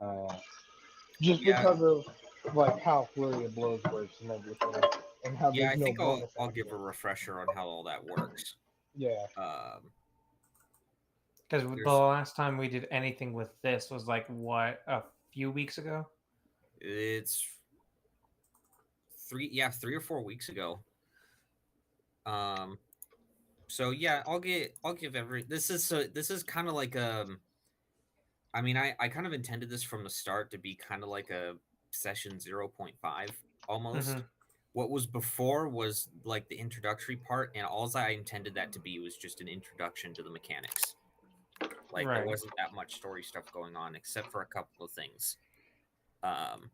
Uh, just Yeah, because of like how Flurry of Blows works and everything, and how yeah. there's I no think I'll bonus I'll give a action. refresher on how all that works. Yeah, Um, Because the there's last time we did anything with this was like what, a few weeks ago. it's 3 or 4 weeks ago. Um, so yeah, I'll give every this is kind of like I mean I kind of intended this from the start to be kind of like a session 0.5 Mm-hmm. almost. What was before was like the introductory part, and all I intended that to be was just an introduction to the mechanics. Like there Right. wasn't that much story stuff going on except for a couple of things. Um,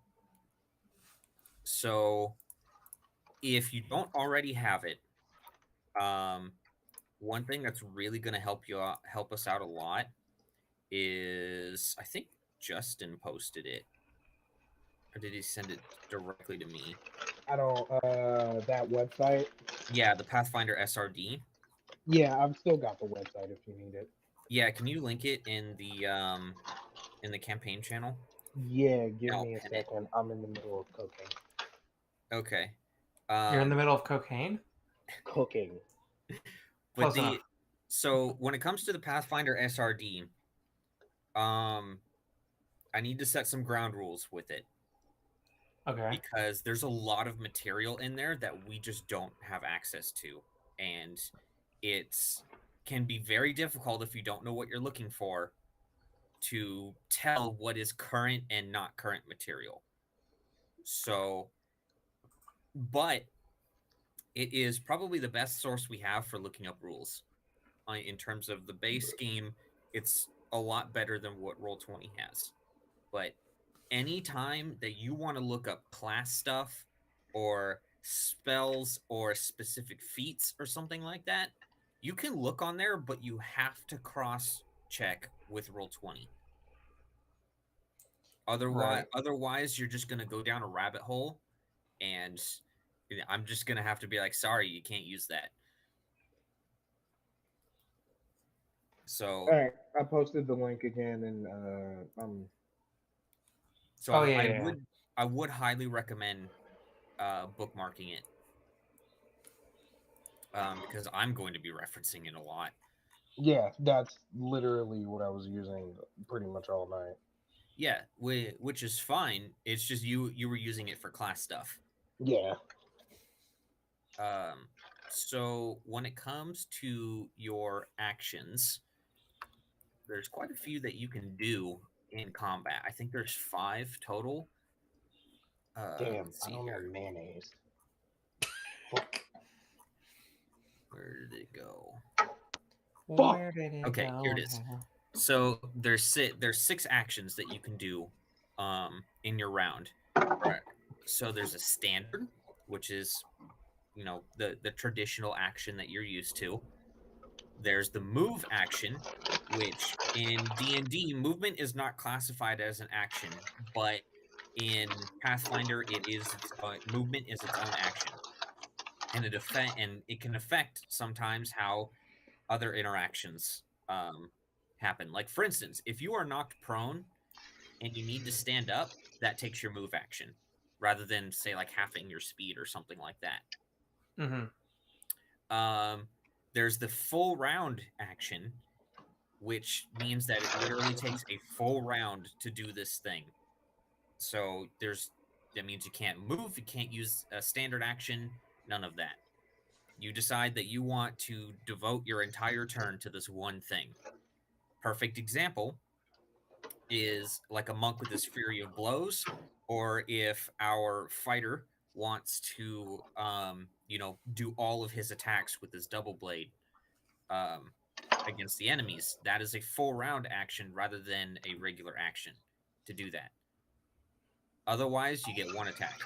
so if you don't already have it, um, one thing that's really going to help us out a lot is I think Justin posted it, or did he send it directly to me? I don't. That website. Yeah, the Pathfinder SRD. Yeah, I've still got the website if you need it. Yeah, can you link it in the campaign channel? Yeah, And give I'll me a pin it. second. I'm in the middle of cooking. Okay. You're in the Um, middle of cocaine? Cooking. but Close enough. so when it comes to the Pathfinder SRD, um, I need to set some ground rules with it Okay. because there's a lot of material in there that we just don't have access to, and it's can be very difficult if you don't know what you're looking for to tell what is current and not current material. So, but it is probably the best source we have for looking up rules. In terms of the base game, it's a lot better than what Roll20 has. But anytime that you want to look up class stuff or spells or specific feats or something like that, you can look on there, but you have to cross check with Roll20. Right. Otherwise, you're just going to go down a rabbit hole, and I'm just going to have to be like, sorry, you can't use that. All So, right, I posted the link again, and so Oh, yeah, I yeah. would highly recommend bookmarking it, because I'm going to be referencing it a lot. yeah, that's literally what I was using pretty much all night. Yeah, which is fine. It's just you were using it for class stuff. Yeah, Um, so when it comes to your actions, there's quite a few that you can do in combat. I think there's 5 total. damn, Let's I see don't know here. mayonnaise. Fuck. Where did it go? Fuck. Where did it Okay, go here it and is. how? So there's 6 actions that you can do in your round. Right. So there's a standard, which is the traditional action that you're used to. There's the move action, which in D&D movement is not classified as an action, but in Pathfinder movement is its own action, and it can affect sometimes how other interactions happen. Like for instance, if you are knocked prone and you need to stand up, that takes your move action rather than say like halving your speed or something like that. Mm-hmm. There's the full round action, which means that it literally takes a full round to do this thing. So that means you can't move, you can't use a standard action, none of that. You decide that you want to devote your entire turn to this one thing. Perfect example is like a monk with his fury of blows, or if our fighter wants to do all of his attacks with his double blade um, against the enemies. That is a full round action rather than a regular action to do that. Otherwise, you get one attack.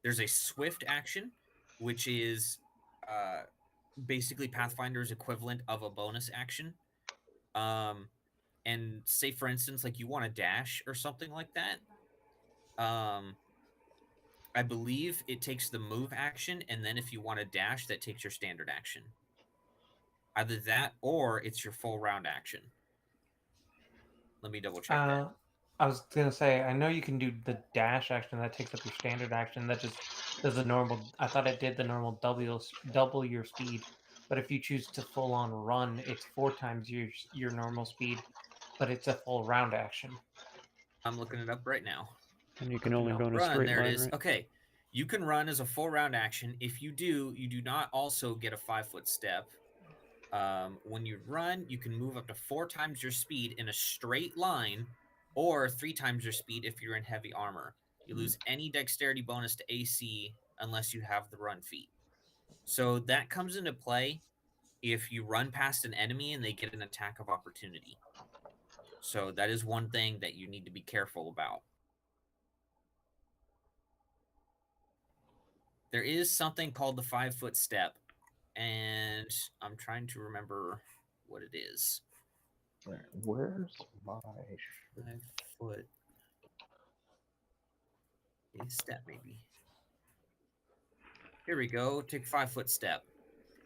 There's a swift action, which is uh, basically Pathfinder's equivalent of a bonus action. Um, and say, for instance, like you want to dash or something like that. Um, I believe it takes the move action, and then if you want to dash, that takes your standard action. Either that or it's your full round action. Let me double check that. I was gonna say, I know you can do the dash action that takes up your standard action. That just does the normal. I thought it did the normal double your speed, but if you choose to full on run, it's 4 times your normal speed, but it's a full round action. I'm looking it up right now. And you can only go in a Run, straight there line, it is. right? Okay, you can run as a full round action. If you do, you do not also get a 5-foot step. When you run, you can move up to 4 times your speed in a straight line, or 3 times your speed if you're in heavy armor. You lose any dexterity bonus to AC unless you have the run feat. So that comes into play if you run past an enemy and they get an attack of opportunity. So that is one thing that you need to be careful about. There is something called the 5-foot step, and I'm trying to remember what it is. All right, where's my 5-foot step, maybe. Here we go. Take 5-foot step.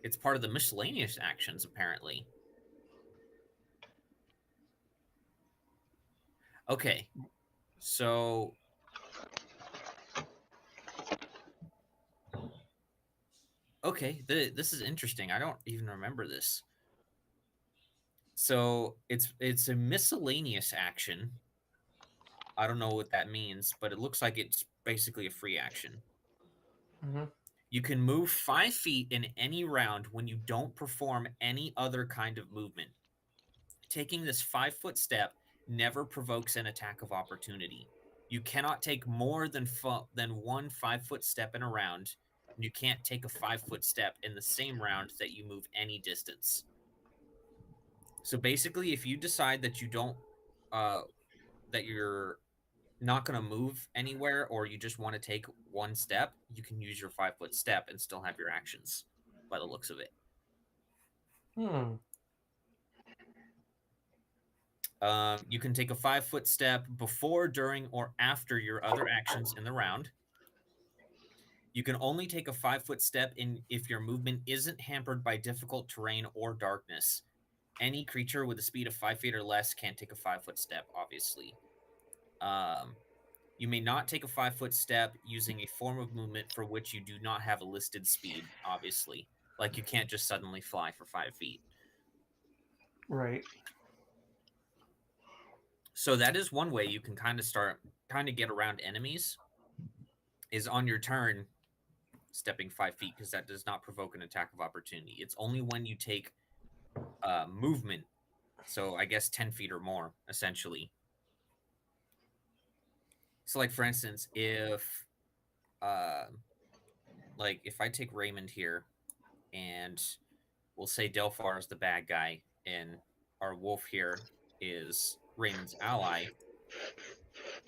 It's part of the miscellaneous actions, apparently. Okay, so okay, this is interesting. I don't even remember this. So it's a miscellaneous action. I don't know what that means, but it looks like it's basically a free action. Mm-hmm. You can move 5 feet in any round when you don't perform any other kind of movement. Taking this 5-foot step never provokes an attack of opportunity. You cannot take more than one 5-foot step in a round, and you can't take a 5-foot step in the same round that you move any distance. So basically, if you decide that you don't, that you're not going to move anywhere, or you just want to take one step, you can use your 5-foot step and still have your actions, by the looks of it. You can take a 5-foot step before, during, or after your other actions in the round. You can only take a 5-foot step if your movement isn't hampered by difficult terrain or darkness. Any creature with a speed of 5 feet or less can't take a 5-foot step, obviously. You may not take a 5-foot step using a form of movement for which you do not have a listed speed, obviously. Like, you can't just suddenly fly for 5 feet. Right. So that is one way you can kind of get around enemies, is on your turn stepping 5 feet, because that does not provoke an attack of opportunity. It's only when you take movement, so I guess 10 feet or more, essentially. So, like, for instance, if I take Raymond here, and we'll say Delphar is the bad guy, and our wolf here is Raymond's ally.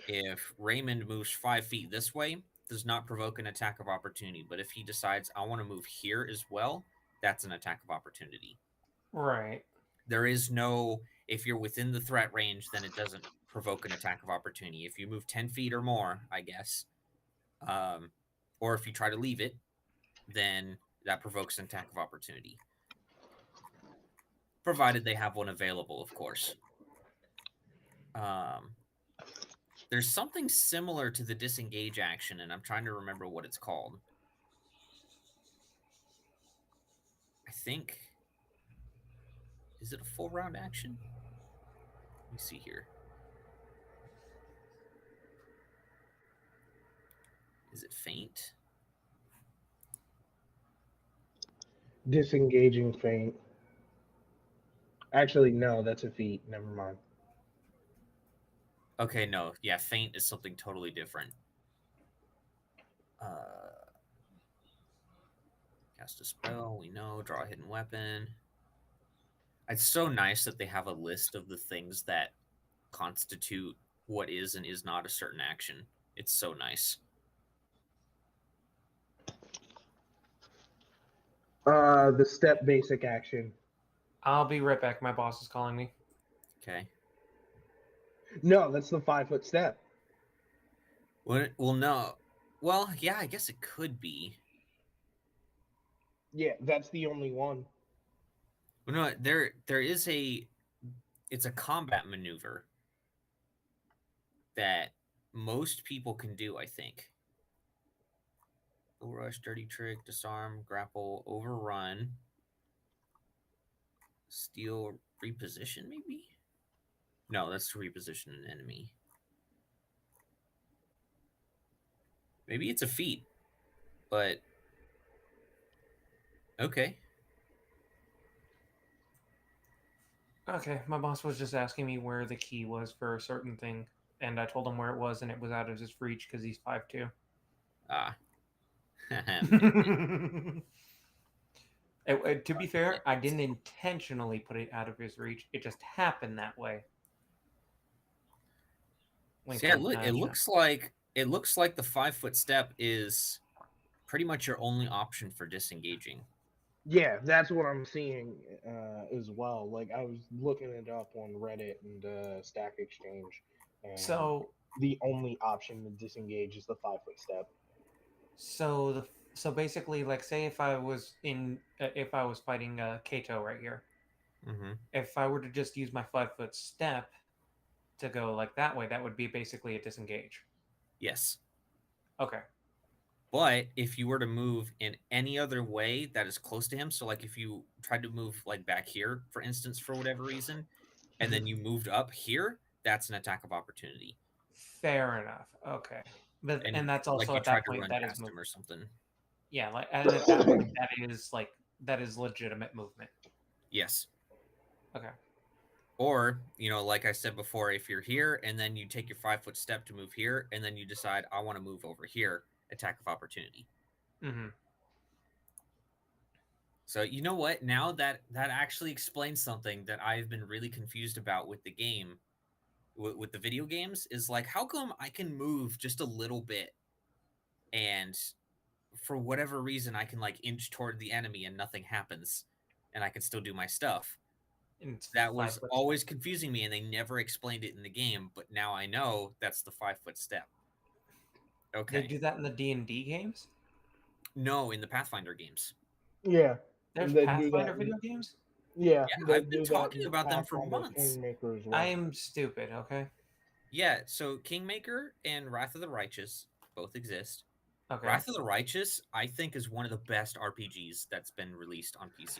If Raymond moves 5 feet this way, does not provoke an attack of opportunity. But if he decides, I want to move here as well, that's an attack of opportunity. Right. There is no, if you're within the threat range, then it doesn't provoke an attack of opportunity. If you move 10 feet or more, I guess, or if you try to leave it, then that provokes an attack of opportunity. Provided they have one available, of course. There's something similar to the disengage action, and I'm trying to remember what it's called. I think... Is it a full round action? Let me see here. Is it feint? disengaging feint? Actually, no, that's a feat. Never mind. Okay, no. Yeah, feint is something totally different. Cast a spell, we know. Draw a hidden weapon. It's so nice that they have a list of the things that constitute what is and is not a certain action. It's so nice. The step basic action. I'll be right back. My boss is calling me. Okay. No, that's the 5-foot step. Well, no. Well, yeah, I guess it could be. Yeah, that's the only one. Well, no, there is a... It's a combat maneuver. that most people can do, I think. Bull rush, dirty trick, disarm, grapple, overrun, steal, reposition, maybe? No, that's to reposition an enemy. Maybe it's a feat, but okay. Okay, my boss was just asking me where the key was for a certain thing, and I told him where it was, and it was out of his reach because he's 5'2". Ah. To be fair, I didn't intentionally put it out of his reach. It just happened that way. So yeah, look, it looks like the 5-foot step is pretty much your only option for disengaging. Yeah, that's what I'm seeing as well. Like I was looking it up on Reddit and Stack Exchange, and So the only option to disengage is the 5-foot step. so basically, like, say if I was fighting Kato right here, Mm-hmm. if I were to just use my 5-foot step to go like that way, that would be basically a disengage. Yes. Okay. But if you were to move in any other way that is close to him, so like if you tried to move like back here, for instance, for whatever reason, and then you moved up here, that's an attack of opportunity. Fair enough. Okay. But And and that's like also you at tried that to point run that is past him or something. yeah, like, and at that point that is legitimate movement. Yes. Okay. Or, like I said before, if you're here and then you take your 5-foot step to move here, and then you decide I want to move over here, attack of opportunity. Mm-hmm. So you know what? Now that actually explains something that I've been really confused about with the game, with the video games, is like how come I can move just a little bit, and for whatever reason I can like inch toward the enemy and nothing happens, and I can still do my stuff. And it's That was 5 foot always step. confusing me, and they never explained it in the game. But now I know that's the 5-foot step. They Okay. do that in the D&D games? No, in the Pathfinder games. Yeah, There's they do Pathfinder that. video games? Yeah, Yeah, they I've been do that talking in about them for Pathfinder months. Kingmaker as I well. am stupid, okay? Yeah, so Kingmaker and Wrath of the Righteous both exist. Okay. Wrath of the Righteous, I think, is one of the best RPGs that's been released on PC.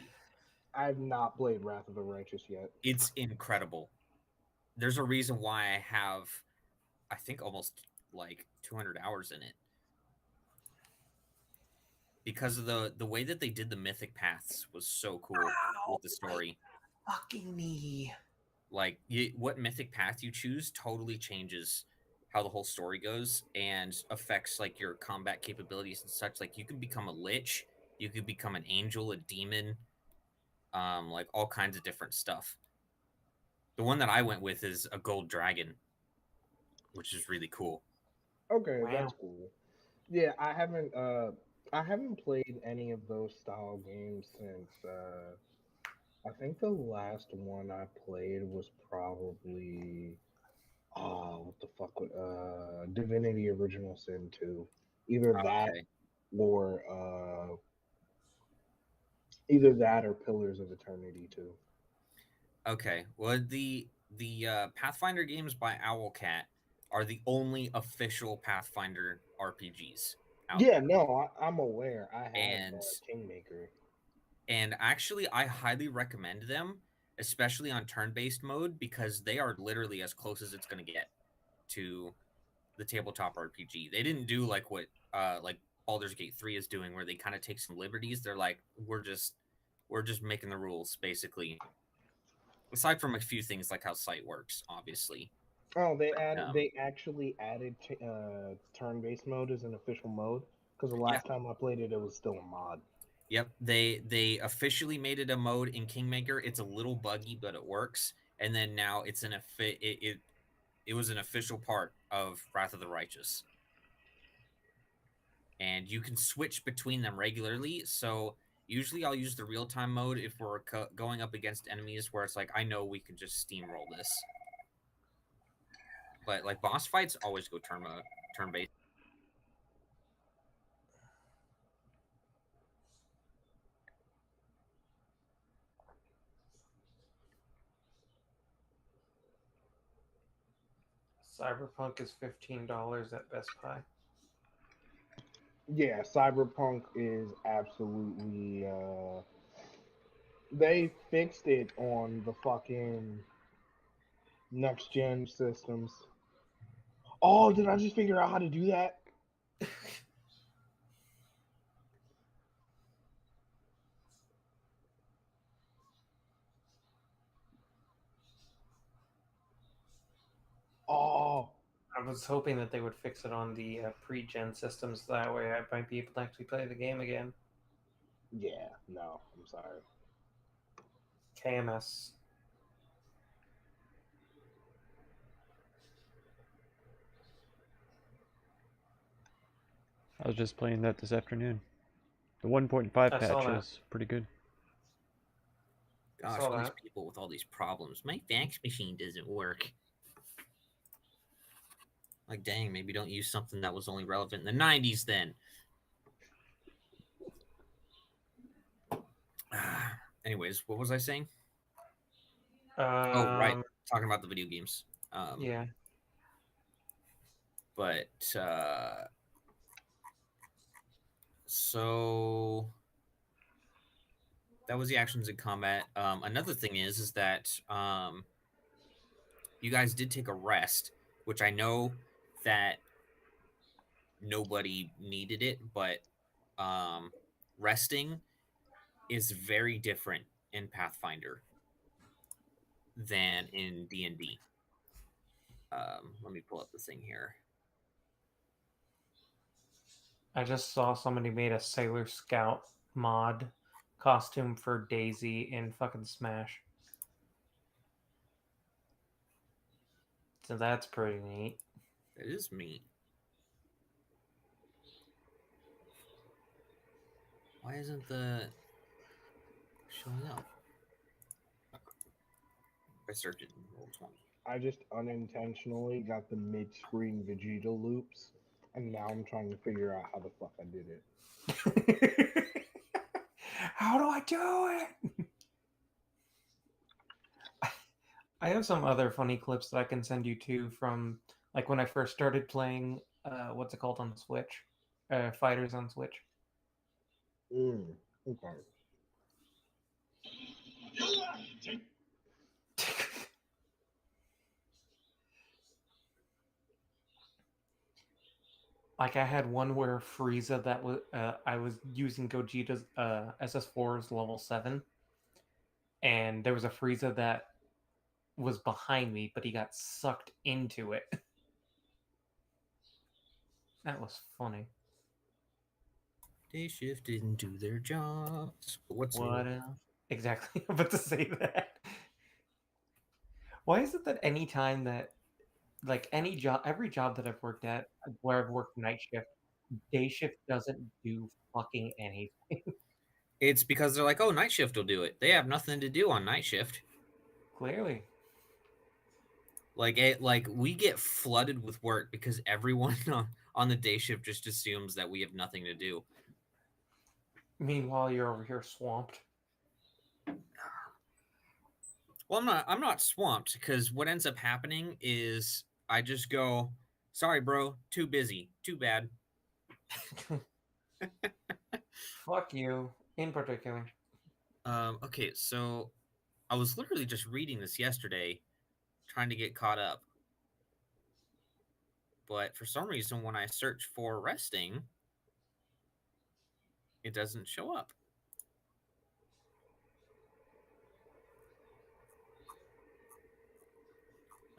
I've not played Wrath of the Righteous yet. It's incredible. There's a reason why I have, I think, almost like 200 hours in it. Because of the way that they did the mythic paths was so cool with the story. Fucking knee. Like what mythic path you choose totally changes how the whole story goes and affects like your combat capabilities and such. Like you can become a lich, you could become an angel, a demon, like all kinds of different stuff. The one that I went with is a gold dragon, which is really cool. Okay, Wow. that's cool. Yeah, I haven't played any of those style games since I think the last one I played was probably what the fuck Divinity Original Sin 2. Either that Okay. or either that or Pillars of Eternity 2. Okay. Well, the Pathfinder games by Owlcat are the only official Pathfinder RPGs out Yeah, there. no, I'm aware. I have And Kingmaker. actually I highly recommend them, especially on turn-based mode, because they are literally as close as it's going to get to the tabletop RPG. They didn't do like what like Baldur's Gate 3 is doing, where they kind of take some liberties. They're like, we're just making the rules, basically. Aside from a few things like how sight works, obviously. Oh, Um, they actually added turn-based mode as an official mode because the yeah, last time I played it, it was still a mod. yep. They officially made it a mode in Kingmaker. It's a little buggy, but it works. And then now it's it was an official part of Wrath of the Righteous. And you can switch between them regularly. So usually I'll use the real time mode if we're going up against enemies where it's like I know we can just steamroll this. But like boss fights always go turn based. Cyberpunk is $15 at Best Buy. Yeah, Cyberpunk is absolutely. They fixed it on the fucking next gen systems. Oh, did I just figure out how to do that? Oh, I was hoping that they would fix it on the pre-gen systems. That way, I might be able to actually play the game again. yeah. No, I'm sorry. KMS. I was just playing that this afternoon. The 1.5 I saw patch that. is pretty good. Gosh, Saw all these that. people with all these problems. My fax machine doesn't work. Like, dang, maybe don't use something that was only relevant in the 90s then. Anyways, what was I saying? Oh, right. Talking about the video games. Yeah. But, so that was the actions in combat. Another thing is that you guys did take a rest, which I know that nobody needed it, but resting is very different in Pathfinder than in D&D. Let me pull up the thing here. I just saw somebody made a Sailor Scout mod costume for Daisy in fucking Smash. So that's pretty neat. That is neat. Why isn't the showing up? I searched it in Roll20. I just unintentionally got the mid-screen Vegeta loops, and now I'm trying to figure out how the fuck I did it. How do I do it? I have some other funny clips that I can send you too from like when I first started playing what's it called on Switch? Fighters on Switch. Okay. Like I had one where Frieza that was I was using Gogeta's SS4's level 7, and there was a Frieza that was behind me, but he got sucked into it. That was funny. Day shift didn't do their jobs. What's What else? Exactly. I'm about to say that. Why is it that any time that like any job, every job that I've worked at where I've worked night shift, day shift doesn't do fucking anything. It's because they're like, oh, night shift will do it. They have nothing to do on night shift. Clearly. Like we get flooded with work because everyone on the day shift just assumes that we have nothing to do. Meanwhile, you're over here swamped. Well, I'm not swamped because what ends up happening is I just go, sorry, bro, too busy, too bad. Fuck you, in particular. Okay, so I was literally just reading this yesterday, trying to get caught up. But for some reason, when I search for resting, it doesn't show up.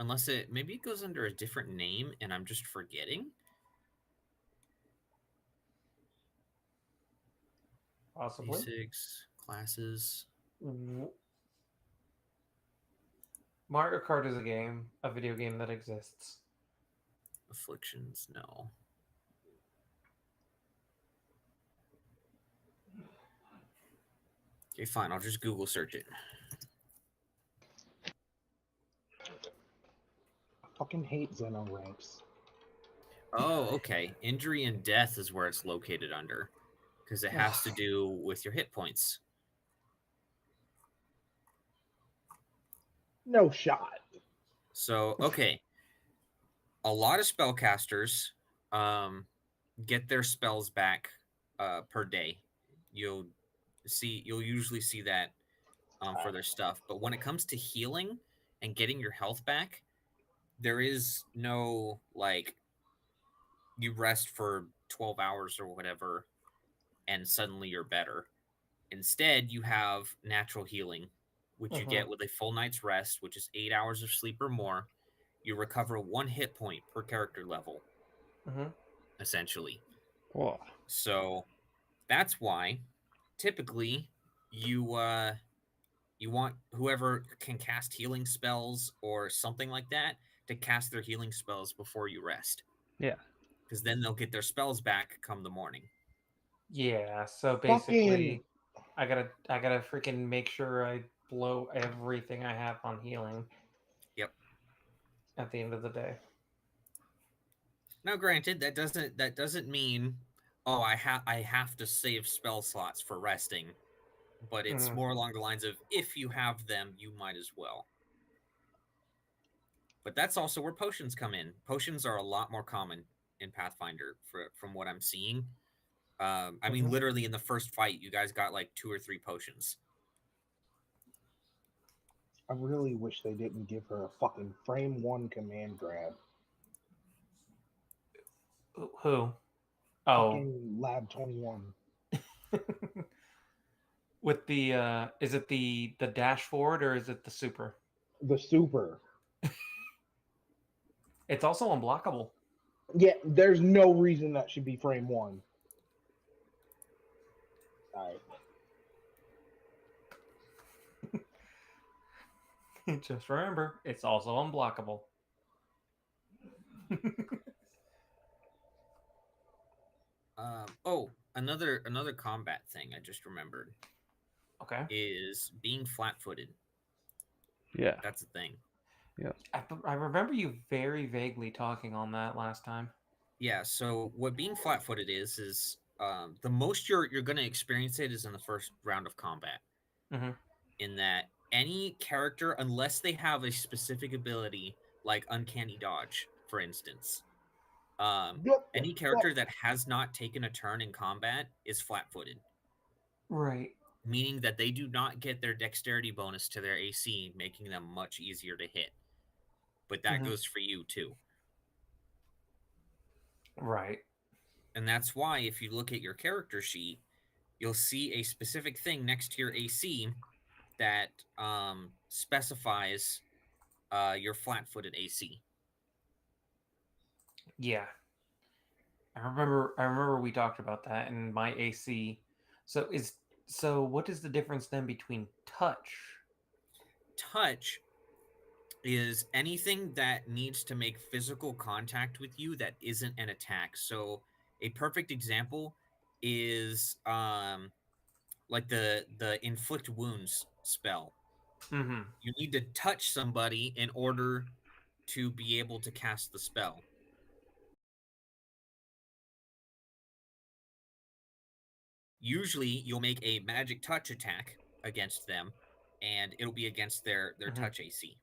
Unless maybe it goes under a different name and I'm just forgetting. Possibly. Basics, classes. Mario Kart is a video game that exists. Afflictions, no. Okay, fine. I'll just Google search it. I fucking hate Xeno ranks. Oh, okay. Injury and death is where it's located under, because it has to do with your hit points. No shot. So, okay. a lot of spellcasters get their spells back per day. You'll you'll usually see that for their stuff. But when it comes to healing and getting your health back, there is no like you rest for 12 hours or whatever and suddenly you're better. Instead, you have natural healing, which you get with a full night's rest, which is 8 hours of sleep or more. You recover 1 hit point per character level, essentially. Whoa. So that's why typically you want whoever can cast healing spells or something like that to cast their healing spells before you rest. Yeah. Because then they'll get their spells back come the morning. Yeah, so basically I gotta freaking make sure I blow everything I have on healing. Yep. At the end of the day. Now, granted, that doesn't mean I have to save spell slots for resting, but it's more along the lines of if you have them, you might as well. But that's also where potions come in. Potions are a lot more common in Pathfinder from what I'm seeing. I mean, literally in the first fight, you guys got like 2 or 3 potions. I really wish they didn't give her a fucking frame 1 command grab. Who? Fucking Lab 21. With the is it the dash forward or is it the super? The super. It's also unblockable. Yeah, there's no reason that should be frame 1. Alright. Just remember, it's also unblockable. Another combat thing I just remembered. Okay. Is being flat-footed. Yeah. That's a thing. Yeah. I remember you very vaguely talking on that last time. Yeah, so what being flat-footed is the most you're going to experience it is in the first round of combat. In that any character, unless they have a specific ability like Uncanny Dodge, for instance, any character that has not taken a turn in combat is flat-footed. Right. Meaning that they do not get their dexterity bonus to their AC, making them much easier to hit. But that goes for you too. Right. And that's why if you look at your character sheet, you'll see a specific thing next to your AC that specifies your flat-footed AC. Yeah. I remember we talked about that in my AC. So what is the difference then between touch? Touch is anything that needs to make physical contact with you that isn't an attack. So a perfect example is like the inflict wounds spell. You need to touch somebody in order to be able to cast the spell. Usually you'll make a magic touch attack against them and it'll be against their touch AC.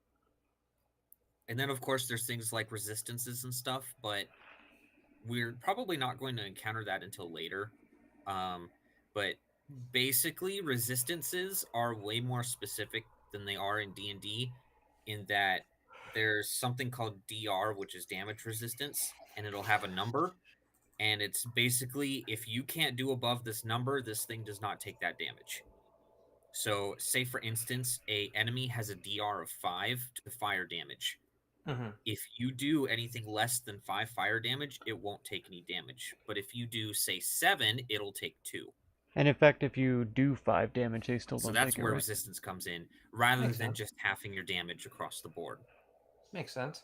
And then of course there's things like resistances and stuff, but we're probably not going to encounter that until later. But basically resistances are way more specific than they are in D&D in that there's something called DR, which is damage resistance, and it'll have a number. And it's basically, if you can't do above this number, this thing does not take that damage. So say, for instance, a enemy has a DR of 5 to fire damage. If you do anything less than 5 fire damage, it won't take any damage. But if you do, say, 7, it'll take 2. And in fact, if you do 5 damage, they still don't take it, right? So that's where resistance comes in, rather than just halving your damage across the board. Makes sense.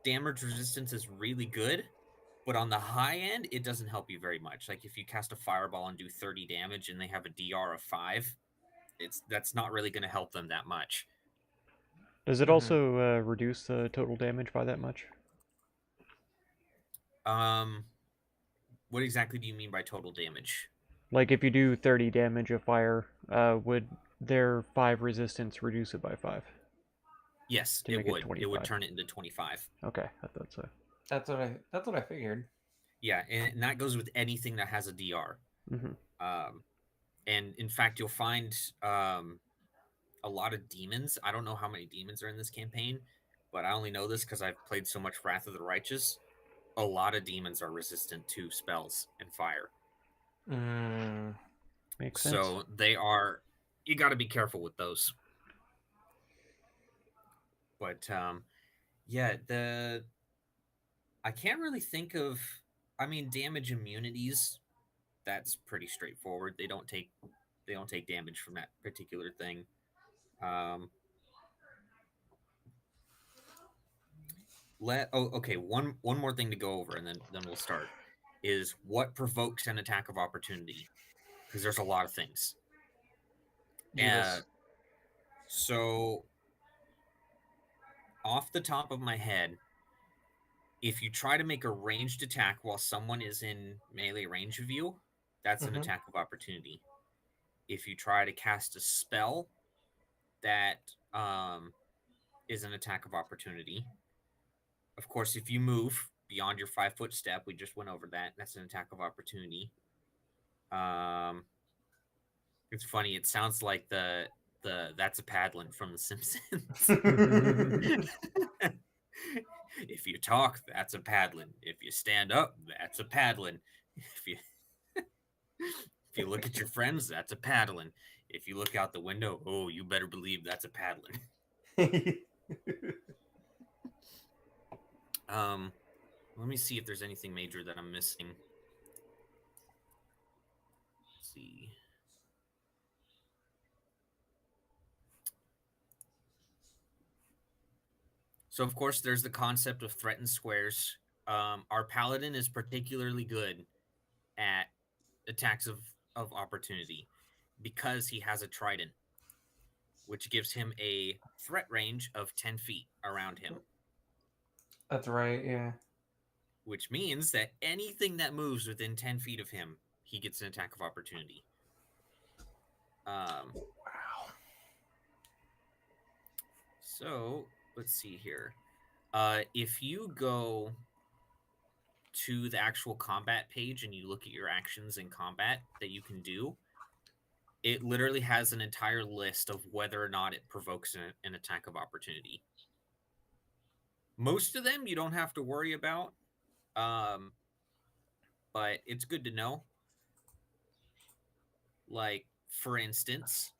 Damage resistance is really good, but on the high end, it doesn't help you very much. Like if you cast a fireball and do 30 damage and they have a DR of 5, that's not really going to help them that much. Does it also reduce the total damage by that much? What exactly do you mean by total damage? Like if you do 30 damage of fire, would their 5 resistance reduce it by 5? Yes, To it make it would. It would 25. turn it into 25. Okay, I thought so. That's what I figured. Yeah, and that goes with anything that has a DR. Mm-hmm. And in fact, you'll find a lot of demons. I don't know how many demons are in this campaign, but I only know this because I've played so much Wrath of the Righteous. A lot of demons are resistant to spells and fire. Makes sense. So they are. You got to be careful with those. But yeah, I can't really think of. I mean, damage immunities. That's pretty straightforward. They don't take damage from that particular thing. Okay. One more thing to go over, and then we'll start. Is what provokes an attack of opportunity? Because there's a lot of things. So, off the top of my head, if you try to make a ranged attack while someone is in melee range of you, that's an attack of opportunity. If you try to cast a spell, that is an attack of opportunity. Of course, if you move beyond your 5-foot step, we just went over that. That's an attack of opportunity. It's funny. It sounds like the that's a paddling from The Simpsons. If you talk, that's a paddling. If you stand up, that's a paddling. If you look at your friends, that's a paddling. If you look out the window, oh, you better believe that's a paddling. Let me see if there's anything major that I'm missing. Let's see. So, of course, there's the concept of threatened squares. Our paladin is particularly good at attacks of opportunity because he has a trident, which gives him a threat range of 10 feet around him. That's right, yeah. Which means that anything that moves within 10 feet of him, he gets an attack of opportunity. Wow. So, let's see here. If you go to the actual combat page and you look at your actions in combat that you can do, it literally has an entire list of whether or not it provokes an attack of opportunity. Most of them you don't have to worry about, but it's good to know. Like, for instance,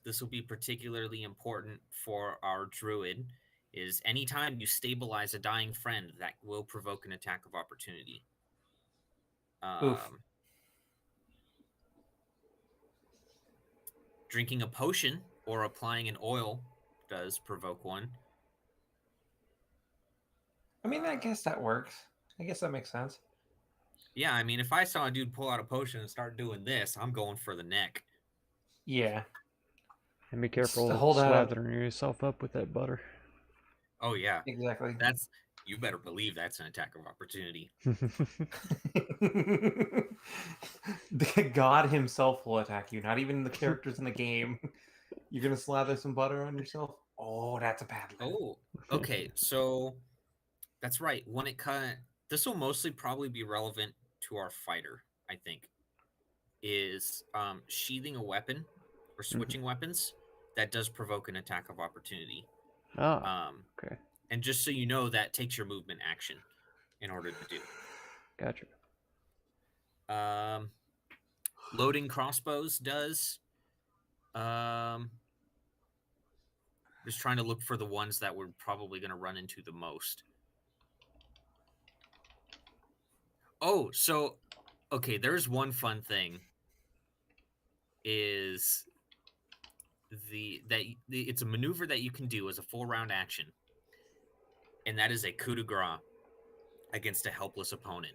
this will be particularly important for our druid, is anytime you stabilize a dying friend, that will provoke an attack of opportunity. Drinking a potion or applying an oil does provoke one. I mean, I guess that works. I guess that makes sense. Yeah, I mean, if I saw a dude pull out a potion and start doing this, I'm going for the neck. Yeah. And be careful slathering yourself up with that butter. Oh, yeah. Exactly. You better believe that's an attack of opportunity. God himself will attack you, not even the characters in the game. You're going to slather some butter on yourself? Oh, that's a paddling. Oh, okay. So that's right. This will mostly probably be relevant to our fighter, I think, is sheathing a weapon or switching weapons. That does provoke an attack of opportunity. Okay. And just so you know, that takes your movement action in order to do. Gotcha. Loading crossbows does. Just trying to look for the ones that we're probably going to run into the most. Oh, so, okay, there's one fun thing. Is it's a maneuver that you can do as a full round action. And that is a coup de grace against a helpless opponent.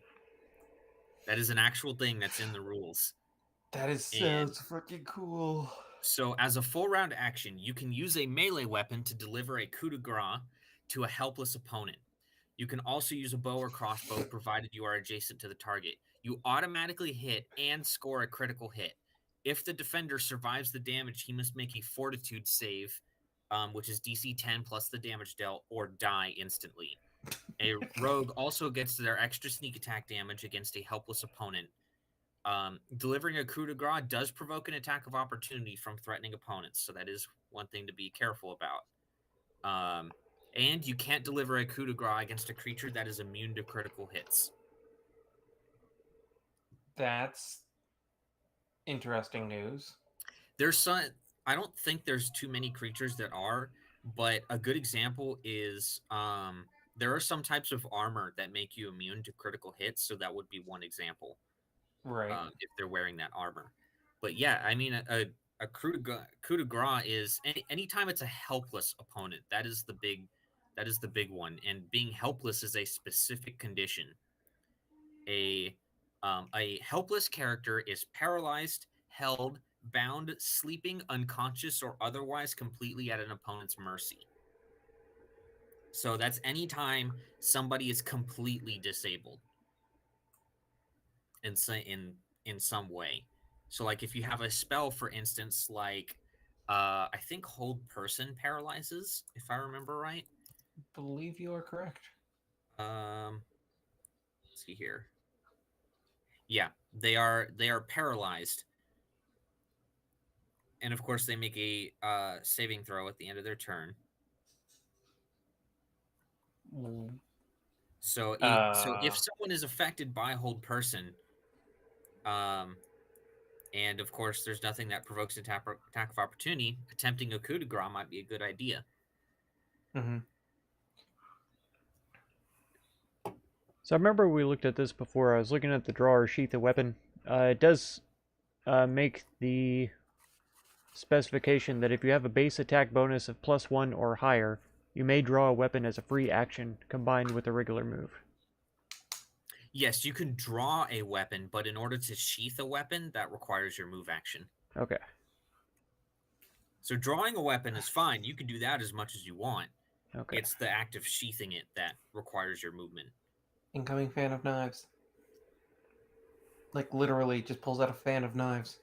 That is an actual thing that's in the rules. That sounds freaking cool. So as a full round action, you can use a melee weapon to deliver a coup de grace to a helpless opponent. You can also use a bow or crossbow provided you are adjacent to the target. You automatically hit and score a critical hit. If the defender survives the damage, he must make a fortitude save which is DC 10 plus the damage dealt, or die instantly. A rogue also gets their extra sneak attack damage against a helpless opponent. Delivering a coup de grace does provoke an attack of opportunity from threatening opponents, so that is one thing to be careful about. And you can't deliver a coup de grace against a creature that is immune to critical hits. That's interesting news. There's some. I don't think there's too many creatures that are, but a good example is there are some types of armor that make you immune to critical hits, so that would be one example. Right. If they're wearing that armor. But yeah, I mean, a coup de grace is anytime it's a helpless opponent. That is the big one. And being helpless is a specific condition. A helpless character is paralyzed, held, bound, sleeping, unconscious, or otherwise completely at an opponent's mercy. So that's anytime somebody is completely disabled in some way. So like if you have a spell, for instance, like I think Hold Person paralyzes, if I remember right. Believe you are correct. Let's see here. Yeah, they are paralyzed. And of course they make a saving throw at the end of their turn. So if someone is affected by Hold Person, and of course there's nothing that provokes attack of opportunity, attempting a coup de grace might be a good idea. Mm-hmm. So I remember we looked at this before. I was looking at the draw or sheath of weapon. It does make the specification that if you have a base attack bonus of +1 or higher, you may draw a weapon as a free action combined with a regular move. Yes, you can draw a weapon, but in order to sheath a weapon, that requires your move action. Okay. So drawing a weapon is fine. You can do that as much as you want. Okay. It's the act of sheathing it that requires your movement. Incoming fan of knives. Like literally just pulls out a fan of knives.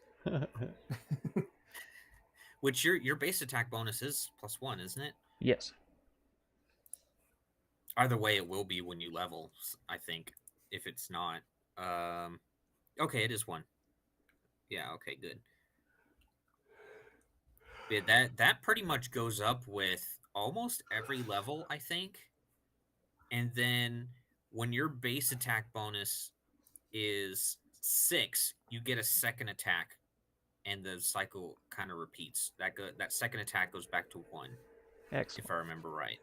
Which your base attack bonus is +1, isn't it? Yes. Either way, it will be when you level, I think. If it's not. Okay, it is 1. Yeah, okay, good. Yeah, that pretty much goes up with almost every level, I think. And then when your base attack bonus is 6, you get a second attack, and the cycle kind of repeats. That second attack goes back to 1. Excellent. If I remember right.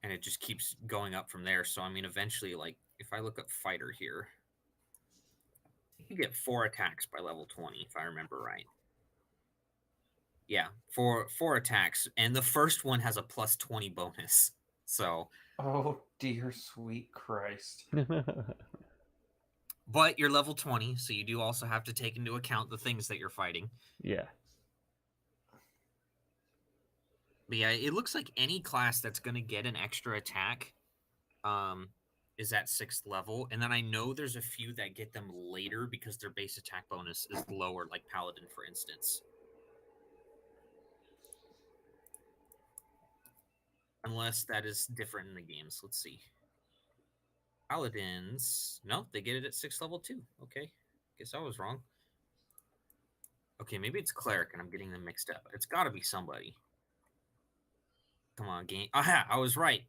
And it just keeps going up from there. So I mean, eventually, like if I look up fighter here, you get 4 attacks by level 20, if I remember right. Yeah, 4 attacks, and the first one has a +20 bonus. So. Oh dear sweet Christ. But you're level 20, so you do also have to take into account the things that you're fighting. Yeah. But yeah, it looks like any class that's going to get an extra attack is at 6th level. And then I know there's a few that get them later because their base attack bonus is lower, like Paladin, for instance. Unless that is different in the games. Let's see. Paladins... No, they get it at 6th level too. Okay. Guess I was wrong. Okay, maybe it's Cleric and I'm getting them mixed up. It's got to be somebody. Come on, game. Aha, I was right.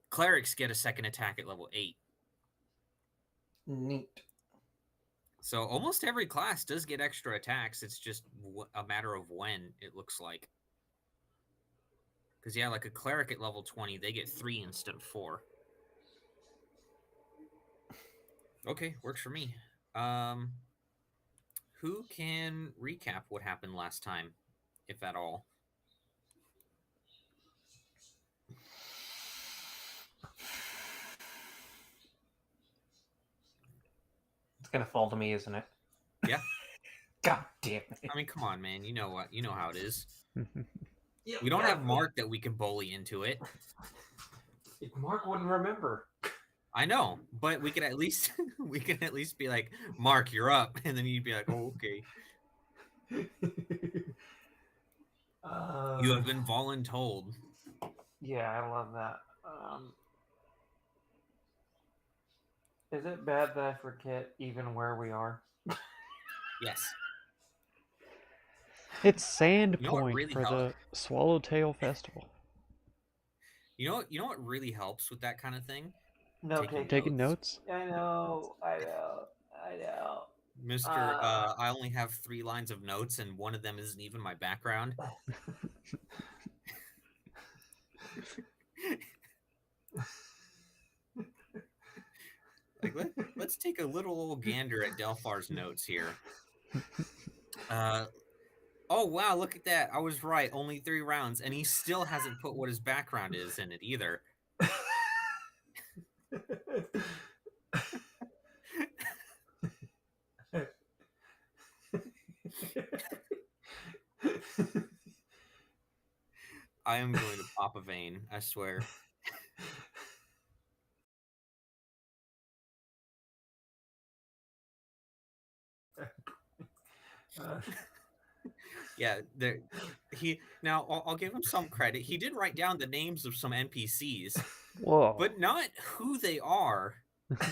Clerics get a second attack at level 8. Neat. So almost every class does get extra attacks. It's just a matter of when, it looks like. Because, yeah, like a Cleric at level 20, they get 3 instead of 4. Okay, works for me. Who can recap what happened last time, if at all? It's gonna fall to me, isn't it? Yeah. God damn it. I mean, come on, man. You know what? You know how it is. Yeah, We don't have Mark that we can bully into it. Mark wouldn't remember. I know, but we can at least be like, Mark, you're up, and then you'd be like, oh, okay. You have been voluntold. Yeah, I love that. Is it bad that I forget even where we are? Yes. It's Sand You know what Point really for helps? the Swallowtail Festival. You know what really helps with that kind of thing? No, Taking notes? I know. Mr. I only have 3 lines of notes, and one of them isn't even my background. Like, let's take a little old gander at Delphar's notes here. Oh, wow, look at that. I was right. Only 3 rounds, and he still hasn't put what his background is in it either. I am going to pop a vein, I swear. Yeah, now I'll give him some credit. He did write down the names of some NPCs, Whoa. but not who they are.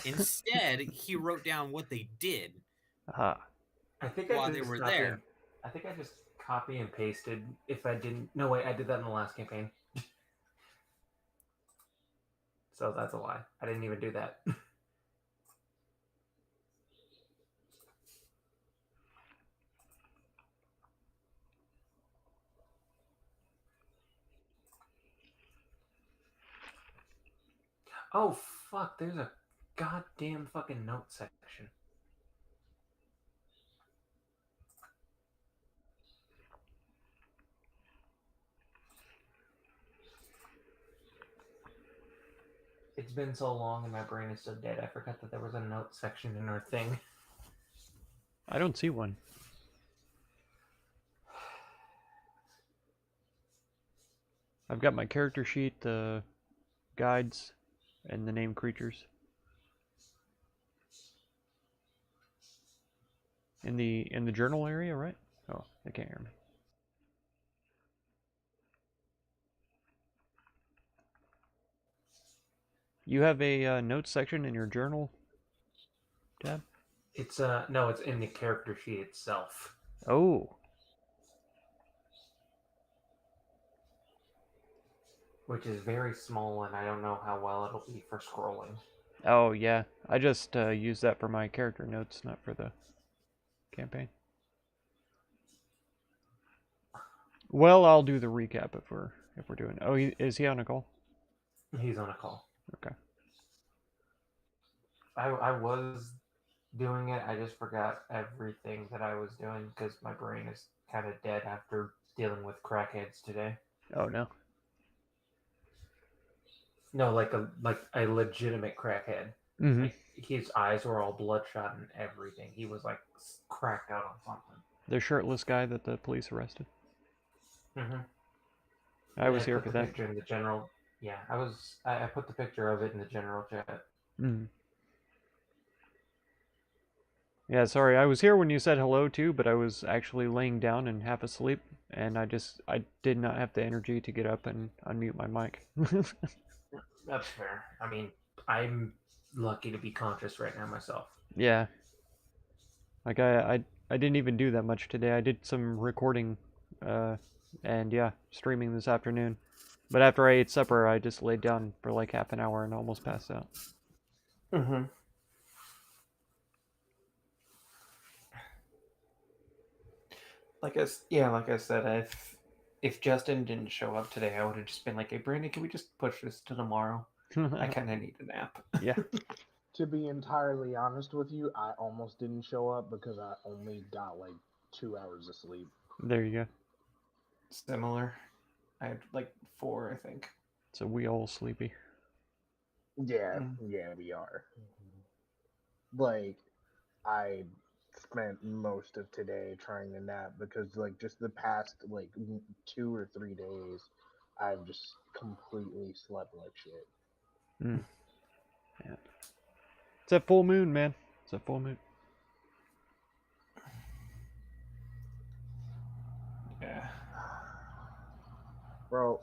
Instead, he wrote down what they did I think while they were there. I think I just copy and pasted. If I didn't, no wait, I did that in the last campaign. So that's a lie. I didn't even do that. Oh fuck! There's a goddamn fucking note section. It's been so long and my brain is so dead. I forgot that there was a note section in our thing. I don't see one. I've got my character sheet, the guides, and the named creatures. In the journal area, right? Oh, they can't hear me. You have a notes section in your journal tab? It's no, it's in the character sheet itself. Oh. Which is very small, and I don't know how well it'll be for scrolling. Oh, yeah. I just use that for my character notes, not for the campaign. Well, I'll do the recap if we're doing. Oh, is he on a call? He's on a call. Okay. I was doing it. I just forgot everything that I was doing because my brain is kind of dead after dealing with crackheads today. Oh no. No, like a legitimate crackhead. Mm-hmm. Like, his eyes were all bloodshot and everything. He was like cracked out on something. The shirtless guy that the police arrested. Mm-hmm. I was here for that. Picture in the general. Yeah, I put the picture of it in the general chat. Mm. Yeah, sorry. I was here when you said hello too, but I was actually laying down and half asleep, and I did not have the energy to get up and unmute my mic. That's fair. I mean, I'm lucky to be conscious right now myself. Yeah. Like I didn't even do that much today. I did some recording, and yeah, streaming this afternoon. But after I ate supper, I just laid down for like half an hour and almost passed out. Mm-hmm. Like I said, if Justin didn't show up today, I would have just been like, "Hey, Brandon, can we just push this to tomorrow? I kind of need a nap." Yeah. To be entirely honest with you, I almost didn't show up because I only got like 2 hours of sleep. There you go. Similar. I had like 4, I think. So we all sleepy. Yeah, yeah, we are. Like, I spent most of today trying to nap because, like, just the past, like, 2 or 3 days, I've just completely slept like shit. Mm. Yeah. It's a full moon, man. It's a full moon. Yeah. Bro,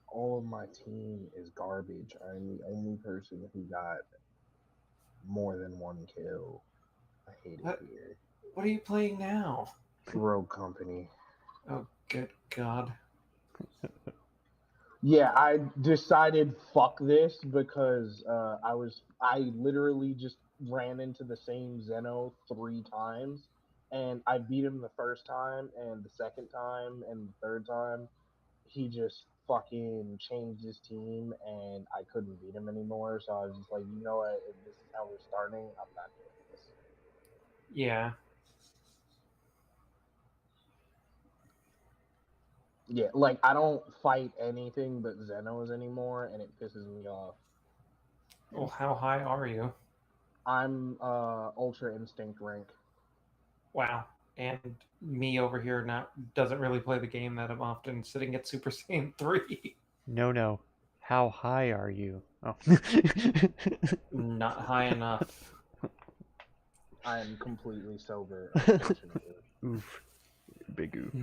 all of my team is garbage. I'm the only person who got more than one kill. I hate it here. What are you playing now? Rogue Company. Oh, good God. Yeah, I decided fuck this because I literally just ran into the same Zeno 3 times, and I beat him the first time and the second time and the third time. He just fucking changed his team, and I couldn't beat him anymore. So I was just like, you know what? If this is how we're starting, I'm not doing this. Yeah. Yeah, like I don't fight anything but Zenos anymore, and it pisses me off. Well, how high are you? I'm Ultra Instinct rank. Wow. And me over here doesn't really play the game that I'm often sitting at Super Saiyan 3. No. How high are you? Oh. Not high enough. I am completely sober, unfortunately. Oof. Big oof.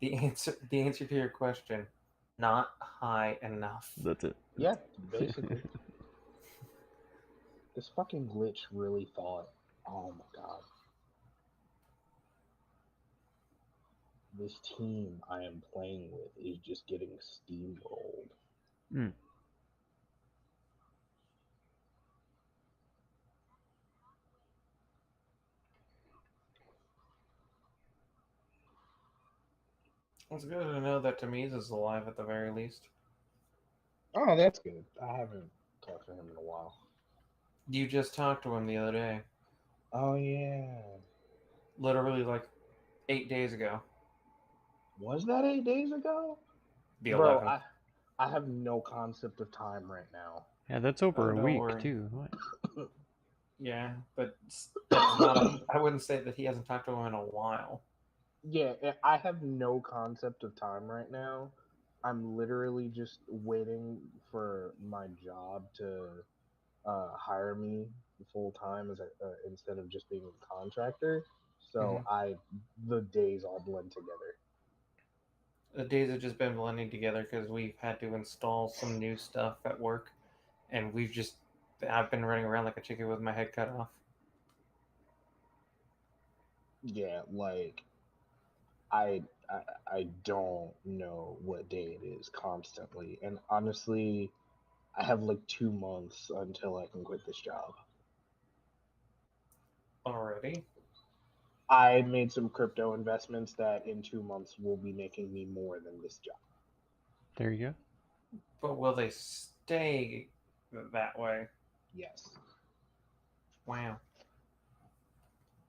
The answer to your question, not high enough. That's it. Yeah, basically. This fucking glitch really thought, oh my god. This team I am playing with is just getting steamrolled. Mm. It's good to know that Tamiz is alive at the very least. Oh, that's good. I haven't talked to him in a while. You just talked to him the other day. Oh, yeah. Literally like 8 days ago. Was that 8 days ago? The Bro, 11th. I have no concept of time right now. Yeah, that's over a don't week worry. too. What? Yeah, but that's not. I wouldn't say that he hasn't talked to him in a while. Yeah, I have no concept of time right now. I'm literally just waiting for my job to hire me full time as instead of just being a contractor. So the days all blend together. The days have just been blending together because we've had to install some new stuff at work, and I've been running around like a chicken with my head cut off. Yeah, like I I don't know what day it is constantly, and honestly, I have like 2 months until I can quit this job. Already? I made some crypto investments that in 2 months will be making me more than this job. There you go. But will they stay that way? Yes. Wow.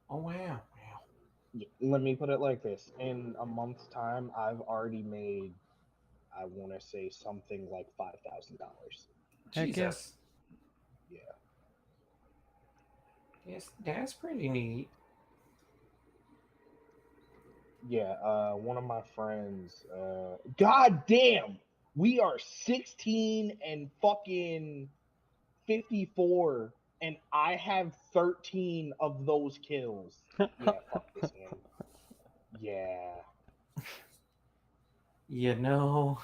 Oh, wow. Let me put it like this. In a month's time, I've already made, I want to say something like $5,000. Heck yeah. Jesus. Yeah. Yes, that's pretty neat. Yeah, one of my friends, god damn, we are 16 and fucking 54, and I have 13 of those kills. Yeah, fuck this game. Yeah. You know.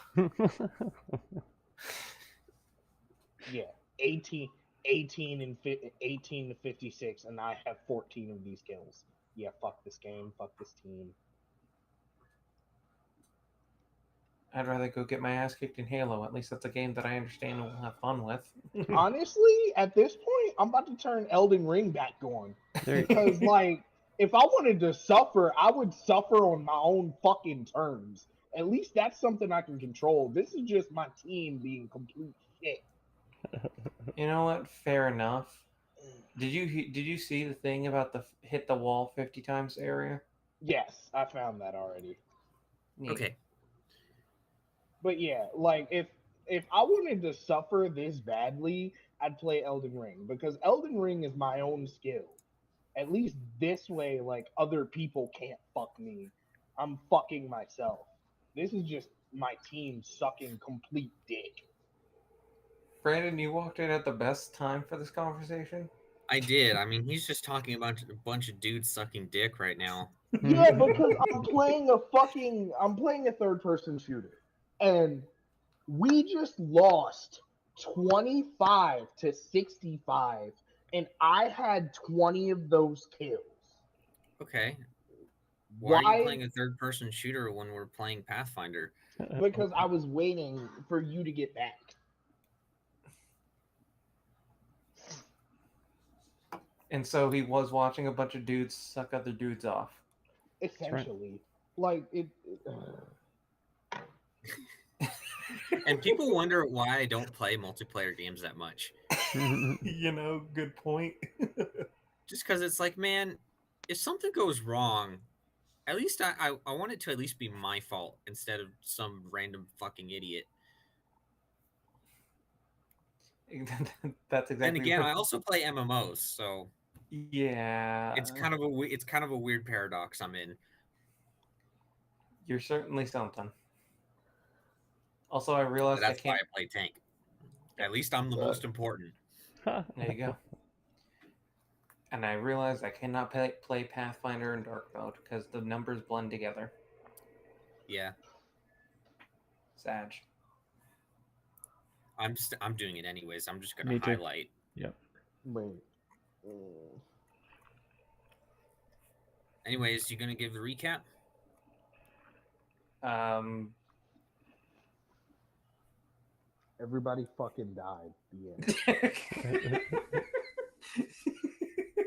Yeah, 18 and 18 to 56, and I have 14 of these kills. Yeah, fuck this game, fuck this team. I'd rather go get my ass kicked in Halo. At least that's a game that I understand and will have fun with. Honestly, at this point, I'm about to turn Elden Ring back on. There, Because, like, if I wanted to suffer, I would suffer on my own fucking terms. At least that's something I can control. This is just my team being complete shit. You know what? Fair enough. Did you see the thing about the hit the wall 50 times area? Yes, I found that already. Neat. Okay. But yeah, like if I wanted to suffer this badly, I'd play Elden Ring because Elden Ring is my own skill. At least this way, like other people can't fuck me. I'm fucking myself. This is just my team sucking complete dick. Brandon, you walked in at the best time for this conversation. I did. I mean, he's just talking about a bunch of dudes sucking dick right now. Yeah, because I'm playing a third-person shooter, and we just lost 25-65, and I had 20 of those kills. Okay. Why are you Why? playing a third-person shooter when we're playing Pathfinder? Because I was waiting for you to get back. And so he was watching a bunch of dudes suck other dudes off. Essentially, like it. And people wonder why I don't play multiplayer games that much. You know, good point. Just because it's like, man, if something goes wrong, at least I want it to at least be my fault instead of some random fucking idiot. That's exactly. And again, what... I also play MMOs, so yeah, it's kind of a weird paradox I'm in. You're certainly something. Also, I realized That's I can't. why I play tank. At least I'm the most important. There you go. And I realized I cannot play Pathfinder in dark mode because the numbers blend together. Yeah, Sag. I'm doing it anyways. I'm just Me gonna too. highlight. Yep. Wait. Anyways, you gonna give the recap? Everybody fucking died. The end.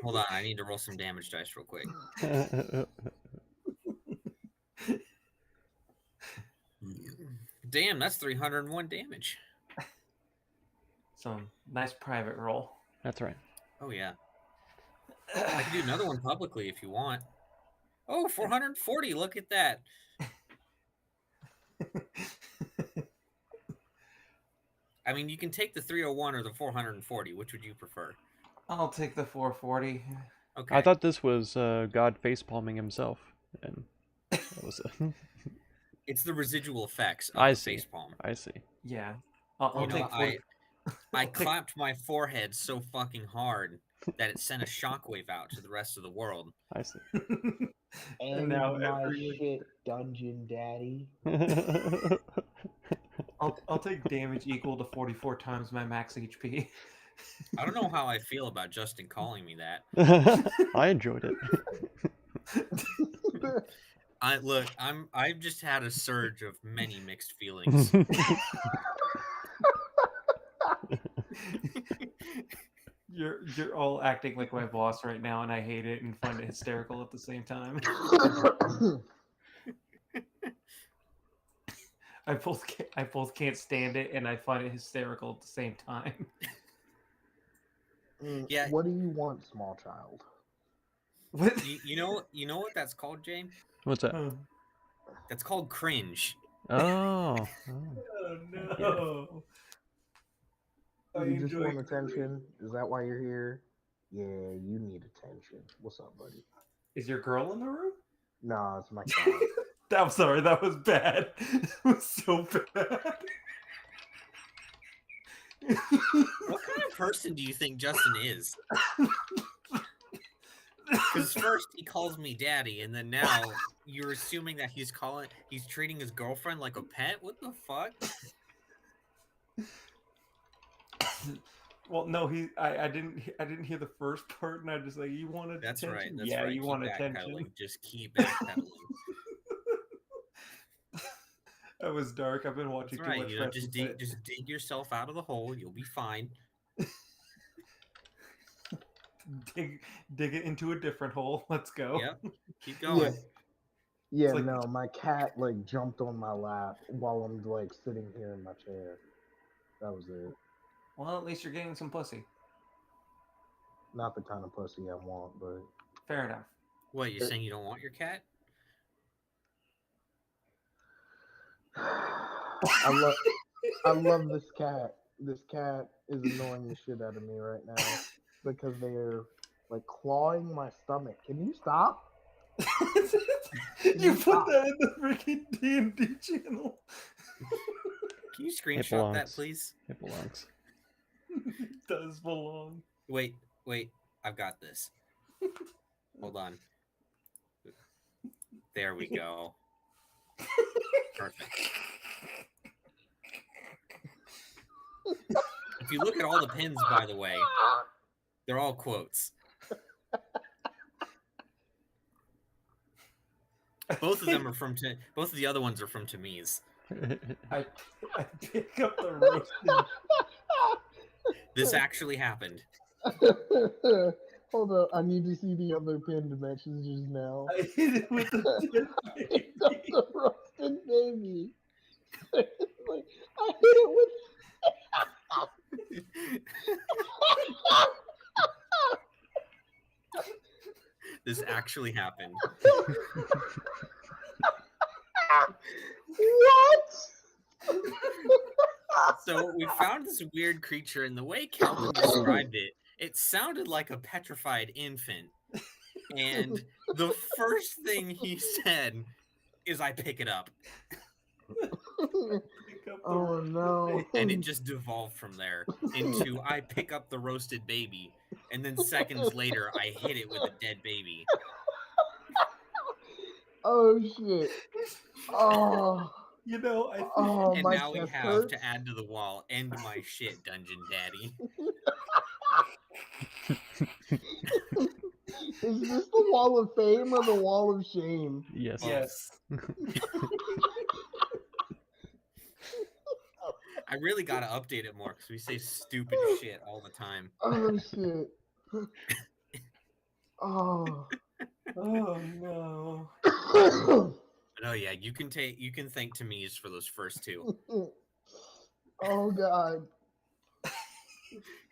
Hold on, I need to roll some damage dice real quick. Damn, that's 301 damage. Some nice private roll. That's right. Oh yeah. I can do another one publicly if you want. Oh, 440. Look at that. I mean, you can take the 301 or the 440. Which would you prefer? I'll take the 440. Okay. I thought this was God facepalming himself, and that was It's the residual effects of I the see. facepalm. I see. Yeah. I'll take 40. I clapped my forehead so fucking hard that it sent a shockwave out to the rest of the world. I see. And now my shit, Dungeon Daddy. I'll take damage equal to 44 times my max HP. I don't know how I feel about Justin calling me that. I enjoyed it. I've just had a surge of many mixed feelings. You're all acting like my boss right now, and I hate it and find it hysterical at the same time. I both can't stand it, and I find it hysterical at the same time. Yeah. What do you want, small child? What? You know what that's called, James? What's that? That's called cringe. Oh. Oh no! You just want attention? Is that why you're here? Yeah, you need attention. What's up, buddy? Is your girl in the room? No, it's my cat. I'm sorry, that was bad. It was so bad. What kind of person do you think Justin is? Because first he calls me daddy, and then now you're assuming that he's treating his girlfriend like a pet? What the fuck? Well, no, I didn't hear the first part, and I just like, you wanted That's attention? right. That's yeah, right. you Keep want backpedaling. attention. Just keep backpedaling. That was dark. I've been watching That's right. too much. Just dig yourself out of the hole. You'll be fine. dig it into a different hole. Let's go. Yep. Keep going. Yeah, like- no, my cat like jumped on my lap while I'm like sitting here in my chair. That was it. Well, at least you're getting some pussy. Not the kind of pussy I want, but Fair enough. What, you're saying you don't want your cat? I love this cat. This cat is annoying the shit out of me right now because they're like clawing my stomach. Can you stop? You put that in the freaking D&D channel. Can you screenshot that, please? It belongs. It does belong. Wait. I've got this. Hold on. There we go. Perfect. If you look at all the pins, by the way, they're all quotes. Both of them are from. Both of the other ones are from Tamiz. I pick up the roasted. This actually happened. Hold up, I need to see the other pinned messages now. I hit it with the I picked up the roasted baby. Like, I hit it with. This actually happened. What? So we found this weird creature, and the way Calvin described it, it sounded like a petrified infant. And the first thing he said is, "I pick it up." Oh no. And it just devolved from there into, "I pick up the roasted baby." And then seconds later, I hit it with a dead baby. Oh shit. Oh. You know, I think... Oh, and my now we chest have hurts. to add to the wall, "End my shit, Dungeon Daddy." Is this the wall of fame or the wall of shame? Yes. Yes. I really gotta update it more because we say stupid shit all the time. Oh shit. Oh. Oh no. But oh yeah, you can thank Tamiz for those first two. Oh god.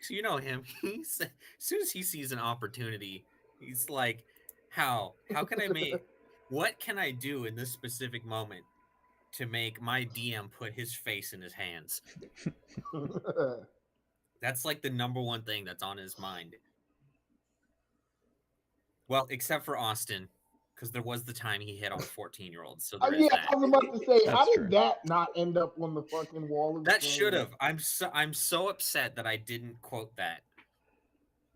So you know him. As soon as he sees an opportunity, he's like, "How can I make? What can I do in this specific moment to make my DM put his face in his hands?" That's like the number one thing that's on his mind. Well, except for Austin, because there was the time he hit on 14-year-olds. So there is that. I was about to say, how That's did true. that not end up on the fucking wall of That shame? should have. I'm so upset that I didn't quote that.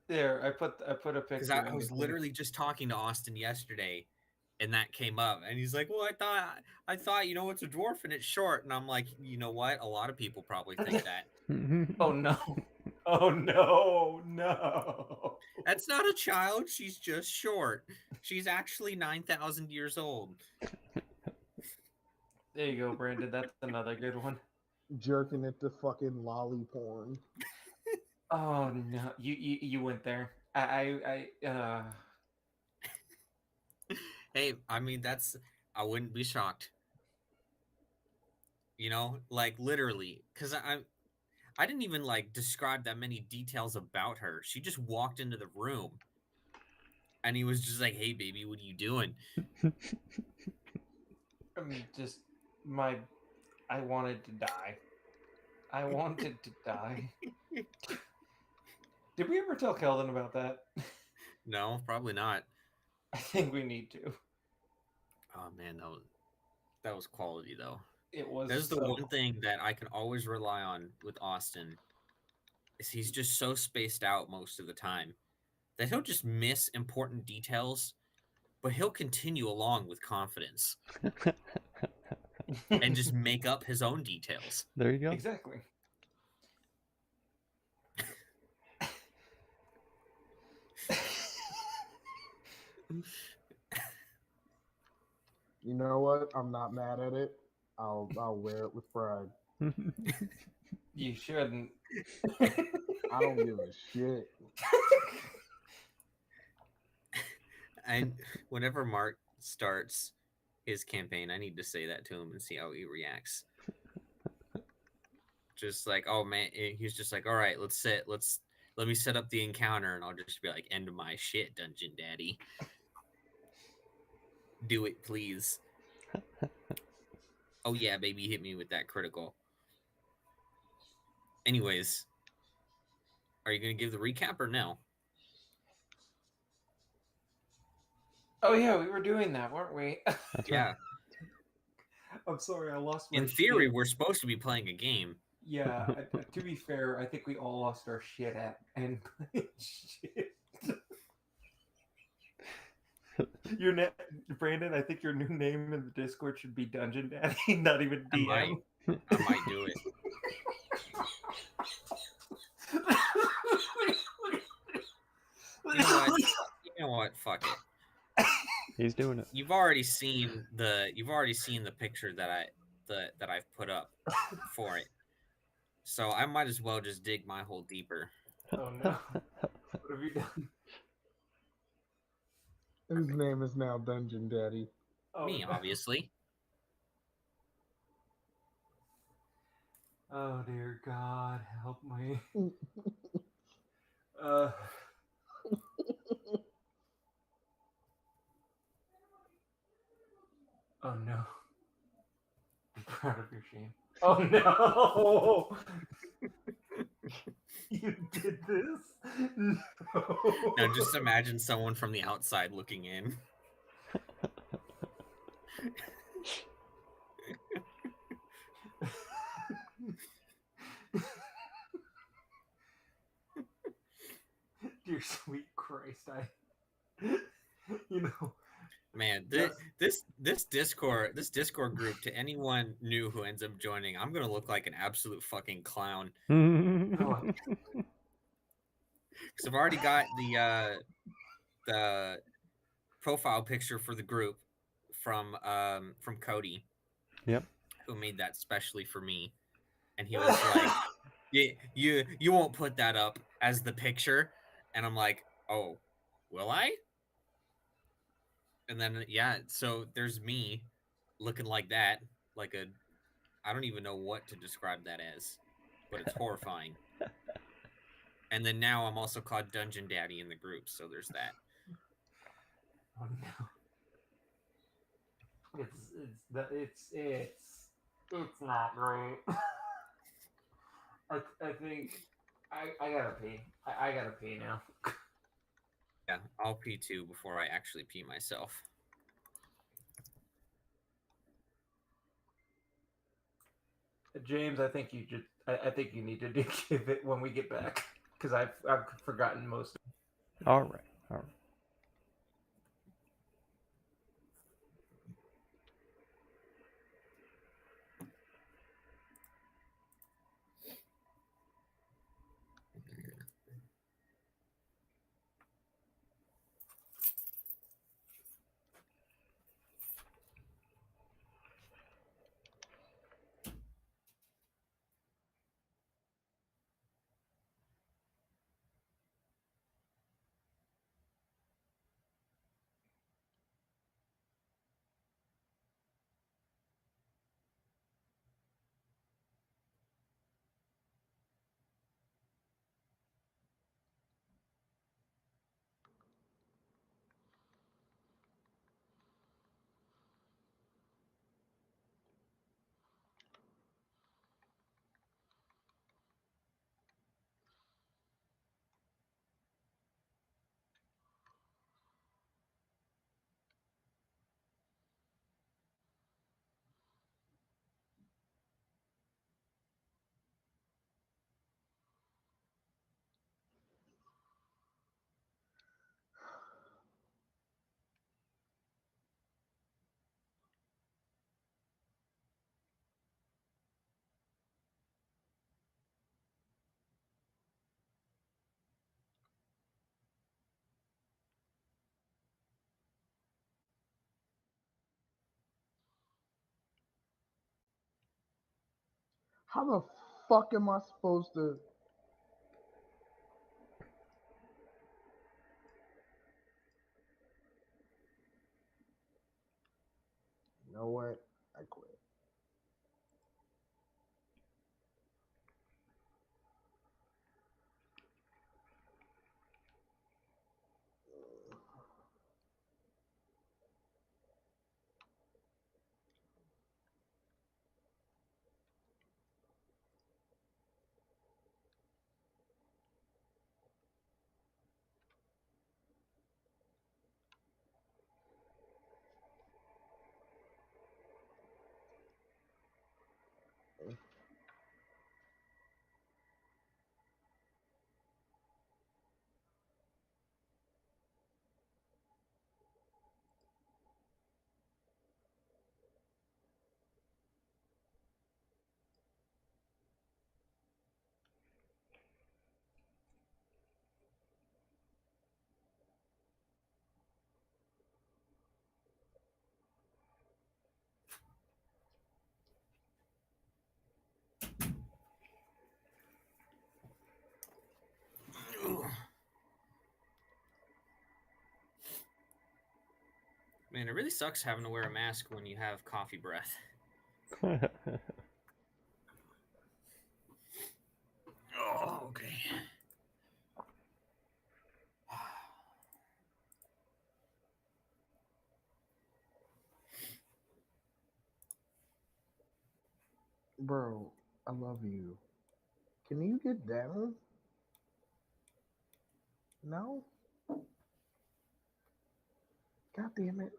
There, I put a picture. Because I was literally just talking to Austin yesterday, and that came up, and he's like, "Well, I thought, it's a dwarf and it's short," and I'm like, "You know what? A lot of people probably think that." Oh no! Oh no! No! That's not a child. She's just short. She's actually 9,000 years old. There you go, Brandon. That's another good one. Jerking it to fucking lolly porn. Oh no! You went there. Hey, I mean, I wouldn't be shocked. Like literally, because I didn't even like describe that many details about her. She just walked into the room, and he was just like, "Hey, baby, what are you doing?" I wanted to die. I wanted to die. Did we ever tell Kelvin about that? No, probably not. I think we need to. Oh man, that was quality though. It was. That's the one thing that I can always rely on with Austin. Is he's just so spaced out most of the time that he'll just miss important details, but he'll continue along with confidence and just make up his own details. There you go. Exactly. You know what? I'm not mad at it. I'll wear it with pride. You shouldn't. I don't give a shit. And whenever Mark starts his campaign, I need to say that to him and see how he reacts. Just like, oh man, he's just like, all right, let me set up the encounter, and I'll just be like, "End my shit, Dungeon Daddy. Do it, please." Oh yeah, baby, hit me with that critical. Anyways, are you gonna give the recap or no? Oh yeah, we were doing that, weren't we? Yeah. I'm sorry, I lost my In theory, shit. we're supposed to be playing a game. Yeah, to be fair, I think we all lost our shit at and playing shit. Brandon, I think your new name in the Discord should be Dungeon Daddy, not even DM. I might do it. You know what? Fuck it. He's doing it. You've already seen the picture that I've put up for it. So I might as well just dig my hole deeper. Oh no. What have you done? His name is now Dungeon Daddy. Oh, Me, no. obviously. Oh dear God, help me. Oh no. Be proud of your shame. Oh no! You did this? No. Now just imagine someone from the outside looking in. Dear sweet Christ, you know. Man, this Discord group, to anyone new who ends up joining, I'm gonna look like an absolute fucking clown. Oh, Because I've already got the profile picture for the group from Cody. Yep. Who made that specially for me, and he was like, you won't put that up as the picture, and I'm like, oh, will I? And then yeah, so there's me looking like that, like a, I don't even know what to describe that as, but it's horrifying. And then now I'm also called Dungeon Daddy in the group, so there's that. Oh no. It's not great. I think I gotta pee. I gotta pee now. Yeah, I'll pee too before I actually pee myself. James, I think you just I think you need to give it when we get back because I've forgotten most of it. All right. How the fuck am I supposed to? You know what? I quit. Man, it really sucks having to wear a mask when you have coffee breath. Oh, okay. Bro, I love you. Can you get down? No? God damn it.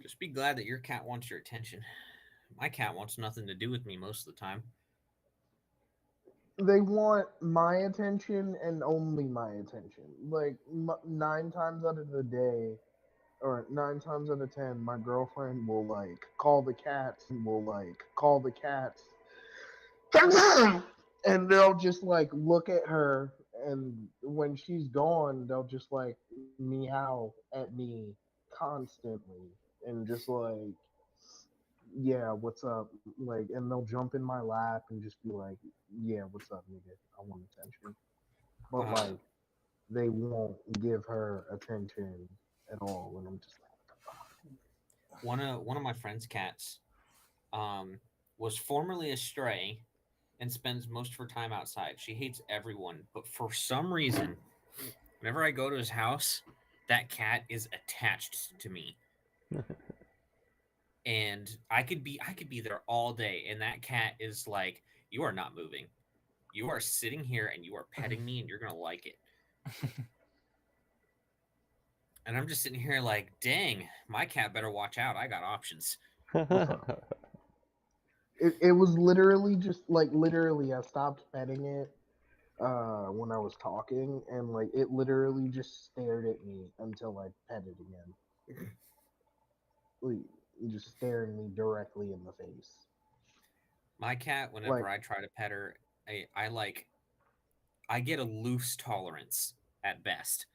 Just be glad that your cat wants your attention. My cat wants nothing to do with me most of the time. They want my attention and only my attention. Like, 9 times out of the day, or 9 times out of 10, my girlfriend will, like, call the cats, and they'll just, like, look at her, and when she's gone, they'll just, like, meow at me constantly, and just, like, yeah, what's up? Like, and they'll jump in my lap and just be like, yeah, what's up, nigga? I want attention. But, like, they won't give her attention at all. And I'm just like, One of my friend's cats was formerly a stray and spends most of her time outside. She hates everyone, but for some reason, whenever I go to his house, that cat is attached to me. And I could be there all day, and that cat is like, you are not moving. You are sitting here and you are petting me, and you're gonna like it. And I'm just sitting here like, dang, my cat better watch out. I got options. it was literally just like, literally, I stopped petting it when I was talking, and like it literally just stared at me until I pet it again. Like, just staring me directly in the face. My cat, whenever Like, I try to pet her, I get a loose tolerance at best.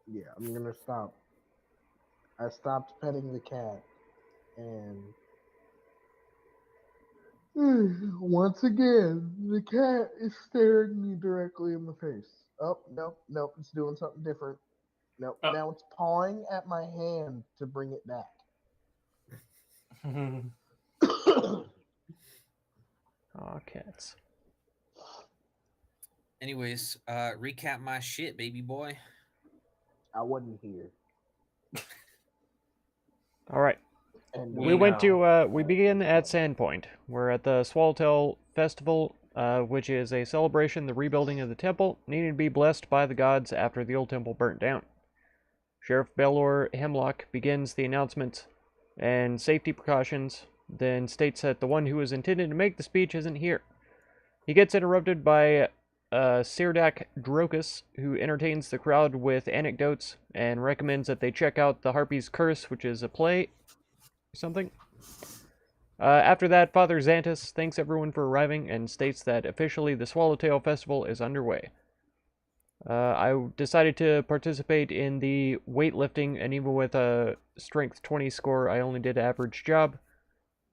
yeah, I'm gonna stop. I stopped petting the cat, and once again, the cat is staring me directly in the face. Oh, nope, nope, it's doing something different. Nope, Oh. now it's pawing at my hand to bring it back. Aw, cats. Anyways, recap my shit, baby boy. I wasn't here. All right. And We begin at Sandpoint. We're at the Swallowtail Festival, which is a celebration, the rebuilding of the temple, needing to be blessed by the gods after the old temple burnt down. Sheriff Belor Hemlock begins the announcement and safety precautions, then states that the one who was intended to make the speech isn't here. He gets interrupted by Sirdak Drokus, who entertains the crowd with anecdotes and recommends that they check out The Harpy's Curse, which is a play or something. After that, Father Xantus thanks everyone for arriving and states that officially the Swallowtail Festival is underway. I decided to participate in the weightlifting, and even with a strength 20 score, I only did an average job.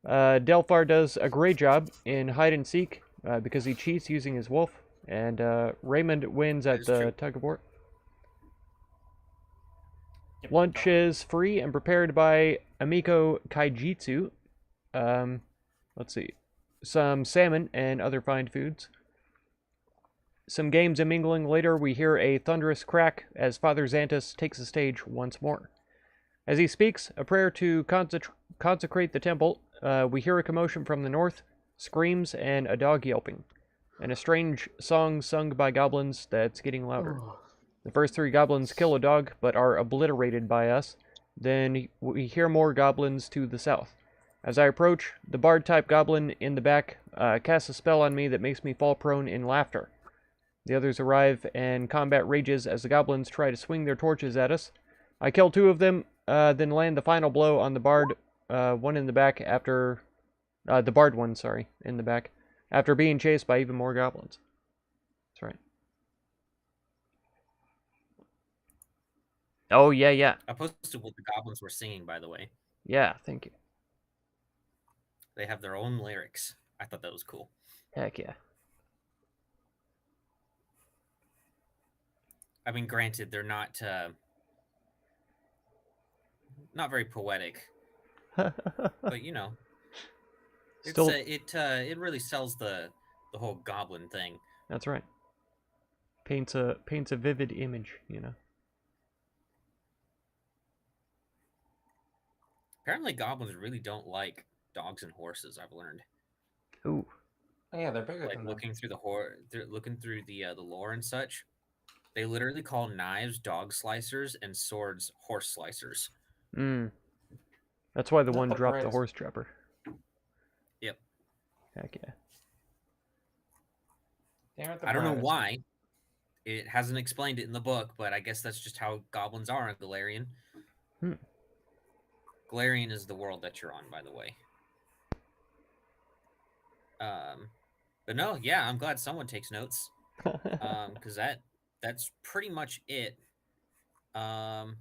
Delphar does a great job in hide and seek because he cheats using his wolf, and Raymond wins at the tug of war. Yep. Lunch is free and prepared by Amiko Kaijitsu. Let's see. Some salmon and other fine foods. Some games and mingling later, we hear a thunderous crack as Father Xantus takes the stage once more. As he speaks a prayer to consecrate the temple, we hear a commotion from the north, screams, and a dog yelping, and a strange song sung by goblins that's getting louder. The first 3 goblins kill a dog, but are obliterated by us. Then we hear more goblins to the south. As I approach, the bard-type goblin in the back casts a spell on me that makes me fall prone in laughter. The others arrive, and combat rages as the goblins try to swing their torches at us. I kill 2 of them, then land the final blow on the bard, one in the back after... the bard one, sorry, in the back, after being chased by even more goblins. That's right. Oh, yeah. I posted what the goblins were singing, by the way. Yeah, thank you. They have their own lyrics. I thought that was cool. Heck yeah. I mean, granted, they're not not very poetic, but you know, Still, it really sells the whole goblin thing. that's right. Paints a vivid image, you know. Apparently, goblins really don't like dogs and horses. I've learned. Ooh. Oh, yeah, they're bigger Like than looking through the lore and such. They literally call knives dog slicers and swords horse slicers. Mm. That's why the Not one the dropped the price. horse trapper. Yep. Heck yeah. I don't know why. It hasn't explained it in the book, but I guess that's just how goblins are in Galarian. Hmm. Galarian is the world that you're on, by the way. But no, yeah, I'm glad someone takes notes. Because that's pretty much it. Let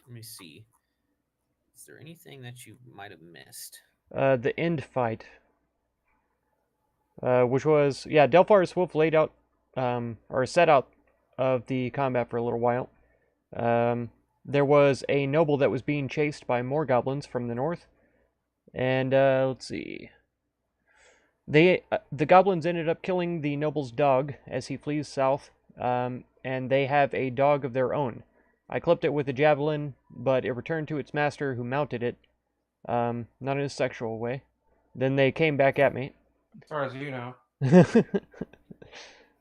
me see. Is there anything that you might have missed? The end fight. Which was, yeah, Delphar's Wolf laid out, or set out of the combat for a little while. There was a noble that was being chased by more goblins from the north. And, let's see. The goblins ended up killing the noble's dog as he flees south, and they have a dog of their own. I clipped it with a javelin, but it returned to its master, who mounted it, not in a sexual way. Then they came back at me. As far as you know.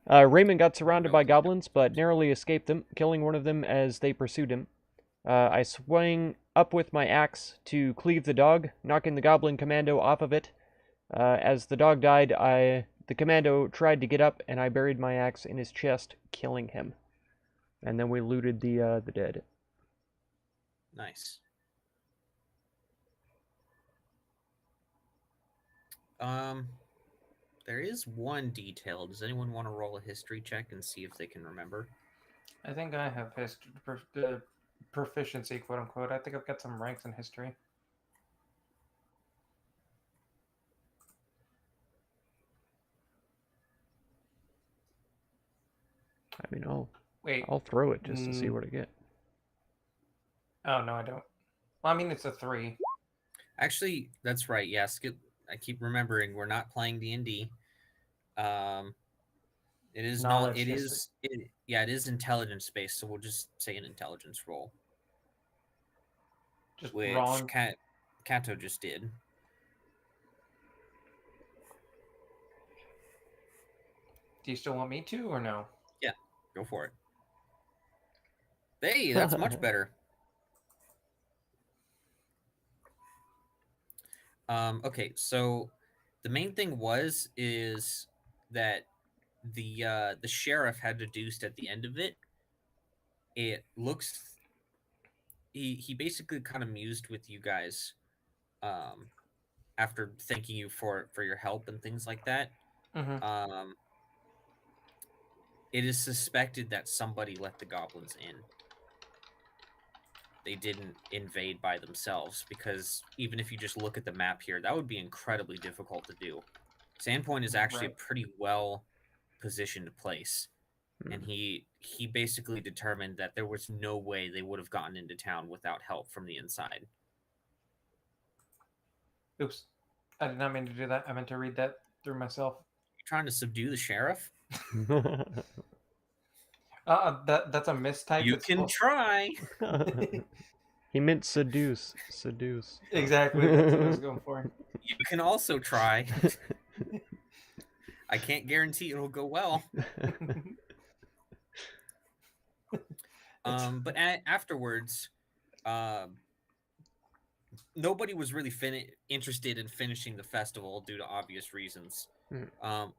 Raymond got surrounded by goblins, but narrowly escaped them, killing one of them as they pursued him. I swung up with my axe to cleave the dog, knocking the goblin commando off of it. As the dog died, the commando tried to get up, and I buried my axe in his chest, killing him. And then we looted the dead. Nice. There is one detail. Does anyone want to roll a history check and see if they can remember? I think I have proficiency, quote unquote. I think I've got some ranks in history. I mean, I'll Wait. throw it just to see what I get. Oh, no, I don't. Well, I mean, it's a 3. Actually, that's right. Yeah, I keep remembering we're not playing D&D. It is Knowledge, not. It history. is. It is intelligence based. So we'll just say an intelligence roll, Just which wrong. Kato just did. Do you still want me to, or no? Yeah, go for it. Hey, that's much better. Okay, so the main thing is that the sheriff had deduced at the end of it. It looks he basically kind of mused with you guys, after thanking you for your help and things like that. Mm-hmm. It is suspected that somebody let the goblins in. They didn't invade by themselves, because even if you just look at the map here, that would be incredibly difficult to do. Sandpoint is actually a pretty well positioned place, and he basically determined that there was no way they would have gotten into town without help from the inside. Oops. I did not mean to do that. I meant to read that through myself. You trying to subdue the sheriff? That's a mistype. You can try. He meant seduce. Exactly. That's what I was going for. You can also try. I can't guarantee it'll go well. But afterwards, nobody was really interested in finishing the festival due to obvious reasons.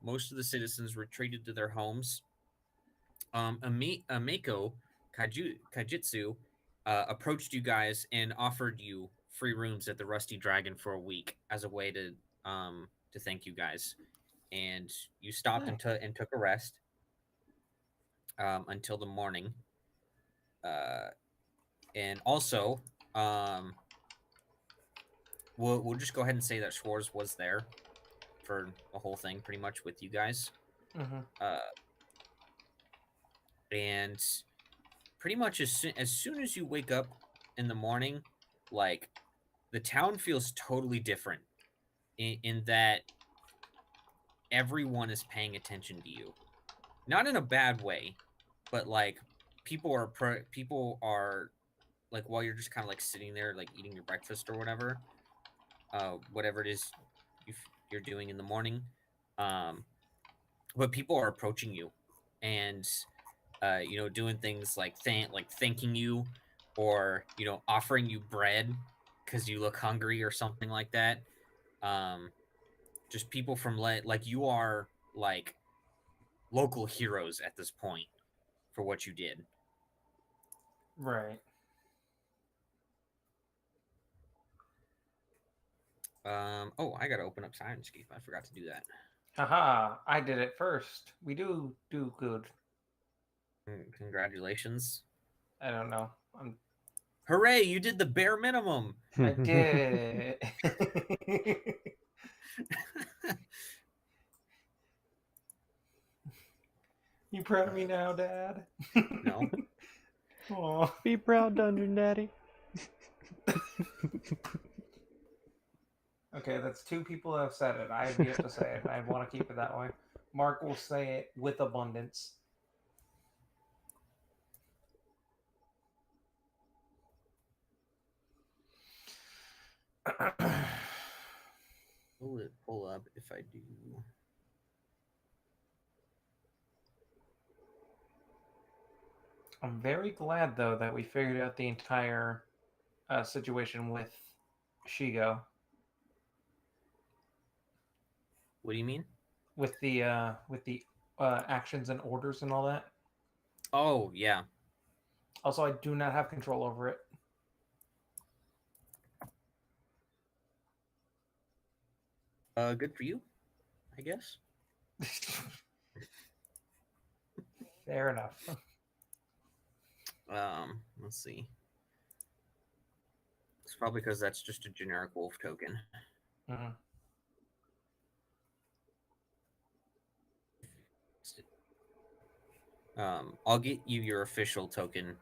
Most of the citizens retreated to their homes. Ameko Kajitsu approached you guys and offered you free rooms at the Rusty Dragon for a week as a way to thank you guys. And you stopped and took a rest until the morning. And also, we'll just go ahead and say that Schwartz was there for the whole thing, pretty much, with you guys. Mm-hmm. And pretty much as soon as you wake up in the morning, like the town feels totally different in that everyone is paying attention to you. Not in a bad way, but like people are like while you're just kind of like sitting there like eating your breakfast or whatever it is you're doing in the morning, but people are approaching you and doing things like thanking you or offering you bread because you look hungry or something like that. Just people from like you are like local heroes at this point for what you did. Right. Oh, I gotta open up Sirenscape. I forgot to do that. Haha, I did it first. We do good. Congratulations. I don't know. Hooray, you did the bare minimum. I did it. You proud of me now, Dad? No. Aw. Be proud, Dungeon Daddy. Okay, that's 2 people that have said it. I have yet to say it. I want to keep it that way. Mark will say it with abundance. Will it pull up if I do? I'm very glad, though, that we figured out the entire situation with Shigo. What do you mean? With the actions and orders and all that. Oh, yeah. Also, I do not have control over it. Good for you, I guess. Fair enough. Let's see. It's probably because that's just a generic wolf token. Mm-hmm. I'll get you your official token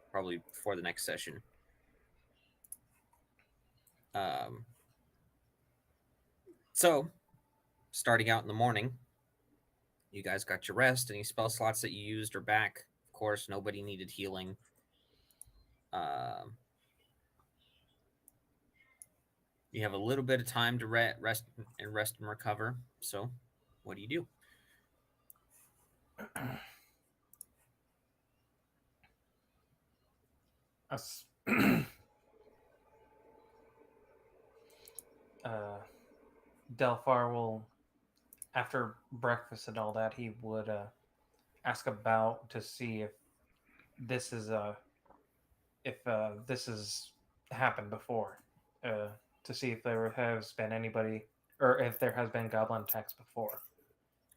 probably before the next session. So, starting out in the morning, you guys got your rest. Any spell slots that you used are back. Of course, nobody needed healing. You have a little bit of time to rest and recover. So, what do you do? Delphar will, after breakfast and all that, he would ask about to see if this is this has happened before, to see if there has been anybody or if there has been goblin attacks before.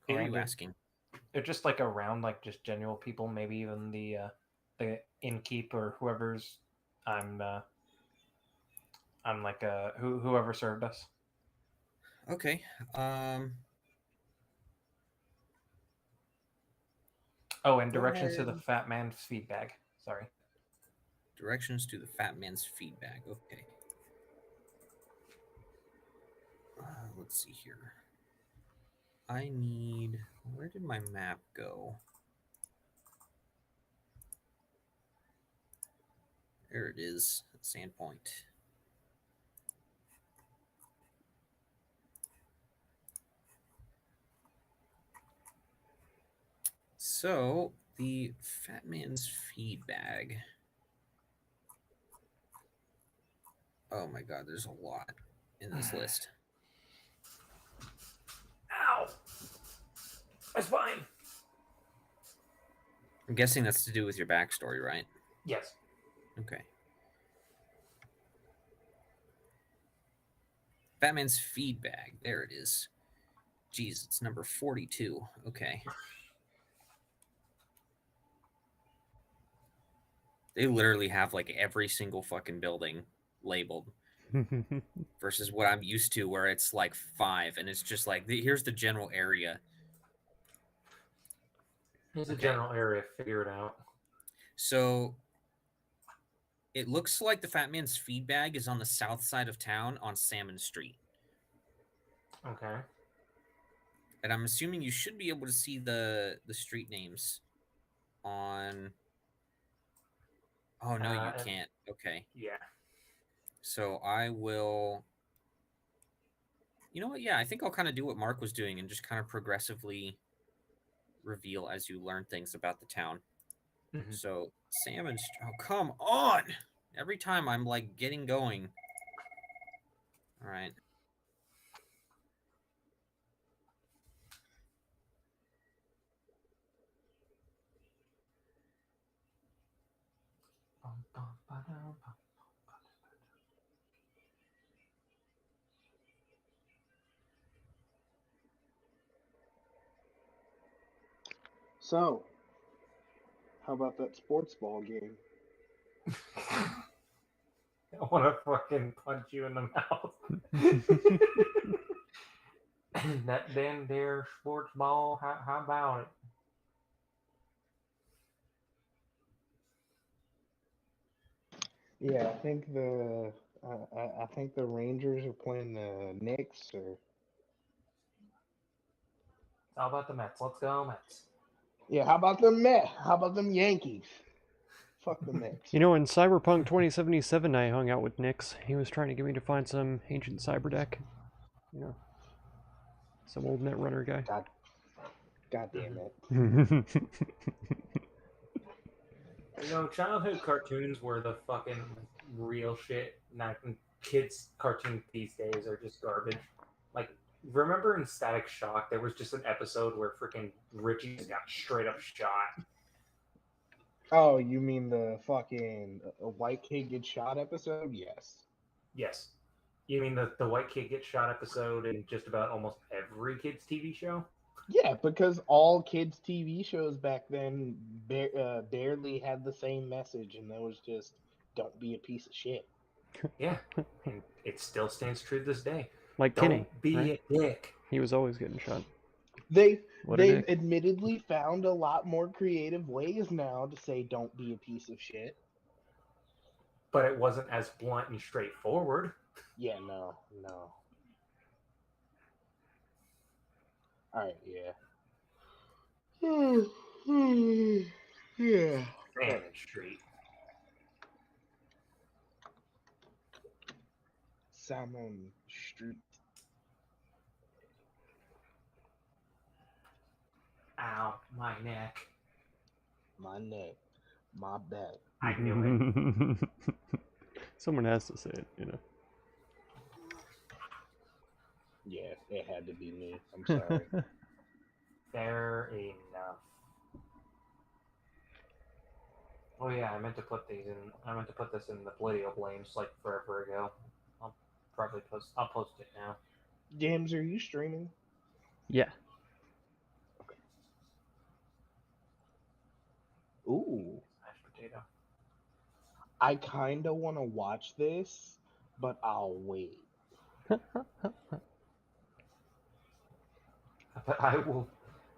Who are you asking? They're just like around, like just general people, maybe even the innkeep or whoever's. I'm like whoever served us. Okay. Oh, and directions to the fat man's feed bag. Sorry. Directions to the fat man's feed bag. Okay. Let's see here. I need... Where did my map go? There it is. Sandpoint. So, the fat man's feed bag. Oh my god, there's a lot in this list. Ow! My spine! I'm guessing that's to do with your backstory, right? Yes. Okay. Fat man's feed bag. There it is. Jeez, it's number 42. Okay. They literally have like every single fucking building labeled versus what I'm used to where it's like 5 and it's just like here's the general area. Here's the general area, figure it out. So It looks like the Fat Man's feed bag is on the south side of town on Salmon Street. Okay. And I'm assuming you should be able to see the street names on... Oh, no, you can't. Okay. Yeah. So I will... You know what? Yeah, I think I'll kind of do what Mark was doing and just kind of progressively reveal as you learn things about the town. Mhm. So, Salmon... Oh, come on! Every time I'm, like, getting going. All right. So, how about that sports ball game? I want to fucking punch you in the mouth. That damn there sports ball. How about it? Yeah, I think I think the Rangers are playing the Knicks, or How about the Mets? Let's go Mets. yeah, how about the Mets? How about them Yankees? Fuck the Mets. You know, in Cyberpunk 2077, I hung out with Nix. He was trying to get me to find some ancient cyber deck. You know, some old Netrunner guy. God damn it. You know, childhood cartoons were the fucking real shit. Now, kids' cartoons these days are just garbage. Like, remember in Static Shock, there was just an episode where freaking Richie just got straight up shot. Oh, you mean the fucking a white kid gets shot episode? Yes. Yes. You mean the white kid gets shot episode in just about almost every kid's TV show? Yeah, because all kids' TV shows back then barely had the same message, and that was just don't be a piece of shit. Yeah, and it still stands true to this day. Like Don't Kenny, be right? a dick. He was always getting shot. They've What a dick. admittedly found a lot more creative ways now to say don't be a piece of shit. But it wasn't as blunt and straightforward. Yeah, no. All right, yeah. Yeah. Salmon Street. Salmon Street. Ow, my neck. My neck. My back. I knew it. Someone has to say it, you know. Yeah, it had to be me. I'm sorry. Fair enough. Oh yeah, I meant to put these in. I meant to put this in the Palladial Blames like forever ago. I'll probably post. I'll post it now. James, are you streaming? Yeah. Ooh. Mashed potato. I kind of want to watch this, but I'll wait. But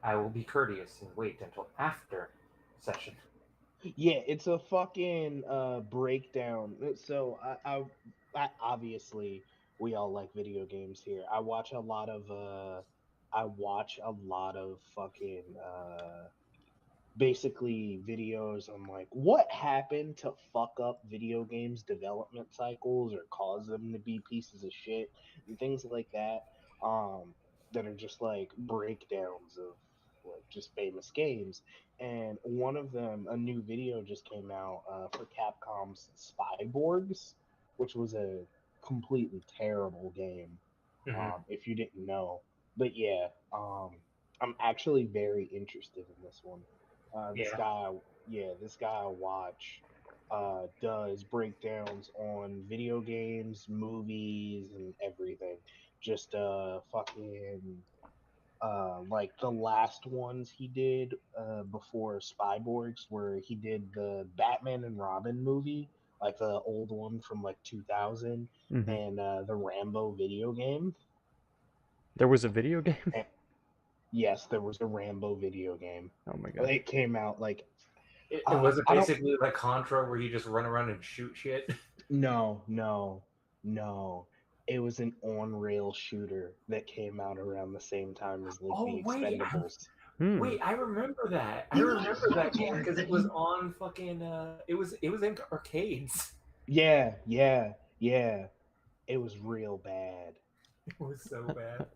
I will be courteous and wait until after session. Yeah, it's a fucking breakdown. So I obviously we all like video games here. I watch a lot of fucking basically videos on like what happened to fuck up video games development cycles or cause them to be pieces of shit and things like that. That are just like breakdowns of like just famous games. And one of them, a new video just came out for Capcom's Spyborgs, which was a completely terrible game. If you didn't know, but yeah, I'm actually very interested in this one. This Yeah. guy, this guy I watch does breakdowns on video games, movies, and everything. Just fucking like the last ones he did before Spyborgs, where he did the Batman and Robin movie, like the old one from like 2000, Mhm. and the Rambo video game. There was a video game? And, yes, there was a Rambo video game. Oh my god. It came out like Was it I don't- basically like Contra where you just run around and shoot shit? No. It was an on-rail shooter that came out around the same time as like the Wait, Expendables. I remember that. I remember that game because it was on fucking. It was in arcades. Yeah. It was real bad. It was so bad.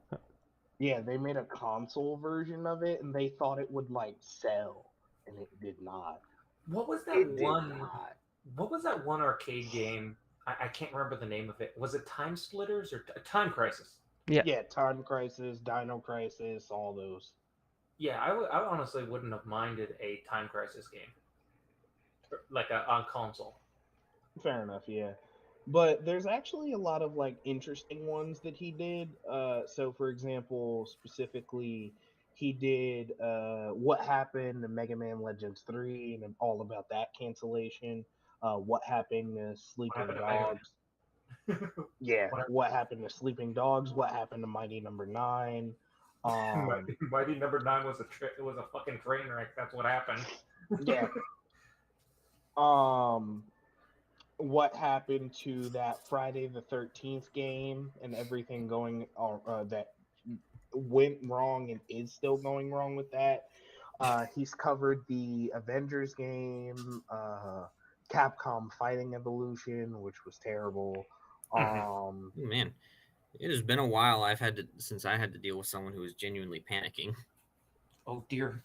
Yeah, they made a console version of it, and they thought it would like sell, and it did not. What was that It did one? not. What was that one arcade game? I can't remember the name of it. Was it Time Splitters or Time Crisis? Yeah, Time Crisis, Dino Crisis, all those. Yeah, I honestly wouldn't have minded a Time Crisis game, like on console. Fair enough, yeah. But there's actually a lot of like interesting ones that he did. So for example, specifically, he did what happened to Mega Man Legends 3 and all about that cancellation. What happened to Sleeping happened to Mega Man? Dogs? Yeah, What what happened to Sleeping Dogs? What happened to Mighty Number 9? Mighty Number 9 was it was a fucking train wreck. That's what happened. Yeah. What happened to that Friday the 13th game and everything going that went wrong and is still going wrong with that. He's covered the Avengers game, Capcom Fighting Evolution, which was terrible. Man, it has been a while since I had to deal with someone who was genuinely panicking. Oh dear.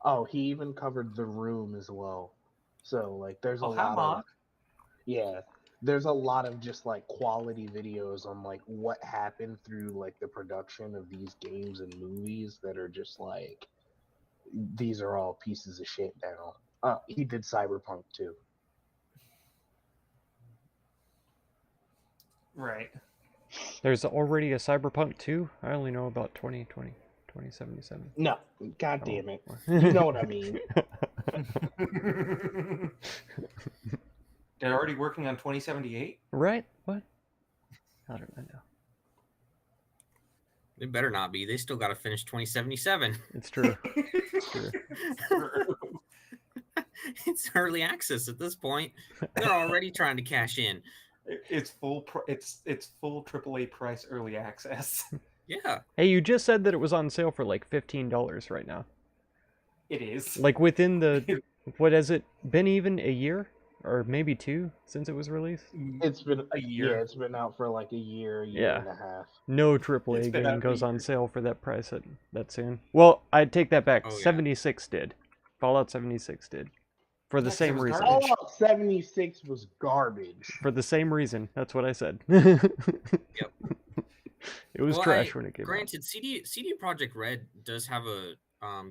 Oh, he even covered The Room as well. So like there's a how lot long? of there's a lot of just like quality videos on like what happened through like the production of these games and movies that are just like these are all pieces of shit now. He did Cyberpunk too. Right. There's already a Cyberpunk 2? I only know about 2077. No, god damn it. Oh. You know what I mean. They're already working on 2078? Right? What? How did I know? They better not be. They still got to finish 2077. It's true. It's true. It's early access at this point. They're already trying to cash in. It's full AAA price early access. Yeah. Hey, you just said that it was on sale for like $15 right now. It is. Like within the what has it been even a year or maybe 2 since it was released? It's been a year. Yeah, it's been out for like a year and a half. No It's AAA been game out goes a on year. sale for that price that soon. Well, I'd take that back. Oh, yeah. 76 did. Fallout 76 did. For the Yeah, 'cause it same was reason. garbage. Fallout 76 was garbage. For the same reason. That's what I said. Yep. It was trash when it came out. Granted, CD Projekt Red does have a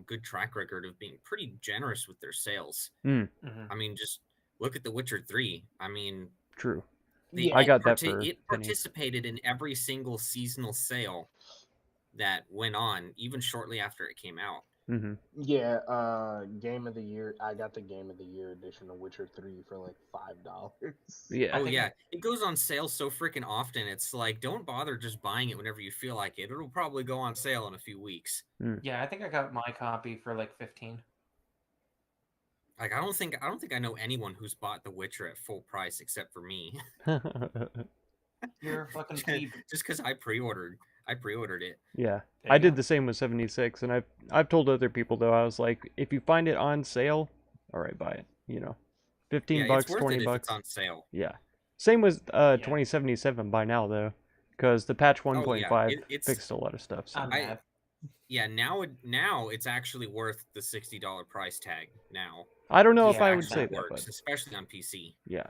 good track record of being pretty generous with their sales. Mhm. I mean, just look at The Witcher 3. I mean, True. Yeah. I got that for it pennies. participated in every single seasonal sale that went on, even shortly after it came out. Mm-hmm. Yeah, Game of the Year. I got the Game of the Year edition of Witcher 3 for like $5. Yeah. Oh yeah, it goes on sale so freaking often. It's like, don't bother just buying it whenever you feel like it. It'll probably go on sale in a few weeks. Yeah, I think I got my copy for like 15. Like I don't think I know anyone who's bought The Witcher at full price except for me. You're a fucking plebe. Just because I pre-ordered it. Yeah, There I you did go. the same with 76, and I've told other people though. I was like, if you find it on sale, all right, buy it. You know, 15 Yeah, bucks, it's worth 20 it if bucks. it's on sale. Yeah, same with 2077 by now though, because the patch 1.5 it's fixed a lot of stuff. So. I'm mad. Yeah, now it's actually worth the $60 price tag now. I don't know Yeah, if I It would actually say that, works, but especially on PC. yeah,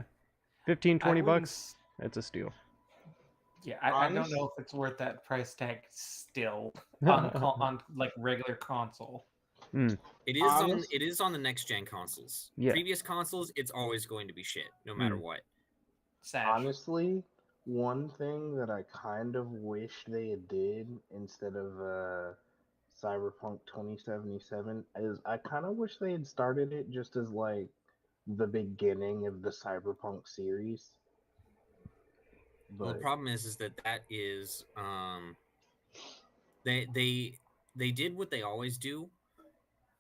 15, 20 I wouldn't bucks, it's a steal. Yeah, I don't know if it's worth that price tag still on like regular console. It is on the next gen consoles. Yeah. Previous consoles, it's always going to be shit, no matter what. Sad. Honestly, one thing that I kind of wish they had did instead of Cyberpunk 2077 is I kind of wish they had started it just as like the beginning of the Cyberpunk series. Well, the problem is that is they did what they always do,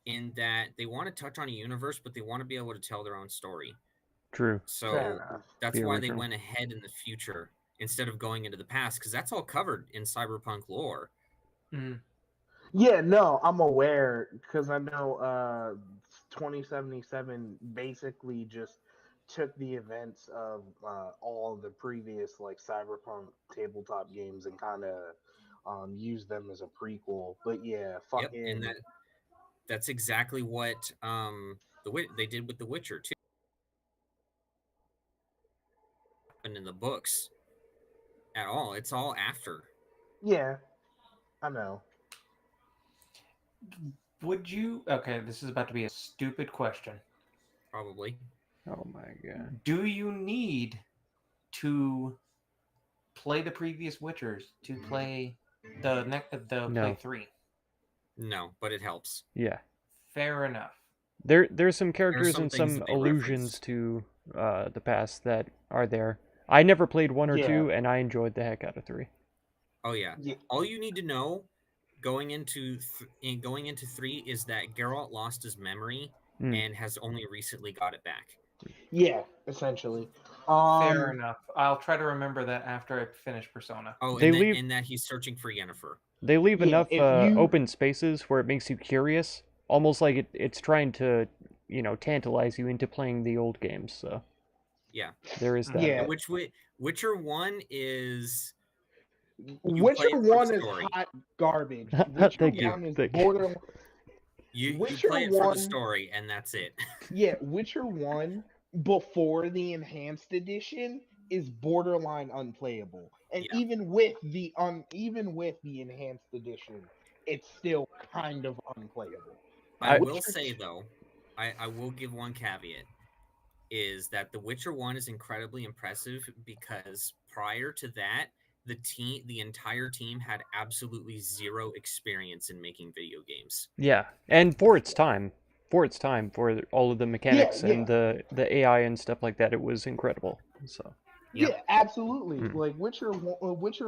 in that they want to touch on a universe, but they want to be able to tell their own story. True. So Fair enough. that's The why they original. went ahead in the future instead of going into the past, because that's all covered in cyberpunk lore. Mm. Yeah, no, I'm aware because I know 2077 basically just took the events of all the previous like cyberpunk tabletop games and kind of used them as a prequel. But yeah, Yep, and fucking that's exactly what they did with The Witcher too. And in the books at all, it's all after. yeah, I know. Would you? Okay, this is about to be a stupid question. Probably. Oh my god. Do you need to play the previous Witchers to play the No. play 3? No, but it helps. Yeah. Fair enough. There's some characters some and things some that they allusions to the past that are there. I never played 1 or Yeah. 2, and I enjoyed the heck out of 3. Oh yeah. Yeah. All you need to know going into 3 is that Geralt lost his memory and has only recently got it back. Yeah, essentially. Fair enough. I'll try to remember that after I finish Persona. Oh, They and, leave- and that he's searching for Yennefer. They leave Yeah, enough if you- open spaces where it makes you curious, almost like it's trying to, tantalize you into playing the old games. So Yeah. there is that. Yeah. Which Witcher 1 is you play Witcher it for the 1 is story. hot garbage. Witcher Thank you. 1 is Thank you. borderline. You Witcher play it for 1 the story, and that's it. Yeah, Witcher 1 before the enhanced edition is borderline unplayable. And Yeah. even with the enhanced edition, it's still kind of unplayable. I will Witcher say 2 though, I will give one caveat, is that The Witcher 1 is incredibly impressive because prior to that, the entire team had absolutely zero experience in making video games. Yeah, and for its time, for all of the mechanics yeah. and the AI and stuff like that, it was incredible. So Yep. Yeah, absolutely. Mm. Like Witcher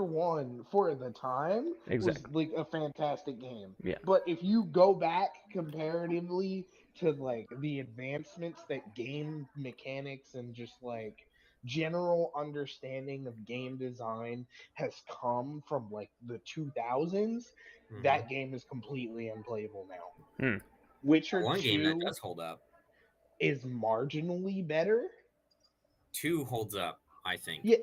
1 for the time Exactly. was like a fantastic game. Yeah. But if you go back comparatively to like the advancements that game mechanics and just like general understanding of game design has come from like the 2000s, Mhm. that game is completely unplayable now. Mm. Witcher One 2 game that does hold up. is marginally better. 2 holds up, I think. Yeah,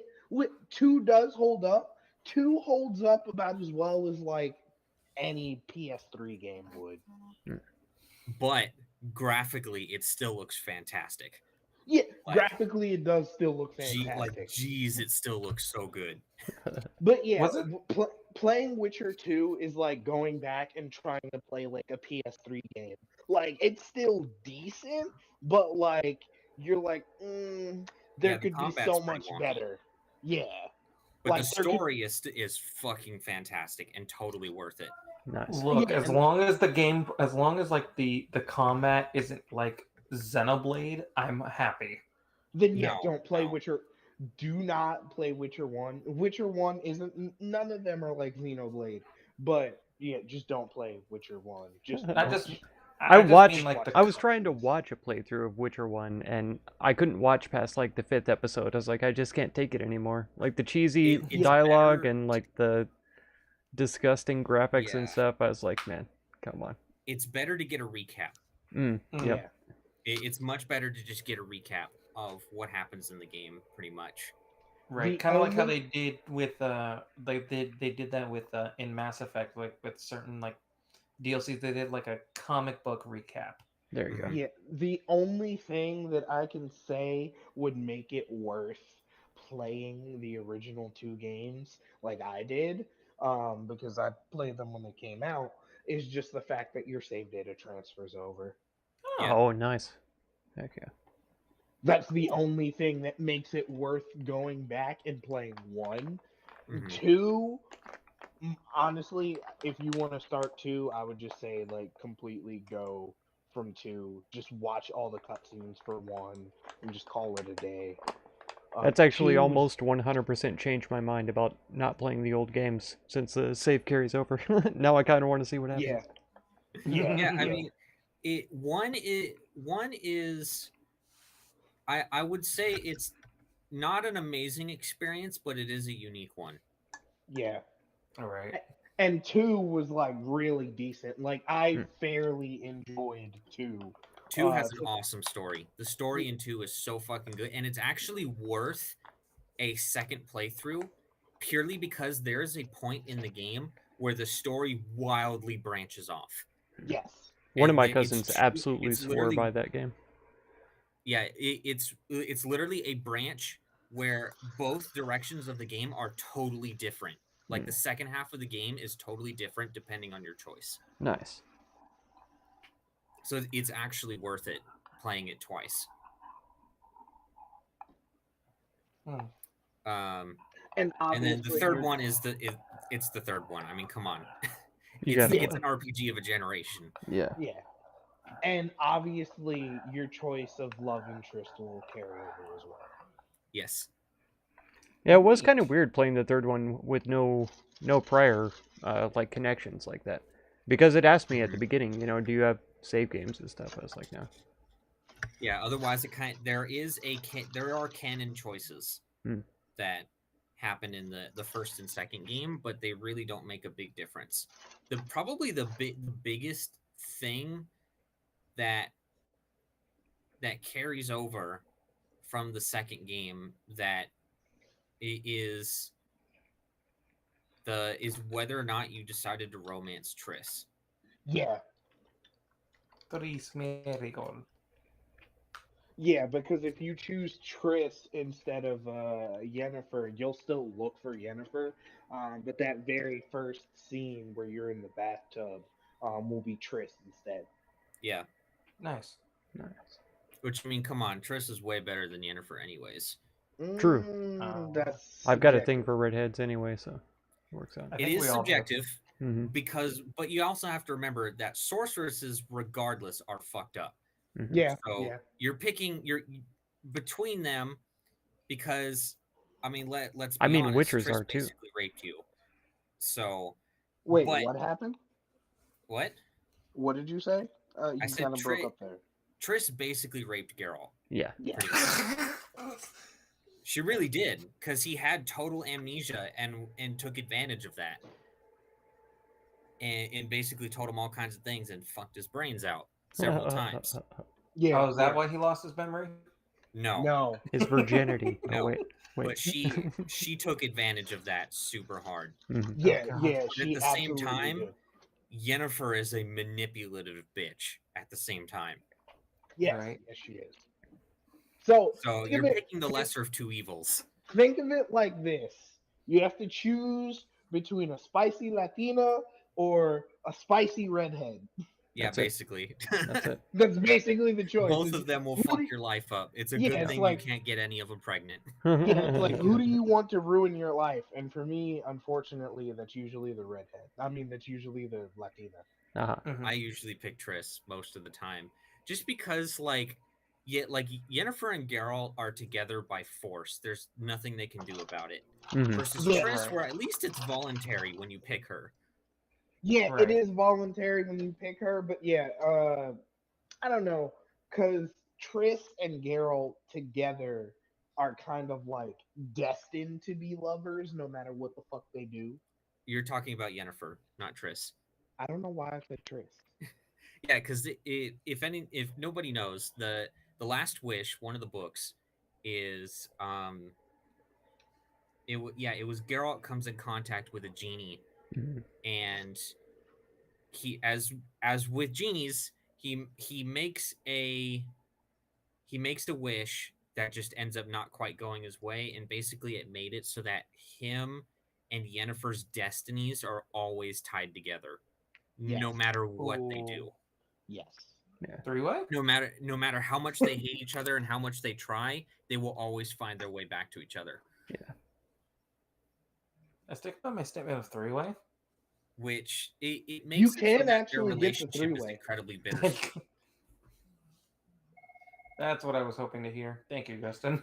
2 does hold up. 2 holds up about as well as like any PS3 game would. But graphically, it still looks fantastic. Yeah, Like- graphically it does still look fantastic. Geez, it still looks so good. But yeah, Was it? playing Witcher 2 is like going back and trying to play like a PS3 game. Like it's still decent, but like you're like, there Yeah, the could be combat's so pretty much wonky. better. Yeah. But Like, the there could- story is fucking fantastic and totally worth it. Nice. Look, Yeah, as and- long as like the combat isn't like Xenoblade, I'm happy. Then yeah, No, don't play no. Witcher. Do not play Witcher 1. Witcher 1 isn't. None of them are like Xenoblade. But yeah, just don't play Witcher 1. Just I just I just watched. mean, like, the I was trying to watch a playthrough of Witcher 1, and I couldn't watch past like the 5th episode. I was like, I just can't take it anymore. Like the cheesy It's dialogue better and like the disgusting graphics and Yeah. stuff. I was like, man, come on. It's better to get a recap. Mm, Yep. It's much better to just get a recap of what happens in the game, pretty much. right, The kind of like how only- they did with they did that with in Mass Effect, like with certain like DLCs. They did like a comic book recap. There you go. Yeah, the only thing that I can say would make it worth playing the original 2 games like I did, because I played them when they came out, is just the fact that your save data transfers over. Yeah. Oh, nice. Heck yeah. That's the only thing that makes it worth going back and playing 1. Mhm. 2, honestly, if you want to start 2, I would just say like completely go from 2. Just watch all the cutscenes for 1 and just call it a day. That's actually 2 was- almost 100% changed my mind about not playing the old games since the save carries over. Now I kind of want to see what happens. Yeah. Yeah. Yeah, I mean, One is I would say it's not an amazing experience, but it is a unique one. Yeah. All right. And 2 was like really decent. Like I Hmm. fairly enjoyed 2. 2 has an So awesome story. The story in 2 is so fucking good, and it's actually worth a second playthrough purely because there is a point in the game where the story wildly branches off. yes. One of And my it's cousins tr- absolutely it's swore literally by that game. yeah, it's literally a branch where both directions of the game are totally different. Like the second half of the game is totally different depending on your choice. Nice. So it's actually worth it playing it twice. Hmm. Um, And and then the obviously third one is it's the third one. I mean, come on, You gotta it's play. an RPG of a generation. Yeah. yeah. And obviously your choice of love interest will carry over as well. Yes. Yeah, it was kind of weird playing the third one with no prior like connections like that, because it asked me at the beginning, do you have save games and stuff? I was like, no. Yeah. Otherwise, there are canon choices Hmm. that happen in the first and second game, but they really don't make a big difference. Probably the biggest thing that carries over from the second game that is whether or not you decided to romance Triss. Yeah. Tris Marigold. Yeah, because if you choose Triss instead of Yennefer, you'll still look for Yennefer. But that very first scene where you're in the bathtub will be Triss instead. Yeah. Nice. Nice. Which, I mean, come on, Triss is way better than Yennefer anyways. True. That's I've got a thing subjective. for redheads anyway, so it works out. I It think is we all do. subjective Mm-hmm. but you also have to remember that sorceresses, regardless, are fucked up. Mm-hmm. Yeah, So yeah. you're between them because, I mean, let's I be mean, honest, witchers Triss are too. basically raped you. So, Wait, but what happened? what? What did you say? I You said kind of broke up there. Triss basically raped Geralt. Yeah. Yeah. Pretty much. She really did, because he had total amnesia and took advantage of that. And basically told him all kinds of things and fucked his brains out several times. Yeah. Oh, is that yeah. why he lost his memory? No. No. His virginity. No. Oh, wait. But she took advantage of that super hard. Mhm. Yeah, God. yeah. But She at the same absolutely time, did. Yennefer is a manipulative bitch at the same time. Yes, Right. yes, she is. So So you're picking the lesser of two evils. think of it like this: you have to choose between a spicy Latina or a spicy redhead. Yeah, That's it. basically. That's it. That's basically the choice. Both It's of them will who fuck do- your life up. It's a Yeah, good it's thing like- you can't get any of them pregnant. Yeah, it's like who do you want to ruin your life? And for me, unfortunately, that's usually the redhead. I mean, that's usually the Latina. Uh-huh. Mhm. I usually pick Triss most of the time, just because like Yennefer and Geralt are together by force. There's nothing they can do about it. Mhm. Versus Yeah, Triss, right. where at least it's voluntary when you pick her. Yeah, Right. it is voluntary when you pick her, but yeah, I don't know, because Triss and Geralt together are kind of like destined to be lovers, no matter what the fuck they do. You're talking about Yennefer, not Triss. I don't know why I said Triss. Yeah, because if nobody knows, the Last Wish, one of the books, is it was Geralt comes in contact with a genie, Mhm. and he as with genies, he makes a wish that just ends up not quite going his way, and basically it made it so that him and Yennefer's destinies are always tied together, no Yes. matter what they do. Yes. Yeah. Three-way? No matter how much they hate each other and how much they try, they will always find their way back to each other. I stick by my statement of three-way. Which it makes You it so can that their actually get the relationship is three-way. incredibly bittersweet. That's what I was hoping to hear. Thank you, Gustin.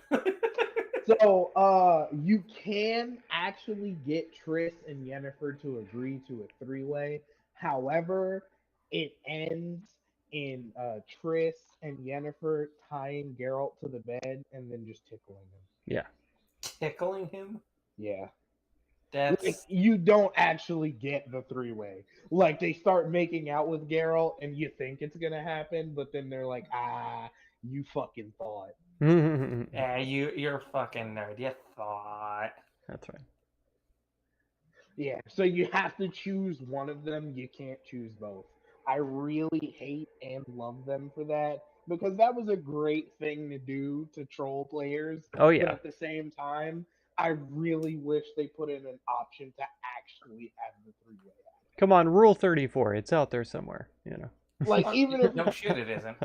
So, you can actually get Triss and Yennefer to agree to a three-way. However, it ends in Triss and Yennefer tying Geralt to the bed and then just tickling him. Yeah. Tickling him? Yeah. That's Like, you don't actually get the three-way. Like, they start making out with Geralt, and you think it's gonna happen, but then they're like, you fucking thought. you're a fucking nerd. You thought. That's right. Yeah, so you have to choose one of them. You can't choose both. I really hate and love them for that because that was a great thing to do to troll players. Oh But yeah. at the same time, I really wish they put in an option to actually have the three-way. Come on, Rule 34. It's out there somewhere. You know. Like even if No shit, it isn't.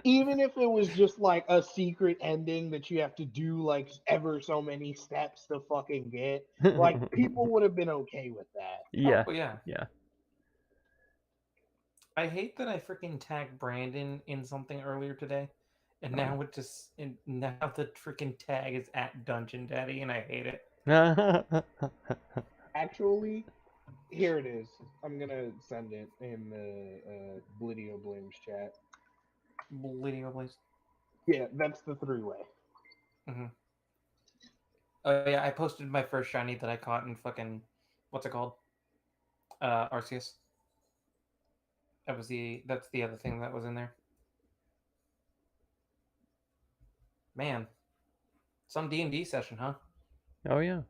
even if it was just like a secret ending that you have to do like ever so many steps to fucking get, like people would have been okay with that. Yeah. Oh, yeah. Yeah. I hate that I freaking tagged Brandon in something earlier today, and now it just now the freaking tag is at Dungeon Daddy, and I hate it. Actually, here it is. I'm gonna send it in the Blidio Blames chat. Video, please. Yeah, that's the three-way. Mm-hmm. Oh yeah, I posted my first shiny that I caught in fucking what's it called? Arceus. That's the other thing that was in there. Man, some D&D session, huh? Oh yeah.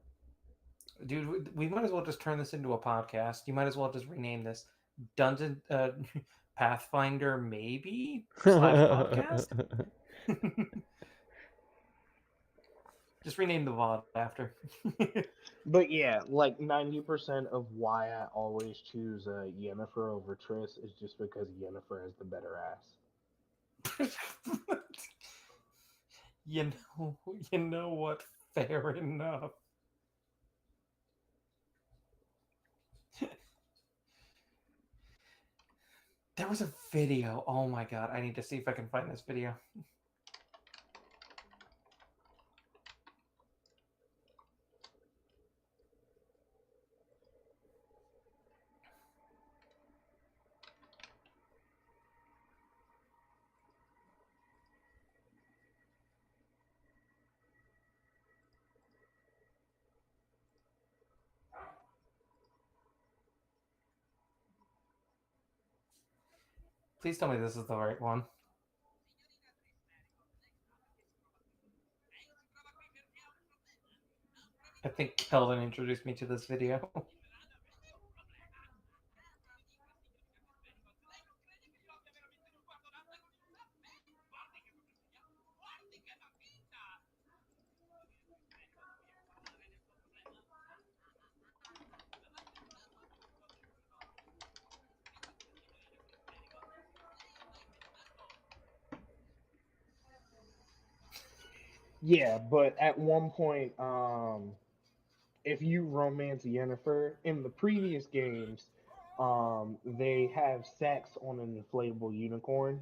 Dude, we might as well just turn this into a podcast. You might as well just rename this Dungeon Pathfinder maybe / podcast. Just rename the VOD after. But yeah, like 90% of why I always choose Yennefer over Triss is just because Yennefer has the better ass. you know what? Fair enough. There was a video. Oh my god, I need to see if I can find this video. Please tell me this is the right one. I think Kelvin introduced me to this video. Yeah, but at one point, if you romance Yennefer in the previous games, they have sex on an inflatable unicorn,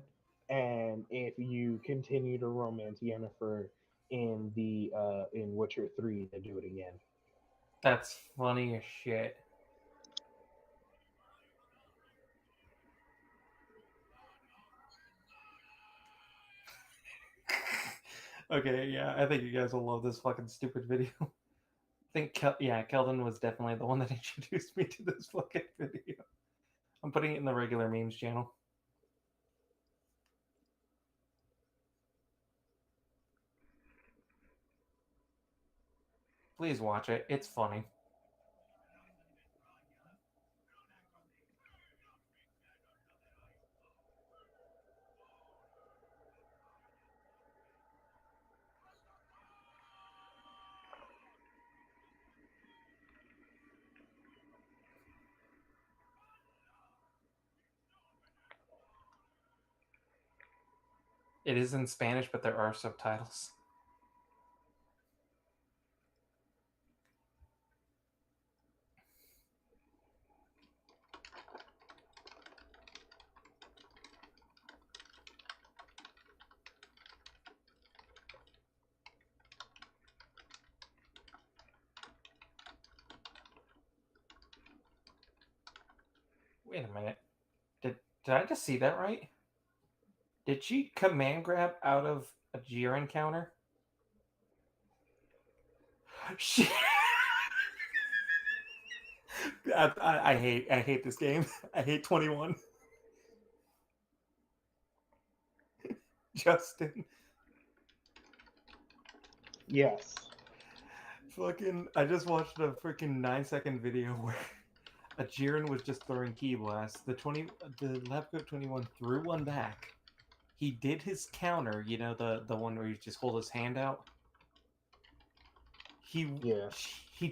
and if you continue to romance Yennefer in the in Witcher 3, they do it again. That's funny as shit. Okay, yeah, I think you guys will love this fucking stupid video. I think, Kelvin was definitely the one that introduced me to this fucking video. I'm putting it in the regular memes channel. Please watch it. It's funny. It is in Spanish, but there are subtitles. Wait a minute. Did I just see that right? Did she command grab out of a Jiren counter? She... I hate this game. I hate 21. Justin. Yes. Fucking, I just watched a freaking 9-second video where a Jiren was just throwing ki blasts. The Lab Coat 21 threw one back. He did his counter, you know, the one where you just hold his hand out. He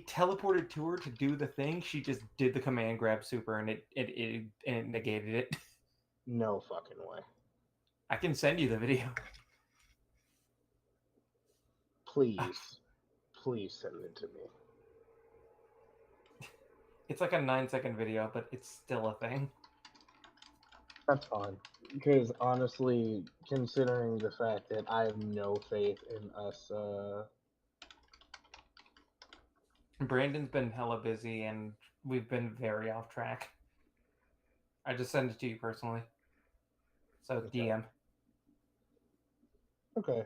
teleported to her to do the thing. She just did the command grab super, and it negated it. No fucking way. I can send you the video. Please send it to me. It's like a 9-second video, but it's still a thing. That's fine. Because honestly, considering the fact that I have no faith in us, Brandon's been hella busy, and we've been very off track. I just sent it to you personally. So Okay. DM. Okay.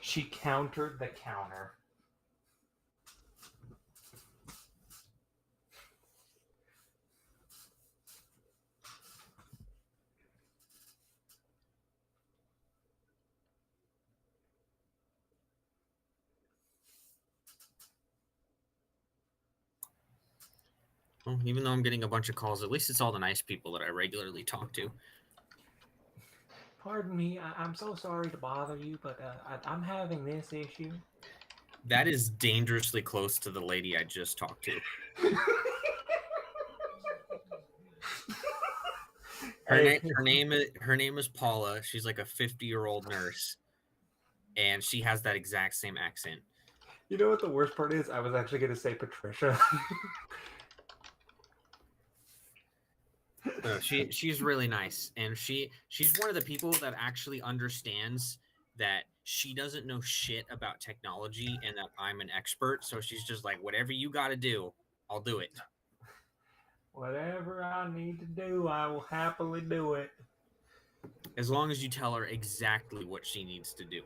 She countered the counter. Well, even though I'm getting a bunch of calls, at least it's all the nice people that I regularly talk to. Pardon me, I'm so sorry to bother you, but I'm having this issue. That is dangerously close to the lady I just talked to. Her name is Paula. She's like a 50-year-old nurse, and she has that exact same accent. You know what the worst part is? I was actually going to say Patricia. No, she's really nice, and she's one of the people that actually understands that she doesn't know shit about technology and that I'm an expert. So she's just like, whatever you got to do, I'll do it. Whatever I need to do, I will happily do it. As long as you tell her exactly what she needs to do.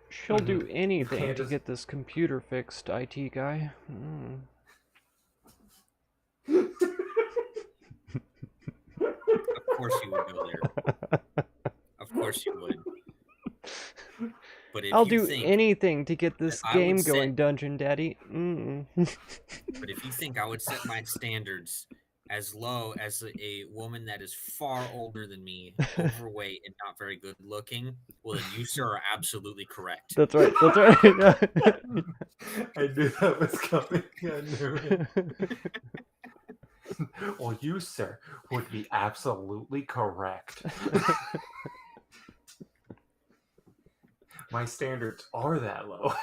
She'll do anything to get this computer fixed, IT guy. Of course you would go there. Of course you would. But if I'll you do think anything to get this game going, set, Dungeon Daddy. But if you think I would set my standards as low as a woman that is far older than me, overweight, and not very good looking, well, then you, sir, are absolutely correct. That's right. That's right. I knew that was coming. I knew it. Well, you, sir, would be absolutely correct. My standards are that low.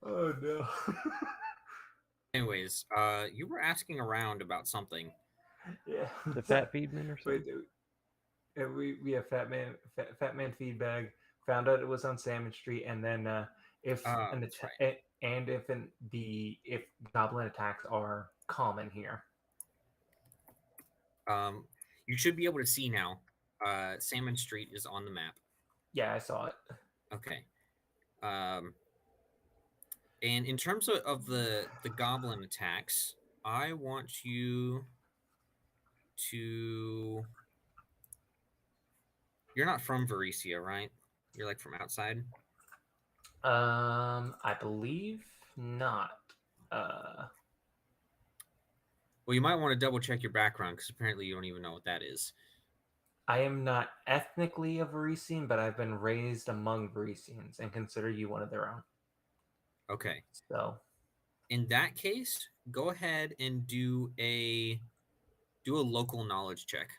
Oh, no. Anyways, you were asking around about something. Yeah. The Fat Feedman or something? Wait, we have Fat Man feed bag. Found out it was on Salmon Street, and then if goblin attacks are common here. You should be able to see now. Salmon Street is on the map. Yeah, I saw it. Okay. And in terms of the goblin attacks, I want you to... You're not from Varesia, right? You're like from outside? I believe not. Well, you might want to double check your background because apparently you don't even know what that is. I am not ethnically a Varesian, but I've been raised among Varesians and consider you one of their own. Okay. So, in that case, go ahead and do a local knowledge check.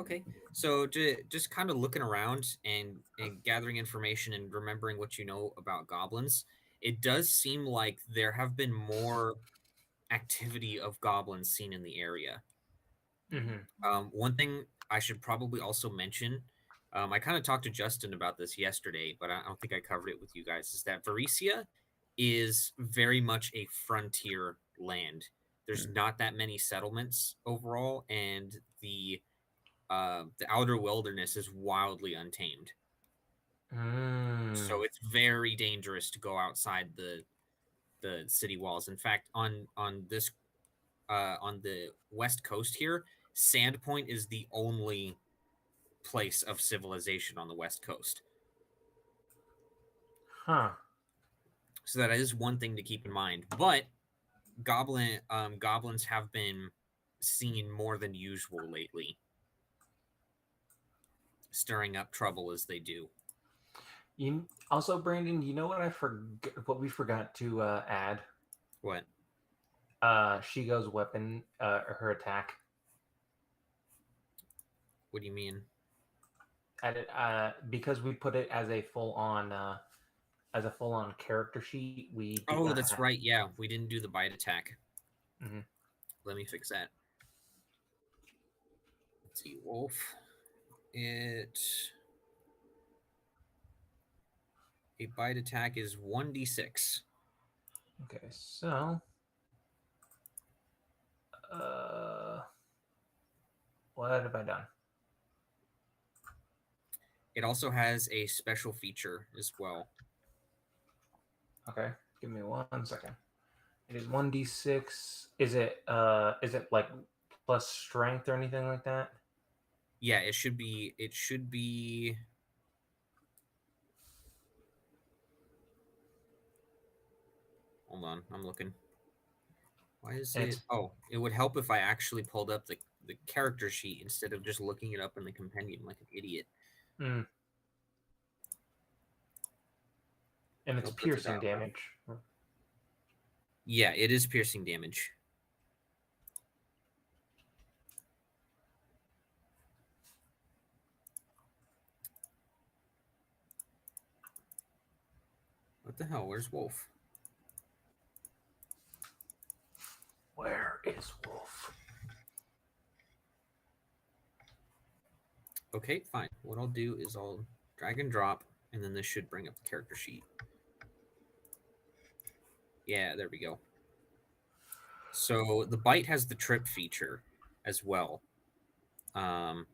Okay, so just kind of looking around and gathering information and remembering what you know about goblins, it does seem like there have been more activity of goblins seen in the area. One thing I should probably also mention, I kind of talked to Justin about this yesterday, but I don't think I covered it with you guys, is that Varesia is very much a frontier land. There's not that many settlements overall, and the outer wilderness is wildly untamed. So it's very dangerous to go outside the city walls. In fact, on this on the west coast here, Sandpoint is the only place of civilization on the west coast. Huh. So that is one thing to keep in mind. But goblins have been seen more than usual lately, stirring up trouble as they do. You also, Brandon, you know what what we forgot to add? What? Shigo's weapon, or her attack. What do you mean? Added, because we put it as a full-on character sheet. We did Oh, not that's have... right. Yeah, we didn't do the bite attack. Mm-hmm. Let me fix that. Let's see, Wolf. A bite attack is 1d6. Okay, so what have I done? It also has a special feature as well. Okay, give me 1 second. It is 1d6. Is it like plus strength or anything like that? Yeah, it should be. Hold on, I'm looking. Why is it? Oh, it would help if I actually pulled up the character sheet instead of just looking it up in the compendium like an idiot. And it's piercing damage. Yeah, it is piercing damage. What the hell? Where's Wolf? Where is Wolf? Okay, fine. What I'll do is I'll drag and drop, and then this should bring up the character sheet. Yeah, there we go. So the bite has the trip feature as well. And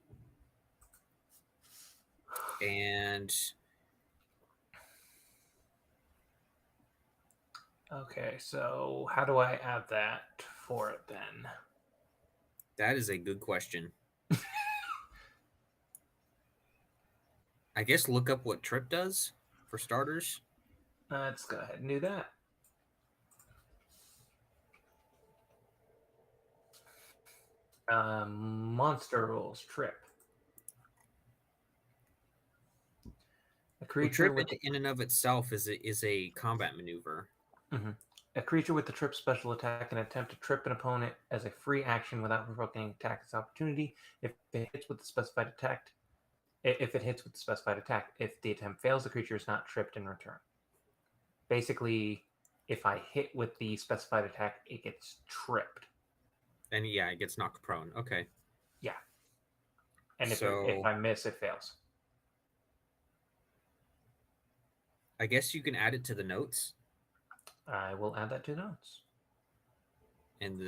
okay, so how do I add that for it then? That is a good question. I guess look up what trip does for starters. Let's go ahead and do that. Monster rules trip. A creature trip in and of itself is a combat maneuver. Mm-hmm. A creature with the trip special attack can attempt to trip an opponent as a free action without provoking attack as opportunity. If it hits with the specified attack, if the attempt fails, the creature is not tripped in return. Basically, if I hit with the specified attack, it gets tripped. And yeah, it gets knocked prone. Okay. Yeah. And if I miss, it fails. I guess you can add it to the notes. I will add that to notes. And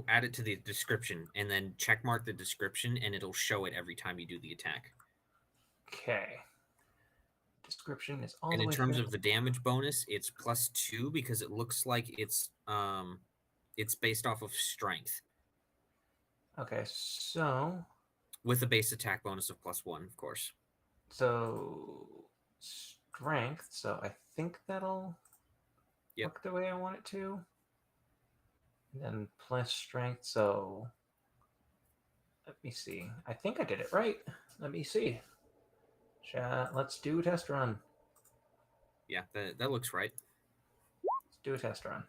add it to the description, and then check mark the description, and it'll show it every time you do the attack. Okay. Description is all and the way in terms through. of the damage bonus, it's +2 because it looks like it's based off of strength. Okay, so with a base attack bonus of +1, of course. So strength. So I think that'll work the way I want it to. And then plus strength. So let me see. I think I did it right. Let me see. Let's do a test run. Yeah, that looks right. Let's do a test run.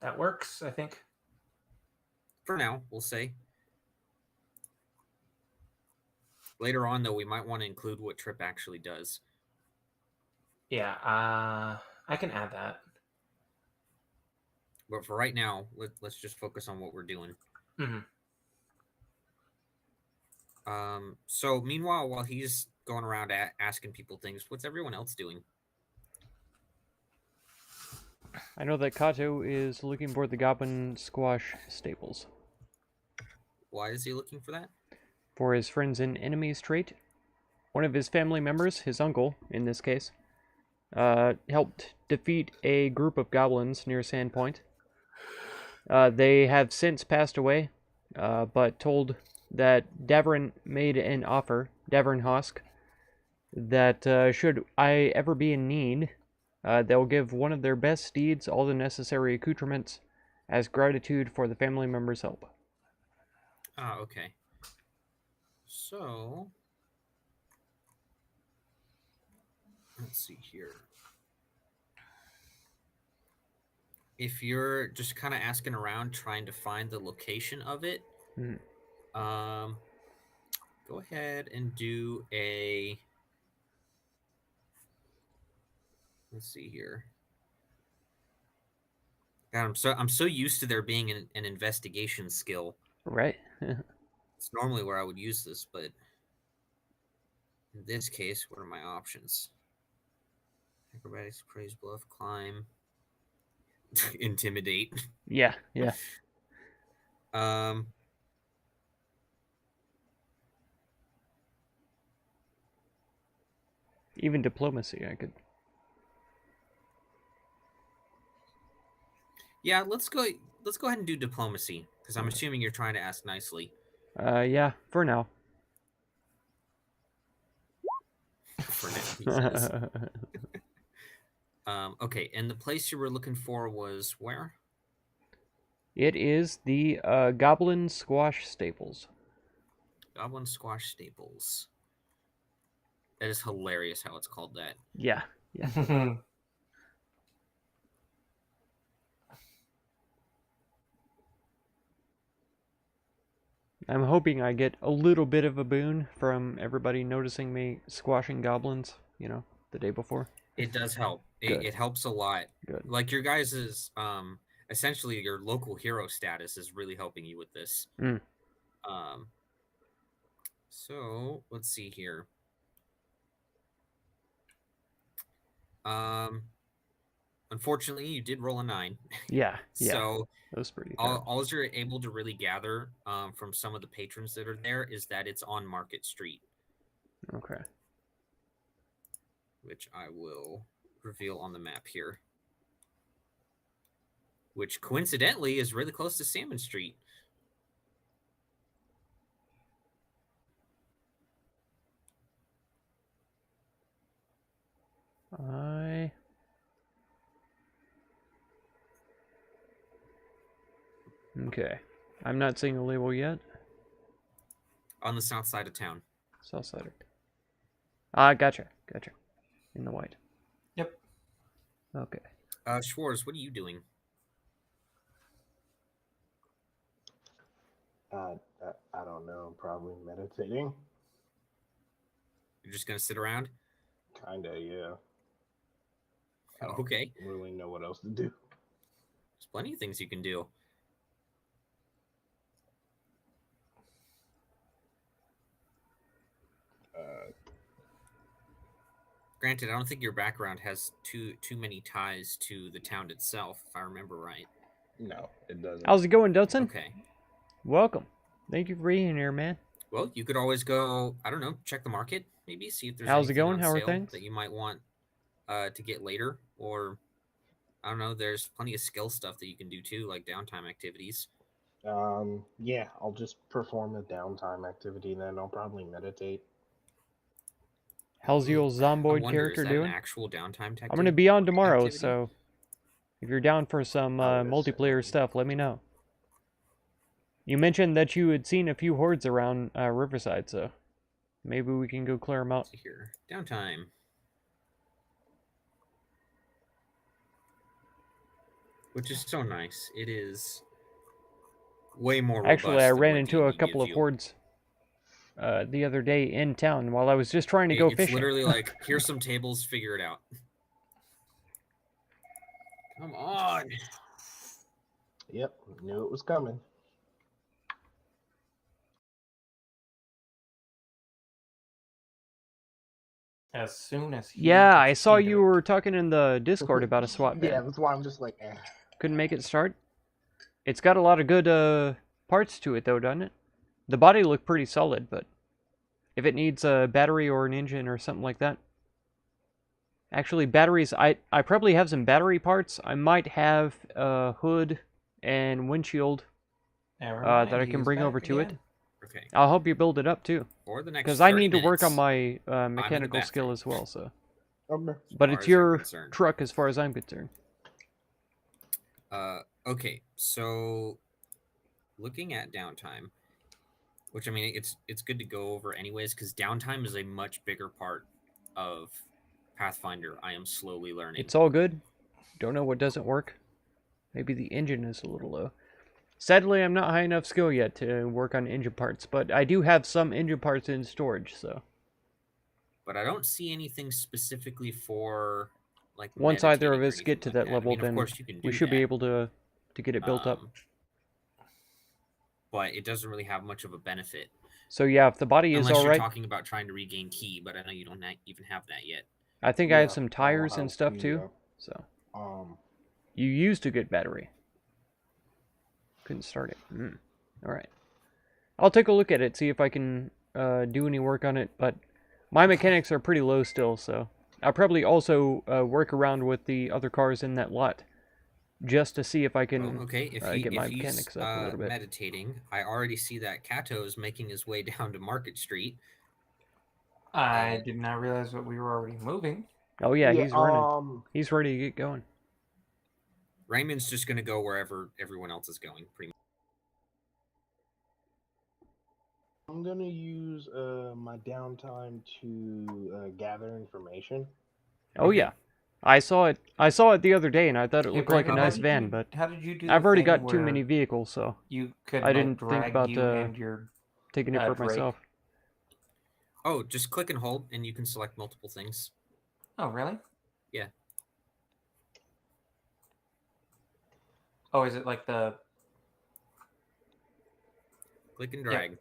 That works, I think. For now, we'll say. Later on, though, we might want to include what Trip actually does. Yeah, I can add that. But for right now, let's just focus on what we're doing. Mm-hmm. So meanwhile, while he's going around asking people things, what's everyone else doing? I know that Kato is looking for the Goblin Squash stables. Why is he looking for that? For his friends and enemies trait. One of his family members, his uncle in this case, helped defeat a group of goblins near Sandpoint. They have since passed away, but told that Davern made an offer, Davern Hosk, that should I ever be in need, they'll give one of their best steeds all the necessary accoutrements as gratitude for the family member's help. Ah, okay. So, let's see here. If you're just kind of asking around trying to find the location of it, go ahead and do a... Let's see here. God, I'm so used to there being an investigation skill. Right. It's normally where I would use this, but in this case, what are my options? Acrobatics, praise, bluff, climb, intimidate. Yeah. Even diplomacy, I could. Yeah, let's go ahead and do diplomacy, because I'm assuming you're trying to ask nicely. Yeah, for now. For now, he says. Okay, and the place you were looking for was where? It is the Goblin Squash Stables. Goblin Squash Staples. That is hilarious how it's called that. Yeah. I'm hoping I get a little bit of a boon from everybody noticing me squashing goblins, the day before. It does help. It helps a lot. Good. Like your guys' essentially your local hero status is really helping you with this. So let's see here. Unfortunately, you did roll a 9. Yeah. So that was pretty all you're able to really gather from some of the patrons that are there is that it's on Market Street. Okay. Which I will reveal on the map here. Which coincidentally is really close to Salmon Street. Okay. I'm not seeing a label yet. On the south side of town. South side. Gotcha. In the white. Yep. Okay. Schwarz, what are you doing? I don't know. Probably meditating. You're just gonna sit around? Kinda, yeah. Okay. I don't really know what else to do. There's plenty of things you can do. Granted, I don't think your background has too many ties to the town itself, if I remember right. No, it doesn't. How's it going, Dudson? Okay. Welcome. Thank you for being here, man. Well, you could always go, I don't know, check the market, maybe, see if there's How's it anything going? on How are sale things? that you might want to get later. Or, I don't know, there's plenty of skill stuff that you can do too, like downtime activities. Yeah, I'll just perform a downtime activity, then I'll probably meditate. How's the old Zomboid character is that doing? An actual downtime tactic? I'm going to be on tomorrow, activity? so if you're down for some multiplayer stuff, let me know. You mentioned that you had seen a few hordes around Riverside, so maybe we can go clear them out. Let's see here. Downtime. Which is so nice. It is way more. Actually, robust I than ran what into a D&D couple gives of you. hordes the other day in town while I was just trying to go It's fishing. literally like, here's some tables, figure it out. Come on. Yep, knew it was coming. As soon as he Yeah, I gets saw into you it. were talking in the Discord about a SWAT van. Yeah, that's why I'm just like, eh. Couldn't make it start. It's got a lot of good parts to it, though, doesn't it? The body looked pretty solid, but if it needs a battery or an engine or something like that. Actually, batteries, I probably have some battery parts. I might have a hood and windshield Never mind, that I can he's bring back over to it. Okay. I'll help you build it up, too. For the next Because I 30 need to work on minutes, my mechanical skill bathroom. as well, so. Okay. But far it's as you're your concerned. truck as far as I'm concerned. Okay, so looking at downtime, which I mean, it's good to go over anyways, because downtime is a much bigger part of Pathfinder. I am slowly learning. It's all good. Don't know what doesn't work. Maybe the engine is a little low. Sadly, I'm not high enough skill yet to work on engine parts, but I do have some engine parts in storage, so. But I don't see anything specifically for like Once either meditating of or us get anything to like that I level, mean, of then course you can do we should be that, able to get it built up. But it doesn't really have much of a benefit. So yeah, if the body is Unless you're alright, talking about trying to regain ki, but I know you don't even have that yet. I think I have some tires that'll and stuff help too. you, So Um, you used a good battery. Couldn't start it. Alright. I'll take a look at it, see if I can do any work on it, but my mechanics are pretty low still, so I'll probably also work around with the other cars in that lot just to see if I can okay, if get my he's mechanics up a little bit. meditating, I already see that Kato is making his way down to Market Street. I did not realize that we were already moving. Oh yeah, he's running. He's ready to get going. Raymond's just going to go wherever everyone else is going, pretty much. I'm gonna use my downtime to gather information. Oh Okay. yeah, I saw it. I saw it the other day, and I thought it Hey, looked like a Brandon, nice van. But how did you do? I've the already thing got too where many vehicles, so You could I didn't think drag about you and your taking it for Drake. myself. Oh, just click and hold, and you can select multiple things. Oh, really? Yeah. Oh, is it like the? Click and drag.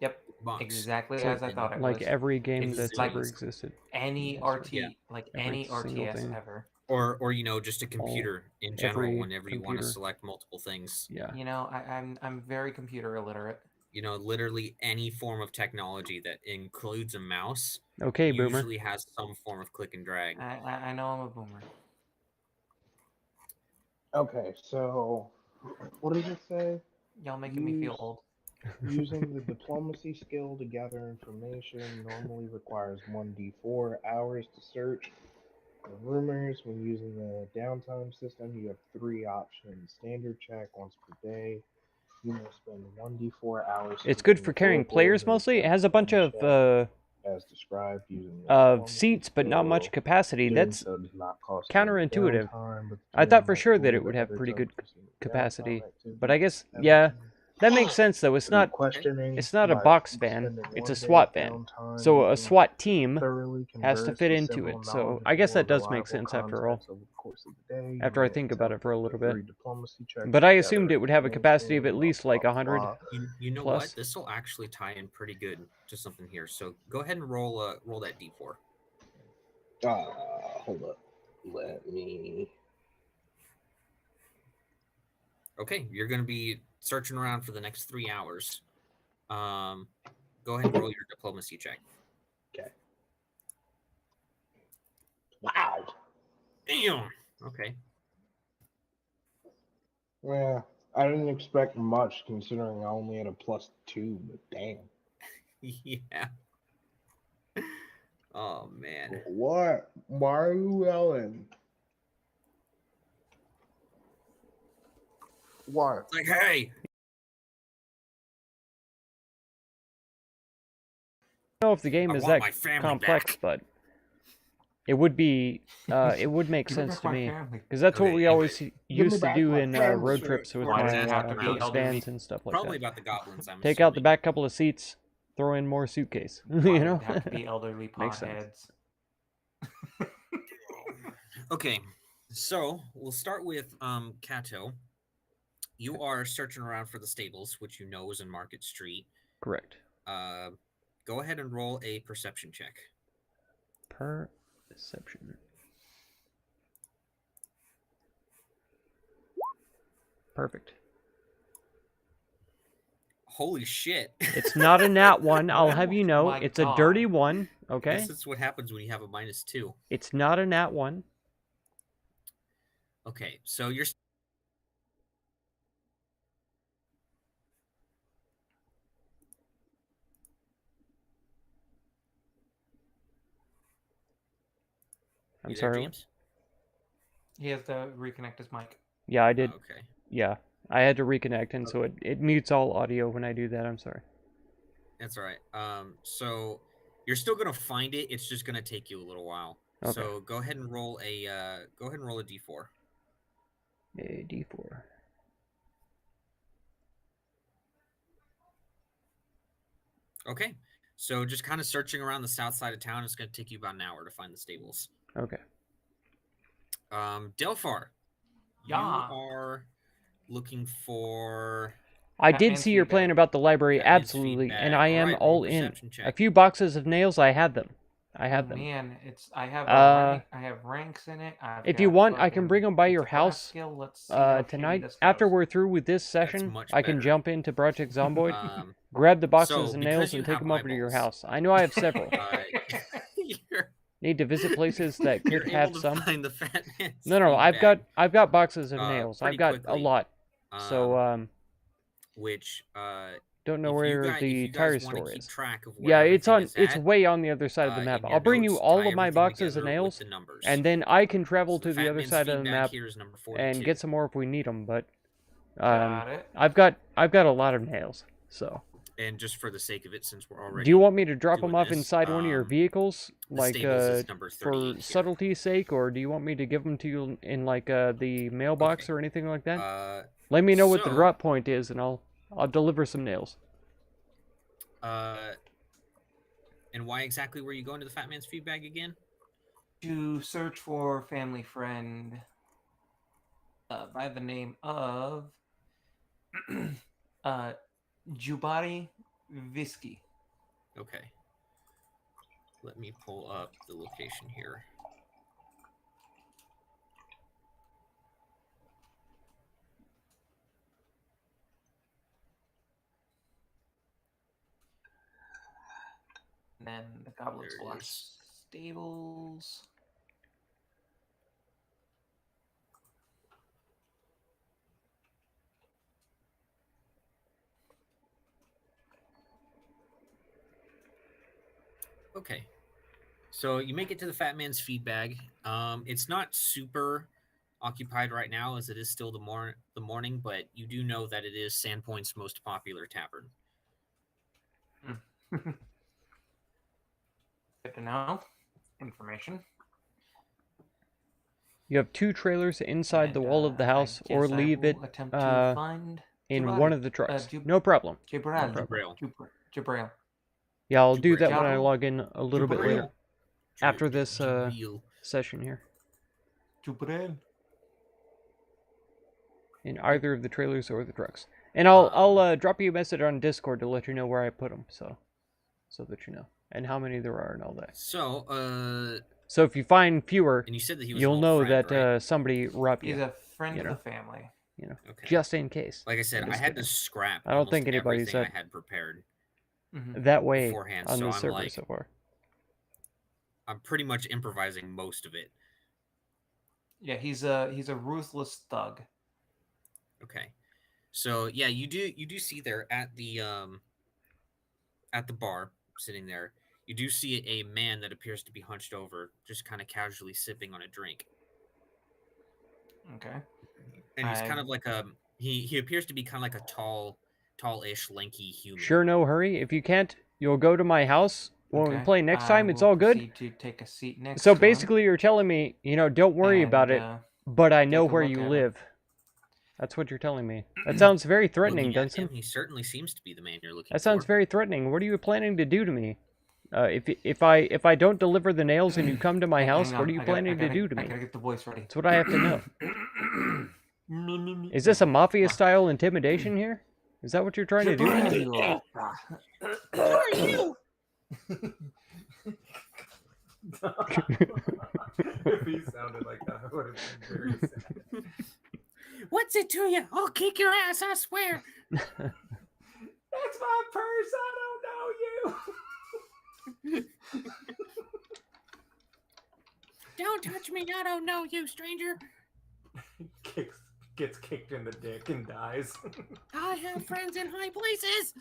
Yep. Box. Exactly So as I thought it Like was. every game It's that's like ever existed. Any That's RT, yeah. like Every any single RTS thing. ever. Or you know, just a computer in general. every Whenever you want to computer. select multiple things. Yeah. You know, I'm very computer illiterate. You know, literally any form of technology that includes a mouse Okay, Boomer. usually has some form of click and drag. I know I'm a boomer. Okay, so what does it say? Y'all making me feel old. Using the diplomacy skill to gather information normally requires 1d4 hours to search for rumors. When using the downtime system, you have 3 options. Standard check once per day. You may spend 1d4 hours. It's good seeking for carrying local players news mostly. It has a bunch check of as described using the diplomacy seats, but not much skill. capacity. Doing That's so does not cost any counterintuitive. downtime, but the I thought GM for might sure that rule it would have others pretty are good pursuing capacity. downtime But I guess, activity. yeah, that makes sense though. It's not Questioning it's not a by box van. spending It's 1 a day SWAT of van. downtime, So you a can SWAT team thoroughly has to converse fit with into several it. So I guess knowledgeable that and does make reliable sense after all. contacts over the course of the day. You After I may think about it attempt for a little bit. 3 diplomacy checks But to I gather assumed it would have a capacity of at information, least blah, like blah, 100. blah. You know plus. what? This will actually tie in pretty good to something here. So go ahead and roll that d4. Hold up. Let me. Okay, you're going to be searching around for the next 3 hours. Go ahead and roll your diplomacy check. Okay. Wow. Damn. Okay. Yeah, I didn't expect much considering I only had a +2, but damn. Yeah. Oh man. What? Why are you yelling? What? It's like, hey. I don't know if the game I is want that my family complex, back. but It would be. It would make Give me sense back to my me family. because that's what Okay, we anyway. always used to back do my in family. road trips with Why does my it have to be Provokes elderly? bands and stuff like Probably that. about the goblins. I'm Take out the assuming. back couple of seats, throw in more suitcase. Why You does know. it have to be elderly Makes sense. potheads? Okay, so we'll start with Kato. You are searching around for the stables, which you know is in Market Street. Correct. Go ahead and roll a perception check. Perception. Perfect. Holy shit! It's not a nat one. I'll have you know. My It's a God. dirty one. Okay. This is what happens when you have a -2. It's not a nat one. Okay, so you're. I'm You there, sorry. James? He has to reconnect his mic. Yeah, I did. Okay. Yeah, I had to reconnect, and so it mutes all audio when I do that. I'm sorry. That's all right. So you're still gonna find it. It's just gonna take you a little while. Okay. So go ahead and roll a d4. A D4. Okay. So just kind of searching around the south side of town. It's gonna take you about an hour to find the stables. Okay. Delphar, Yeah. you are looking for. I did Batman's see your plan feedback. about the library, Batman's absolutely, and feedback. I am Alright, roll all in. perception check. A few boxes of nails, I had them. I Oh, had them. man, it's I have I have ranks in it. If you want, I can bring them by your house skill. Let's see how shitty tonight. this After goes. we're through with this session, much I can better. jump into Project Zomboid, Um, grab the boxes so, of because nails, you and take have them over to your eyeballs, house. I know I have several. you're, Need to visit places that you're could able have to some. find the Fat Man's No, feedback, I've got boxes of nails. pretty I've got quickly. a lot. So Which don't know if where you the guys tire want store to keep is. track of where Yeah, it's everything on. is It's at, way on the other side of the map. in I'll your bring you notes, all tie of my everything boxes of together with nails, the numbers. and then I can travel So to the Fat other Man's side of the feedback map here is number and 42. get some more if we need them. But Got it. I've got a lot of nails. So And just for the sake of it, since we're already do you want me to drop doing them off this, inside one of your vehicles, the like stables is number 38 for here. subtlety's sake, or do you want me to give them to you in like the mailbox Okay. or anything like that? Let Let me know what the drop point is, and I'll deliver some nails. And why exactly were you going to the Fat Man's feedback again? To search for family friend by the name of Jubari Visky. Okay. Let me pull up the location here. And then the Goblet's There it Watch is. Stables. Okay. So you make it to the Fat Man's feed bag. It's not super occupied right now, as it is still the morning, but you do know that it is Sandpoint's most popular tavern. Good to know. Information. You have 2 trailers inside the wall of the house, or leave it attempt to find in Jubari. one of the trucks. Jub- No problem. Jibril. Jibril. Jibril. Yeah, I'll do that Jibril. when I log in a little bit Jibril. later. After this Jibril. session here. Jibril. In either of the trailers or the trucks. And I'll drop you a message on Discord to let you know where I put them, so that you know. And how many there are and all that. So, if you find fewer, and you said that he was you'll an know old friend, that right? somebody robbed He's you. a friend You of know. the family. You know, Okay. just in case. Like I said, I'm I just had to kidding. scrap I don't almost think anybody's everything I had prepared. Mhm. that way beforehand, on so this I'm server like- so far. I'm pretty much improvising most of it. Yeah, he's a ruthless thug. Okay. So yeah, you do see there at the bar sitting there, you do see a man that appears to be hunched over, just kind of casually sipping on a drink. Okay. And he's kind of like he appears to be kind of like a tallish, lanky human. Sure, no hurry. If you can't, you'll go to my house when we Okay, play next I time, it's will all good. proceed to take a seat next So to him, basically, you're telling me, don't worry about it, and, but I know take a where look you at him. live. That's what you're telling me. That sounds very threatening, Looking at Dunson. him, he certainly seems to be the man you're looking That sounds for. very threatening. What are you planning to do to me? If I don't deliver the nails and you come to my house, what are you planning to do to I me? gotta get the voice ready. That's what I have to know. Is this a mafia-style intimidation here? Is that what you're trying to do? Who are you? If he sounded like that, I would have been very sad. What's it to you? I'll kick your ass, I swear. That's my purse. I don't know you. Don't touch me. I don't know you, stranger. Gets kicked in the dick and dies. I have friends in high places.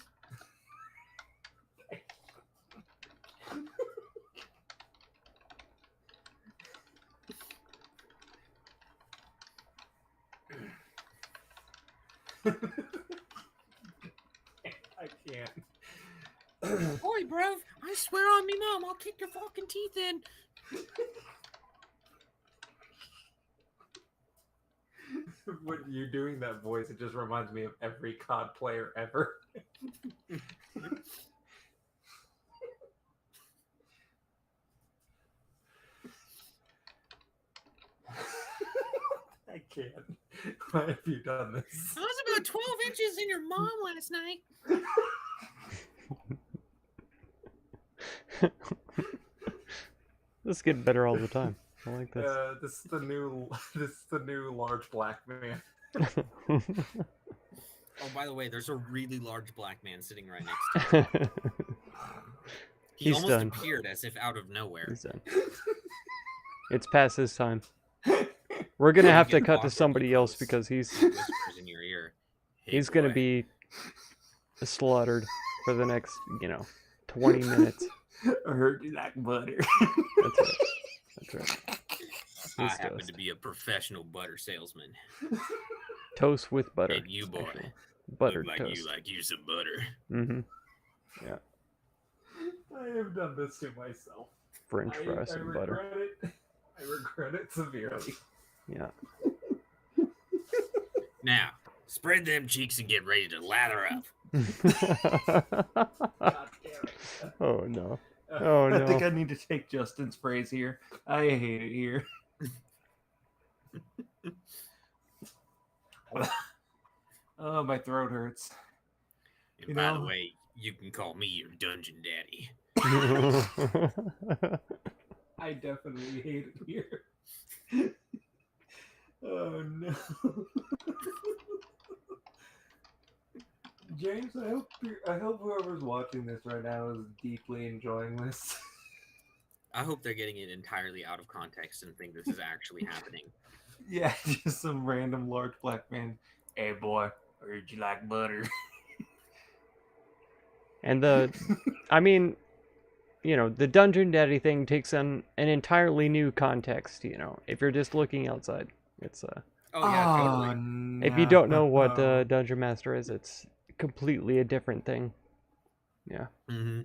I can't. Boy, bro, I swear on me mom, I'll kick your fucking teeth in. When you're doing that voice, it just reminds me of every COD player ever. I can't. Why have you done this? I was about 12 inches in your mom last night. This is getting better all the time. I like this. This is the new large black man. Oh, by the way, there's a really large black man sitting right next to him. He He's almost done. appeared as if out of nowhere. He's done. It's past his time. We're gonna have to Get cut to awkwardly somebody else close. because he's Whispers in your ear. Hey, he's gonna boy. be slaughtered for the next 20 minutes. I heard you like butter. That's right. That's right. I He's happen toast. to be a professional butter salesman. Toast with butter. And you, boy, actually. Buttered look like toast. you like you some butter. Mm-hmm. I have done this to myself. French fries and butter. It. I regret it severely. Yeah. Now, spread them cheeks and get ready to lather up. God damn it. Oh no. Oh, I think no. I need to take Justin's phrase here. I hate it here. Oh, my throat hurts. And You by know- the way, you can call me your dungeon daddy. I definitely hate it here. Oh no. James, I hope whoever's watching this right now is deeply enjoying this. I hope they're getting it entirely out of context and think this is actually happening. Yeah, just some random large black man. Hey boy, I heard you like butter. And the Dungeon Daddy thing takes on an entirely new context, if you're just looking outside. It's Oh yeah, totally. No. if you don't know what the Dungeon Master is, it's completely a different thing. Yeah. Mm-hmm.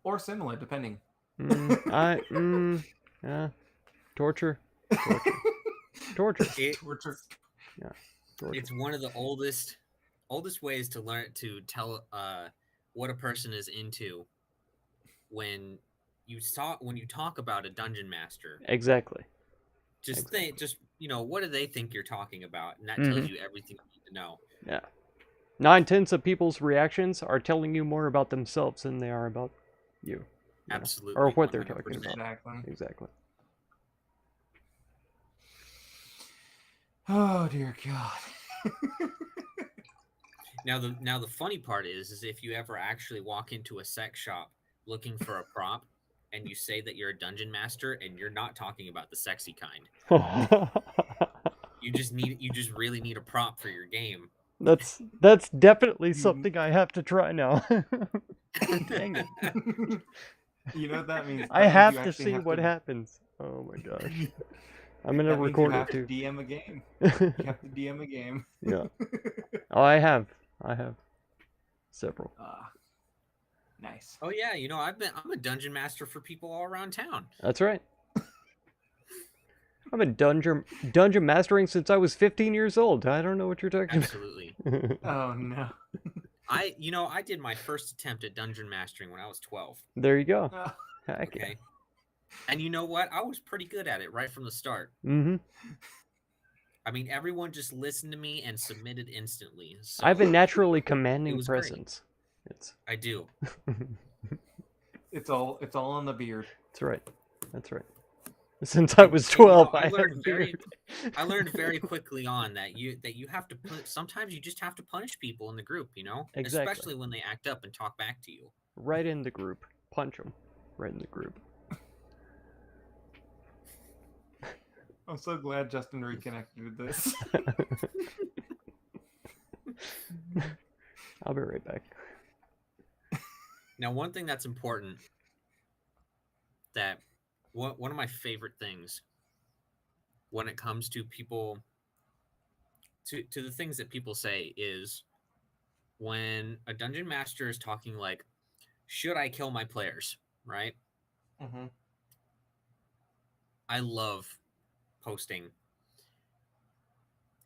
Or similar, depending. Torture. Torture. Torture. Torture. It's one of the oldest ways to learn to tell what a person is into when you talk about a dungeon master. Exactly. Just what do they think you're talking about, and that tells you everything you need to know. Yeah. 9/10 of people's reactions are telling you more about themselves than they are about you. Absolutely. Or what they're 100%. talking about. Exactly. Exactly. Oh dear God. Now the funny part is if you ever actually walk into a sex shop looking for a prop and you say that you're a dungeon master and you're not talking about the sexy kind. You just really need a prop for your game. That's definitely something I have to try now. Dang it. You know what that means? I have to see what happens. Oh my gosh. I'm gonna That means record you it have too. to DM a game. You have to DM a game. Yeah. Oh, I have several. Nice. Oh yeah, I'm a dungeon master for people all around town. That's right. I've been dungeon mastering since I was 15 years old. I don't know what you're talking Absolutely. about. Oh no. I did my first attempt at dungeon mastering when I was 12. There you go. Oh. Heck Okay. And you know what? I was pretty good at it right from the start. yeah. Mm-hmm. I mean, everyone just listened to me and submitted instantly. So I have a naturally commanding was great. presence. I do. It's all in the beard. That's right. That's right. Since I was 12, I I learned had very, beard. I learned very quickly on that you have to sometimes you just have to punish people in the group, Exactly. especially when they act up and talk back to you. Right in the group. Punch them. Right in the group. I'm so glad Justin reconnected with this. I'll be right back. Now, one thing that's important that one of my favorite things when it comes to people to the things that people say is when a dungeon master is talking like, should I kill my players, right? Mm-hmm. I love posting,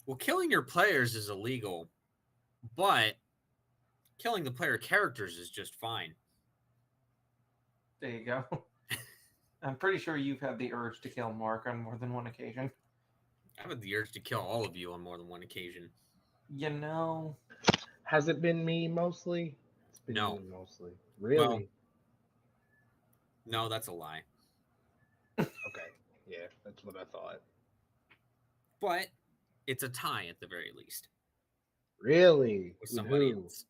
well, killing your players is illegal, but killing the player characters is just fine. There you go. I'm pretty sure you've had the urge to kill Mark on more than one occasion. I've had the urge to kill all of you on more than one occasion. You know. Has it been me mostly? It's been No. me mostly. Really? Well, no, that's a lie. Okay. Yeah, that's what I thought. But it's a tie at the very least Really? with somebody who? else.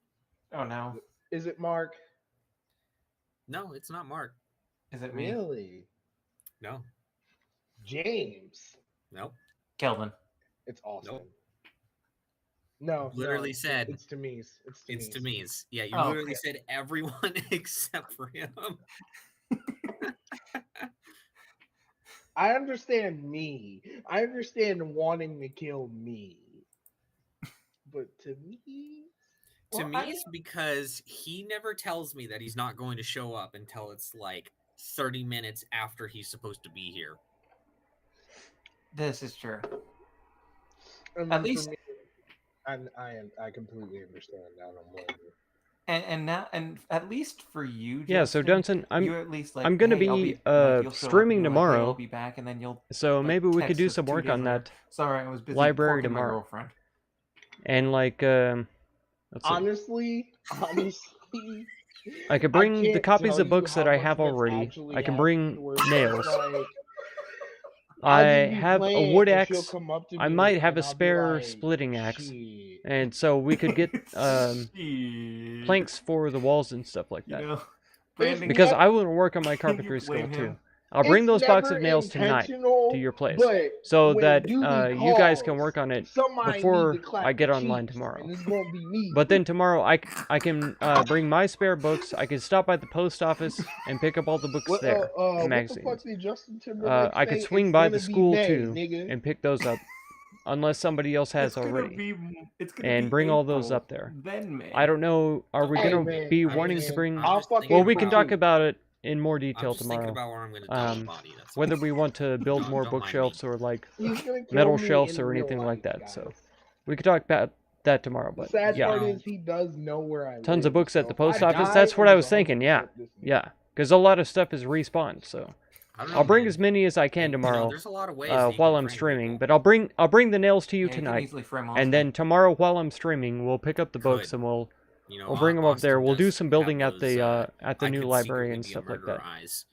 Oh no. Is it Mark? No, it's not Mark. Is it me? Really? No. James? Nope. Kelvin. It's Austin. Nope. No. Literally said it's Demise. it's Demise. Yeah, you Oh, literally okay. said everyone except for him. I understand me. I understand wanting to kill me. But to me, To me, it's because he never tells me that he's not going to show up until it's like 30 minutes after he's supposed to be here. This is true. at least- me, I completely understand that. I'm with you. And at least for you, Yeah, so Dunson, you at least like, I'm gonna hey, be you'll show up, streaming you're like, hey, tomorrow. I'll be back, and then you'll. So like, maybe we could text do us some 2 work days on later. that Sorry, I was busy library porking my tomorrow. girlfriend. And like let's see. Honestly, I could bring the can't copies tell of you books how that I much have that's already. actually I can happened bring where it's nails. like, I I'll just be have a playing wood and she'll axe. come up to I me might have and a I'll be spare like, splitting axe. "Shit." And so we could get Shit. planks for the walls and stuff like You that. know, Brandon, Because never- I want to work on my Can you carpentry skill blame too. him? I'll bring It's those box never of nails tonight intentional, to your place, but so when that duty you guys can calls, work on it somebody before need to clap I get the online cheeks, tomorrow. and it's gonna be me. But then tomorrow I can bring my spare books. I can stop by the post office and pick up all the books what, there, the what the magazines. fuck did Justin Timberlake I could say? swing It's by gonna the be school May, too nigga. and pick those up, unless somebody else has It's gonna already. be, it's gonna And be bring all those April, up there. Then May. I don't know. Are we Hey, gonna man, be I'm wanting just- to bring? I'm I'll just fucking thinking Well, we can about- talk about it in more I'm detail just thinking tomorrow. about where I'm going to dump the body. That's all. Whether we want to build more Don't mind bookshelves me. or like He's gonna kill metal me shelves in or real anything like life, that. So guys. we could talk about that tomorrow. The But sad yeah, part is he does know where I live. tons of books at so the if post I office. die, That's what it I was was thinking. Yeah, 100% this nigga. yeah, because a lot of stuff is respawned. So I don't know, I'll bring man. as many as I can You know, tomorrow there's a lot of ways that you while can I'm frame streaming. people. But I'll bring the nails to you Yeah, you can tonight, easily frame and Austin. then tomorrow while I'm streaming, we'll pick up the books Could. and we'll You know, we'll bring them up there. Austin We'll do does some have building at those, the I new could library secretly and be a stuff like murderer that. eyes.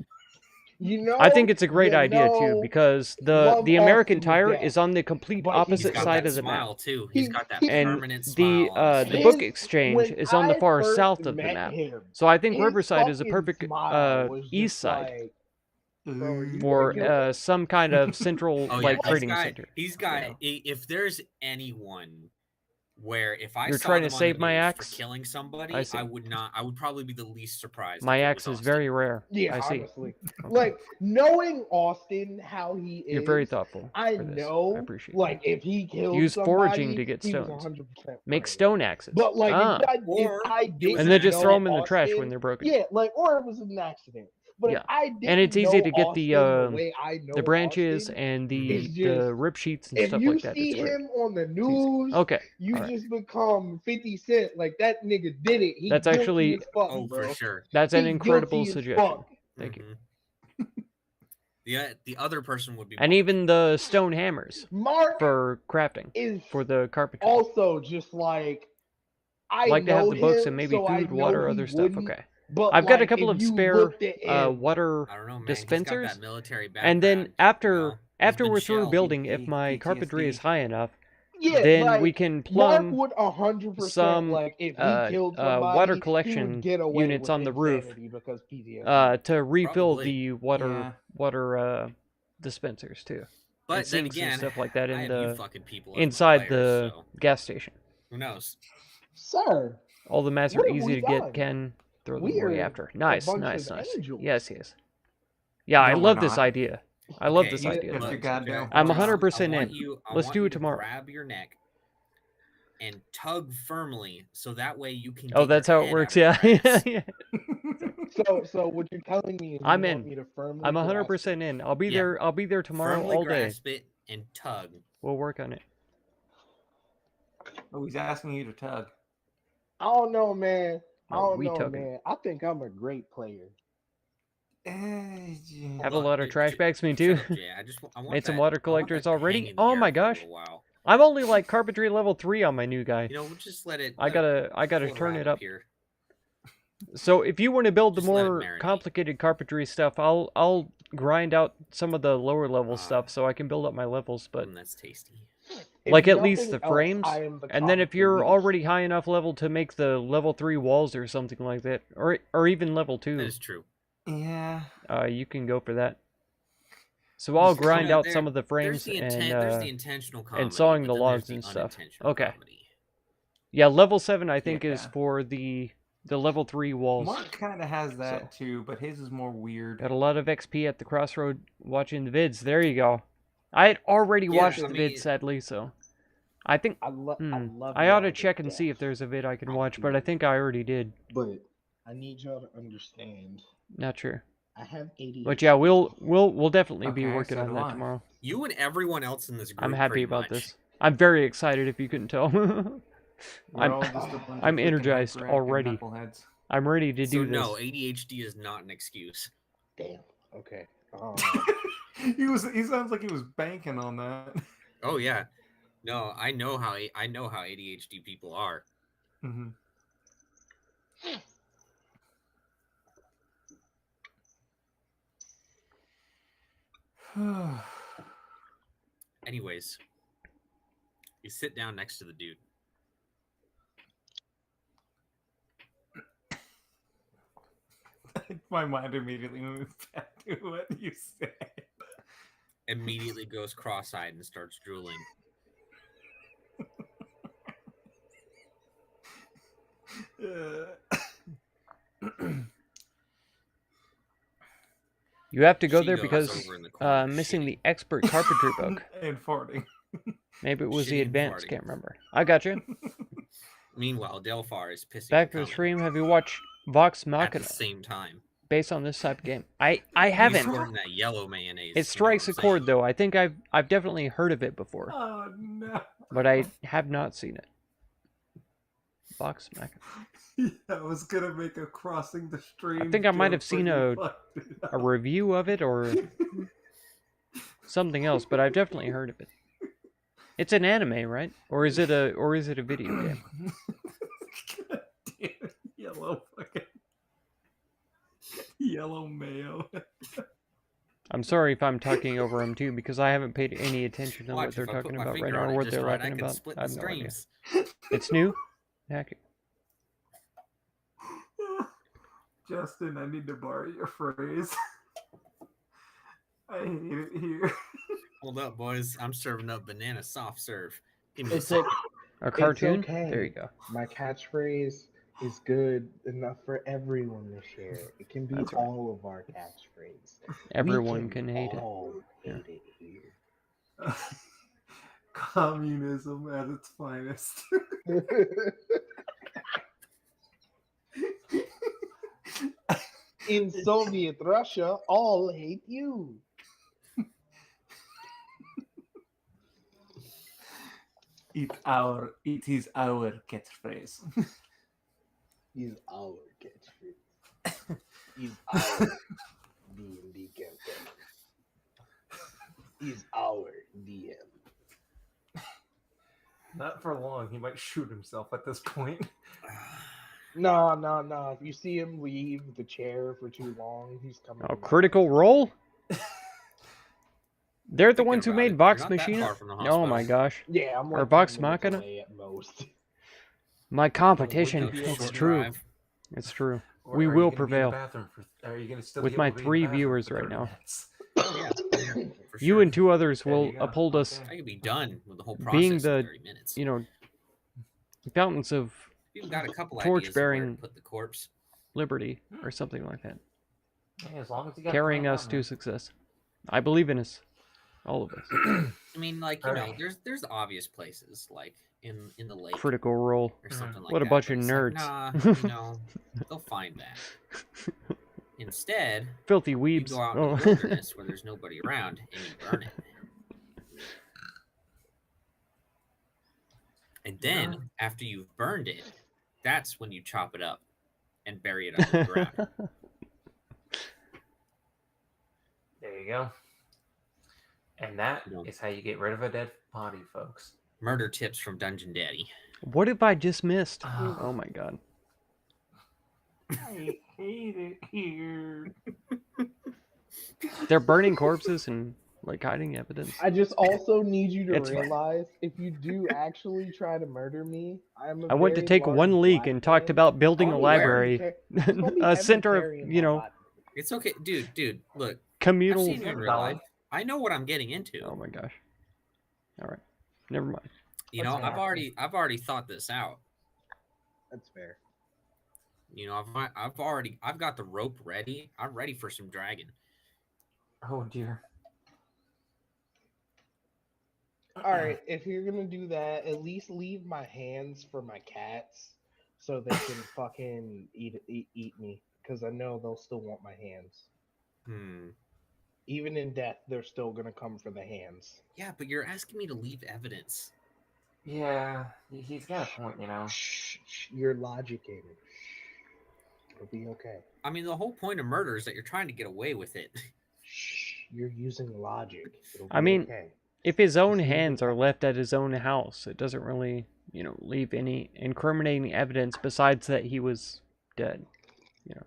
You know, I think it's a great you idea too, know, because love the American Austin to Tire death, is on the complete but he's He's opposite got side that of the map. smile too. He's got that And permanent the smile on his the face. book exchange when is on the I far first south of the met map. him, So I think his Riverside is a fucking perfect smile was east just side like, bro, are you for gonna kill me? some kind of central Oh yeah, like he's trading got. center. He's got. If there's anyone Where if I You're saw trying to them on save the my news axe? for killing somebody, I see. I would not. I would probably be the least surprised. My if it axe was is Austin. very rare. Yeah, I see. honestly. Okay. Like, knowing Austin, how he is, You're very thoughtful. I for this. know, I appreciate like, that. if he killed Use somebody, foraging to get he was stones. 100% Make fine. stone axes. But, like, ah. if Or I it was didn't And then just know throw them in the trash Austin, when they're broken. Yeah, like, or it was an accident. But Yeah. if I didn't And it's easy know to get the Austin way I know the branches Austin, and it's the just, rip sheets and if stuff you like that. see It's great. him on the It's easy. news, Okay. you all right. just become 50 Cent. Like, that nigga did it. He That's guilty actually- as fuck, Oh, bro. for sure. That's an He's incredible guilty as suggestion. fuck. Thank you. The other person would be. And Mark. even the stone hammers Mark for crafting, is for the carpentry. also just like, I like to know have the books him, and maybe so I food, know water, he other stuff. wouldn't, Okay. But I've got a like, couple if of you spare looked at him, water I don't know, man. dispensers. He's got that military And then background, after you know? He's after been we're through shelled. building, if my PTSD. carpentry is high enough, yeah, then like, we can Mark plumb would 100% some like, if he killed somebody, water he collection would get away units with on the roof insanity because PTSD. to refill Probably. the water dispensers too. But and then sinks and again, stuff like that I in have the you fucking people as my inside players, the so gas station. who knows? Sir, All the mats are What have easy we to get. done? Ken, throw them We away are after. a Nice, bunch nice, of nice. angels. Yes, yes. Yeah, I No, we're love this not. idea. I love Okay, this you- idea. If look, you're goddamn okay, I'm horse. 100% I want in. you- I Let's want do you it to tomorrow. Grab your neck and tug firmly, so that way you can. Oh, get that's your how it head works. out Yeah, of your yeah, ass. yeah. So what you're telling me is I'm you in. want me to firmly I'm grasp 100% in. I'll be Yeah. there. I'll be there tomorrow Firmly all day. grasp it and tug. We'll work on it. Oh, he's asking you to tug. I don't know, man. I No, don't we know, tugging. man. I think I'm a great player. Have a Hold on, lot of dude, trash dude, bags, me shut too. up, Jay. I want Made some that- water I want collectors that to already? hang in the Oh air my for a gosh. little while. I'm only like carpentry level 3 on my new guy. You know, we'll just let it. I let gotta float turn around it up. here. So if you want to build the Just let it more marinate. complicated carpentry stuff, I'll grind out some of the lower level Ah. stuff so I can build up my levels. But That's tasty. If like at least nothing the else, frames, I am the and then if comical you're beast. already high enough level to make the level 3 walls or something like that, or even level 2, That is true. Yeah. you can go for that. So I'll Just grind You know, out some of the There's frames the and there's the intentional comedy, sawing but the then there's logs the and stuff. unintentional Okay. comedy. yeah, level 7 I think is Yeah. for the level 3 walls. Mark kind of has that too, but his is more weird. Got a lot of XP at the crossroad watching the vids. There you go. I had already Yeah, watched I the mean- vids, sadly, so I think I love I ought to check and see if there's a vid I can watch, but I think I already did. But I need y'all to understand. Not sure. I have ADHD. But yeah, we'll definitely be Okay, working so on do that I. tomorrow. You and everyone else in this group. I'm happy pretty about much. this. I'm very excited if you couldn't tell. We're I'm- all just a bunch of I'm freaking energized hyperactive already. knuckleheads. I'm ready to So do this. no, ADHD is not an excuse. Damn. Okay. He sounds like he was banking on that. Oh yeah, no, I know how ADHD people are. Mm-hmm. Anyways, you sit down next to the dude. My mind immediately moved back to what you said. Immediately goes cross-eyed and starts drooling. You have to go She there goes because over in the corner, missing shitting. the expert carpentry book. And farting. Maybe it was Shitting the and advanced. farting. Can't remember. I got you. Meanwhile, Delphar is pissing. Back and for the coming stream. Have you watched Vox at the Machina same time. based on this type of game? I He's haven't. squirting that yellow mayonnaise. It strikes a chord though. I think I've definitely heard of it before, Oh no. but I have not seen it. Vox Machina. Yeah, I was gonna make a crossing the stream. I think I might have joke, but seen you fucked it a up. review of it or something else, but I've definitely heard of it. It's an anime, right? Or is it a video game? God damn it, yellow fucking yellow mayo. I'm sorry if I'm talking over them too, because I haven't paid any attention to what Watch, they're if I put talking my about right finger now on or it what just they're right, I talking can about. split I the have no idea. streams. It's new? Heck. Justin, I need to borrow your phrase. I hate it here. Hold up, boys. I'm serving up banana soft serve. Give me It's some. a A cartoon? It's okay. There you go. My catchphrase is good enough for everyone to share. It can be That's right. all of our catchphrase. Everyone We can hate it. all Yeah. hate it here. Communism at its finest. In Soviet Russia, all hate you. It is our catchphrase. Is our catchphrase. Is our D&D campaign. Is our DM. Not for long. He might shoot himself at this point. No. If you see him leave the chair for too long, he's coming. Oh, Critical Role? They're the Thinking ones who about made it, Vox you're not that Machina? far from the Oh my hospital. gosh. Yeah, I'm Or like Vox 10 minutes Machina? away at most. My competition. Would you be able It's to true. drive? It's true. Or We are you will gonna be in the prevail. bathroom are you going to still With be my able to be in 3 the bathroom viewers for right 30 now. minutes? Yeah, for You sure. and 2 others There will you go. uphold us, I could be done with the whole process being in the, 30 minutes. you know, fountains of You've got a couple torch ideas of where to bearing- put the corpse. liberty or something like that. Yeah, as long as you got Carrying plan us down, to man. success. I believe in us. All of us. I mean, like, you know, Alright. there's obvious places, like in the lake Critical Role. or something like What a that. bunch but of it's like, nerds. nah, you know, they'll find that. Instead, Filthy you weebs. go out in Oh. the wilderness where there's nobody around and you burn it. And then, after you've burned it, that's when you chop it up and bury it under the ground. There you go. And that You know. is how you get rid of a dead body, folks. Murder tips from Dungeon Daddy. What have I just missed? Oh. Oh my god. I hate it here. They're burning corpses and like hiding evidence. I just also need you to It's fine. realize if you do actually try to murder me, I went to take one leak and talked about building a library, a center of, you know, It's okay, dude. Look, I've communal. seen you in real life. I know what I'm getting into. Oh my gosh. All right. Never mind. You know, That's I've already thought this out. That's fair. You know, I've got the rope ready. I'm ready for some dragon. Oh dear. All right, if you're gonna do that, at least leave my hands for my cats, so they can fucking eat me. Because I know they'll still want my hands. Even in death, they're still gonna come for the hands. Yeah, but you're asking me to leave evidence. Yeah, he's got a point, you know. Shh, you're logicking. It'll be okay. I mean, the whole point of murder is that you're trying to get away with it. Shh, you're using logic. It'll be I mean, okay. if his own Just leave hands it. are left at his own house, it doesn't really, you know, leave any incriminating evidence besides that he was dead. You know.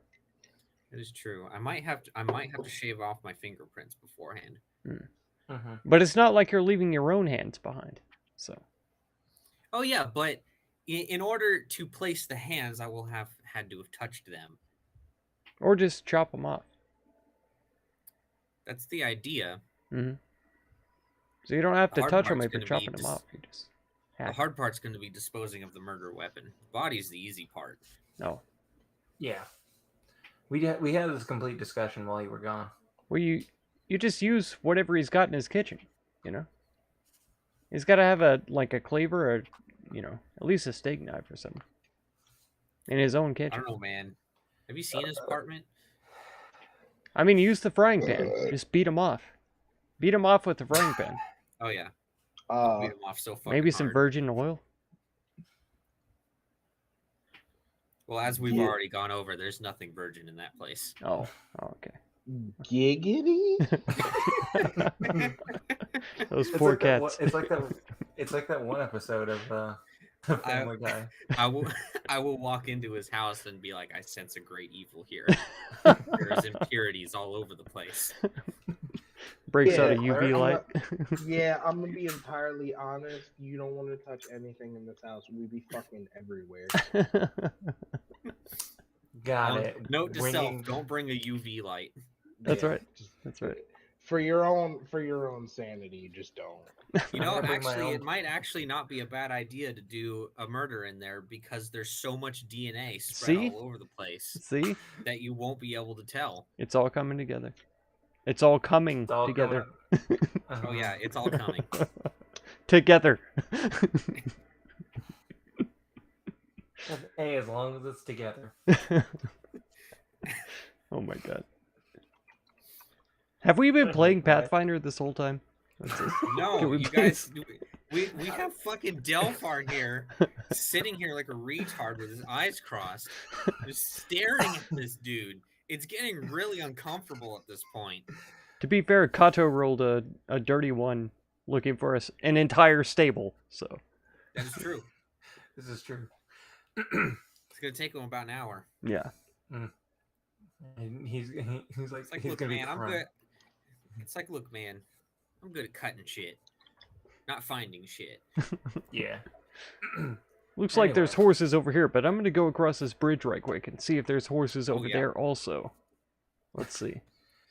It is true. I might have to shave off my fingerprints beforehand. Mm-hmm. But it's not like you're leaving your own hands behind. So. Oh yeah, but in order to place the hands, I will have had to have touched them. Or just chop them off. That's the idea. Mm-hmm. So you don't have to hard touch them part's if you're gonna be chopping them off. You just The hack. hard part's going to be disposing of the murder weapon. The body's the easy part. No. Yeah. We had this complete discussion while you were gone. Well, you just use whatever he's got in his kitchen, you know? He's got to have a cleaver or, you know, at least a steak knife or something. In his own I kitchen. don't know, man. Have you seen his apartment? I mean, use the frying pan. Just beat him off. Beat him off with the frying pan. Oh, yeah. Beat him off so fucking Maybe some hard. virgin oil. Well, as we've already gone over, there's nothing virgin in that place. Oh, okay. Giggity? Those poor cats. It's like that one episode of Family Guy. I will walk into his house and be like, I sense a great evil here. There's impurities all over the place. Breaks out a Yeah, UV light. Yeah, I'm gonna be entirely honest. You don't want to touch anything in this house. We be fucking everywhere. Got it. Note to Bringing- self: don't bring a UV light. That's Yeah, right. just- That's right. For your own sanity, just don't. You know, I'm gonna bring my actually, own. it might actually not be a bad idea to do a murder in there because there's so much DNA spread See? all over the place See? that you won't be able to tell. It's all coming together. It's all coming It's all together. Oh yeah, it's all coming. Together. Hey, as long as it's together. Oh my god. Have we been Oh playing my God. Pathfinder this whole time? That's it. No, Can we you please- guys, we have fucking Delphar here, sitting here like a retard with his eyes crossed, just staring at this dude. It's getting really uncomfortable at this point. To be fair, Kato rolled a dirty one looking for us an entire stable, so. That is true. This is true. It's gonna take him about an hour. Yeah. And he's like, It's like, he's look, gonna man, be I'm crying. good. It's like, look, man, I'm good at cutting shit, not finding shit. Yeah. Looks like there's Anyway. horses over here, but I'm gonna go across this bridge right quick and see if there's horses over yeah. there also. Let's see.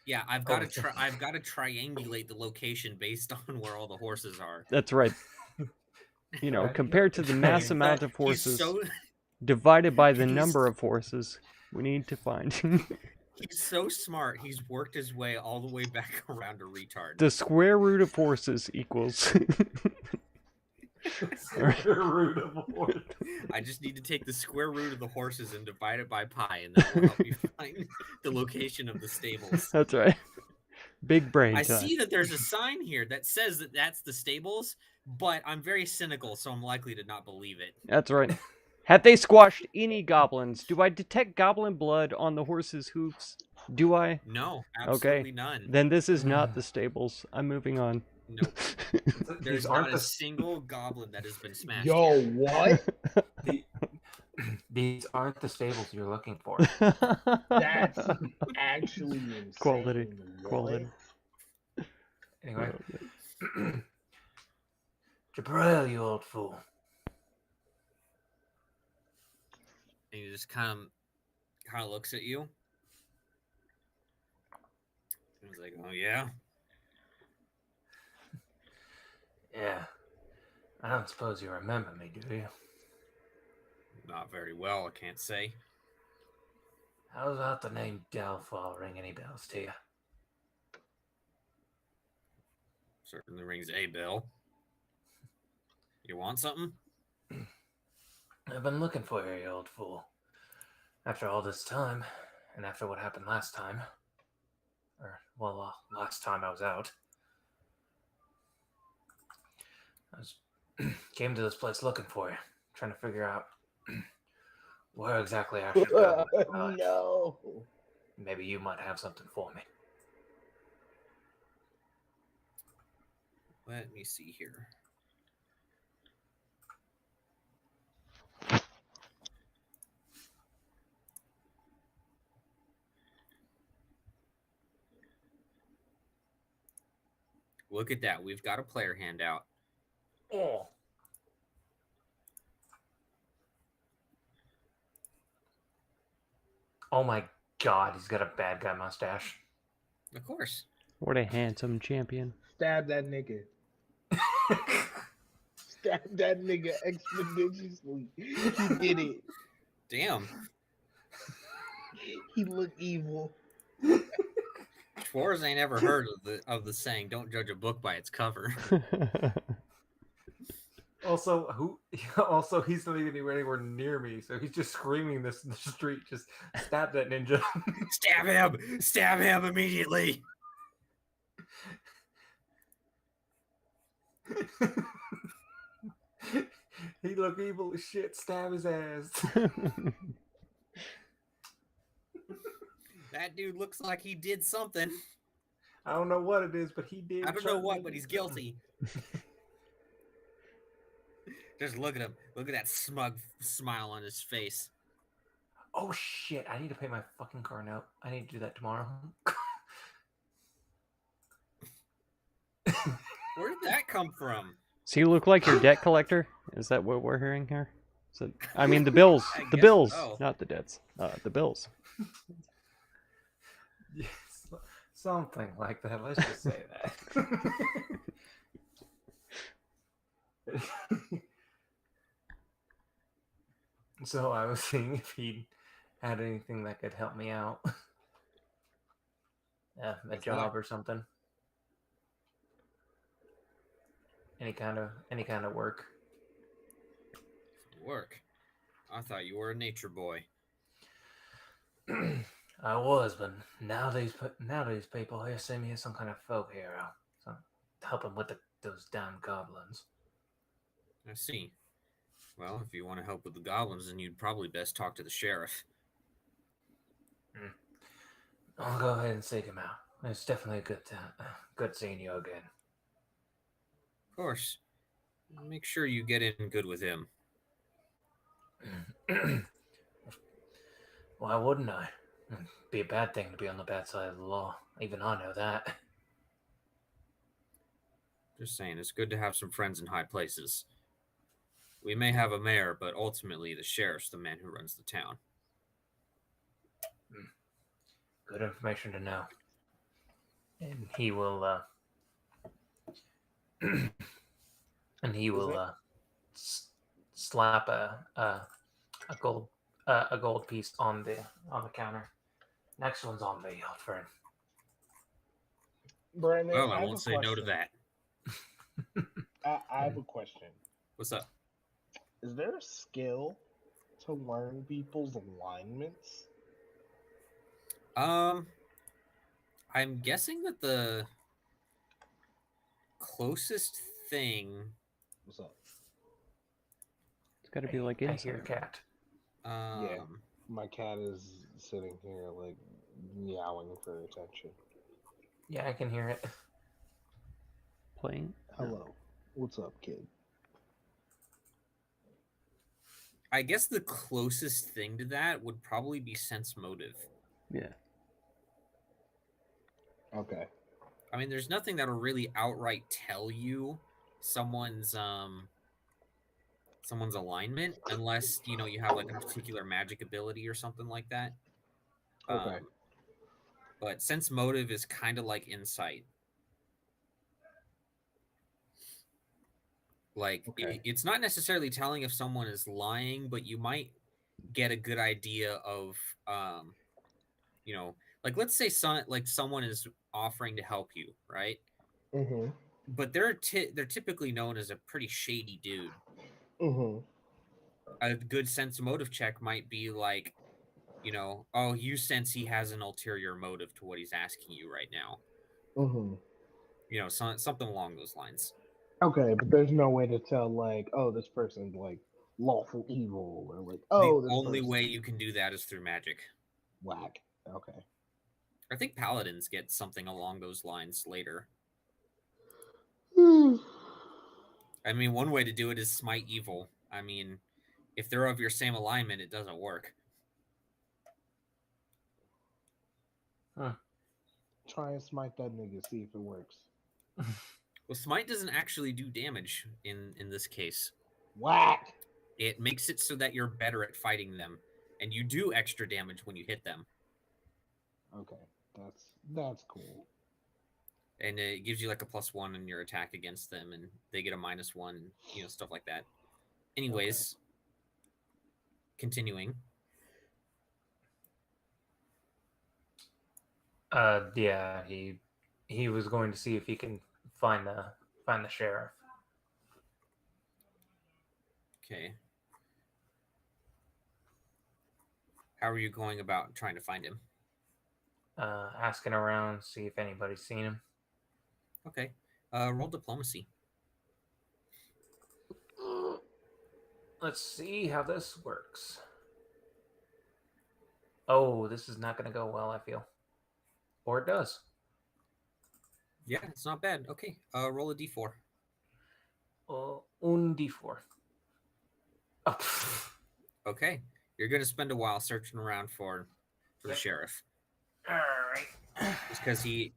Yeah, I've got to Oh. I've got to triangulate the location based on where all the horses are. That's right. You know, Right. compared to the mass In amount fact, of horses He's so, divided by the he's- number of horses we need to find. he's so smart. He's worked his way all the way back around to retard. The square root of horses equals. Square root of a horse. I just need to take the square root of the horses and divide it by pi, and that will help you find the location of the stables. That's right. Big brain I time. see that there's a sign here that says that that's the stables, but I'm very cynical, so I'm likely to not believe it. That's right. Have they squashed any goblins? Do I detect goblin blood on the horse's hoofs? Do I? No, absolutely none. Then this is not the stables. I'm moving on. Nope. There's These not aren't a the single goblin that has been smashed. Yo, yet. what? these aren't the stables you're looking for. That's actually insane. Quality. What? Quality. Anyway. Jabril, you old fool. And he just kind of looks at you. He's like, "Oh yeah." Yeah. I don't suppose you remember me, do you? Not very well, I can't say. How's about the name Delphar ring any bells to you? Certainly rings a bell. You want something? I've been looking for you, you old fool. After all this time, and after what happened last time. Last time I was out. Came to this place looking for you, trying to figure out where exactly I should go. with my life. No. Maybe you might have something for me. Let me see here. Look at that. We've got a player handout. Oh. Oh my god, he's got a bad guy mustache. Of course. What a handsome champion. Stab that nigga. Stab that nigga expeditiously. He did it. Damn. He looked evil. Schwarz ain't ever heard of the saying, "Don't judge a book by its cover." Also, he's not even anywhere near me, so he's just screaming this in the street. Just stab that ninja. Stab him! Stab him immediately! He look evil as shit. Stab his ass. That dude looks like he did something. I don't know what it is, but he did. I don't know what, but he's guilty. Just look at him. Look at that smug smile on his face. Oh shit! I need to pay my fucking car note. I need to do that tomorrow. Where did that come from? So you look like your debt collector? Is that what we're hearing here? So, I mean, the bills. I The guess bills, so. not the debts. The bills. Yes, something like that. Let's just say that. So I was seeing if he had anything that could help me out. A With job what? or something. Any kind of work. Work. I thought you were a nature boy. I was, but nowadays people here see me as some kind of folk hero. So helping with those damn goblins. I see. Well, if you want to help with the goblins, then you'd probably best talk to the sheriff. I'll go ahead and seek him out. It's definitely a good seeing you again. Of course. Make sure you get in good with him. Why wouldn't I? It'd be a bad thing to be on the bad side of the law. Even I know that. Just saying, it's good to have some friends in high places. We may have a mayor, but ultimately the sheriff's the man who runs the town. Good information to know. And he will slap a gold piece on the counter. Next one's on me, old friend. Brandon, Well, I have won't a say no to question. that. I have a question. What's up? Is there a skill to learn people's alignments? I'm guessing that the closest thing. What's up? It's got to be like I inside. hear cat. Yeah, my cat is sitting here like meowing for attention. Yeah, I can hear it. Playing. Hello, what's up, kid? I guess the closest thing to that would probably be sense motive. Yeah. Okay. I mean, there's nothing that'll really outright tell you someone's alignment unless you have like a particular magic ability or something like that. Okay. But sense motive is kind of like insight. Like Okay. it's not necessarily telling if someone is lying, but you might get a good idea of like let's say someone is offering to help you, right? Mm-hmm. But they're typically known as a pretty shady dude. Mm-hmm. A good sense motive check might be like, oh, you sense he has an ulterior motive to what he's asking you right now. Mm-hmm. Something along those lines. Okay, but there's no way to tell like, oh, this person's like lawful evil, or like, The oh, this only person's way you can do that is through magic. whack. Okay. I think paladins get something along those lines later. I mean, one way to do it is smite evil. I mean, if they're of your same alignment, it doesn't work. Huh. Try and smite that nigga, see if it works. Well, smite doesn't actually do damage in this case. Whack. It makes it so that you're better at fighting them, and you do extra damage when you hit them. Okay, that's cool. And it gives you like a +1 in your attack against them, and they get a -1, stuff like that. Anyways, continuing. Yeah, he was going to see if he can find the sheriff. Okay. How are you going about trying to find him? Asking around, see if anybody's seen him. Okay. Roll diplomacy. Let's see how this works. Oh, this is not going to go well, I feel. Or it does. Yeah, it's not bad. Okay. Roll a d4. Un d4. Oh. Okay. You're going to spend a while searching around for the sheriff. All right. Just because he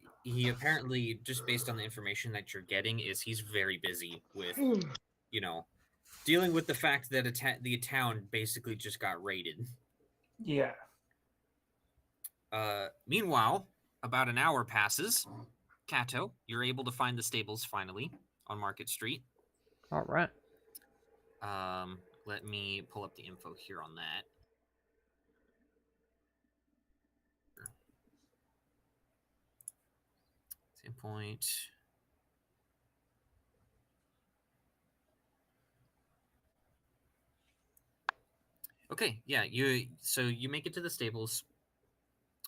apparently, just based on the information that you're getting, he's very busy with, dealing with the fact that the town basically just got raided. Yeah. Meanwhile, about an hour passes. Kato, you're able to find the stables finally on Market Street. All right. Let me pull up the info here on that. Standpoint. Okay, yeah, you make it to the stables.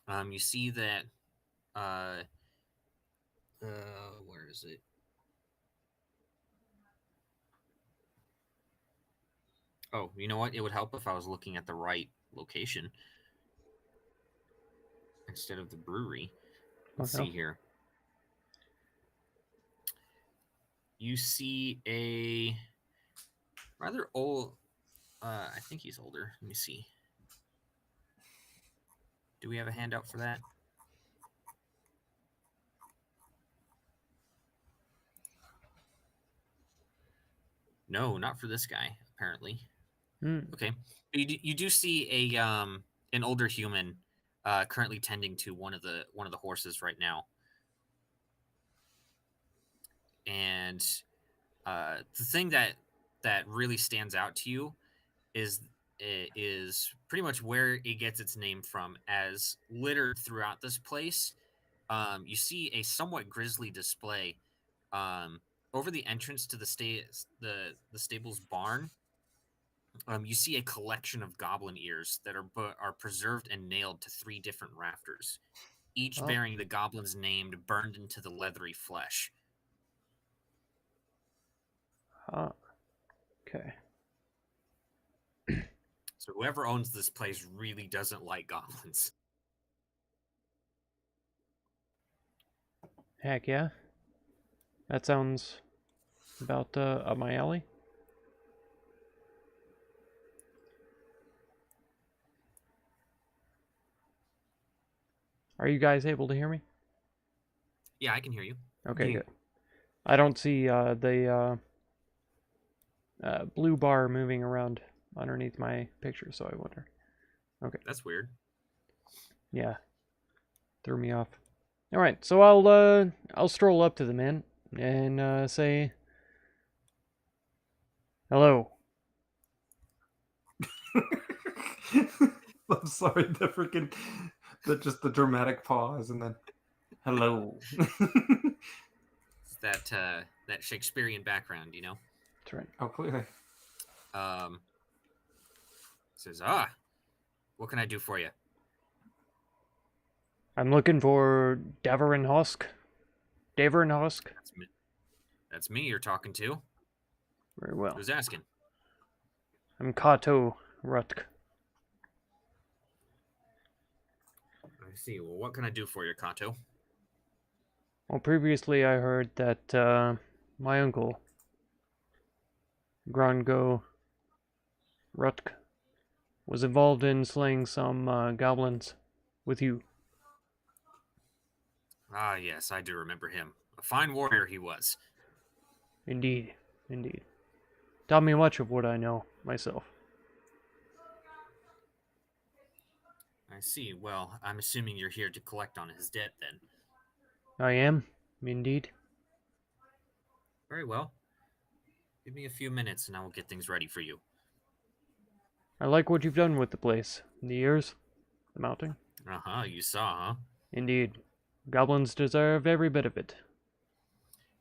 You see that where is it? Oh, you know what? It would help if I was looking at the right location instead of the brewery. Let's see here. You see a rather old. I think he's older. Let me see. Do we have a handout for that? No, not for this guy. Apparently. Okay. You do see a an older human currently tending to one of the horses right now, and the thing that really stands out to you is pretty much where it gets its name from. As littered throughout this place, you see a somewhat grisly display over the entrance to the stable's barn. You see a collection of goblin ears that are preserved and nailed to 3 different rafters, each bearing the goblin's name burned into the leathery flesh. Okay. So whoever owns this place really doesn't like goblins. Heck yeah. That sounds about up my alley. Are you guys able to hear me? Yeah, I can hear you. Okay, good. I don't see the blue bar moving around underneath my picture, so I wonder. Okay. That's weird. Yeah. Threw me off. All right, so I'll stroll up to the men and say, "Hello." I'm sorry, the dramatic pause and then, hello. It's that Shakespearean background, you know. That's right. Oh, clearly. Says, what can I do for you? I'm looking for Daverin Husk. That's me you're talking to. Very well. Who's asking? I'm Kato Rutk. I see. Well, what can I do for you, Kato? Well, previously I heard that my uncle, Grongo Rutk, was involved in slaying some goblins with you. Ah, yes, I do remember him. A fine warrior he was. Indeed, indeed. Taught me much of what I know myself. I see. Well, I'm assuming you're here to collect on his debt, then. I am, indeed. Very well. Give me a few minutes and I will get things ready for you. I like what you've done with the place. The years, the mounting. Uh-huh, you saw, huh? Indeed. Goblins deserve every bit of it.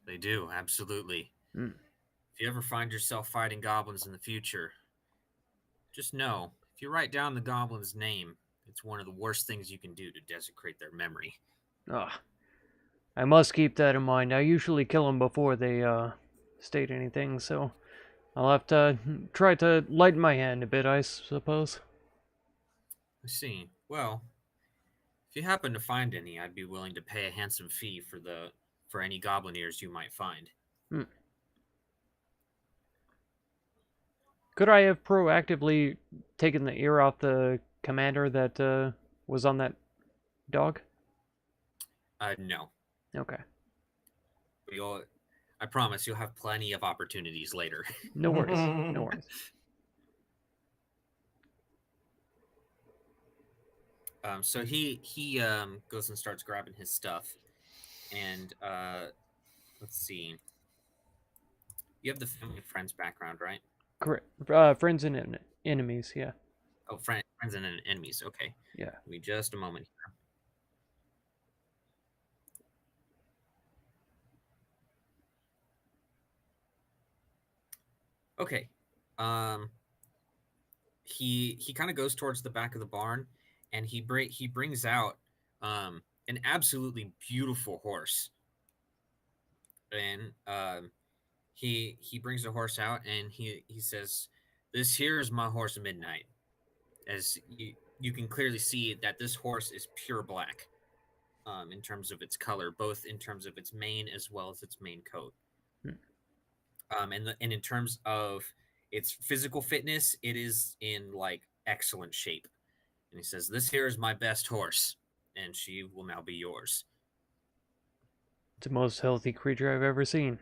They do, absolutely. If you ever find yourself fighting goblins in the future, just know, if you write down the goblin's name, it's one of the worst things you can do to desecrate their memory. I must keep that in mind. I usually kill them before they state anything, so I'll have to try to lighten my hand a bit, I suppose. I see. Well, if you happen to find any, I'd be willing to pay a handsome fee for any goblin ears you might find. Could I have proactively taken the ear off the commander that was on that dog? No. Okay. I promise you'll have plenty of opportunities later. No worries. No worries. So he goes and starts grabbing his stuff, and let's see. You have the family and friends background, right? Correct. Friends and enemies, yeah. Oh, friends and enemies. Okay. Yeah. Give me just a moment here. Okay. He kind of goes towards the back of the barn, and he brings out an absolutely beautiful horse, and he brings the horse out, and he says, "This here is my horse Midnight." As you can clearly see that this horse is pure black, in terms of its color, both in terms of its mane as well as its main coat. And in terms of its physical fitness, it is in like excellent shape. And he says, "This here is my best horse, and she will now be yours." It's the most healthy creature I've ever seen.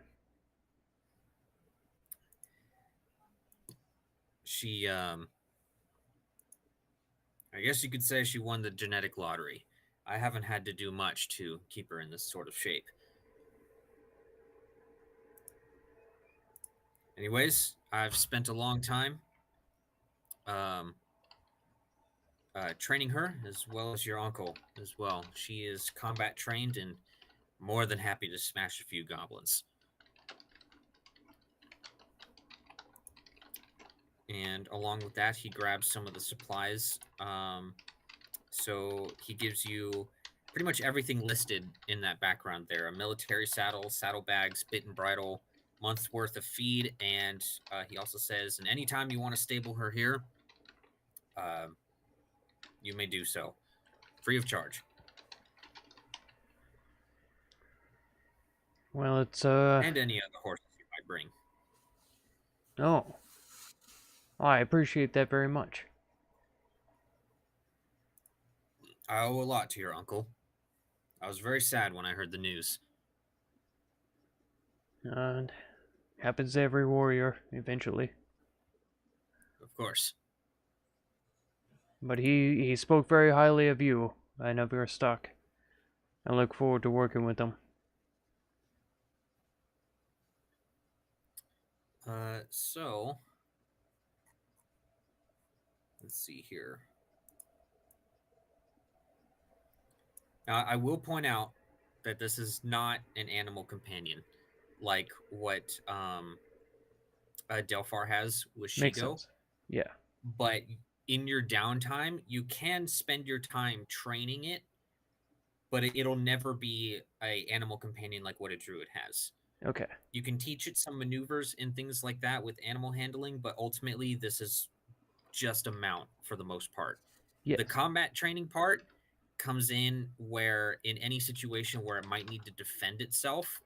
She, I guess you could say she won the genetic lottery. I haven't had to do much to keep her in this sort of shape. Anyways, I've spent a long time training her, as well as your uncle as well. She is combat trained and more than happy to smash a few goblins. And along with that, he grabs some of the supplies. So he gives you pretty much everything listed in that background there: a military saddle, saddlebags, bit and bridle, month's worth of feed, and he also says, and anytime you want to stable her here, you may do so, free of charge. Well, it's And any other horses you might bring. Oh. Oh, I appreciate that very much. I owe a lot to your uncle. I was very sad when I heard the news. Happens to every warrior, eventually. Of course. But he spoke very highly of you and of your stock. I look forward to working with him. So let's see here. Now, I will point out that this is not an animal companion like what Delphar has with Makes Shigo. sense. Yeah. But in your downtime, you can spend your time training it, but it'll never be a animal companion like what a druid has. Okay. You can teach it some maneuvers and things like that with animal handling, but ultimately this is just a mount for the most part. Yes. The combat training part comes in where in any situation where it might need to defend itself,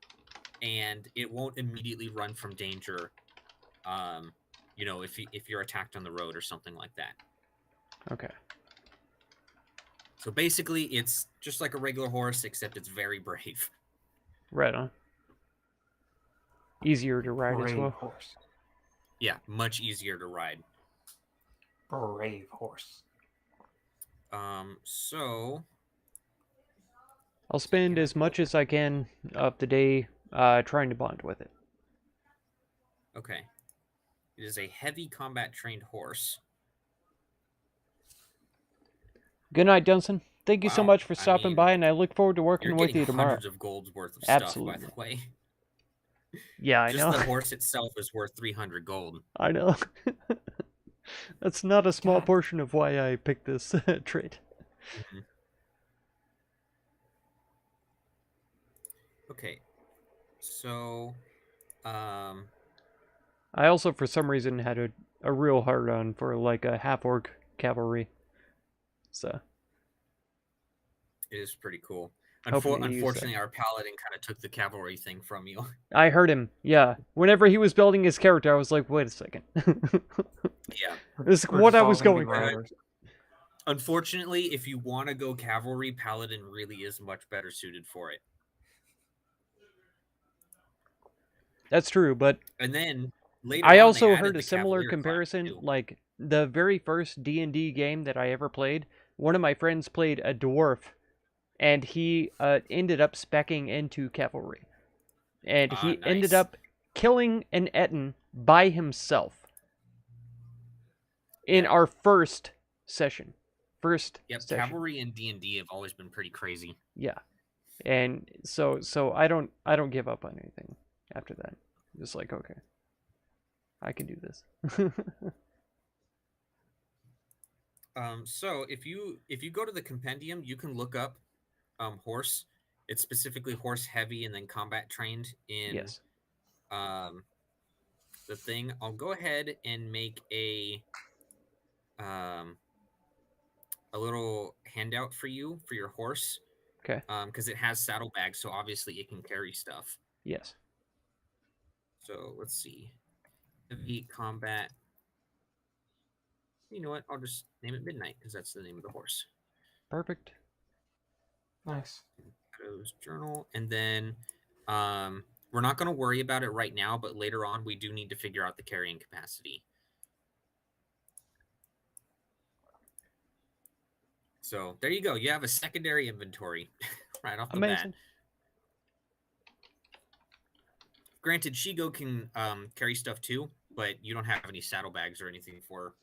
and it won't immediately run from danger, if you're attacked on the road or something like that. Okay. So basically, it's just like a regular horse, except it's very brave. Right on. Easier to ride as well. Horse. Yeah, much easier to ride. Brave horse. So I'll spend as much as I can of the day trying to bond with it. okay. It is a heavy combat trained horse. Good night, Dunson. Thank you so Wow, much for I stopping mean, by, and I look forward to working You're with getting you tomorrow. hundreds of golds worth of Absolutely. stuff, by the way. Yeah, I Just know. the horse itself is worth 300 gold. I know. That's not a small portion of why I picked this trait. Mm-hmm. Okay. So, I also, for some reason, had a real hard on for like a half-orc cavalry. So. it is pretty cool. Hoping to use Unfortunately, our paladin kind of took the cavalry thing from you. I heard him, yeah. Whenever he was building his character, I was like, wait a second. Yeah. This is what I was going for. Unfortunately, if you want to go cavalry, paladin really is much better suited for it. That's true, but And then later I on, also they added heard the a similar Cavalier class, comparison. too. Like the very first D&D game that I ever played, one of my friends played a dwarf, and he ended up speccing into cavalry, and he ended nice. up killing an Etten by himself. in our first session. Yep, Session. cavalry and D&D have always been pretty crazy. Yeah. And so I don't give up on anything after that. Just like, okay, I can do this. So if you go to the compendium, you can look up horse. It's specifically horse heavy and then combat trained in Yes. The thing. I'll go ahead and make a little handout for you for your horse. Okay. Because it has saddlebags, so obviously it can carry stuff. Yes. So let's see. Heavy combat. You know what? I'll just name it Midnight because that's the name of the horse. Perfect. Nice. Goes journal, and then we're not going to worry about it right now, but later on we do need to figure out the carrying capacity. So there you go. You have a secondary inventory right off the bat. Granted, Shigo can carry stuff too, but you don't have any saddlebags or anything for her.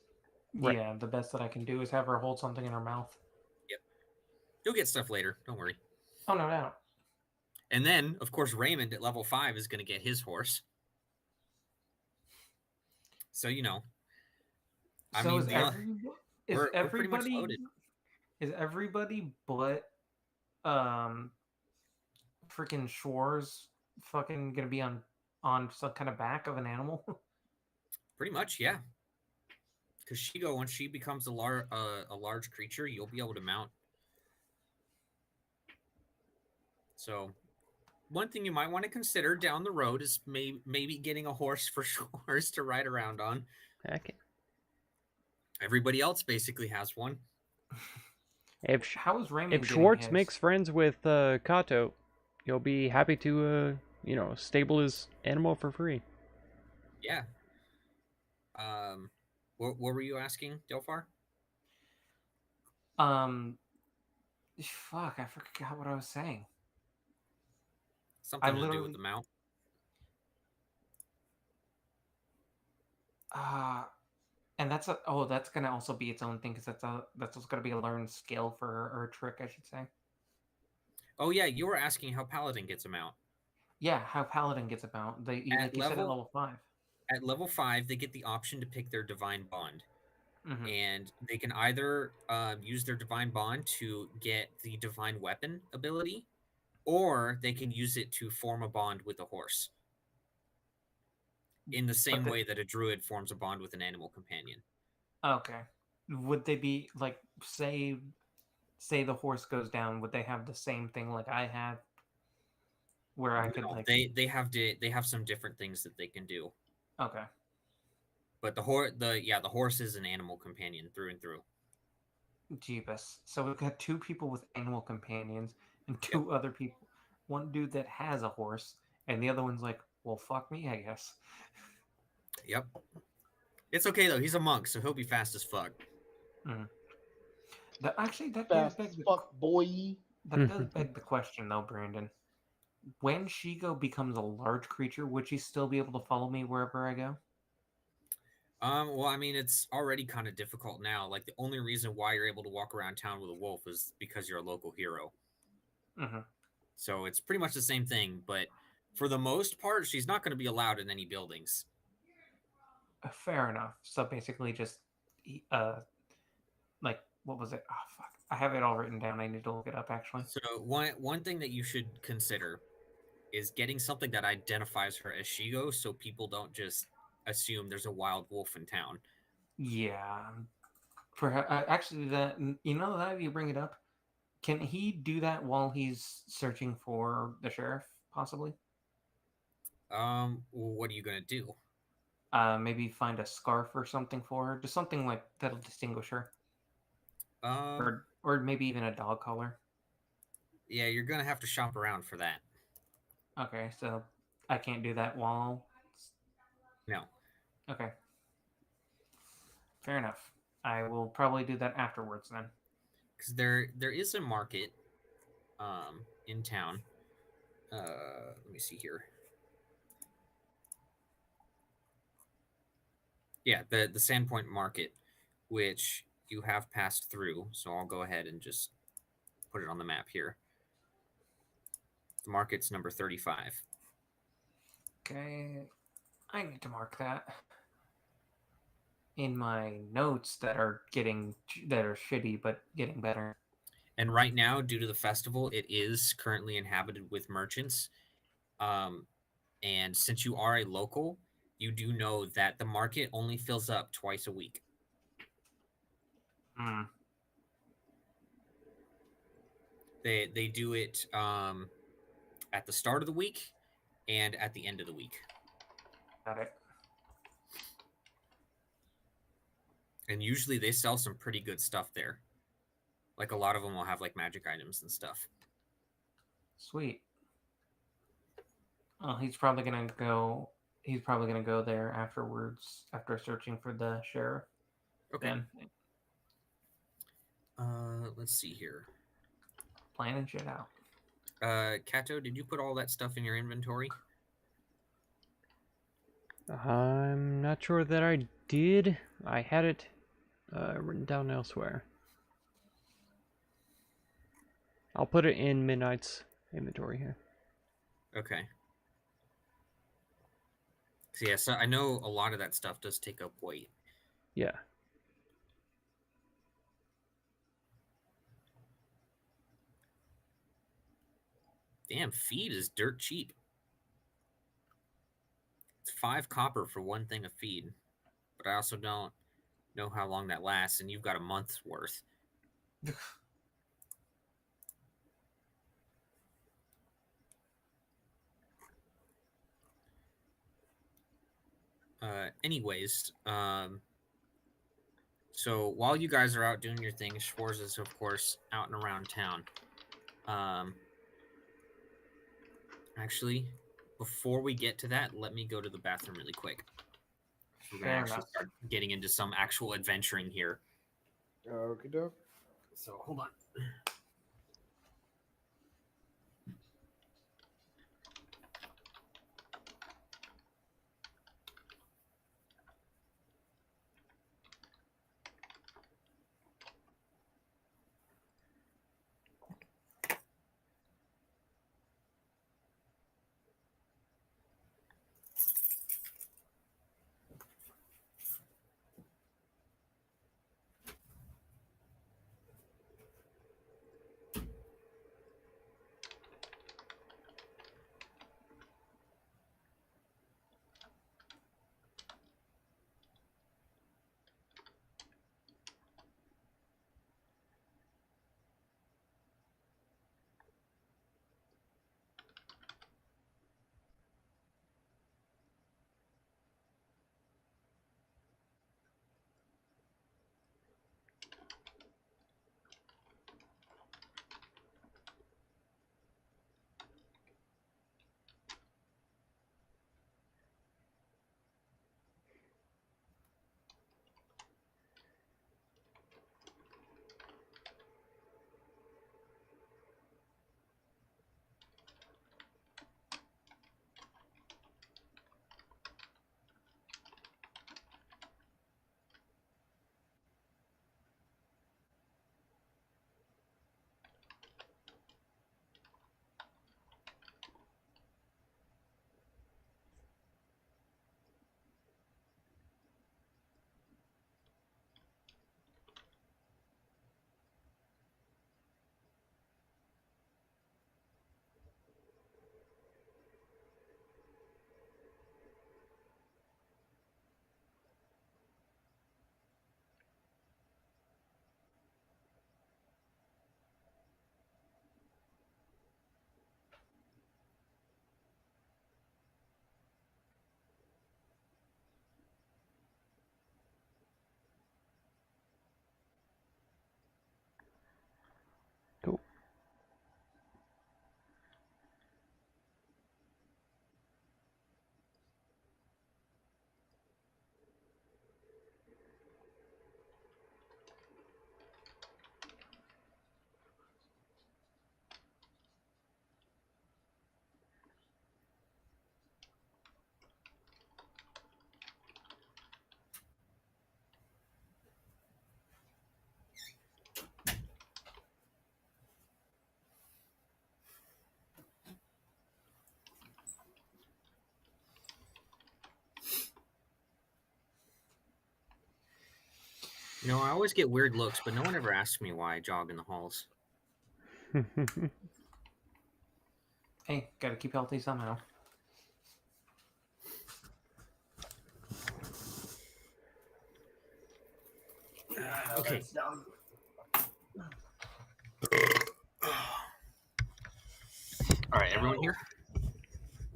Right. Yeah, the best that I can do is have her hold something in her mouth. Yep. You'll get stuff later. Don't worry. Oh, no doubt. And then, of course, Raymond at level 5 is going to get his horse. So, you know. Is everybody but freaking Shores fucking gonna be on some kind of back of an animal? Pretty much, yeah. Because Shigo, once she becomes a large creature, you'll be able to mount. So, one thing you might want to consider down the road is maybe getting a horse for Shores to ride around on. Okay. Everybody else basically has one. If Schwartz makes friends with Kato, you'll be happy to stable his animal for free. Yeah. What were you asking, Delphar? Fuck, I forgot what I was saying. Something to do with the mount. And that's gonna also be its own thing because that's also gonna be a learned skill for or a trick, I should say. Oh yeah, you were asking how Paladin gets a mount. Yeah, how Paladin gets a mount. You said at level 5. At level 5, they get the option to pick their Divine Bond. Mm-hmm. And they can either use their Divine Bond to get the Divine Weapon ability, or they can use it to form a bond with a horse. In the same way that a druid forms a bond with an animal companion. Okay. Would they be, like, say the horse goes down, would they have the same thing like I had? Where I could, like... They have some different things that they can do. Okay. But the horse is an animal companion through and through. Jeebus. So we've got 2 people with animal companions and 2 other people. One dude that has a horse, and the other one's like, well, fuck me, I guess. Yep. It's okay, though. He's a monk, so he'll be fast as fuck. Mm. That does beg the question, though, Brandon. When Shigo becomes a large creature, would she still be able to follow me wherever I go? Well, I mean, it's already kind of difficult now. Like, the only reason why you're able to walk around town with a wolf is because you're a local hero. Mm-hmm. So it's pretty much the same thing, but for the most part, she's not going to be allowed in any buildings. Fair enough. So basically just, like, what was it? Oh, fuck. I have it all written down. I need to look it up, actually. So one thing that you should consider is getting something that identifies her as Shigo so people don't just assume there's a wild wolf in town. Yeah. Actually, that you bring it up, can he do that while he's searching for the sheriff, possibly? What are you going to do? Maybe find a scarf or something for her. Just something like that'll distinguish her. Or maybe even a dog collar. Yeah, you're going to have to shop around for that. Okay, so I can't do that while... No. Okay. Fair enough. I will probably do that afterwards then. Because there is a market in town. Let me see here. Yeah, the Sandpoint Market. which you have passed through. So I'll go ahead and just put it on the map here. The market's number 35. Okay, I need to mark that in my notes that are shitty but getting better. And right now, due to the festival, it is currently inhabited with merchants. And since you are a local, you do know that the market only fills up twice a week. They do it at the start of the week and at the end of the week. Got it. And usually they sell some pretty good stuff there. Like a lot of them will have like magic items and stuff. Sweet. Oh, he's probably gonna go there afterwards after searching for the sheriff. Okay. Then Let's see here. planning shit out. Kato, did you put all that stuff in your inventory? I'm not sure that I did. I had it written down elsewhere. I'll put it in Midnight's inventory here. Okay. So yeah, so I know a lot of that stuff does take up weight. Yeah. Damn, feed is dirt cheap. It's 5 copper for one thing of feed. But I also don't know how long that lasts, and you've got a month's worth. Anyways, so while you guys are out doing your thing, Schwarz is, of course, out and around town. Actually, before we get to that, let me go to the bathroom really quick. We're going to actually start getting into some actual adventuring here. Okie doke. So, hold on. You know, I always get weird looks, but no one ever asks me why I jog in the halls. Hey, gotta keep healthy somehow. Okay. All right, everyone here?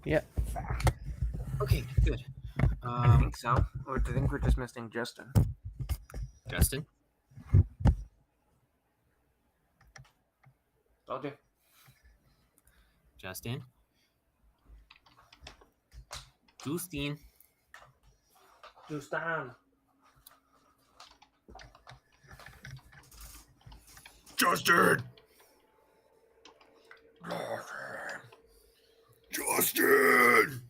Yeah. Okay, good. I think so. Or do you think we're just missing Justin? Justin? Told you. Justin? Justin? Justin. Justin! Justin!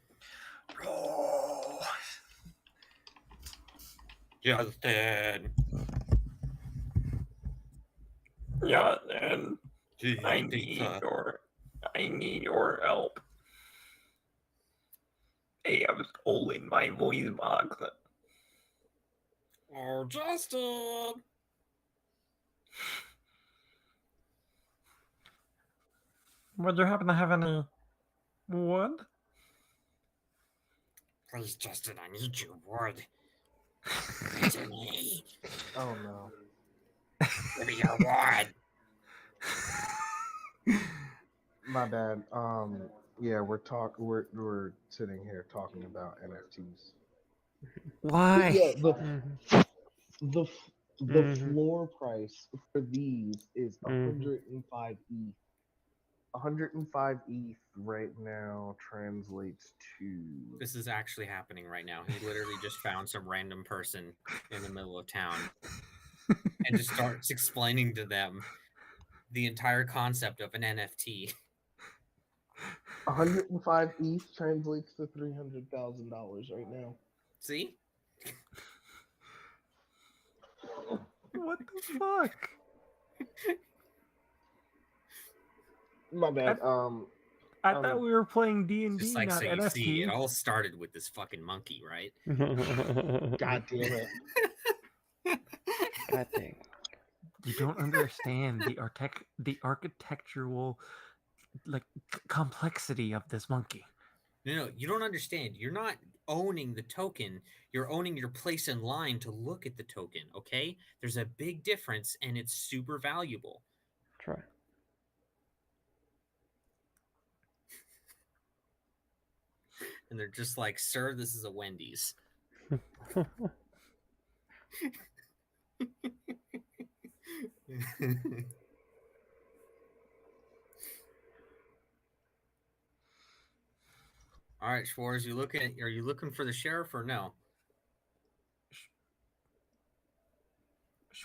Justin! Justin, I need your help. Hey, I was holding my voice box. Oh, Justin! Would you happen to have any wood? Please, Justin, I need your wood. Give it to me. Oh no. Give me your wood. My bad. Yeah, we're sitting here talking about NFTs. Why? Yeah, Mhm. the Mhm. floor price for these is Mhm. 105 ETH. 105 ETH right now translates to This is actually happening right now. He literally just found some random person in the middle of town and just starts explaining to them the entire concept of an NFT. 105 ETH translates to $300,000 right now. See? What the fuck? My bad. I thought we were playing D&D, Just like not so you NFT. see, it all started with this fucking monkey, right? God damn it. God dang. You don't understand the architectural complexity of this monkey. No, you don't understand. You're not owning the token. You're owning your place in line to look at the token, okay? There's a big difference and it's super valuable. Try. And they're just like, sir, this is a Wendy's. All right, Schwartz, are you looking for the sheriff or no?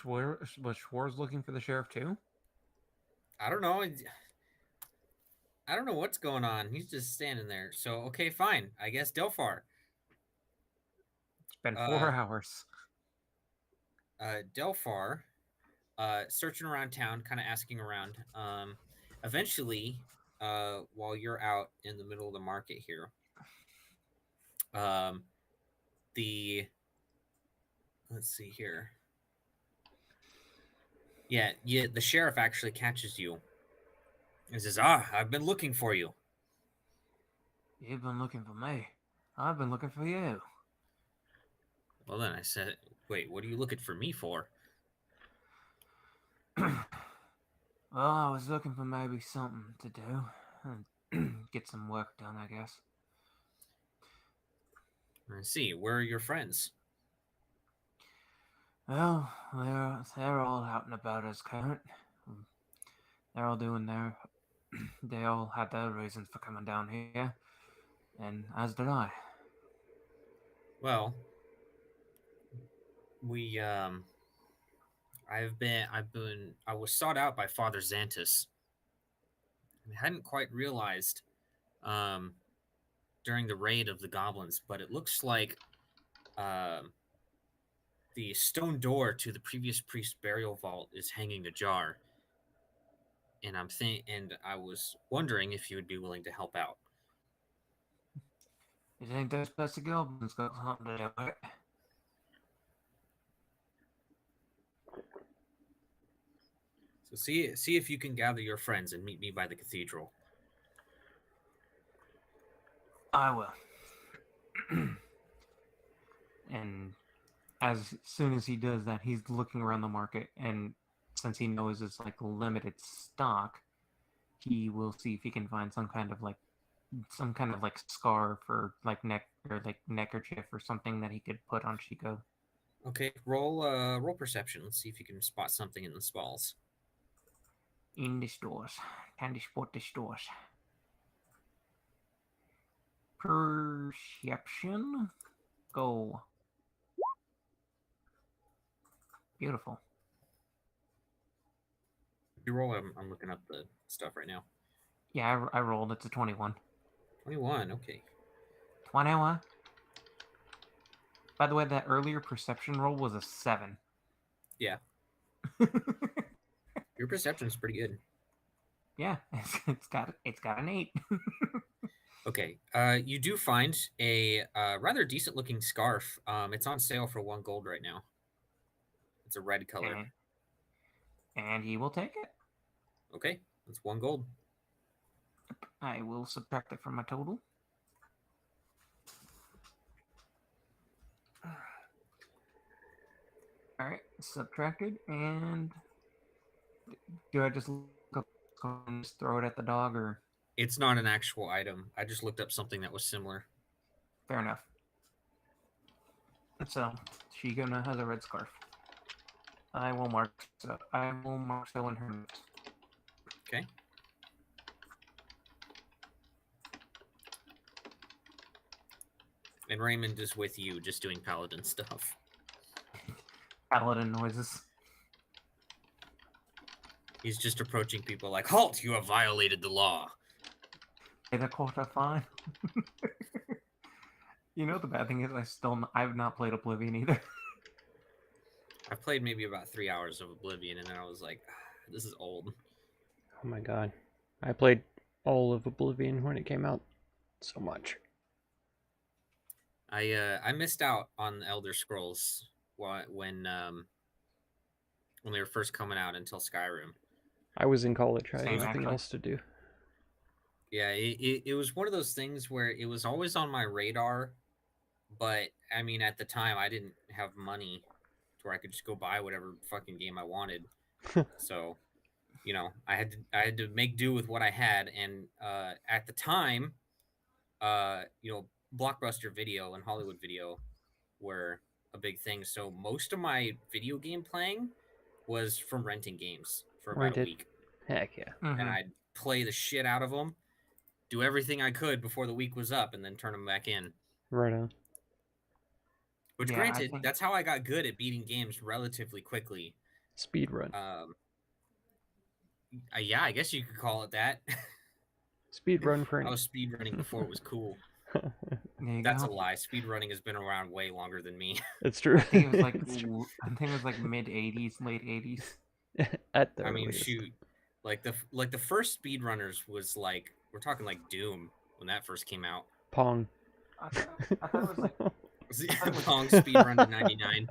Was Schwartz looking for the sheriff too? I don't know. I don't know what's going on. He's just standing there. So, okay, fine. I guess Delphar. It's been 4 hours. Delphar, searching around town, kind of asking around. Eventually, while you're out in the middle of the market here, the let's see here. Yeah, the sheriff actually catches you. He says, I've been looking for you. You've been looking for me. I've been looking for you. Well, then I said, wait, what are you looking for me for? Well, I was looking for maybe something to do and get some work done, I guess. I see. Where are your friends? Well, they're all out and about as current. They're all doing their. They all had their reasons for coming down here, and as did I. Well, we I was sought out by Father Xantus. I hadn't quite realized during the raid of the goblins, but it looks like the stone door to the previous priest's burial vault is hanging ajar. And I was wondering if you would be willing to help out. You think those pesky goblins got something to do with it? So see if you can gather your friends and meet me by the cathedral. I will. And as soon as he does that, he's looking around the market, and since he knows it's like limited stock, he will see if he can find some kind of like scarf or like neckerchief or something that he could put on Chico. Okay, roll perception. Let's see if you can spot something in the stalls. In the stores. Can spot the stores. Perception. Go. Beautiful. You roll. I'm looking up the stuff right now. Yeah, I rolled. It's a 21. 21. Okay. 21. By the way, that earlier perception roll was a 7. Yeah. Your perception's pretty good. Yeah, it's got an 8. Okay. You do find a rather decent looking scarf. It's on sale for 1 gold right now. It's a red color. And he will take it. Okay, that's 1 gold. I will subtract it from my total. All right, subtracted, and do I just look up and just throw it at the dog, or? It's not an actual item. I just looked up something that was similar. Fair enough. So Chico now has a red scarf. I will mark so in her notes. Okay. And Raymond is with you, just doing paladin stuff. Paladin noises. He's just approaching people like, "Halt! You have violated the law." Pay the quota fine. You know the bad thing is I've not played Oblivion either. I've played maybe about 3 hours of Oblivion, and then I was like, "This is old." Oh my god, I played all of Oblivion when it came out. So much. I missed out on the Elder Scrolls when they were first coming out until Skyrim. I was in college. I had Same, nothing actually. else to do. Yeah, it was one of those things where it was always on my radar, but I mean, at the time, I didn't have money to where I could just go buy whatever fucking game I wanted. So, you know, I had to make do with what I had, and at the time, you know, Blockbuster Video and Hollywood Video were a big thing. So most of my video game playing was from renting games for about Rented. a week, Heck yeah. Mhm. and I'd play the shit out of them, do everything I could before the week was up, and then turn them back in. Right on. Which, Yeah, I granted, think- that's how I got good at beating games relatively quickly. Speed run. Yeah, I guess you could call it that. Speed run for I was speedrunning before it was cool. There you That's go. a lie. Speedrunning has been around way longer than me. It's true. I think it was like It's true. mid 80s, late 80s. At the I mean, earliest. shoot, like the first speedrunners was like, we're talking like Doom when that first came out. Pong. I thought it was like Pong speedrun to 99.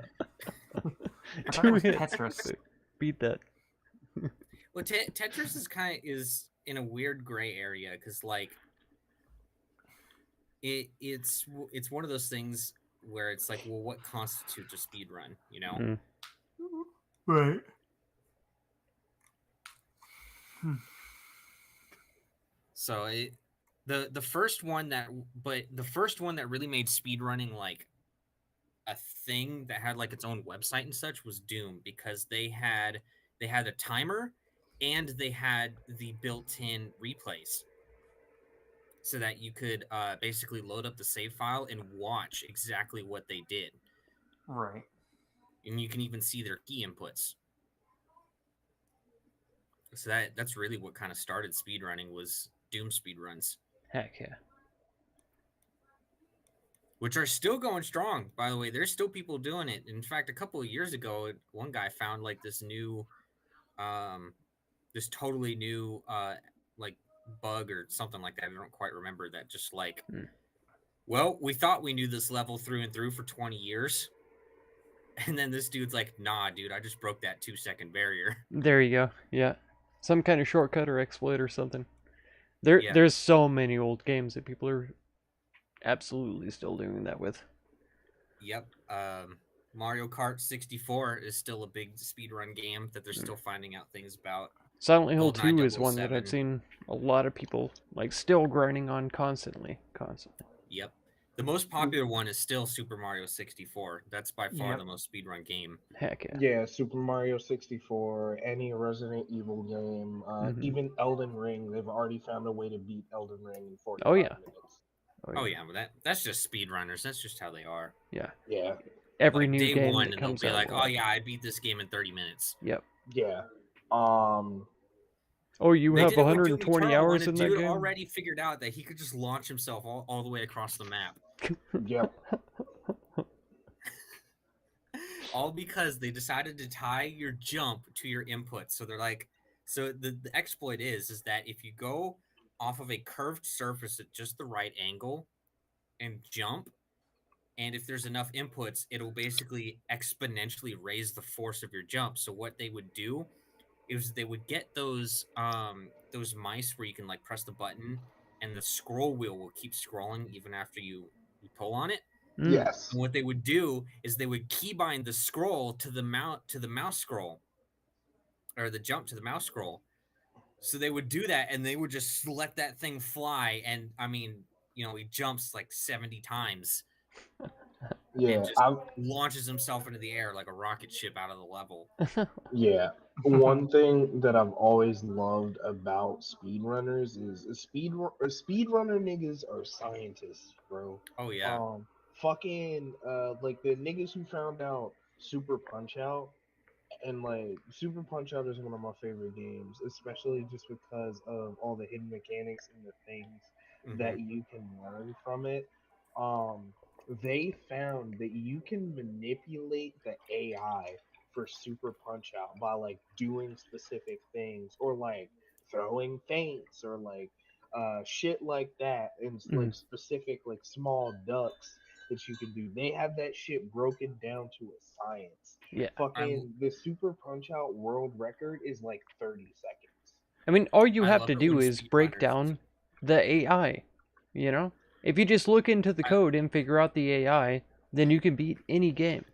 I thought it was Tetris. Beat that. Well, Tetris is in a weird gray area because like it's one of those things where it's like, well, what constitutes a speed run, you know? Mm. Right. So the first one that really made speedrunning like a thing that had like its own website and such was Doom, because they had a timer and they had the built-in replays, so that you could basically load up the save file and watch exactly what they did. Right. And you can even see their key inputs. So that's really what kind of started speedrunning, was Doom speedruns. Heck yeah. Which are still going strong, by the way. There's still people doing it. In fact, a couple of years ago, one guy found like this new, this totally new, like bug or something like that. I don't quite remember that. Just like, well, we thought we knew this level through and through for 20 years. And then this dude's like, nah, dude, I just broke that 2-second barrier. There you go. Yeah. Some kind of shortcut or exploit or something. Yeah. There's so many old games that people are absolutely still doing that with. Yep. Mario Kart 64 is still a big speedrun game that they're still finding out things about. Silent Hill GoldenEye 2 is one that I've 007. seen a lot of people like still grinding on constantly. Yep. The most popular one is still Super Mario 64. That's by far Yep. the most speedrun game. Heck yeah. Yeah, Super Mario 64, any Resident Evil game, even Elden Ring. They've already found a way to beat Elden Ring in 45 Oh, yeah. minutes. Oh yeah, but that's just speedrunners. That's just how they are. Yeah. Yeah, Every Like new day game one, that and they'll comes be out. like, will "Oh have- yeah, I beat this game in 30 minutes." Yep. yeah. Oh, you They have did it with Doom 120 Eternal hours when a in that dude game? already figured out that he could just launch himself all the way across the map. Yep. All because they decided to tie your jump to your input. So they're like, so the exploit is that if you go off of a curved surface at just the right angle and jump, and if there's enough inputs, it'll basically exponentially raise the force of your jump. So what they would do is they would get those mice where you can like press the button and the scroll wheel will keep scrolling even after you pull on it. Yes. And what they would do is they would keybind the scroll to the mouse scroll, or the jump to the mouse scroll. So they would do that, and they would just let that thing fly. And I mean, he jumps like 70 times Yeah. and just launches himself into the air like a rocket ship out of the level. Yeah. One thing that I've always loved about speedrunners is speedrunner niggas are scientists, bro. Oh yeah. Fucking like the niggas who found out Super Punch Out, and like Super Punch Out is one of my favorite games, especially just because of all the hidden mechanics and the things that you can learn from it. Um, they found that you can manipulate the AI for Super Punch Out by like doing specific things or like throwing feints or like shit like that, and like specific like small ducks that you can do. They have that shit broken down to a science. Yeah. Fucking the Super Punch Out world record is like 30 seconds. I mean, all you I have love to it do when is break speedrunners- down the AI, you know? If you just look into the code and figure out the AI, then you can beat any game.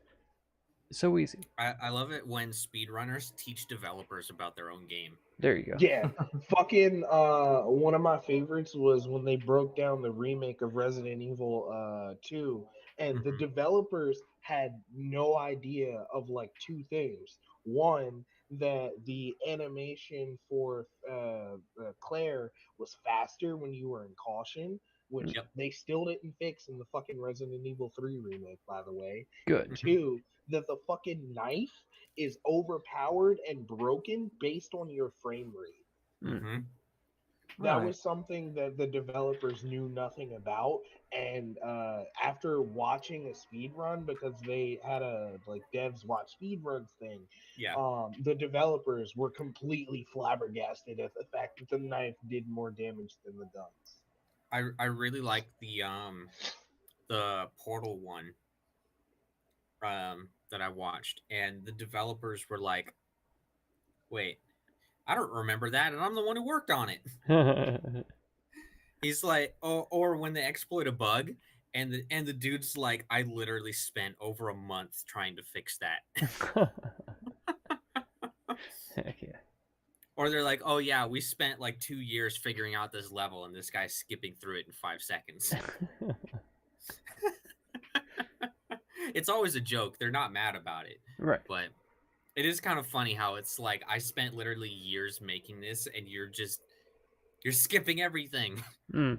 So easy. I love it when speedrunners teach developers about their own game. There you go. Yeah. Fucking one of my favorites was when they broke down the remake of Resident Evil 2, and the developers had no idea of like two things. One, that the animation for Claire was faster when you were in caution, which they still didn't fix in the fucking Resident Evil 3 remake, by the way. Good. Two, that the fucking knife is overpowered and broken based on your frame rate. That was something that the developers knew nothing about, and after watching a speed run, because they had a like devs watch speed runs thing, the developers were completely flabbergasted at the fact that the knife did more damage than the guns. I really like the Portal one that I watched, and the developers were like, "Wait, I don't remember that, and I'm the one who worked on it." He's like, or when they exploit a bug, and the dude's like, "I literally spent over a month trying to fix that." Heck yeah. Or they're like, "Oh yeah, we spent like 2 years figuring out this level, and this guy's skipping through it in 5 seconds." It's always a joke. They're not mad about it. Right. But it is kind of funny how it's like, I spent literally years making this, and you're skipping everything. Okay.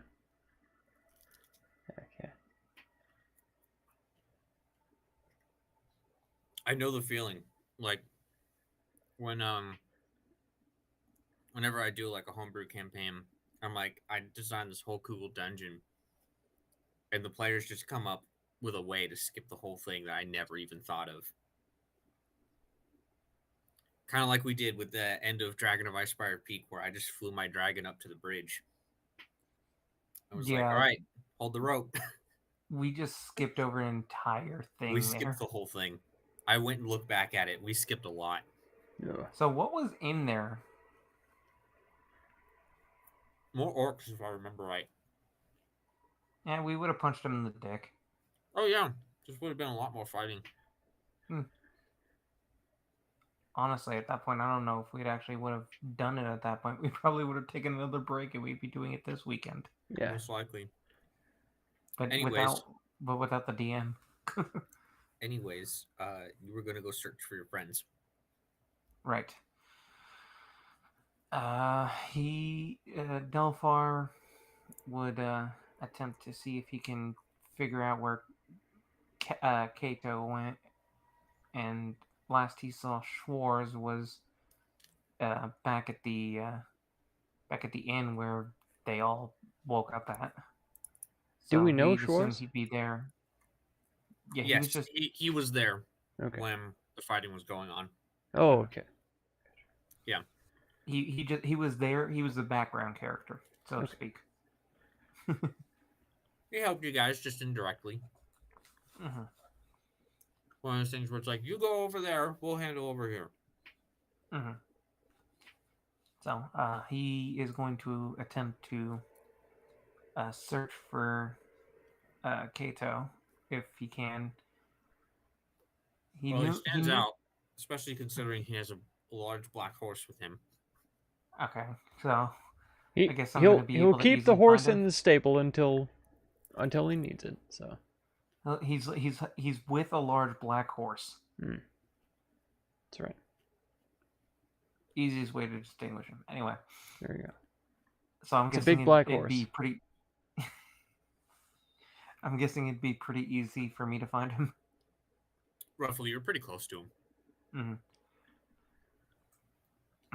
I know the feeling. Like when whenever I do like a homebrew campaign, I'm like, I designed this whole cool dungeon, and the players just come up with a way to skip the whole thing that I never even thought of. Kind of like we did with the end of Dragon of Icespire Peak, where I just flew my dragon up to the bridge. I was like, all right, hold the rope. We just skipped over an entire thing. We skipped the whole thing. I went and looked back at it. We skipped a lot. Yeah. So what was in there? More orcs, if I remember right. Yeah, we would have punched him in the dick. Oh yeah, just would have been a lot more fighting. Honestly, at that point, I don't know if we'd actually would have done it at that point. We probably would have taken another break and we'd be doing it this weekend. Yeah. Most likely. But Anyways. without the DM. Anyways, you were gonna go search for your friends. Right. Delphar would attempt to see if he can figure out where Kato went, and last he saw Schwarz was back at the inn where they all woke up at. Do we know he'd assume Schwarz? he'd be there. Yeah, Yes, he was just he was there Okay. when the fighting was going on. Oh, okay. Yeah. he was there. He was the background character, so to speak. He helped you guys just indirectly. Mm-hmm. One of those things where it's like, you go over there, we'll handle over here. Mm-hmm. So he is going to attempt to search for Kato if he can. He stands out, especially considering he has a large black horse with him. Okay, so I guess I'm gonna be he'll able to keep the easily horse find him. in the stable until he needs it. So he's with a large black horse. that's right. Easiest way to distinguish him. Anyway, There you go. so I'm It's a guessing big black it'd horse. be pretty. I'm guessing it'd be pretty easy for me to find him. Roughly, you're pretty close to him. Mm-hmm.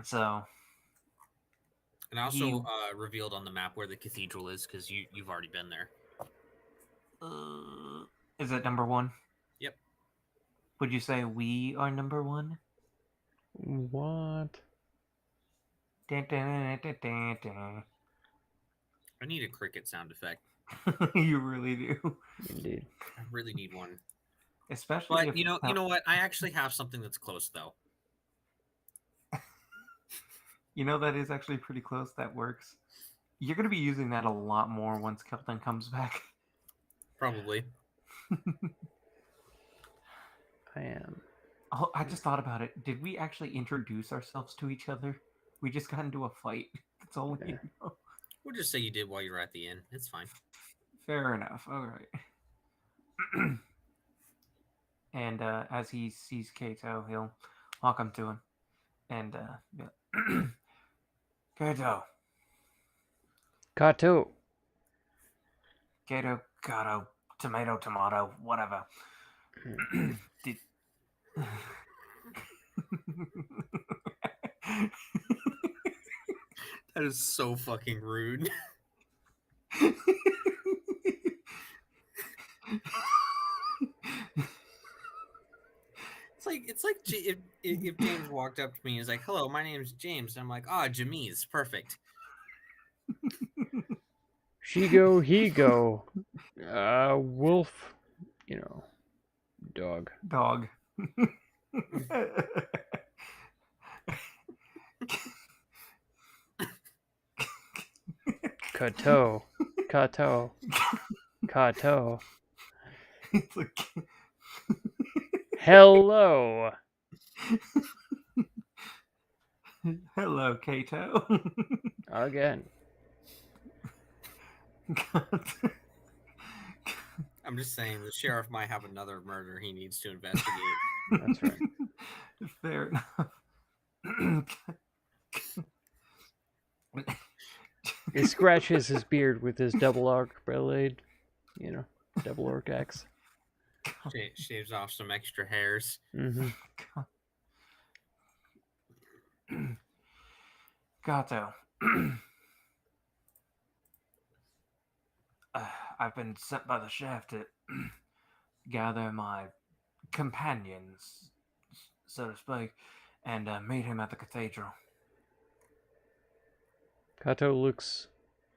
So. And I also revealed on the map where the cathedral is, because you've already been there. Is it number 1? Yep. Would you say we are number 1? What? Dun, dun, dun, dun, dun. I need a cricket sound effect. You really do. Indeed. I really need one. Especially But if you know what? I actually have something that's close though. You know, that is actually pretty close. That works. You're going to be using that a lot more once Kelton comes back. Probably. I am. Oh, I just thought about it. Did we actually introduce ourselves to each other? We just got into a fight. That's all we know. We'll just say you did while you were at the inn. It's fine. Fair enough. All right. And as he sees Kato, he'll walk up to him and be like, Kato. Kato. Kato, tomato, tomato, whatever. Did... That is so fucking rude. It's like if James walked up to me and was like, "Hello, my name's James," and I'm like, "Ah, Jamies, perfect." She go, he go. Wolf. You know, dog. Dog. Kato. Kato. Kato. It's like... Hello. Hello, Kato. Again. I'm just saying the sheriff might have another murder he needs to investigate. That's right. Fair enough. He scratches his beard with his double arc blade. You know, double arc axe. Shaves off some extra hairs. Mm-hmm. Kato. I've been sent by the sheriff to gather my companions, so to speak, and meet him at the cathedral. Kato looks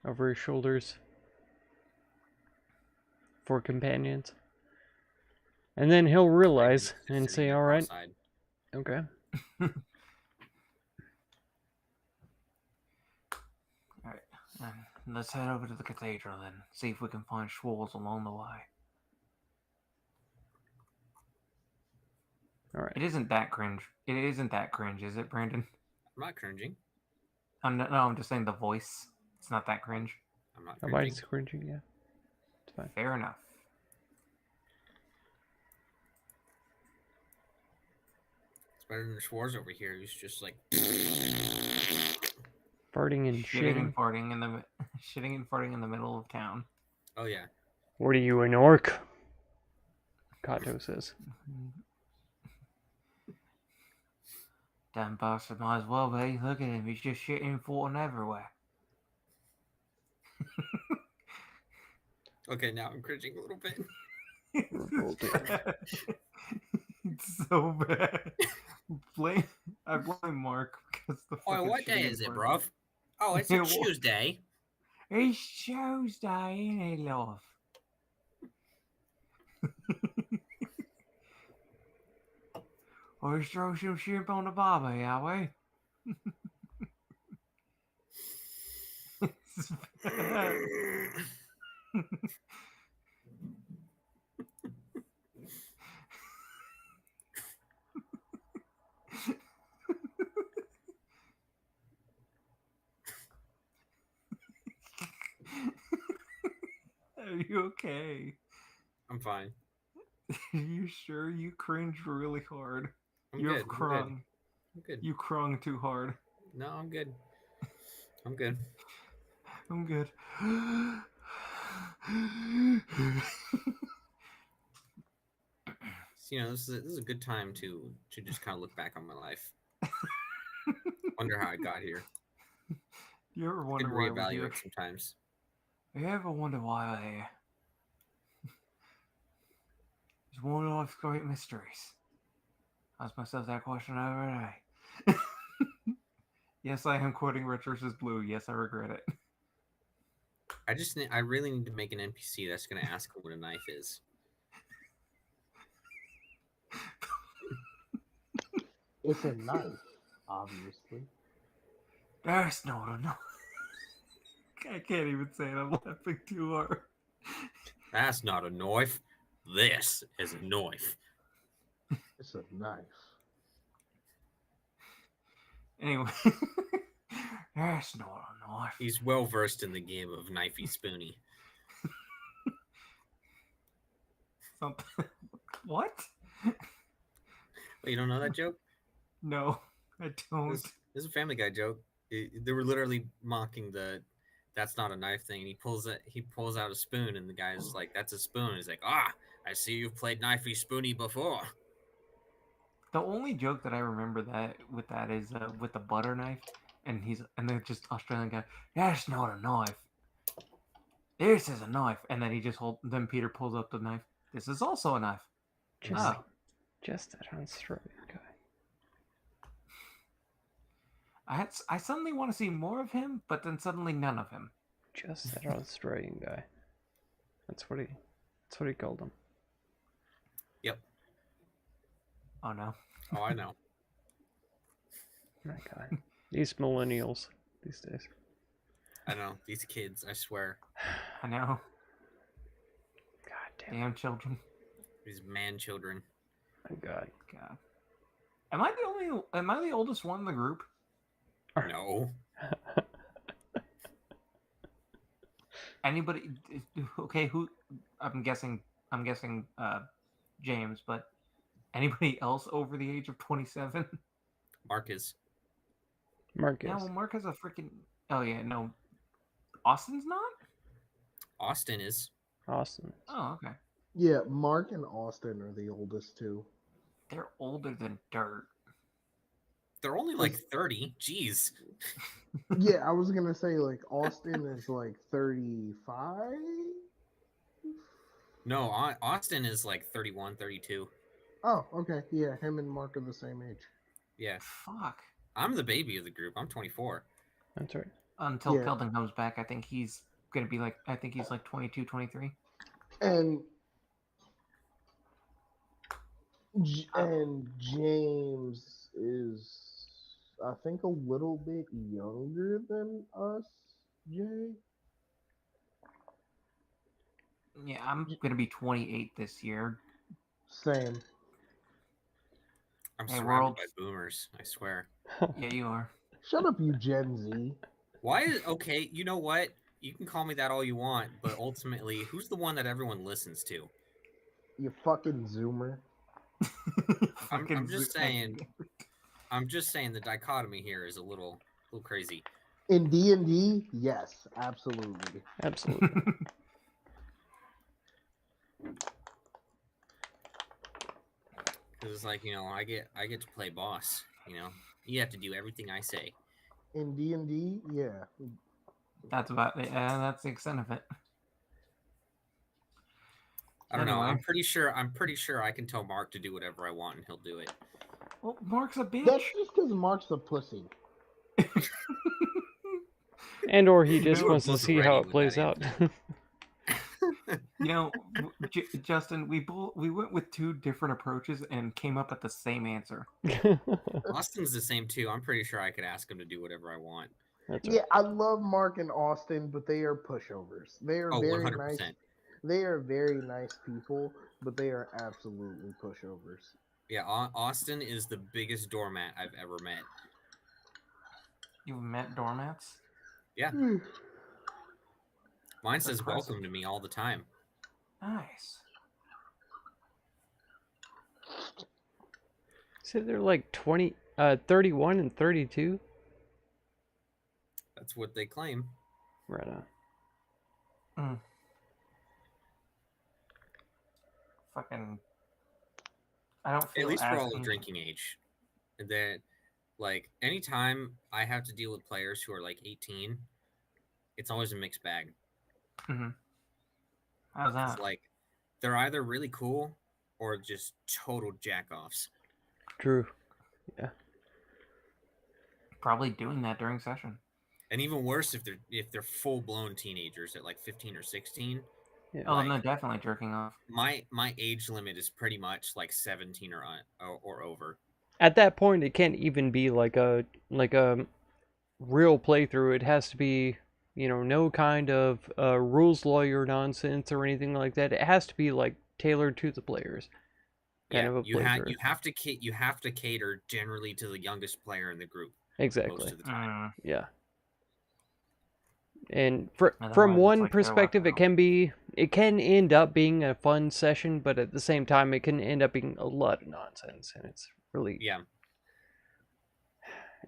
over his shoulders for companions. And then he'll realize Just and sitting say, there all right, cross-eyed. okay. Alright, let's head over to the cathedral then. See if we can find Schwartz along the way. All right. It isn't that cringe. It isn't that cringe, is it, Brandon? I'm not cringing. I'm just saying the voice. It's not that cringe. I'm not Nobody's cringing. cringing, yeah. It's fine. Fair enough. It's better than Schwartz over here. He's just like. Farting and Shitting and shitting. farting in the shitting and farting in the middle of town. Oh yeah. What are you, an orc? Kato says. Damn bastard might as well be. Look at him. He's just shitting and farting everywhere. Okay, now I'm cringing a little bit. It's so bad. I blame Mark because the. Oh, what day is it, bruv? Oh, it's a It was- Tuesday. It's Tuesday, ain't it, love? Let's throw some shrimp on the barbie, are we? It's bad. Are you okay? I'm fine. You sure? You cringed really hard. I'm You've good. I'm good. crung. I'm good. You crung too hard. No, I'm good. I'm good. I'm good. So, this is a good time to just kind of look back on my life. Wonder how I got here. You ever Good wonder to why we're here? reevaluate sometimes. You ever wonder why we're here? It's one of life's great mysteries. I ask myself that question every day. Yes, I am quoting Red vs. Blue. Yes, I regret it. I really need to make an NPC that's going to ask what a knife is. It's a knife, obviously. That's not enough. I can't even say it. I'm laughing too hard. That's not a knife. This is a knife. It's a knife. Anyway, that's not a knife. He's well versed in the game of knifey spoony. Something. What? Wait, you don't know that joke? No, I don't. This is a Family Guy joke. They were literally mocking the "that's not a knife" thing, and he pulls out a spoon, and the guy's like, "That's a spoon." He's like, "Ah, I see you've played knifey spoony before." The only joke that I remember with that is with the butter knife, and they're just Australian guy. That's not a knife. This is a knife, and then then Peter pulls up the knife. This is also a knife. Just that Australian guy. I suddenly want to see more of him, but then suddenly none of him. Just that Australian guy. That's what he called him. Yep. Oh no. Oh, I know. My God. These millennials these days. I know. These kids, I swear. I know. God damn. Damn children. These man children. My God. God. Am I the oldest one in the group? No. Anybody? Okay, who? I'm guessing. James, but anybody else over the age of 27? Marcus. Marcus. Yeah, well, Mark has a freaking. Oh yeah, no. Austin's not. Austin is. Austin. Oh, okay. Yeah, Mark and Austin are the oldest two. They're older than dirt. They're only like 30. Jeez. Yeah, I was gonna say like Austin is like 35. No, Austin is like 31, 32. Oh, okay. Yeah, him and Mark are the same age. Yeah. Fuck. I'm the baby of the group. I'm 24. That's right. Until Yeah. Kelton comes back, I think he's gonna be like. I think he's like 22, 23. And And James is, I think, a little bit younger than us, Jay. Yeah, I'm gonna be 28 this year. Same. I'm Hey, surrounded world. by boomers, I swear. Yeah, you are. Shut up, you Gen Z. Why is okay, you know what? You can call me that all you want, but ultimately, who's the one that everyone listens to? You fucking Zoomer. I'm just saying the dichotomy here is a little crazy. In D&D, yes, absolutely. Absolutely. Because it's like, I get to play boss, You have to do everything I say. In D&D, yeah. That's about it. That's the extent of it. I don't know. Anyway. I'm pretty sure I can tell Mark to do whatever I want and he'll do it. Well, Mark's a bitch. That's just because Mark's a pussy. And or he We just were wants to both see ready how it with plays that out. Justin, we went with two different approaches and came up at the same answer. Austin's the same too. I'm pretty sure I could ask him to do whatever I want. That's right. Yeah, I love Mark and Austin, but they are pushovers. They are very 100%. nice. They are very nice people, but they are absolutely pushovers. Yeah, Austin is the biggest doormat I've ever met. You've met doormats? Yeah. Hmm. Mine That's says impressive. welcome to me all the time. Nice. So they're like 31 and 32? That's what they claim. Right on. Fucking. I don't feel At least we're all of asking. drinking age. And that, like, anytime I have to deal with players who are like 18, it's always a mixed bag. Mm-hmm. How's that? It's like, they're either really cool or just total jack-offs. True. Yeah. Probably doing that during session. And even worse if they're full-blown teenagers at like 15 or 16. Yeah. Oh, no, definitely jerking off. My age limit is pretty much like 17 or over. At that point, it can't even be like a real playthrough. It has to be, no kind of rules lawyer nonsense or anything like that. It has to be like tailored to the players. You have to cater generally to the youngest player in the group. Exactly. Most of the time. Yeah. And Otherwise, from it's one like perspective, they're it can end up being a fun session, but at the same time, it can end up being a lot of nonsense, and it's really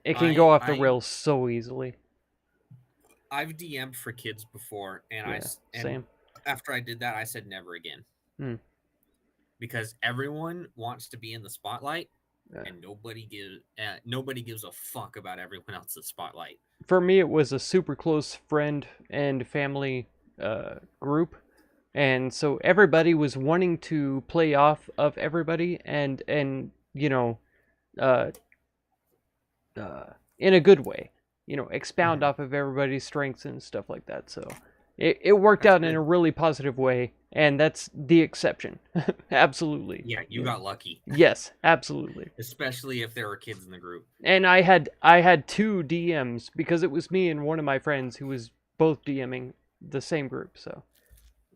it can go off the rails so easily. I've DM'd for kids before, and same. After I did that, I said never again. Because everyone wants to be in the spotlight, and nobody gives a fuck about everyone else's spotlight. For me, it was a super close friend and family group, and so everybody was wanting to play off of everybody, and in a good way, expound off of everybody's strengths and stuff like that. So it worked out in a really positive way, and that's the exception. Absolutely. Yeah, you got lucky. Yes, absolutely. Especially if there were kids in the group. And I had 2 DMs because it was me and one of my friends who was both DMing the same group. So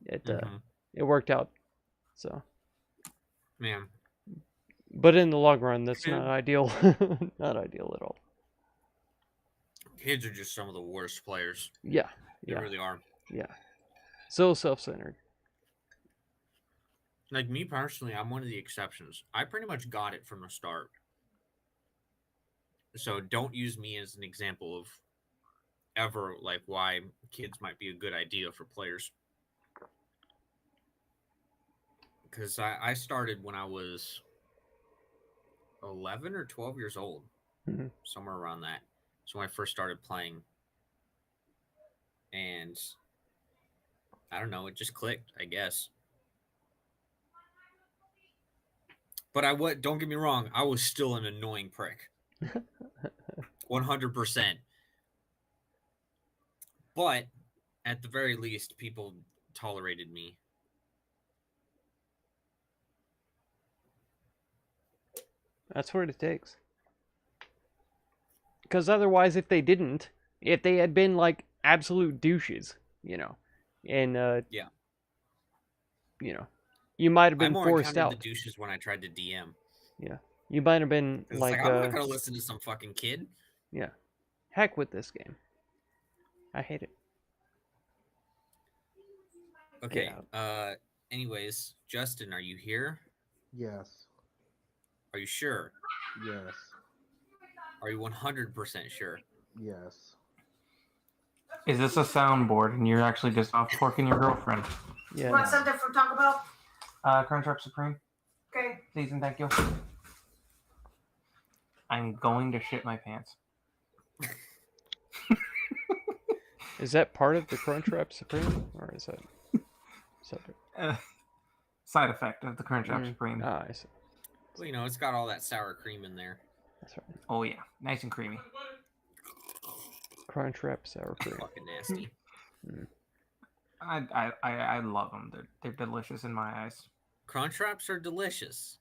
it worked out. So man. But in the long run, that's not ideal. Not ideal at all. Kids are just some of the worst players. Yeah. They really are. Yeah. So self-centered. Like me personally, I'm one of the exceptions. I pretty much got it from the start. So don't use me as an example of ever like why kids might be a good idea for players. Because I started when I was 11 or 12 years old. Somewhere around that. So when I first started playing. And I don't know, it just clicked, I guess. But don't get me wrong, I was still an annoying prick. 100%. But at the very least, people tolerated me. That's what it takes. Because otherwise, if they had been like absolute douches, and Yeah. you might have I been more forced encountered out. the douches when I tried to DM. Yeah, you might have been It's like, I'm not gonna listen to some fucking kid. yeah, heck with this game. I hate it. Okay. Yeah. Anyways, Justin, are you here? Yes. Are you sure? Yes. Are you 100% sure? Yes. Is this a soundboard and you're actually just off porking your girlfriend? Yeah. Want something from Taco Bell? Crunchwrap Supreme, Okay. please and thank you. I'm going to shit my pants. Is that part of the Crunchwrap Supreme, or is that separate? Side effect of the Crunchwrap Supreme. Ah, I see. Well, it's got all that sour cream in there. That's right. Oh yeah, nice and creamy. Crunchwrap sour cream. Fucking nasty. I love them. They're delicious in my eyes. Crunch wraps are delicious,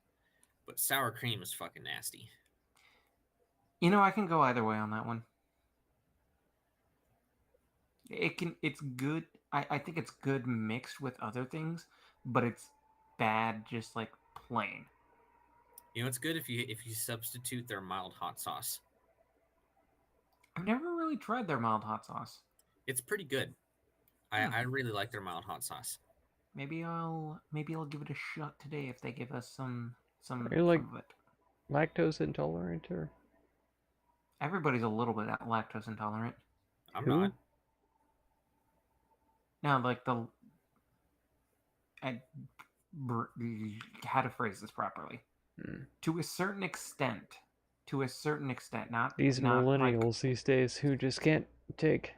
but sour cream is fucking nasty. I can go either way on that one. It's good. I think it's good mixed with other things, but it's bad just like plain. It's good if you substitute their mild hot sauce. I've never really tried their mild hot sauce. It's pretty good. I really like their mild hot sauce. Maybe I'll give it a shot today if they give us some Are you like of it. lactose intolerant, or? Everybody's a little bit lactose intolerant. I'm Who? not. Now, like how to phrase this properly? To a certain extent. Not These not millennials these days who just can't take,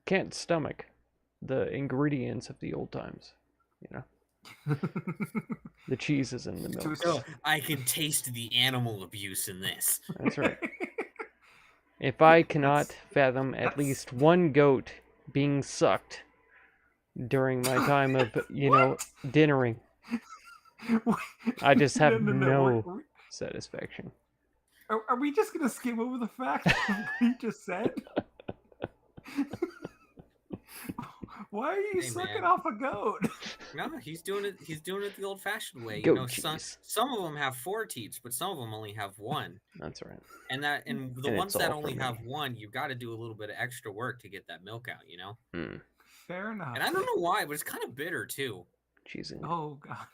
can't stomach the ingredients of the old times, the cheeses and the milk. No, I can taste the animal abuse in this. That's right. If I cannot fathom at least one goat being sucked during my time of, dinnering, I just have no satisfaction. Are we just gonna skim over the fact of what you just said? Why are you sucking off a goat? No, he's doing it. He's doing it the old-fashioned way. Goat cheese. Some of them have 4 teats, but some of them only have 1. That's right. And the And ones it's that all only for have me. 1, you've got to do a little bit of extra work to get that milk out. Fair enough. And I don't know why, but it's kind of bitter too. Cheese in. Oh god.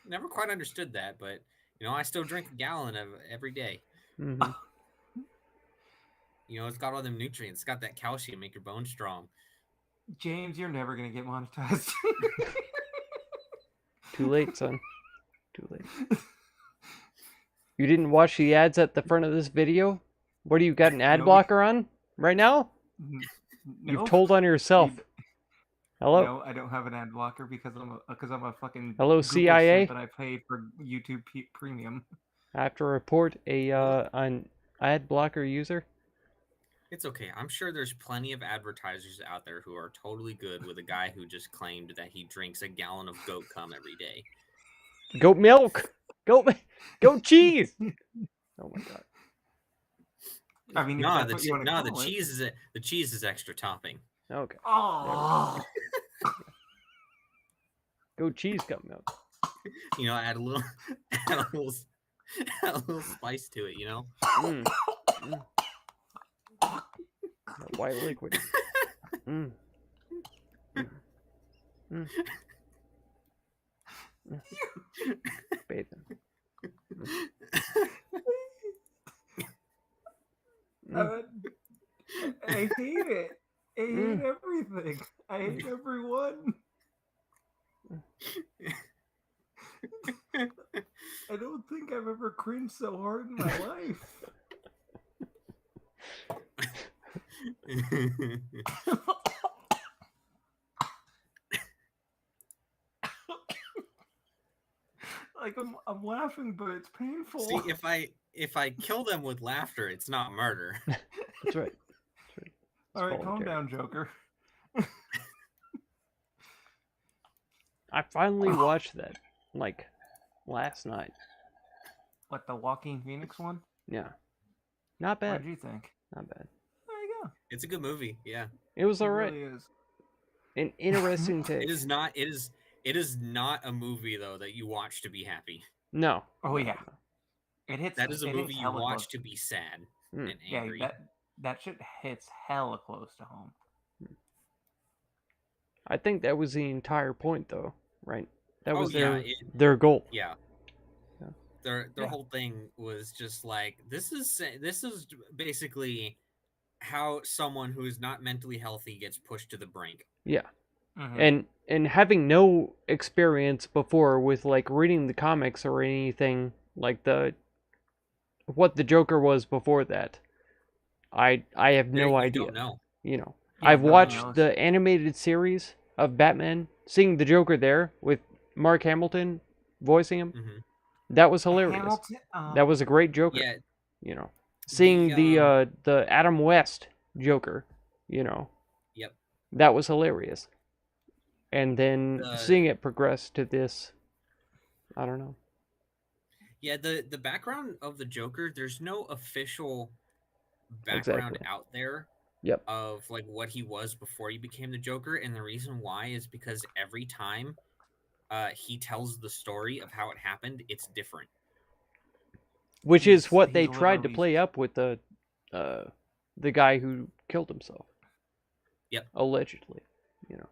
Never quite understood that, but I still drink a gallon of it every day. Mm-hmm. It's got all them nutrients. It's got that calcium, make your bones strong. James, you're never gonna get monetized. Too late, son. Too late. You didn't watch the ads at the front of this video? What do you got, an ad blocker on right now? You've told on yourself. Hello? No, I don't have an ad blocker because I'm a fucking Hello, Google CIA? simp and I paid for YouTube Premium. I have to report an ad blocker user. It's okay. I'm sure there's plenty of advertisers out there who are totally good with a guy who just claimed that he drinks a gallon of goat cum every day. Goat milk! Goat cheese! Oh my god. I mean, the cheese is extra topping. Okay. Oh. Goat cheese got milk. Add a little spice to it. Mm. That white liquid. Mm. Mm. Mm. Mm. Bathing. I hate it. I hate everything. I hate everyone. I don't think I've ever cringed so hard in my life. Like I'm laughing, but it's painful. See, if I kill them with laughter, it's not murder. That's right. All right, calm down, Joker. I finally watched that, last night. What, the Joaquin Phoenix one? Yeah, not What bad. did you think? Not bad. There you go. It's a good movie. Yeah. It was It alright. really is. An interesting take. It is not. It is not a movie though that you watch to be happy. No. Oh no, yeah. no. It hits. That is a it movie hits you hella watch close. to be sad Mm. and Yeah, angry. that shit hits hella close to home. I think that was the entire point, though, right? That was yeah, their goal. Yeah. Yeah. Their Yeah. whole thing was just like this is basically how someone who is not mentally healthy gets pushed to the brink. Yeah. Mhm. And having no experience before with like reading the comics or anything like what the Joker was before that, I have no You idea. don't know. You know, Yeah, I've nobody watched knows. the animated series of Batman, seeing the Joker there with Mark Hamilton voicing him. Mhm. That was hilarious. Hamilton. That was a great Joker. Yeah. You know, seeing the Adam West Joker, you know, Yep. that was hilarious. And then seeing it progress to this, I don't know. Yeah, the background of the Joker, there's no official background Exactly. out there Yep. of like what he was before he became the Joker, and the reason why is because every time he tells the story of how it happened, it's different. Which is what they he tried to literally- play up with the guy who killed himself. Yep. Allegedly, you know.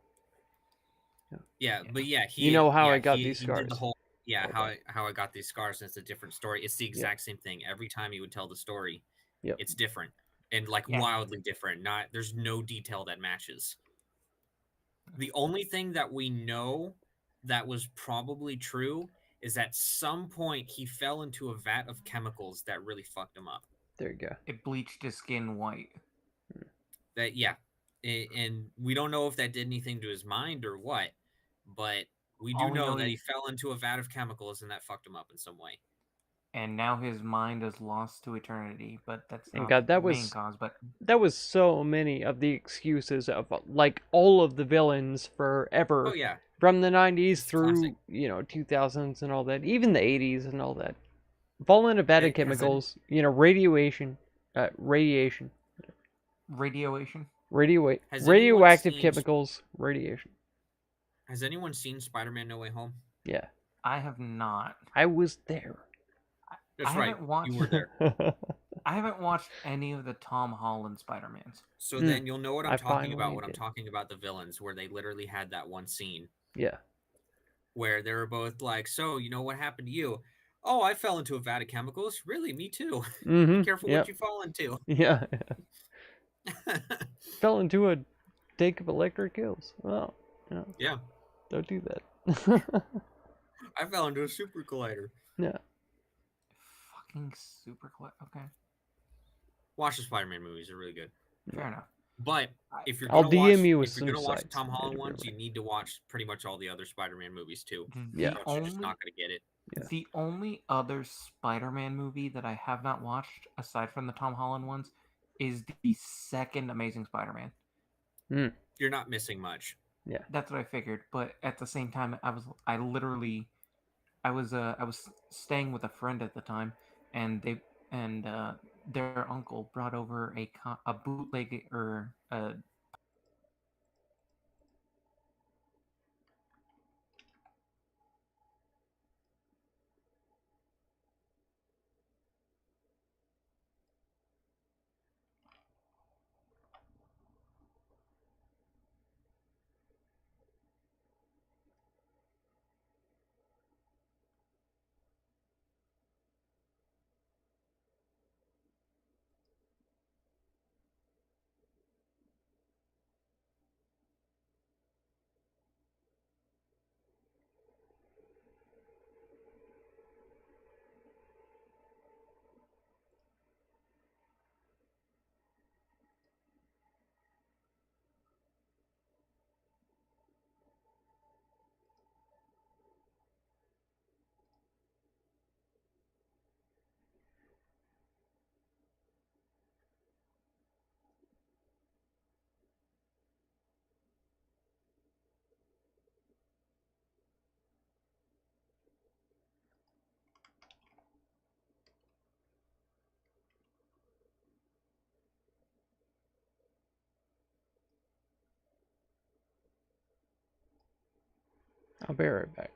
Yeah, but yeah, he. You know how yeah, I got he, these he did the scars. whole. Yeah, Okay. how I got these scars, and it's a different story. It's the exact same thing. Every time he would tell the story, Yep. it's different and like Yeah. wildly different. There's no detail that matches. The only thing that we know that was probably true is at some point he fell into a vat of chemicals that really fucked him up. There you go. It bleached his skin white. That yeah, and we don't know if that did anything to his mind or what, but we do All we know know that he is- fell into a vat of chemicals and that fucked him up in some way. And now his mind is lost to eternity. But that's And not God, the that main was- cause. But That was so many of the excuses of like all of the villains forever. Oh yeah, From the 90s It's through, classic. 2000s and all that. Even the 80s and all that. Fall into bad Has it- chemicals, radiation, radiation. Has anyone radioactive seen- chemicals, radiation. Has anyone seen Spider-Man: No Way Home? Yeah. I have not. I was there. That's I right. haven't watched- You were there. I haven't watched any of the Tom Holland Spider-Mans. So Mm. then you'll know what I'm I talking about finally when I'm did. talking about the villains, where they literally had that one scene Yeah. where they were both like, "So you know what happened to you? Oh, I fell into a vat of chemicals. Really, me too. Mm-hmm. Be careful what you fall into." Yeah. Fell into a tank of electric hills. Well, Yeah, don't do that. I fell into a super collider. Yeah. Fucking super quick. Okay, Watch the Spider-Man movies; they're really good. fair enough. But if you're I'll gonna DM watch, you with if you're gonna some watch sites Tom made Holland in real ones, you life. need to watch pretty much all the other Spider-Man movies too. Yeah. The Else you're just only not gonna get it. Yeah. the only other Spider-Man movie that I have not watched aside from the Tom Holland ones is the second Amazing Spider-Man. You're not missing much. That's what I figured, but at the same time, I was staying with a friend at the time, and their uncle brought over a bootleg or a I'll be right back.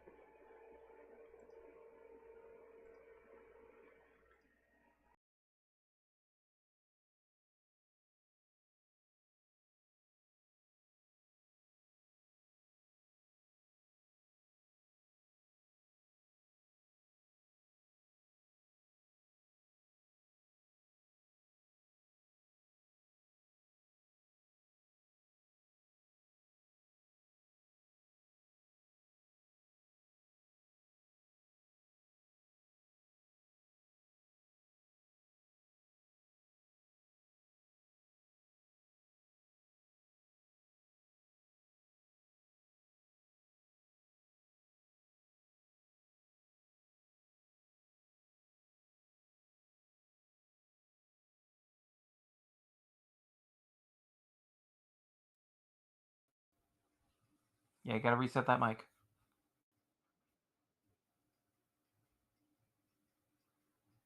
Yeah, you gotta reset that mic.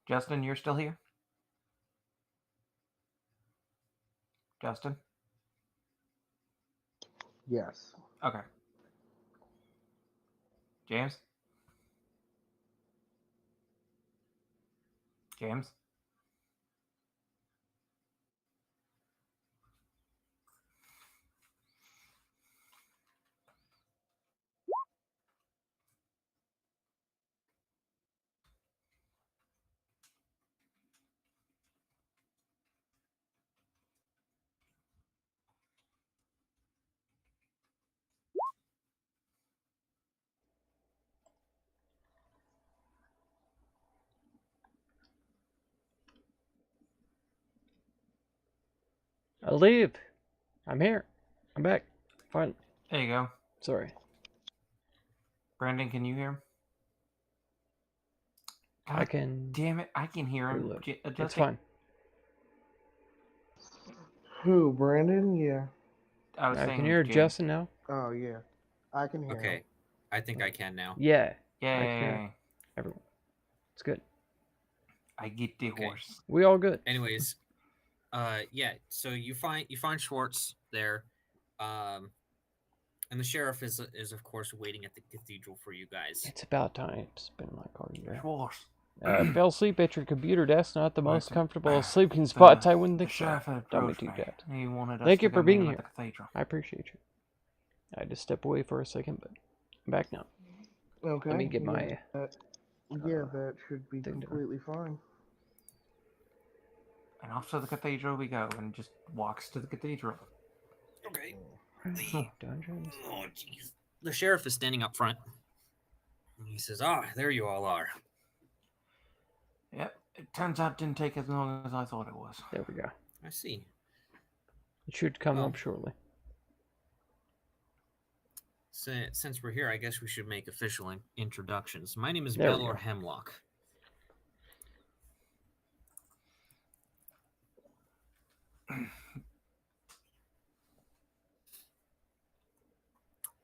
Justin, you're still here? Justin? Yes. Okay. James? James? I'll leave. I'm here. I'm back. Fine. There you go. Sorry. Brandon, can you hear him? I God can. damn it, I can hear him. Reload. It's Justin, fine. Who, Brandon? Yeah. I was I saying can hear James. Justin now. Oh, yeah. I can hear him. Okay, I think I can now. Yeah. I can Yay. hear everyone. It's good. I get the Okay. horse. We all good. Anyways, yeah. So you find Schwartz there, and the sheriff is of course waiting at the cathedral for you guys. It's about time. It's been like all year. Horse. Fell asleep at your computer desk. Not the most Listen, comfortable sleeping spots. I wouldn't The think so. sheriff had Don't be approached too me. bad. He wanted us Thank to you go for meet being him here. at the cathedral. I appreciate you. I had to step away for a second, but I'm back now. Okay. Let me get my. Yeah, that should be thing done. completely fine. And off to the cathedral we go, and just walks to the cathedral. Okay. Dungeons. Oh jeez. The sheriff is standing up front. He says, "Ah, there you all are." Yep, it turns out it didn't take as long as I thought it was. There we go. I see. It should come Well. up shortly. Since we're here, I guess we should make official introductions. My name is There we Belor go. Hemlock.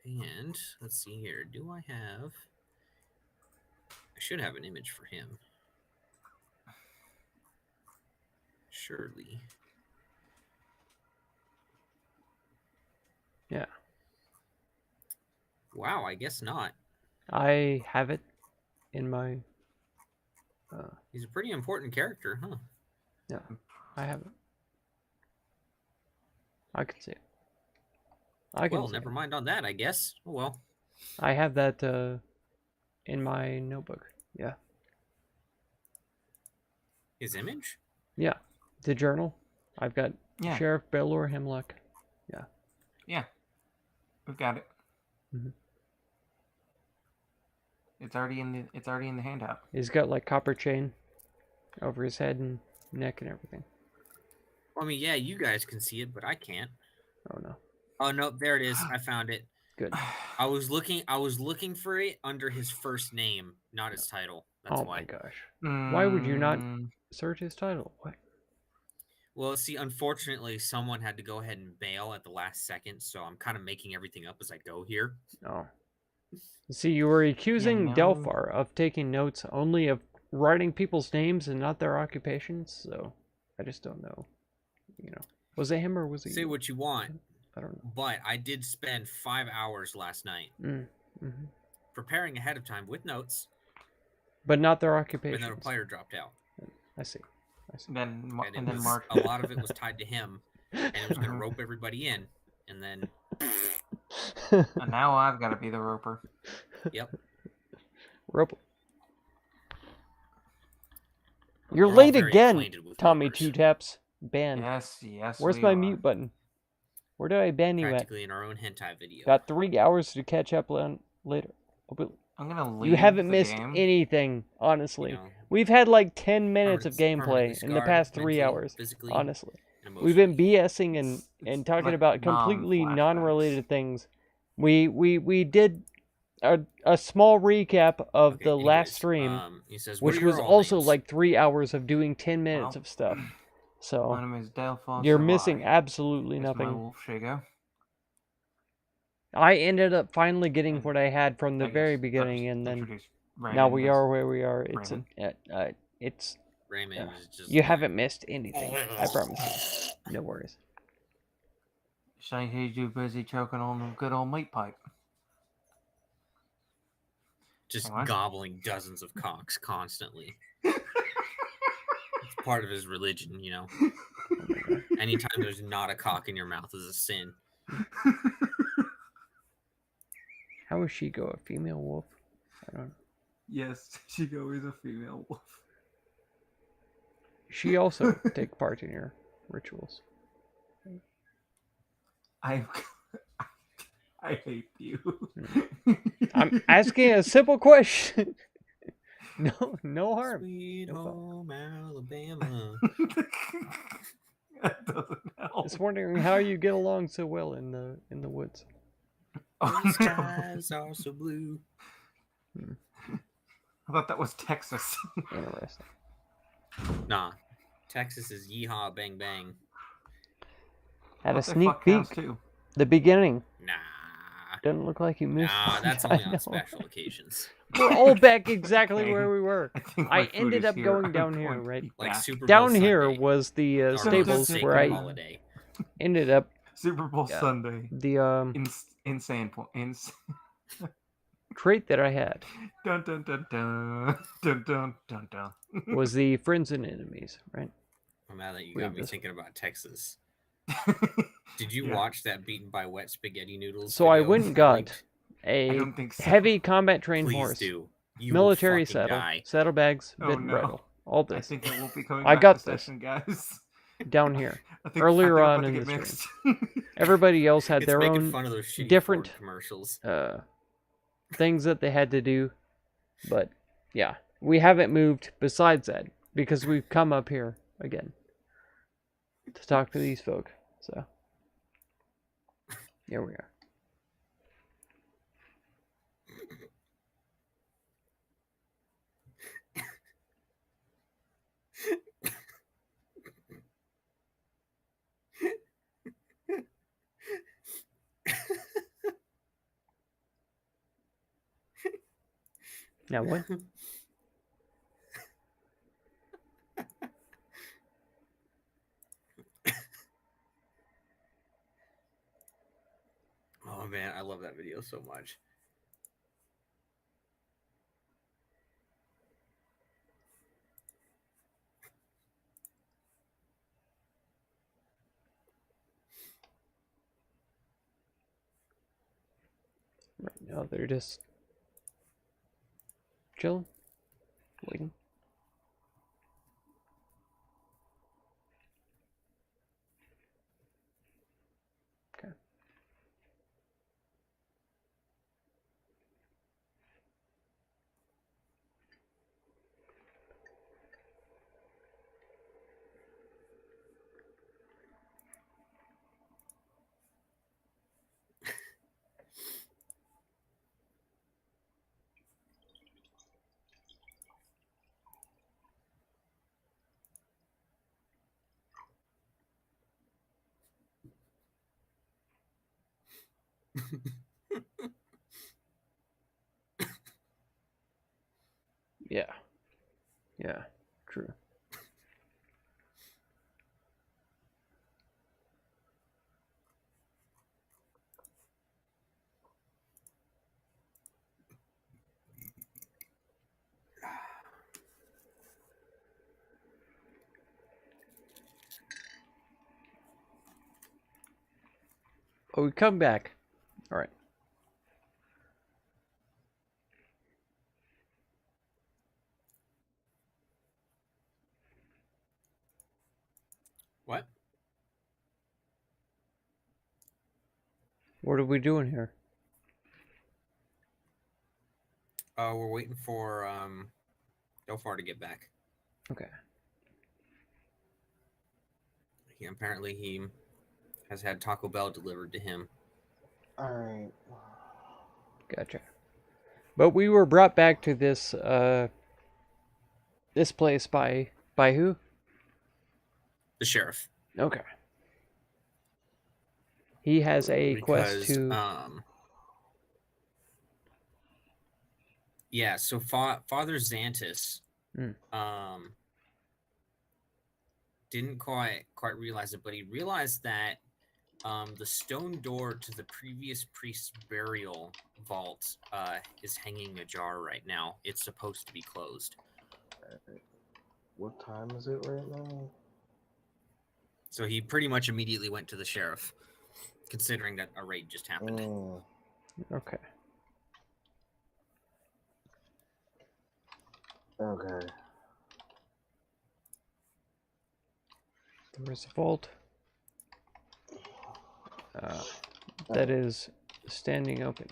And let's see here. Do I have... I should have an image for him. Surely. Yeah. Wow, I guess not. I have it in my. He's a pretty important character, huh? Yeah, I have it. I can see it. I can Well, see never it. mind on that, I guess. Oh, well. I have that in my notebook. Yeah. His image? Yeah. The journal. I've got Yeah. Sheriff Belor Hemlock. Yeah, we've got it. Mhm. It's already in the handout. He's got like copper chain over his head and neck and everything. Well, I mean, yeah, you guys can see it, but I can't. Oh no. Oh no, there it is. I found it. Good. I was looking for it under his first name, not his title. That's Oh why. my gosh. Why would you not Mm, search his title? What? Well, see, unfortunately, someone had to go ahead and bail at the last second, so I'm kind of making everything up as I go here. Oh. See, you were accusing no. Delphar of taking notes only of writing people's names and not their occupations, so I just don't know. You know. Was it him or was it Say you? what you want, I don't know. but I did spend 5 hours last night. Mm-hmm. preparing ahead of time with notes, But not their and occupations. then a player dropped out. I see. Then And then Mark. a lot of it was tied to him, and it was going to rope everybody in, and then And now I've got to be the roper. yep. Rope. You're We're all late very again, acquainted with Tommy ropers. Two Taps. Banned. Yes. Where's we my are. mute button? Where do I ban you at? Practically in our own hentai video. Got 3 hours to catch up on later. I'm gonna leave. You haven't the missed game. anything, honestly. You know, We've had like 10 minutes of permanently gameplay in the scarred past 3 mentally, hours. physically, Honestly. and We've been emotionally. BSing and It's talking like about completely non-flashbacks. non-related things. We did a small recap of Okay, the last anyways, stream, he says, "What which are was your all also names?" like 3 hours of doing 10 minutes Well, of stuff. My So name is Delphos. you're missing absolutely It's my nothing. wolf Shago. I ended up finally getting And what I had from the I very guess beginning, I'll and then introduce now Raymond we as are where we are. It's Raymond is just you like, haven't missed anything. I promise you. No worries. Say he's too busy choking on the good old meat pipe. just Anyway. gobbling dozens of cocks constantly. It's part of his religion, you know. Anytime there's not a cock in your mouth is a sin. How is she go? A female wolf? I don't know. Yes, Shago is a female wolf. She also take part in your rituals. I hate you. I'm asking a simple question. No harm. Sweet No home Alabama. That doesn't help. Just wondering how you get along so well in the woods. Oh, The no. skies are so blue. I thought that was Texas. Interesting. Nah, Texas is yeehaw bang bang. Had a Thought they sneak fuck cows, peek. too. The beginning. Nah. Doesn't look like you missed. Nah, much, that's I only on know. special occasions. We're all back exactly Okay. where we were. think I my food ended is up here. going I'm down going here, to right? be Like back. Super Bowl Down here Sunday, was the our most stables sacred where I holiday. ended up. Super Bowl Yeah. Sunday. The Insane point. trait that I had Dun dun dun dun dun dun dun dun. was the friends and enemies, right? I'm mad that you We got have me this. thinking about Texas. Did you Yeah. watch that beaten by wet spaghetti noodles? So I video went and I got linked? I a don't think so. heavy combat trained Please horse, do. You military will fucking saddle, die. saddlebags, Oh, bit and no. bridle, all I this think I won't be coming I back got to this. session, guys. down here. I Earlier think I'm on about in to the get mixed. Everybody else had It's their making own fun of those shitty different Ford commercials. things that they had to do, but yeah, we haven't moved besides that because we've come up here again to talk to these folk. So here we are. Now what? Oh man, I love that video so much. Right now they're just chilling, waiting. Okay. Oh, we come back. All right. What? What are we doing here? We're waiting for Delphar to get back. Okay. Apparently he has had Taco Bell delivered to him. All right. Gotcha. But we were brought back to this this place by who? The sheriff. Okay. He has a quest Because to yeah, so Father Xantus didn't quite realize it, but he realized that the stone door to the previous priest's burial vault is hanging ajar right now. It's supposed to be closed. What time is it right now? So he pretty much immediately went to the sheriff, considering that a raid just happened. Okay. Okay. There is a vault that is standing open.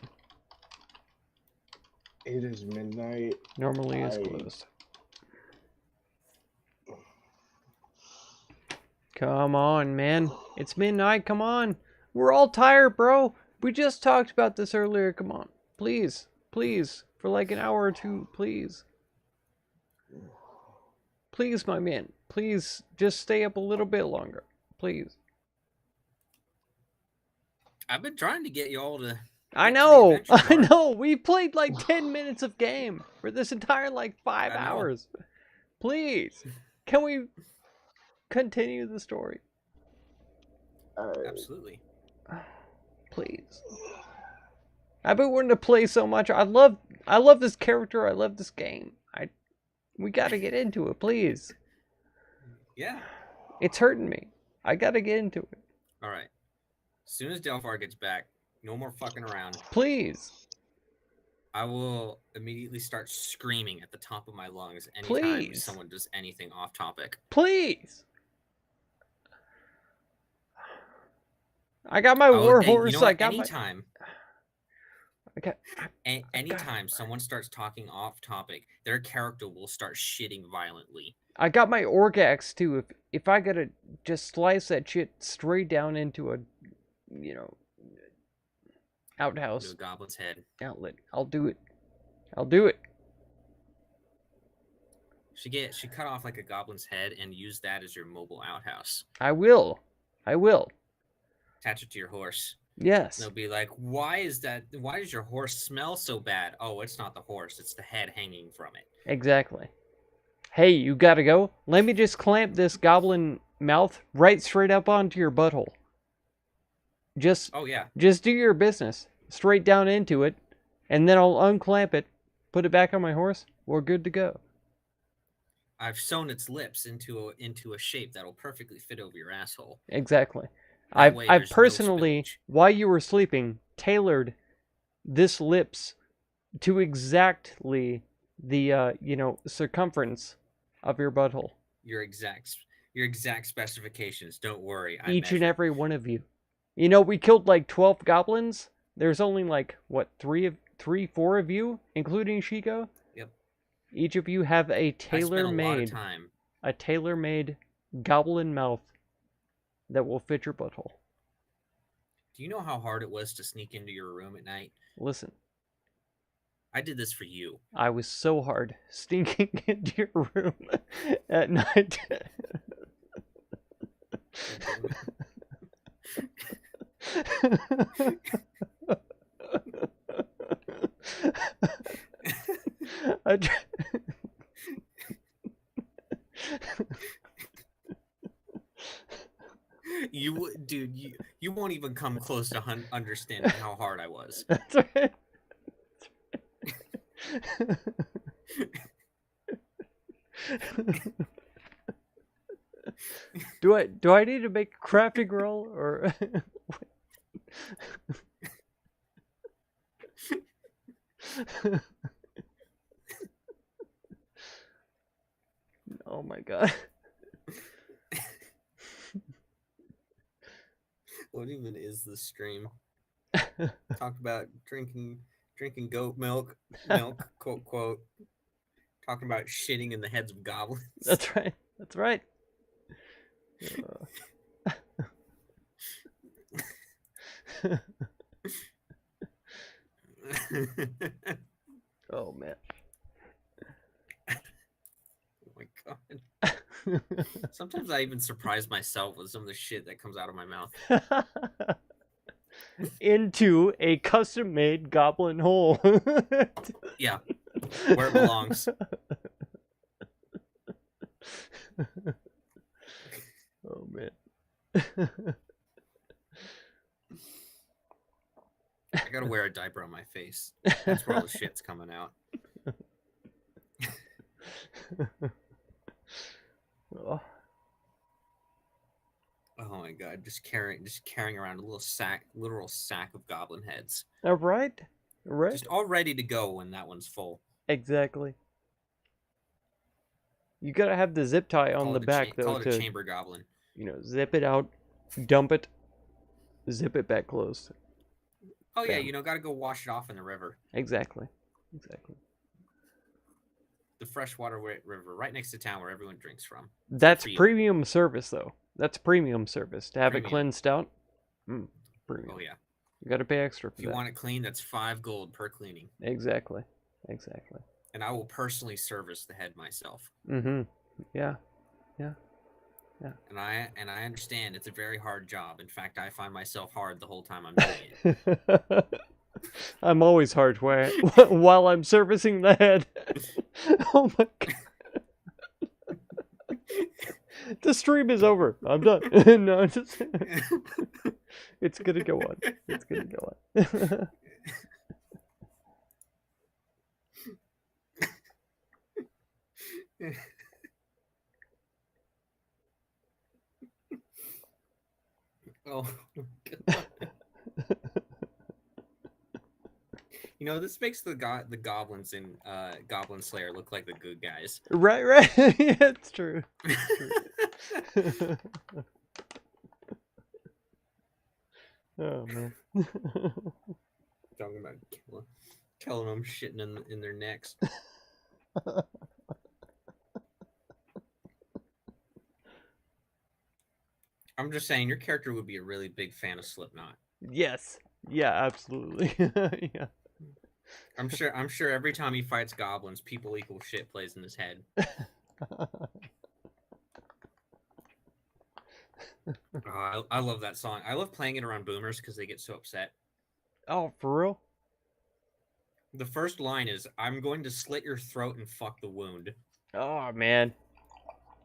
It is midnight. Normally is closed. Come on, man. It's midnight. Come on. We're all tired, bro. We just talked about this earlier. Come on. Please. Please. For like an hour or two. Please. Please, my man. Please. Just stay up a little bit longer. Please. I've been trying to get you all to... I know. I know. We played like 10 minutes of game for this entire like 5 hours. Please. Can we continue the story? Absolutely. Please. I've been wanting to play so much. I love this character. I love this game. We gotta get into it, please. Yeah. It's hurting me. I gotta get into it. All right. As soon as Delphar gets back, no more fucking around. Please. I will immediately start screaming at the top of my lungs anytime Please. someone does anything off topic. Please. I got my war horse. You know what? I got anytime. Okay. Anytime someone starts talking off topic, their character will start shitting violently. I got my orc axe too. If I gotta just slice that shit straight down into a, outhouse. Into a goblin's head. Outlet. I'll do it. I'll do it. She cut off like a goblin's head and use that as your mobile outhouse. I will. Attach it to your horse. Yes. They'll be like, why does your horse smell so bad? Oh, it's not the horse, it's the head hanging from it. Exactly. Hey, you gotta go? Let me just clamp this goblin mouth right straight up onto your butthole. Just do your business. Straight down into it. And then I'll unclamp it, put it back on my horse. We're good to go. I've sewn its lips into a shape that'll perfectly fit over your asshole. Exactly. I've personally, while you were sleeping, tailored this lips to exactly the circumference of your butthole. Your exact specifications. Don't worry. Each and every one of you. We killed like 12 goblins. There's only like what 4 of you, including Shiko. Yep. Each of you have a tailor-made goblin mouth that will fit your butthole. Do you know how hard it was to sneak into your room at night? Listen. I did this for you. I was so hard sneaking into your room at night. You won't even come close to understanding how hard I was. That's right. Do I need to make a crafting roll or Oh my god. What even is this stream? Talk about drinking goat milk, quote quote. Talking about shitting in the heads of goblins. That's right. That's right. Oh man. Oh my god. Sometimes I even surprise myself with some of the shit that comes out of my mouth. Into a custom-made goblin hole. Yeah, where it belongs. Oh man. I gotta wear a diaper on my face. That's where all the shit's coming out. Oh. Oh my god, just carrying around a literal sack of goblin heads. All right. Right. Just all ready to go when that one's full. Exactly. You gotta have the zip tie on the back though Call it a to, chamber goblin. zip it out, dump it, zip it back closed. Oh yeah, Bam. gotta go wash it off in the river. Exactly. Exactly. The freshwater river right next to town where everyone drinks from. That's For you. premium service though. That's premium service to have Premium. it cleansed out. Premium. Oh yeah. You gotta pay extra for If you that. want it clean, that's 5 gold per cleaning. Exactly. Exactly. And I will personally service the head myself. Mm-hmm. Yeah. And I understand it's a very hard job. In fact, I find myself hard the whole time I'm doing it. I'm always hard while I'm servicing the head. Oh my god. The stream is over. I'm done. No, I'm just... It's gonna go on. It's gonna go on. Oh god. This makes the goblins in Goblin Slayer look like the good guys. Right. Yeah, it's true. It's true. Oh man. Talking about killing them, shitting in their necks. I'm just saying, your character would be a really big fan of Slipknot. Yes. Yeah, absolutely. Yeah. I'm sure every time he fights goblins, People Equal Shit plays in his head. Oh, I love that song. I love playing it around boomers because they get so upset. Oh, for real? The first line is, "I'm going to slit your throat and fuck the wound." Oh man.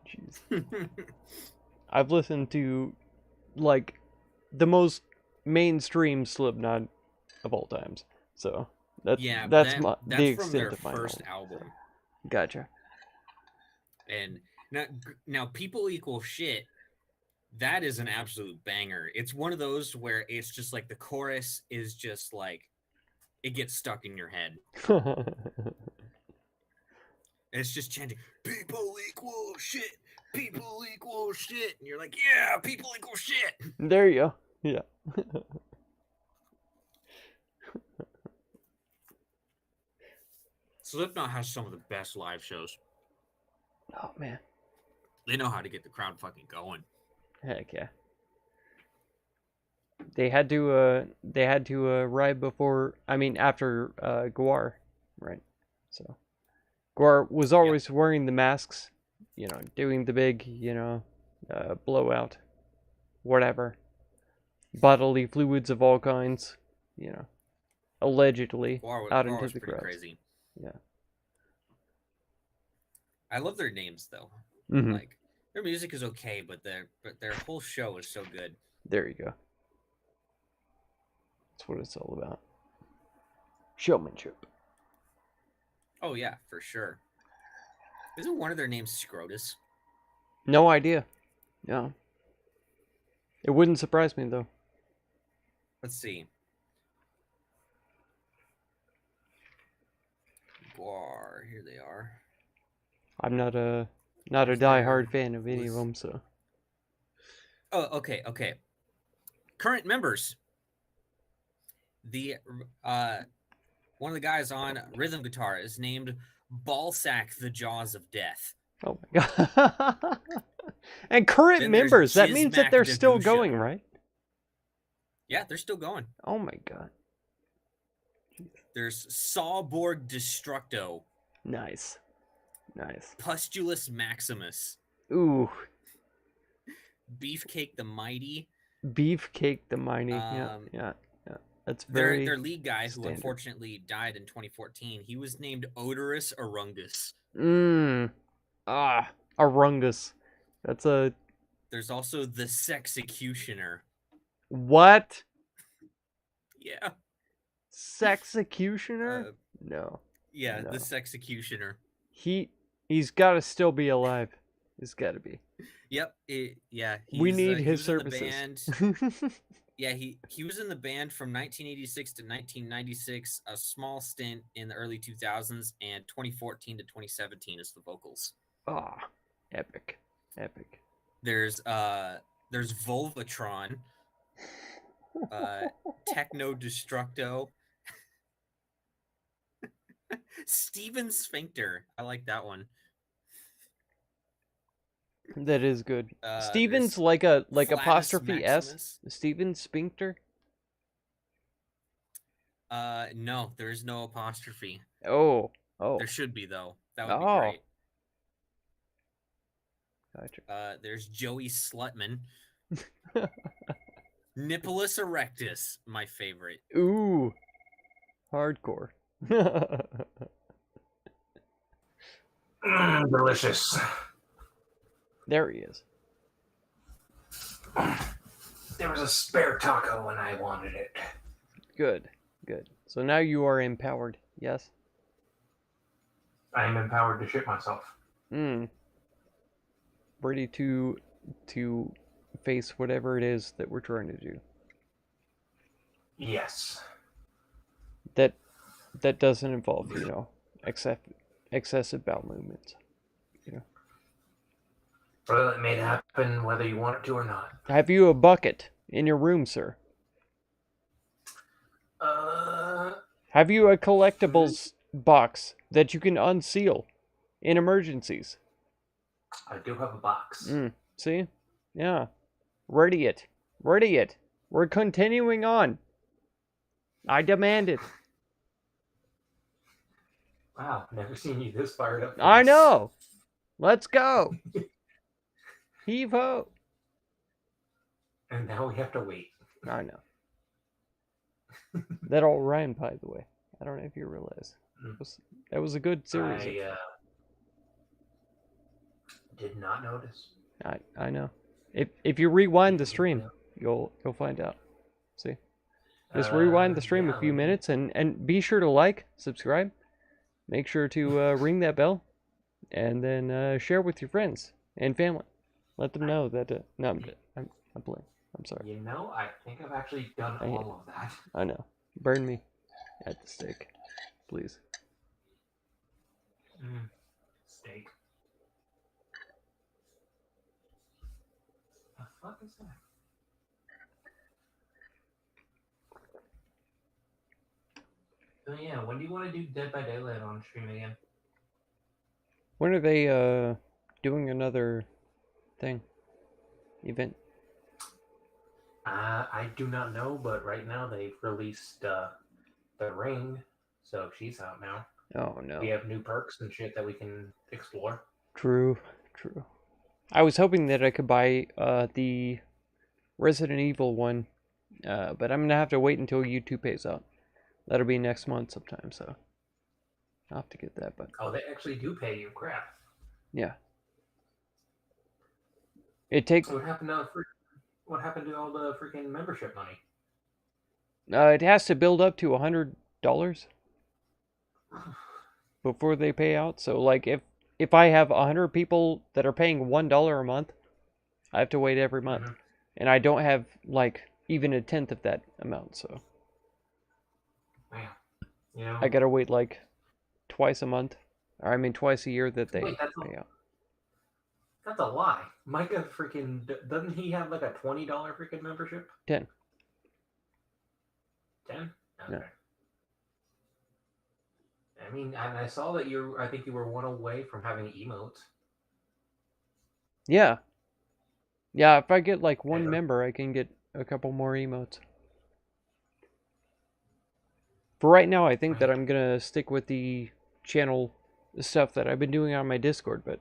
Jeez. I've listened to like the most mainstream Slipknot of all times. So that's Yeah, that's that's the from extent their of my first knowledge. album. Gotcha. And now People Equal Shit, that is an absolute banger. It's one of those where it's just like the chorus is just like it gets stuck in your head. It's just chanting, "People equal shit, people equal shit," and you're like, "Yeah, people equal shit." There you go. Yeah. Slipknot has some of the best live shows. Oh man. They know how to get the crowd fucking going. Heck yeah. They had to ride before, after Guar, right? So Guar was always wearing the masks, doing the big, blowout, whatever. Bodily fluids of all kinds, allegedly out into was the pretty crowd. crazy. Yeah. I love their names though. Mhm. Like their music is okay, but their whole show is so good. There you go. That's what it's all about. Showmanship. Oh yeah, for sure. Isn't one of their names Scrotus? No idea. No. It wouldn't surprise me though. let's see. Guar, here they are. I'm not a diehard fan of any of them, so. Oh, okay. Current members. The one of the guys on rhythm guitar is named Ballsack the Jaws of Death. Oh my god. And current Then there's members, that means that Jizmac they're still Dagusha. going, right? Yeah, they're still going. Oh my god. There's Sawborg Destructo. Nice. Pustulus Maximus. Ooh. Beefcake the Mighty. Beefcake the Mighty. Yeah. That's very their lead guy, standard. who unfortunately died in 2014, he was named Odorous Arungus. Arungus. That's a... There's also the Sexecutioner. What? Yeah. Sexecutioner? No. Yeah, No. the Sexecutioner. He's got to still be alive. He's got to be. Yep. We need he his was in the services. band. Yeah, he was in the band from 1986 to 1996, a small stint in the early 2000s, and 2014 to 2017 as the vocals. Epic. There's Volvatron, Techno Destructo, Steven Sphincter. I like that one. That is good. Steven's like Flatus apostrophe Maximus. S. Steven Sphincter? No, there is no apostrophe. Oh. There should be, though. That would be great. Gotcha. There's Joey Slutman. Nippolis Erectus, my favorite. Ooh. Hardcore. Delicious. There he is. There was a spare taco when I wanted it. Good. So now you are empowered, yes? I am empowered to shit myself. Ready to face whatever it is that we're trying to do. Yes. That doesn't involve, excessive bowel movements. Well, it may happen whether you want it to or not. Have you a bucket in your room, sir? Have you a collectibles box that you can unseal in emergencies? I do have a box. See? Yeah. Ready it. We're continuing on. I demand it. Wow, never seen you this fired up. I know. Let's go. Heave ho. And now we have to wait. I know. That all rhymed, by the way. I don't know if you realize. That was a good series. I did not notice. I know. If you rewind the stream, you'll find out. See? Just rewind the stream a few minutes and be sure to like, subscribe. Make sure to ring that bell, and then share with your friends and family. Let them know that. No, I'm playing. I'm sorry. You know, I think I've actually done all of that. I know. Burn me at the stake, please. Steak. The fuck is that? Oh yeah, when do you want to do Dead by Daylight on stream again? When are they doing another thing? Event? I do not know, but right now they've released The Ring, so she's out now. Oh no. We have new perks and shit that we can explore. True. I was hoping that I could buy the Resident Evil one, but I'm gonna have to wait until YouTube pays out. That'll be next month sometime, so I'll have to get that. But they actually do pay you. Crap. Yeah. It takes. So what happened to all the freaking membership money? It has to build up to $100 before they pay out. So like if I have 100 people that are paying $1 a month, I have to wait every month. And I don't have like even a tenth of that amount. So Man, you know, I gotta wait like twice a month, or I mean twice a year that they Wait, pay out. that's a lie. Micah freaking doesn't he have like a $20 freaking membership? 10. 10? Yeah. Okay. I mean, and I saw that I think you were one away from having emotes. Yeah. Yeah, if I get like one Yeah. member, I can get a couple more emotes. For right now, I think that I'm gonna stick with the channel stuff that I've been doing on my Discord, but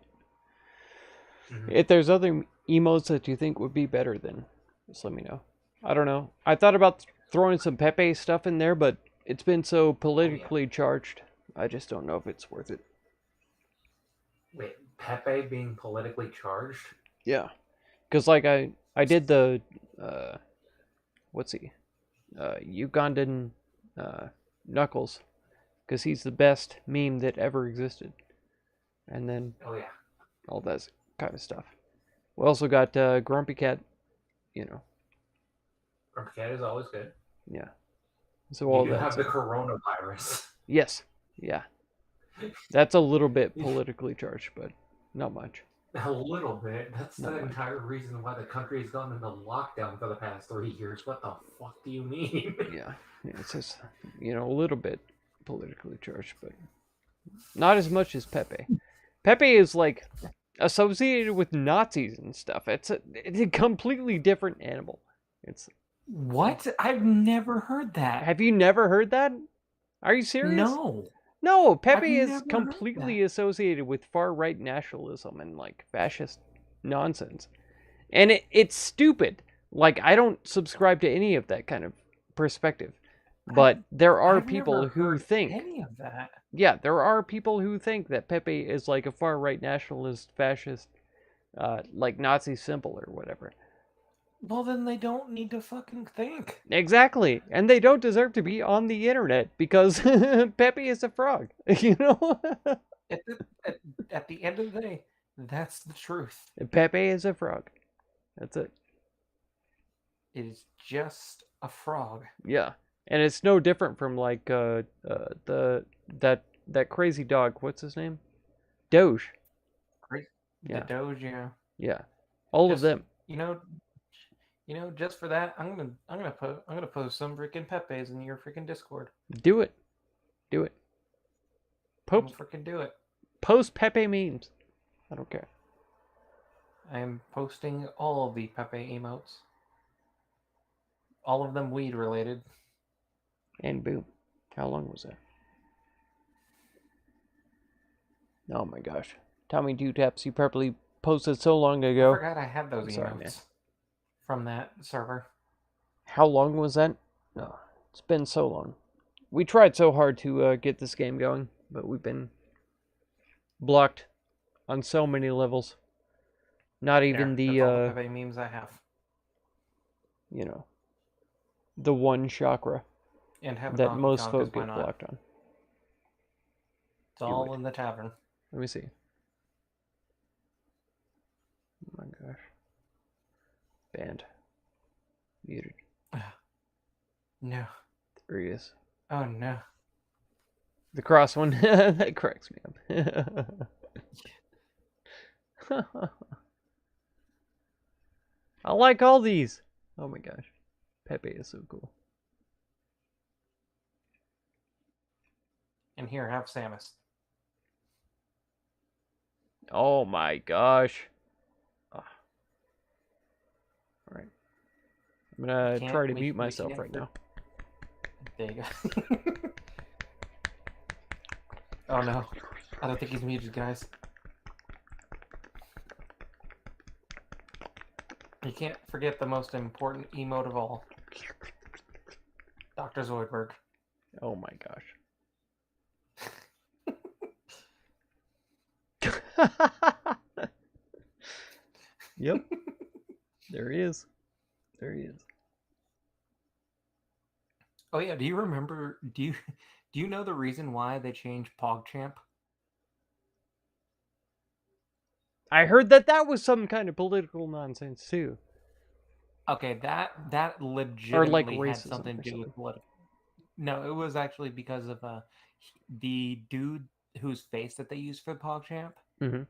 if there's other emotes that you think would be better, then just let me know. I don't know. I thought about throwing some Pepe stuff in there, but it's been so politically charged. I just don't know if it's worth it. Wait, Pepe being politically charged? Yeah. Because, like, I did the, what's he? Ugandan Knuckles. Because he's the best meme that ever existed. And then Oh, yeah. all that kind of stuff. We also got Grumpy Cat, you know. Grumpy Cat is always good. Yeah. So all You do that have the stuff. coronavirus. Yes. Yeah. That's a little bit politically charged, but not much. A little bit. That's Not the much. entire reason why the country has gone into lockdown for the past 3 years. What the fuck do you mean? Yeah. It's just, you know, a little bit politically charged, but not as much as Pepe. Pepe is like associated with Nazis and stuff. It's a completely different animal. It's What? I've never heard that. Have you never heard that? Are you serious? No. No, Pepe I've is never heard completely associated with far-right nationalism and like fascist nonsense. And it's stupid. Like, I don't subscribe to any of that kind of perspective. But there are I've people never who heard think any of that. Yeah, there are people who think that Pepe is like a far-right nationalist, fascist, like Nazi symbol or whatever. Well, then they don't need to fucking think. Exactly, and they don't deserve to be on the internet because Pepe is a frog, you know? At the end of the day, that's the truth. Pepe is a frog. That's it. It is just a frog. Yeah, and it's no different from like that crazy dog. What's his name? Doge. The Doge, yeah. Yeah, all of them. You know, just for that, I'm gonna post some freaking Pepes in your freaking Discord. Do it. Do it. I'm gonna freaking do it. Post Pepe memes. I don't care. I am posting all of the Pepe emotes. All of them weed related. And boom. How long was that? Oh my gosh. Tommy Two Taps, you probably posted so long ago. I forgot I had those emotes Sorry, from that server. How long was that? No, it's been so long. We tried so hard to get this game going, but we've been blocked on so many levels. Not even that's all the Pepe memes I have. You know, the one chakra and that most folk get blocked on. It's all in the tavern. Let me see. Oh my gosh. Banned. Muted. No. There he is. Oh no. The cross one. That cracks me up. I like all these. Oh my gosh. Pepe is so cool. And here, have Samus. Oh my gosh. Oh. Alright. I'm gonna try to mute myself right now. There you go. Oh no. I don't think he's muted, guys. You can't forget the most important emote of all. Dr. Zoidberg. Oh my gosh. Yep. There he is. There he is. Oh yeah, do you remember, do you know the reason why they changed PogChamp? I heard that was some kind of political nonsense too. Okay, that legitimately had racism something or to do with something. political. No, it was actually because of the dude whose face that they used for the PogChamp. Mm-hmm.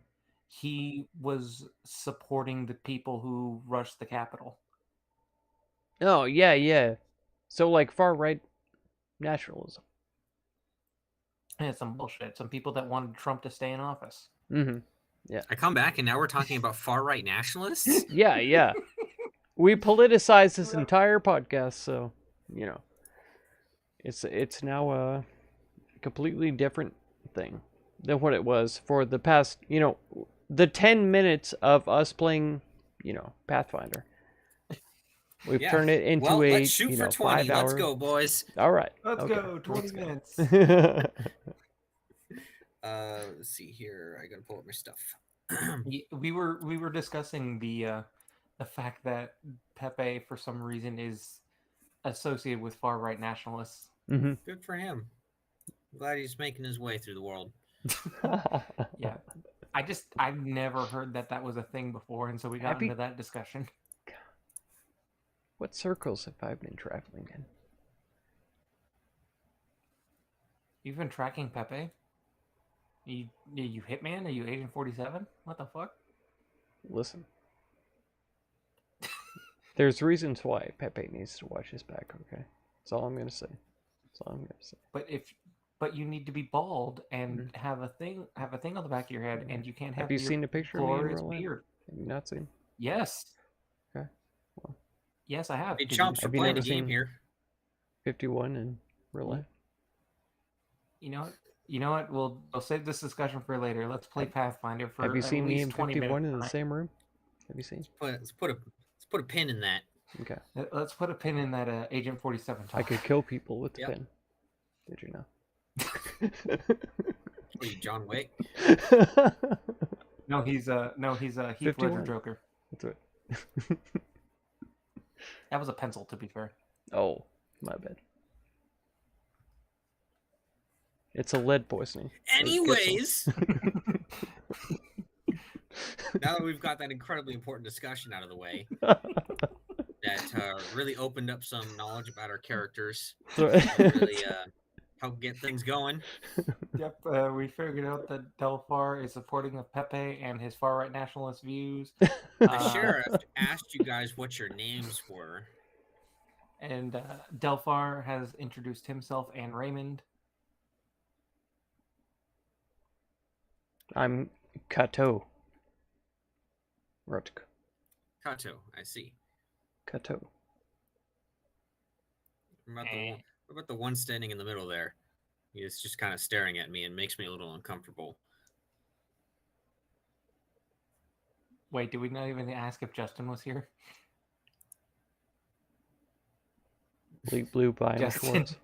He was supporting the people who rushed the Capitol. Oh, yeah, yeah. So, like, far-right nationalism. And it's some bullshit. Some people that wanted Trump to stay in office. Mm-hmm. Yeah. I come back and now we're talking about far right nationalists. Yeah, yeah. We politicized this entire podcast, so, you know. It's now a completely different thing than what it was for the past, the 10 minutes of us playing, Pathfinder. We've Yeah. turned it into Well, a, let's shoot for 20. 5 hour. Let's go, boys. All right. Let's okay. go. 20 minutes. Let's see here. I gotta pull up my stuff. We were discussing the fact that Pepe for some reason is associated with far right nationalists. Mm-hmm. Good for him. I'm glad he's making his way through the world. Yeah. I've never heard that was a thing before, and so we got into that discussion. What circles have I been traveling in? You've been tracking Pepe? You Hitman? Are you Agent 47? What the fuck? Listen. There's reasons why Pepe needs to watch his back, okay? That's all I'm gonna say. That's all I'm gonna say. But you need to be bald and have a thing on the back of your head, and you can't have. Have you seen a picture of me in glorious real life? beard. Have you not seen? Yes. Okay. Well, yes, I have. Hey, Did Chomps, Have we're you playing a never game seen- here. 51 in real life. You know what? We'll save this discussion for later. Let's play Pathfinder for Have you at seen me least in 20 51 minutes in the tonight. same room? Have you seen? Let's put a pin in that. Okay. Let's put a pin in that Agent 47 talk. I could kill people with the Yep. pen. Did you know? What are you, John Wick? No, he's Heath 51. Ledger Joker. That's right. That was a pencil, to be fair. Oh, my bad. It's a lead poisoning. Anyways, now that we've got that incredibly important discussion out of the way, that really opened up some knowledge about our characters, really help get things going. Yep, we figured out that Delphar is supporting of Pepe and his far-right nationalist views. The sheriff asked you guys what your names were. And Delphar has introduced himself and Raymond. I'm Kato. Rutk. Kato, I see. Kato. What about the one standing in the middle there? He's just kind of staring at me and makes me a little uncomfortable. Wait, did we not even ask if Justin was here? Bleak blue by Justin. Schwartz.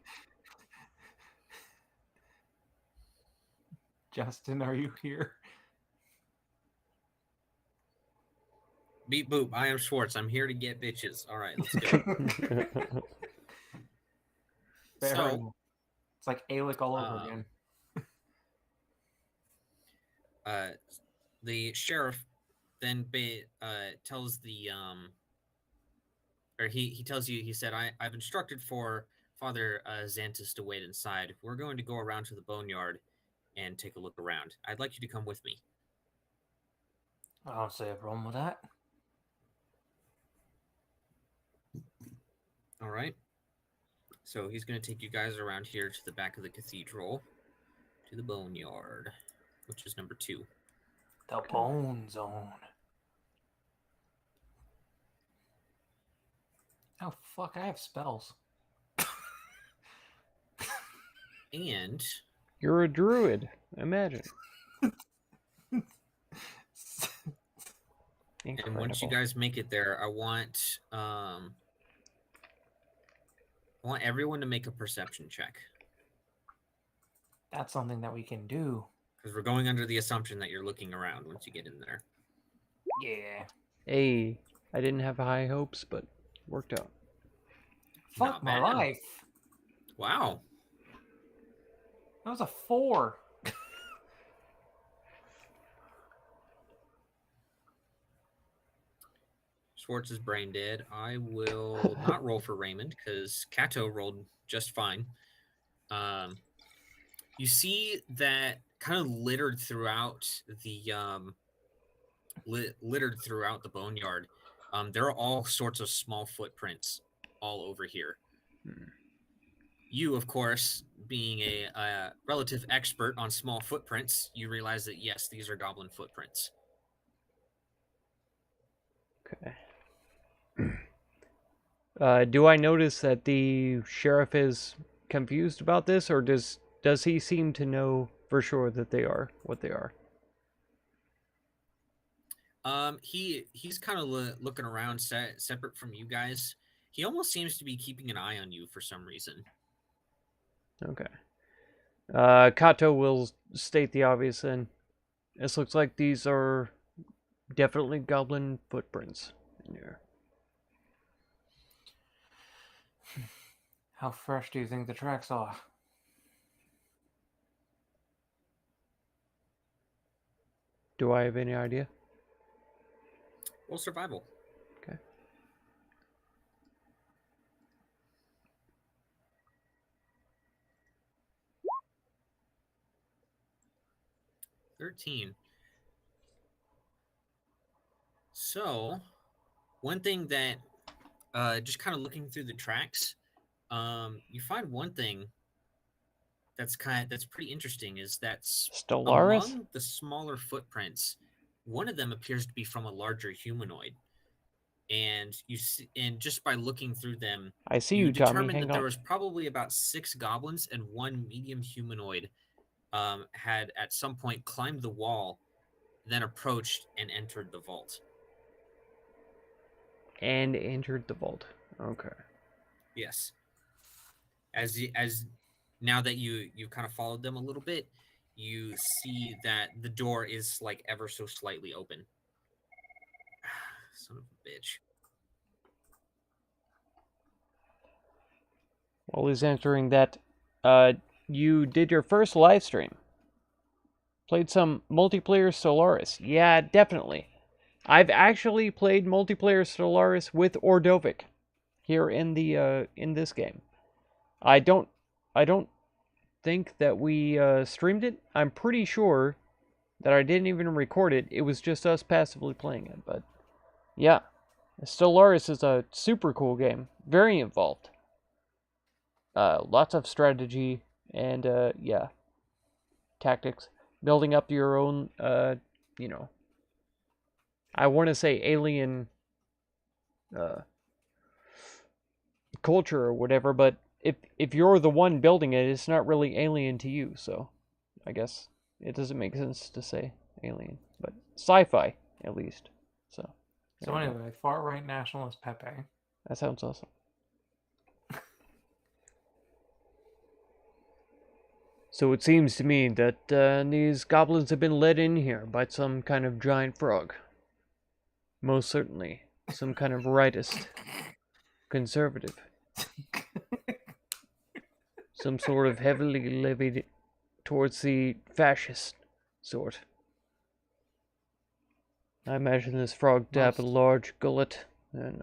Justin, are you here? Beep boop, I am Schwartz. I'm here to get bitches. All right, let's go. So, it's like Alec all over again. The sheriff then tells the or he tells you, he said, I've instructed for Father Xantus to wait inside. We're going to go around to the boneyard and take a look around. I'd like you to come with me. I don't see a problem with that. All right. So he's going to take you guys around here to the back of the cathedral, to the boneyard, which is number 2. The Bone Zone. Oh, fuck, I have spells. And You're a druid. Imagine. And once you guys make it there, I want everyone to make a perception check. That's something that we can do. Because we're going under the assumption that you're looking around once you get in there. Yeah. Hey, I didn't have high hopes, but worked out. Fuck Not my bad. life. Wow. That was a 4. Schwartz is brain dead. I will not roll for Raymond because Kato rolled just fine. You see that kind of littered throughout the boneyard. There are all sorts of small footprints all over here. You, of course, being a relative expert on small footprints, you realize that yes, these are goblin footprints. Okay. Do I notice that the sheriff is confused about this, or does he seem to know for sure that they are what they are? He's kind of looking around separate from you guys. He almost seems to be keeping an eye on you for some reason. Okay. Kato will state the obvious then. This looks like these are definitely goblin footprints in here. How fresh do you think the tracks are? Do I have any idea? Well, survival. Okay. $13. So, one thing that, just kind of looking through the tracks, you find one thing that's pretty interesting is that Stellaris? among the smaller footprints, one of them appears to be from a larger humanoid. And you see, and just by looking through them, I see you, Tommy. determined Hang that there on. was probably about 6 goblins and 1 medium humanoid had at some point climbed the wall, then approached and entered the vault. And entered the vault. Okay. Yes. As now that you've kind of followed them a little bit, you see that the door is like ever so slightly open. Son of a bitch. While he's answering that, you did your first live stream. Played some multiplayer Stellaris. Yeah, definitely. I've actually played multiplayer Stellaris with Ordovic here in the in this game. I don't think that we streamed it. I'm pretty sure that I didn't even record it. It was just us passively playing it. But yeah, Stellaris is a super cool game. Very involved. Lots of strategy and yeah, tactics. Building up your own, you know, I want to say alien culture or whatever, but if you're the one building it, it's not really alien to you, so I guess it doesn't make sense to say alien, but sci-fi at least. So anyway, far right nationalist Pepe. That sounds awesome. So it seems to me that these goblins have been led in here by some kind of giant frog. Most certainly, some kind of rightist, conservative. Some sort of heavily levied towards the fascist sort. I imagine this frog to have a large gullet and,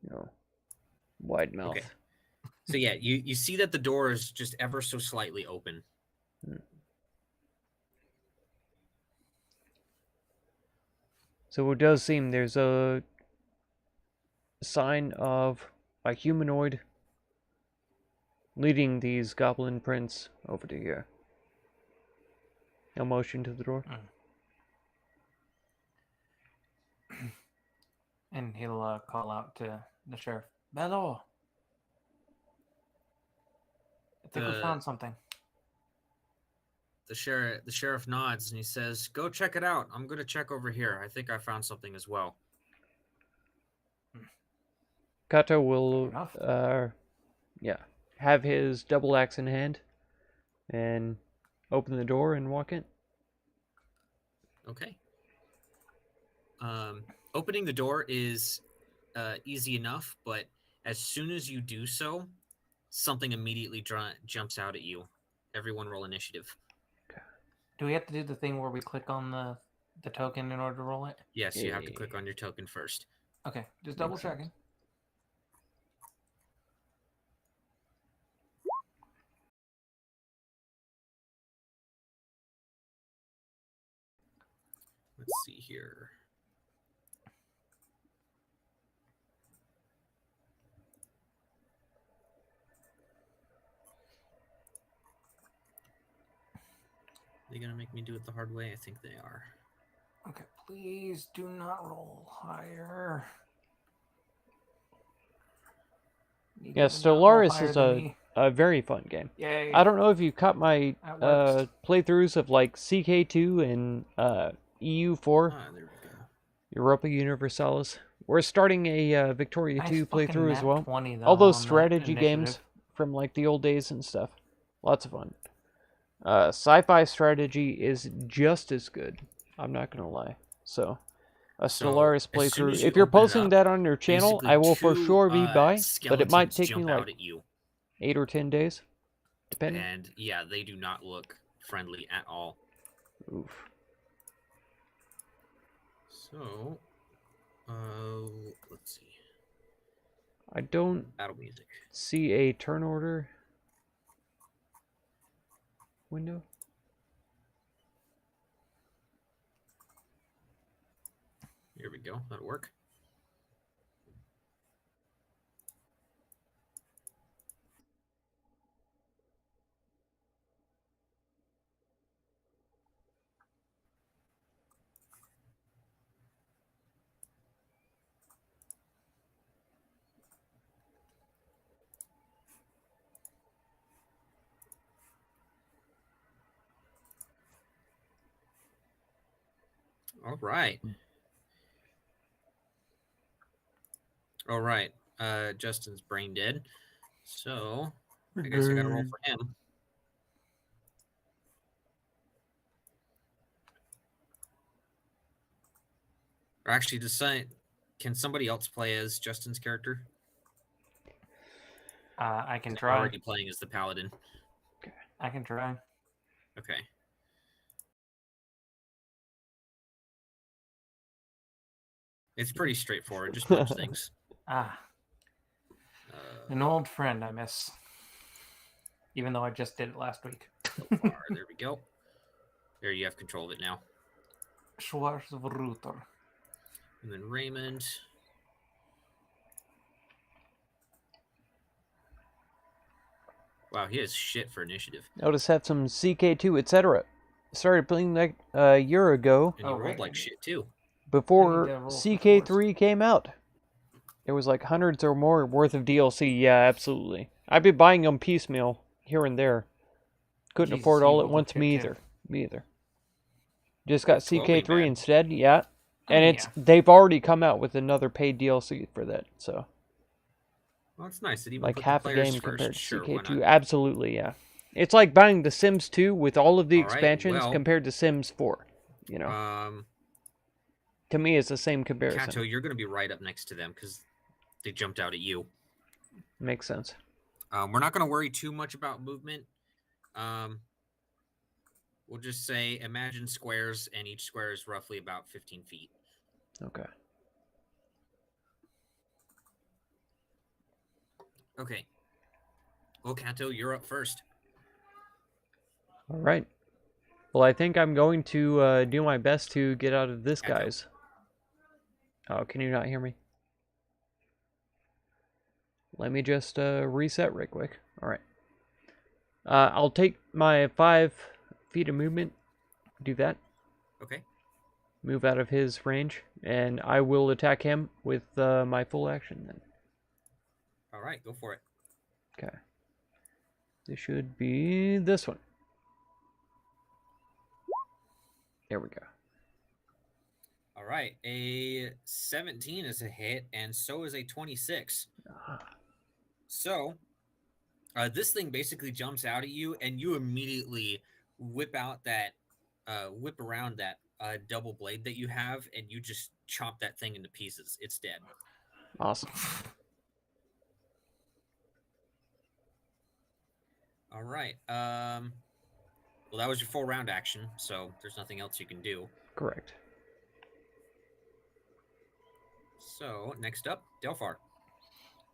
you know, wide mouth. Okay. So yeah, you see that the door is just ever so slightly open. So it does seem there's a sign of a humanoid leading these goblin prints over to here. A motion to the door. And he'll call out to the sheriff. Bello! I think we found something. The sheriff nods and he says, "Go check it out. I'm going to check over here. I think I found something as well." Kato will, yeah, have his double axe in hand and open the door and walk in. Okay. Opening the door is easy enough, but as soon as you do so, something immediately jumps out at you. Everyone roll initiative. Do we have to do the thing where we click on the token in order to roll it? Yes, you have to click on your token first. Okay, just double Makes sense. checking. Let's see here. Are they gonna make me do it the hard way? I think they are. Okay, please do not roll higher. Need Yeah, you to not roll Stellaris higher is than me. a very fun game. Yay. I don't know if you caught my That works. playthroughs of like CK2 and EU4, Ah, there we go. Europa Universalis. We're starting a Victoria Nice 2 fucking playthrough as nat well. 20 though All those on that strategy games initiative. from like the old days and stuff. Lots of fun. Sci-fi strategy is just as good. I'm not gonna lie. So, a So, Stellaris as soon playthrough. as you If you're open it posting up, that on your channel, basically I will for two, sure be by, but it might skeletons take me jump like out at you, 8 or 10 days, depending. and yeah, they do not look friendly at all. Oof. So, let's see. I don't Battle music. see a turn order window. Here we go. That'll work. All right. All right. Justin's brain dead. So I guess I gotta roll for him. Or actually, can somebody else play as Justin's character? I can I'm try. already playing as the paladin. I can try. Okay. It's pretty straightforward. Just punch things. Ah, Uh, an old friend I miss. Even though I just did it last week. there we go. There, you have control of it now. Schwarzbruter. And then Raymond. Wow, he has shit for initiative. Notice have some CK2, etc. Started playing like a year ago And he Oh, rolled right. like shit too. before I need to roll for CK3 came out. There was like hundreds or more worth of DLC. Yeah, absolutely. I've been buying them piecemeal here and there. Couldn't Jesus, afford you all at rolled a once. Me shit, either. Me either. Just got 12 ain't CK3 bad. instead. Yeah, and Yeah. they've already come out with another paid DLC for that. So Well, it's nice that even like put half the a players game first. compared to Sure, why CK2. not? Absolutely, yeah. It's like buying The Sims 2 with all of the All right, expansions well, compared to Sims 4. You know, to me, it's the same comparison. Kato, you're going to be right up next to them because they jumped out at you. Makes sense. We're not going to worry too much about movement. We'll just say imagine squares, and each square is roughly about 15 feet. Okay. Okay. Well, Kato, you're up first. All right. Well, I think I'm going to do my best to get out of this Kato. guy's. Oh, can you not hear me? Let me just reset right quick. All right. I'll take my 5 feet of movement. Do that. Okay. Move out of his range, and I will attack him with my full action then. All right, go for it. Okay. This should be this one. There we go. All right, a 17 is a hit, and so is a 26. So, this thing basically jumps out at you, and you immediately whip around that double blade that you have, and you just chop that thing into pieces. It's dead. Awesome. All right. Well, that was your full round action, so there's nothing else you can do. Correct. So next up, Delphar.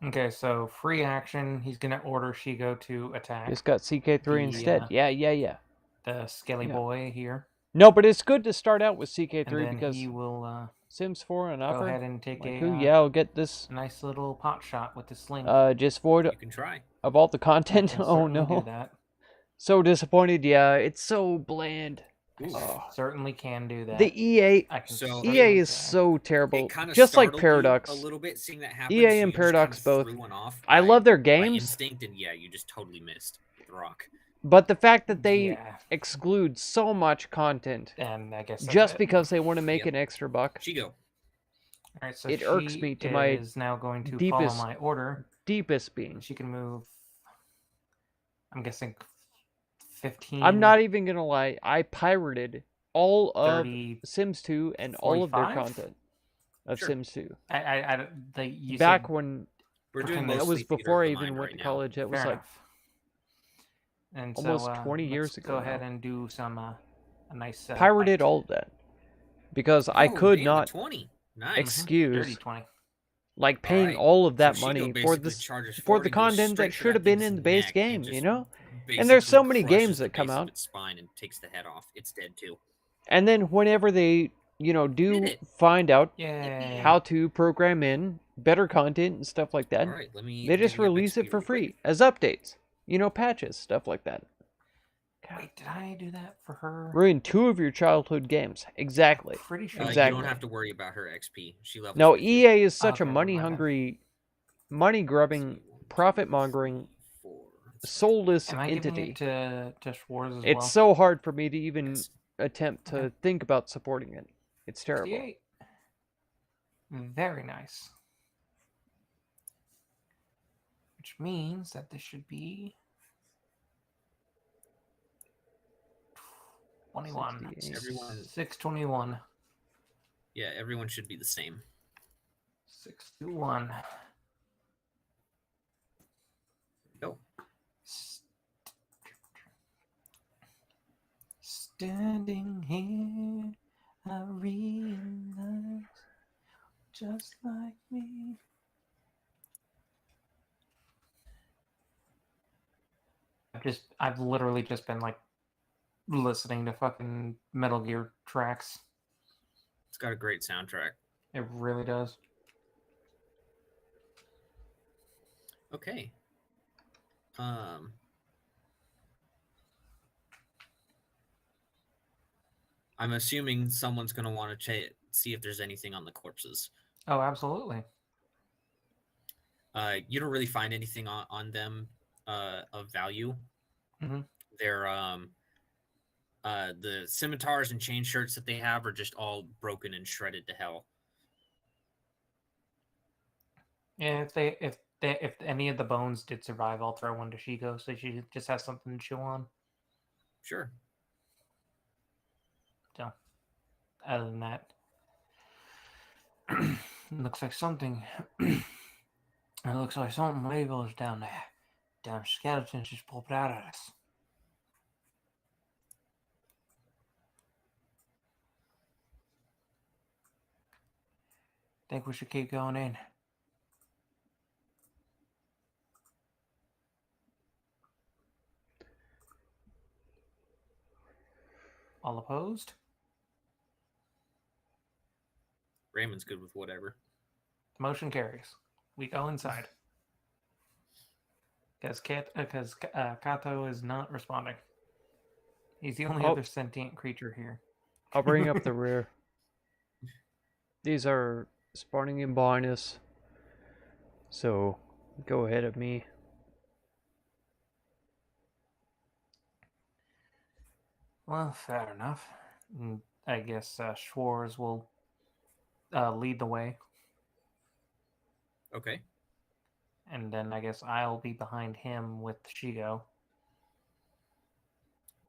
Okay, so free action. He's gonna order Shigo to attack Just got CK3 The, instead. Yeah. the skelly Yeah. boy here, No, but it's good to start out with and CK3 then because he will Sims 4 and go upper. ahead and take Like, a who? Yeah, I'll get this. nice little pot shot with the sling. Just void You can try. of all the I content. can Oh certainly do no. that. So disappointed. Yeah, it's so bland. Oof. Oh. Certainly can do that. The EA I can So- certainly EA is try. so terrible. It kind of Just like startled Paradox. you a little bit seeing that happen. EA so and you just Paradox kind of both. threw one off I by- love their by games, instinct, and yeah, you just totally missed the rock. but the fact that they Yeah, exclude so much content and I guess that's just it. because they want to make Yep. an extra buck, Shigo. All right, so it irks she me to my is now going to deepest- follow my order. deepest being. She can move. I'm guessing 15. I'm not even gonna lie. I pirated all of 30. Sims 2 and all of their 45? content of Sure. Sims 2. You Back said, when We're doing Pretend that that mostly was Theater before of I the even Mind went right to now. college. It was fair like enough. And almost so, 20 years let's ago go ahead now. and do some a nice pirated bite. all of that because I Oh, could damn, not 20. Nice. Dirty excuse 20. like paying Alright. all of that So Shigo money for basically this charges for forward the and goes content straight that for should have been thing's in the base neck game, and you just know? And there's so basically many crushes games the that come base of out. its spine and takes the head off. It's dead too. And then whenever they, Did do it. find out Yay. how to program in better content and stuff like that, All right, let me. they just divvy up release XP it for real quick. free as updates. Patches, stuff like that. God. Wait, did I do that for her? Ruin 2 of your childhood games. Exactly. Pretty sure. You Exactly. don't have to worry about her XP. She levels. No, with you. EA is such Okay, a never mind then. money-hungry, money-grubbing, profit-mongering, 4. soulless Am I giving entity. it to Schwartz as It's well? so hard for me to even Yes. attempt to Okay. think about supporting it. It's terrible. 68. Very nice. Which means that this should be 21. 68. Everyone. 621. Yeah, everyone should be the same. 621. Go. Standing here, I realize just like me. I've literally just been like listening to fucking Metal Gear tracks. It's got a great soundtrack. It really does. Okay. I'm assuming someone's gonna want to see if there's anything on the corpses. Oh, absolutely. You don't really find anything on them of value. Mhm. They're the scimitars and chain shirts that they have are just all broken and shredded to hell. Yeah, if any of the bones did survive, I'll throw one to Shigo so she just has something to chew on. Sure. So, other than that, looks like something. It looks like something evil is down there. Damn skeletons just popped out at us. Think we should keep going in. All opposed? Raymond's good with whatever. The motion carries. We go inside. Because Kato is not responding. He's the only Oh. other sentient creature here. I'll bring up the rear. These are spawning in behind us. So, go ahead of me. Well, fair enough. I guess Schwarz will lead the way. Okay. And then I guess I'll be behind him with Shigo.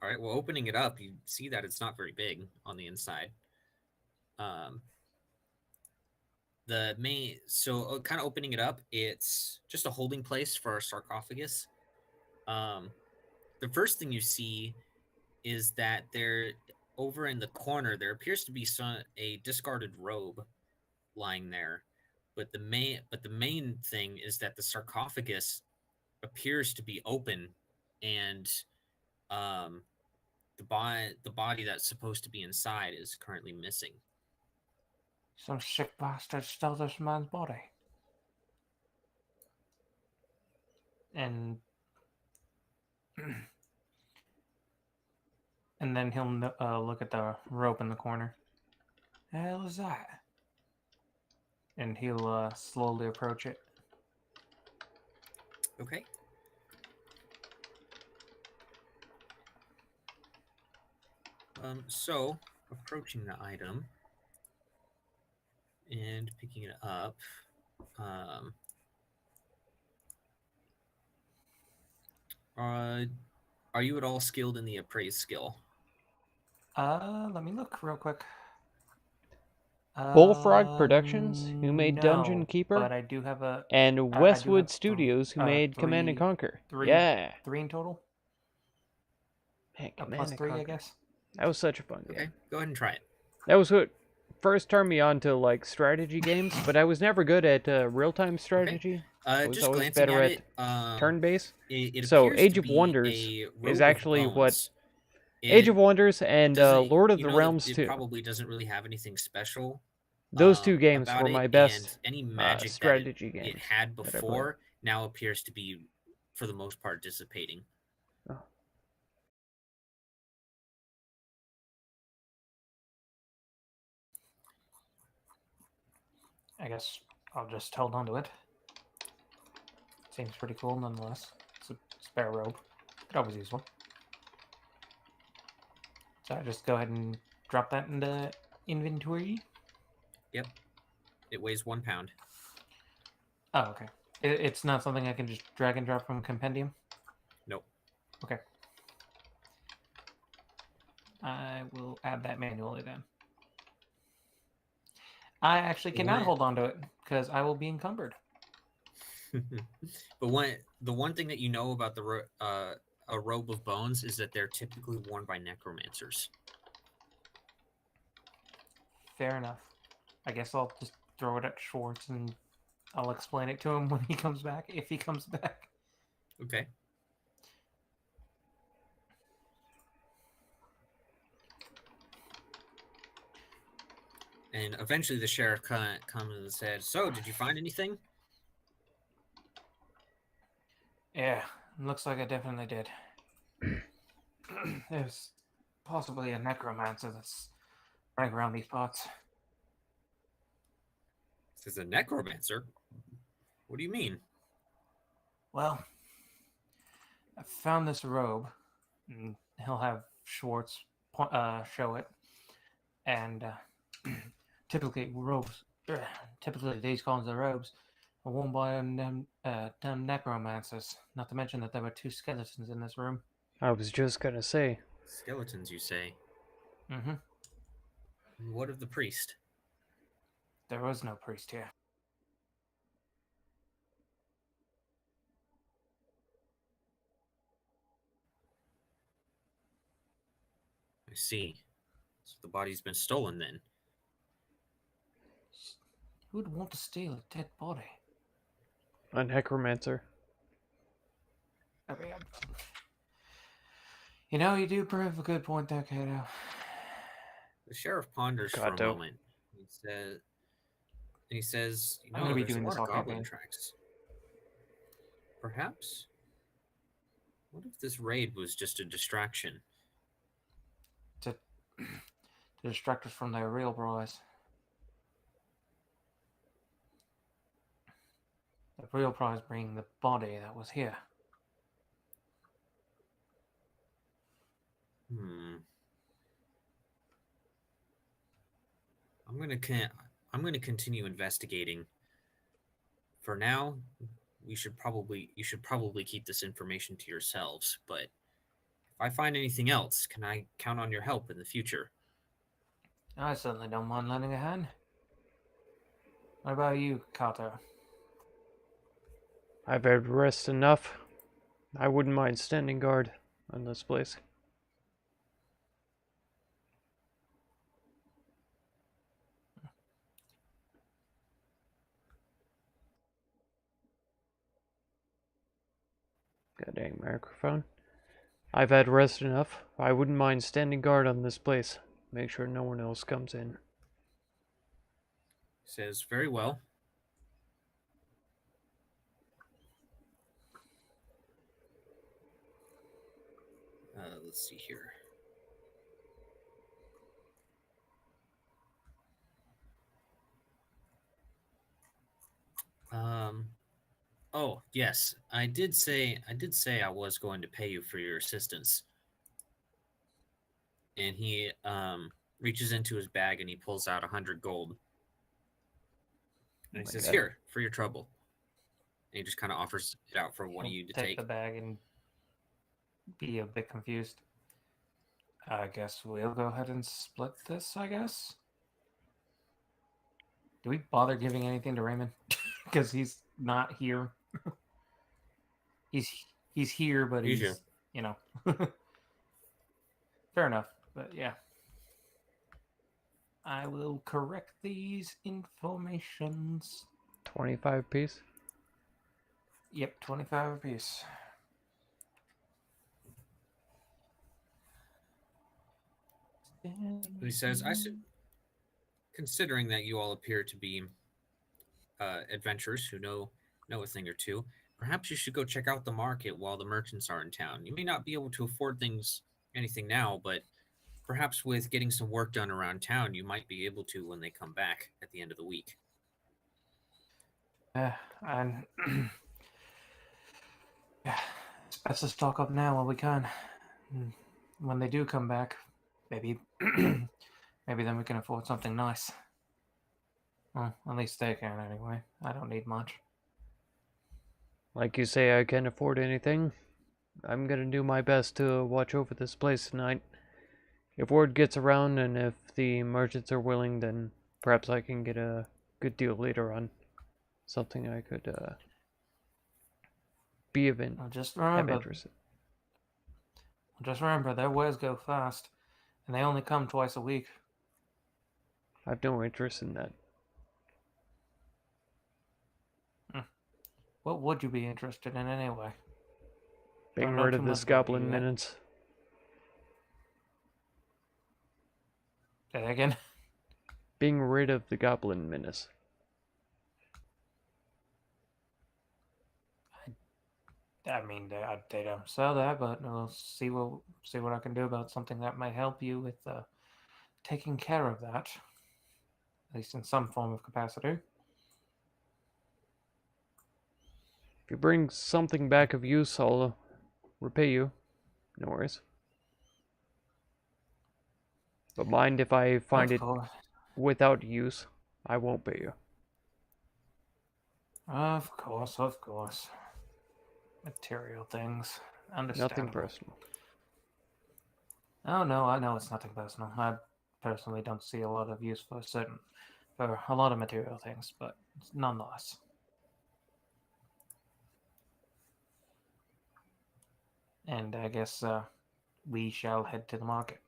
All right. Well, opening it up, you see that it's not very big on the inside. Kind of opening it up, it's just a holding place for a sarcophagus. The first thing you see is that there, over in the corner, there appears to be a discarded robe lying there. But the main thing is that the sarcophagus appears to be open, and the body that's supposed to be inside is currently missing. Some sick bastard stole this man's body. And and then he'll look at the rope in the corner. The hell is that? And he'll slowly approach it. Okay. So approaching the item and picking it up. Are you at all skilled in the appraise skill? Let me look real quick. Bullfrog Productions, who made Dungeon No, Keeper, but I do have a and I do Westwood have Studios, who made Command and Conquer. three Yeah. 3 in total. Man, Plus Command and 3, I Conquer. guess. That was such a fun game. Okay, go ahead and try it. That was what first turned me on to like strategy games, but I was never good at real-time strategy. I was Just always glancing better at at it, turn-based. it So appears Age to of be Wonders a is robe of actually what bones. Age of It Wonders and doesn't- Lord of you the know that Realms it 2. probably doesn't really have anything special. Those two games about were it, my best and any magic that strategy it games had that I played. before now appears to be, for the most part, dissipating. Oh. I guess I'll just hold on to it. Seems pretty cool nonetheless. It's a spare robe. Could always use one. So I just go ahead and drop that into inventory. Yep. It weighs 1 pound. Oh, okay. It's not something I can just drag and drop from Compendium? Nope. Okay. I will add that manually then. I actually cannot hold on to it because I will be encumbered. But the one thing that you know about a robe of bones is that they're typically worn by necromancers. Fair enough. I guess I'll just throw it at Schwartz and I'll explain it to him when he comes back, if he comes back. Okay. And eventually the sheriff comes and said, "So, did you find anything?" Yeah, looks like I definitely did. There's possibly a necromancer that's running around these parts. Says a necromancer? What do you mean? Well, I found this robe, and he'll have Schwartz show it. And typically these kinds of robes are worn by them necromancers. Not to mention that there were 2 skeletons in this room. I was just gonna say. Skeletons, you say? Mm-hmm. What of the priest? There was no priest here. I see. So the body's been stolen then. Who would want to steal a dead body? A necromancer. I mean, you know, you do prove a good point there, Kato. The sheriff ponders for a Kato. moment. He says, "You I'm know, gonna be there's a doing lot this of all goblin campaign. tracks. Perhaps. What if this raid was just a distraction? To distract us from their real prize. The real prize being the body that was here. I'm gonna continue investigating. For now, you should probably keep this information to yourselves. But if I find anything else, can I count on your help in the future?" I certainly don't mind lending a hand. What about you, Kato? I've had rest enough. I wouldn't mind standing guard on this place. God dang microphone. I've had rest enough. I wouldn't mind standing guard on this place. Make sure no one else comes in. Says, very well. Let's see here. Oh, yes. I did say I was going to pay you for your assistance. And he reaches into his bag and he pulls out 100 gold. And he says, God. "Here, for your trouble." And he just kind of offers it out for one of you to take take. the bag and be a bit confused. I guess we'll go ahead and split this, I guess. Do we bother giving anything to Raymond? Because he's not here. he's here, but He's he's here. you know. Fair enough, but yeah. I will correct these informations. 25 piece. Yep, 25 apiece. He says, considering that you all appear to be adventurers who know a thing or two, perhaps you should go check out the market while the merchants are in town. You may not be able to afford anything now, but perhaps with getting some work done around town, you might be able to when they come back at the end of the week. And it's best to stock up now while we can. When they do come back, maybe then we can afford something nice. Well, at least they can anyway. I don't need much. Like you say, I can't afford anything. I'm gonna do my best to watch over this place tonight. If word gets around and if the merchants are willing, then perhaps I can get a good deal later on. Something I could be of Well, just remember, interest in. their wares go fast, and they only come twice a week. I have no interest in that. What would you be interested in anyway? Being Don't know rid too of much this about goblin you yet. minutes. Say that again? Being rid of the goblin menace. I mean, they don't sell that, but we'll see what I can do about something that might help you with taking care of that, at least in some form of capacity. If you bring something back of use, I'll repay you. No worries. But mind if I find it without use, I won't pay you. Of course. Material things. Understandable. Nothing personal. Oh no, I know it's nothing personal. I personally don't see a lot of use for a lot of material things, but nonetheless. And I guess we shall head to the market.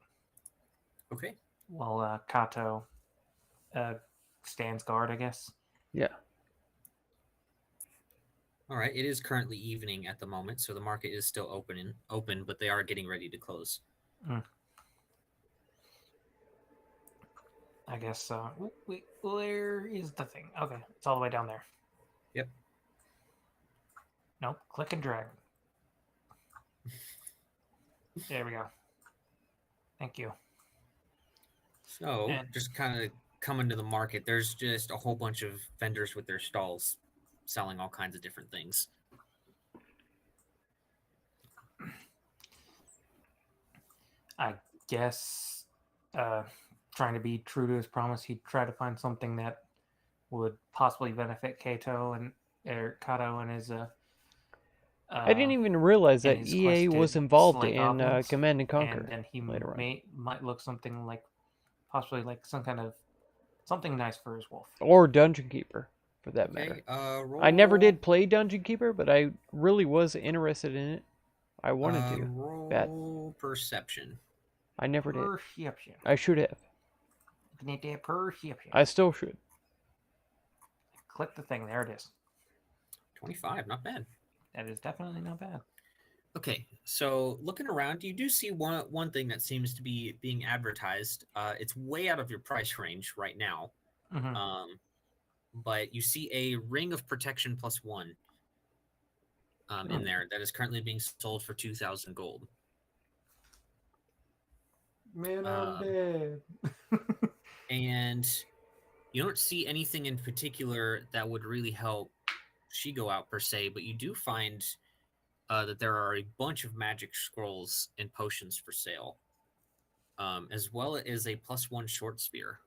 Okay. While Kato stands guard, I guess. Yeah. All right. It is currently evening at the moment, so the market is still open, but they are getting ready to close. I guess. Where is the thing? Okay, it's all the way down there. Yep. Nope. Click and drag. There we go. Thank you. So, just kind of coming to the market, there's just a whole bunch of vendors with their stalls selling all kinds of different things. I guess trying to be true to his promise, he'd try to find something that would possibly benefit Kato and his. I didn't even realize that his EA quest was to involved slay in goblins, Command and Conquer. And then he later on. might look something like, possibly like something nice for his wolf. Or Dungeon Keeper, for that matter. I never did play Dungeon Keeper, but I really was interested in it. I wanted to. Roll perception. I never did. Perception. I should have. Perception. I still should. Click the thing. There it is. 25, not bad. That is definitely not bad. Okay, so looking around, you do see one thing that seems to be being advertised. It's way out of your price range right now. Mhm. But you see a ring of protection +1 in there that is currently being sold for 2,000 gold. Man, I'm dead. And you don't see anything in particular that would really help she go out per se, but you do find that there are a bunch of magic scrolls and potions for sale, as well as a +1 short spear.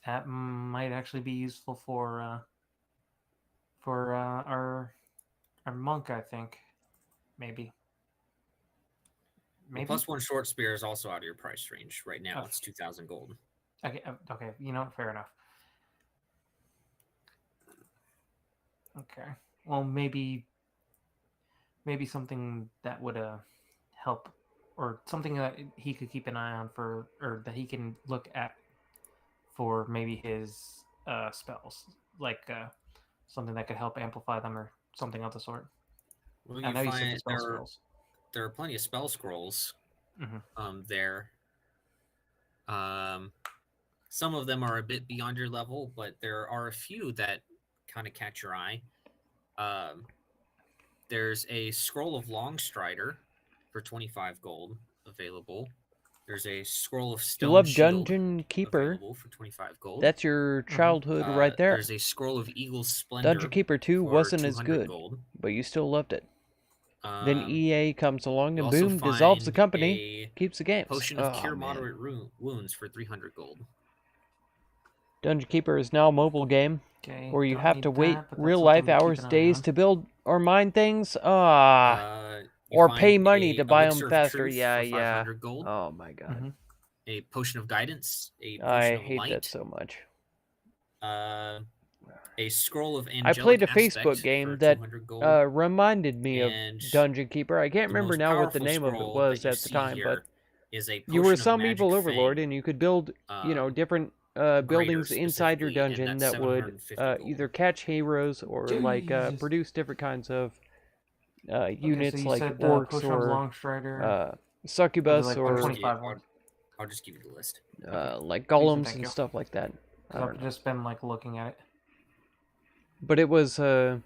That might actually be useful for our monk, I think. Maybe. The +1 short spear is also out of your price range right now. It's 2,000 gold. Okay, you know, fair enough. Okay. Well, maybe something that would help, or something that he could keep an eye on for, or that he can look at for maybe his spells, like something that could help amplify them or something of the sort. Well, I know you said the find spell scrolls. there are plenty of spell scrolls Mhm. there. Some of them are a bit beyond your level, but there are a few that kind of catch your eye. There's a scroll of Longstrider for 25 gold available. There's a scroll of You Stone love Shield Dungeon Keeper. available for 25 gold. That's your childhood right there. There's a scroll of Eagle Splendor. Dungeon Keeper 2 for wasn't as 200 good, gold. but you still loved it. Then EA comes along you and also boom, dissolves the find company, a keeps the games. Potion of Oh, Cure man. Moderate Wounds for 300 gold. Dungeon Keeper is now a mobile game Okay, where you don't have need to wait that, but that's real something life to keep hours, an eye days on. to build or mine things. You Or pay find money a to buy Elixir them of faster. Truth Yeah, for yeah. 500 gold. Oh my god. A Potion of Guidance. A Potion I of hate Light. that so much. A Scroll of Angelic I played a Aspect Facebook game for that 200 gold. reminded me of And Dungeon Keeper. I can't the remember most now what the powerful name of it scroll was that you at the see time, but here is a you were Potion of some Magic evil overlord, Fang, and you could build, different buildings inside your specifically, and dungeon that's that would 750 either catch heroes or like Jesus. produce different kinds of Okay, units so you like said orcs Potion of or Longstrider. succubus like or 25 ones. I'll just give you the list. like Please and golems thank and you. stuff like that. I Because don't I've know. just been like looking at it. But it was yeah,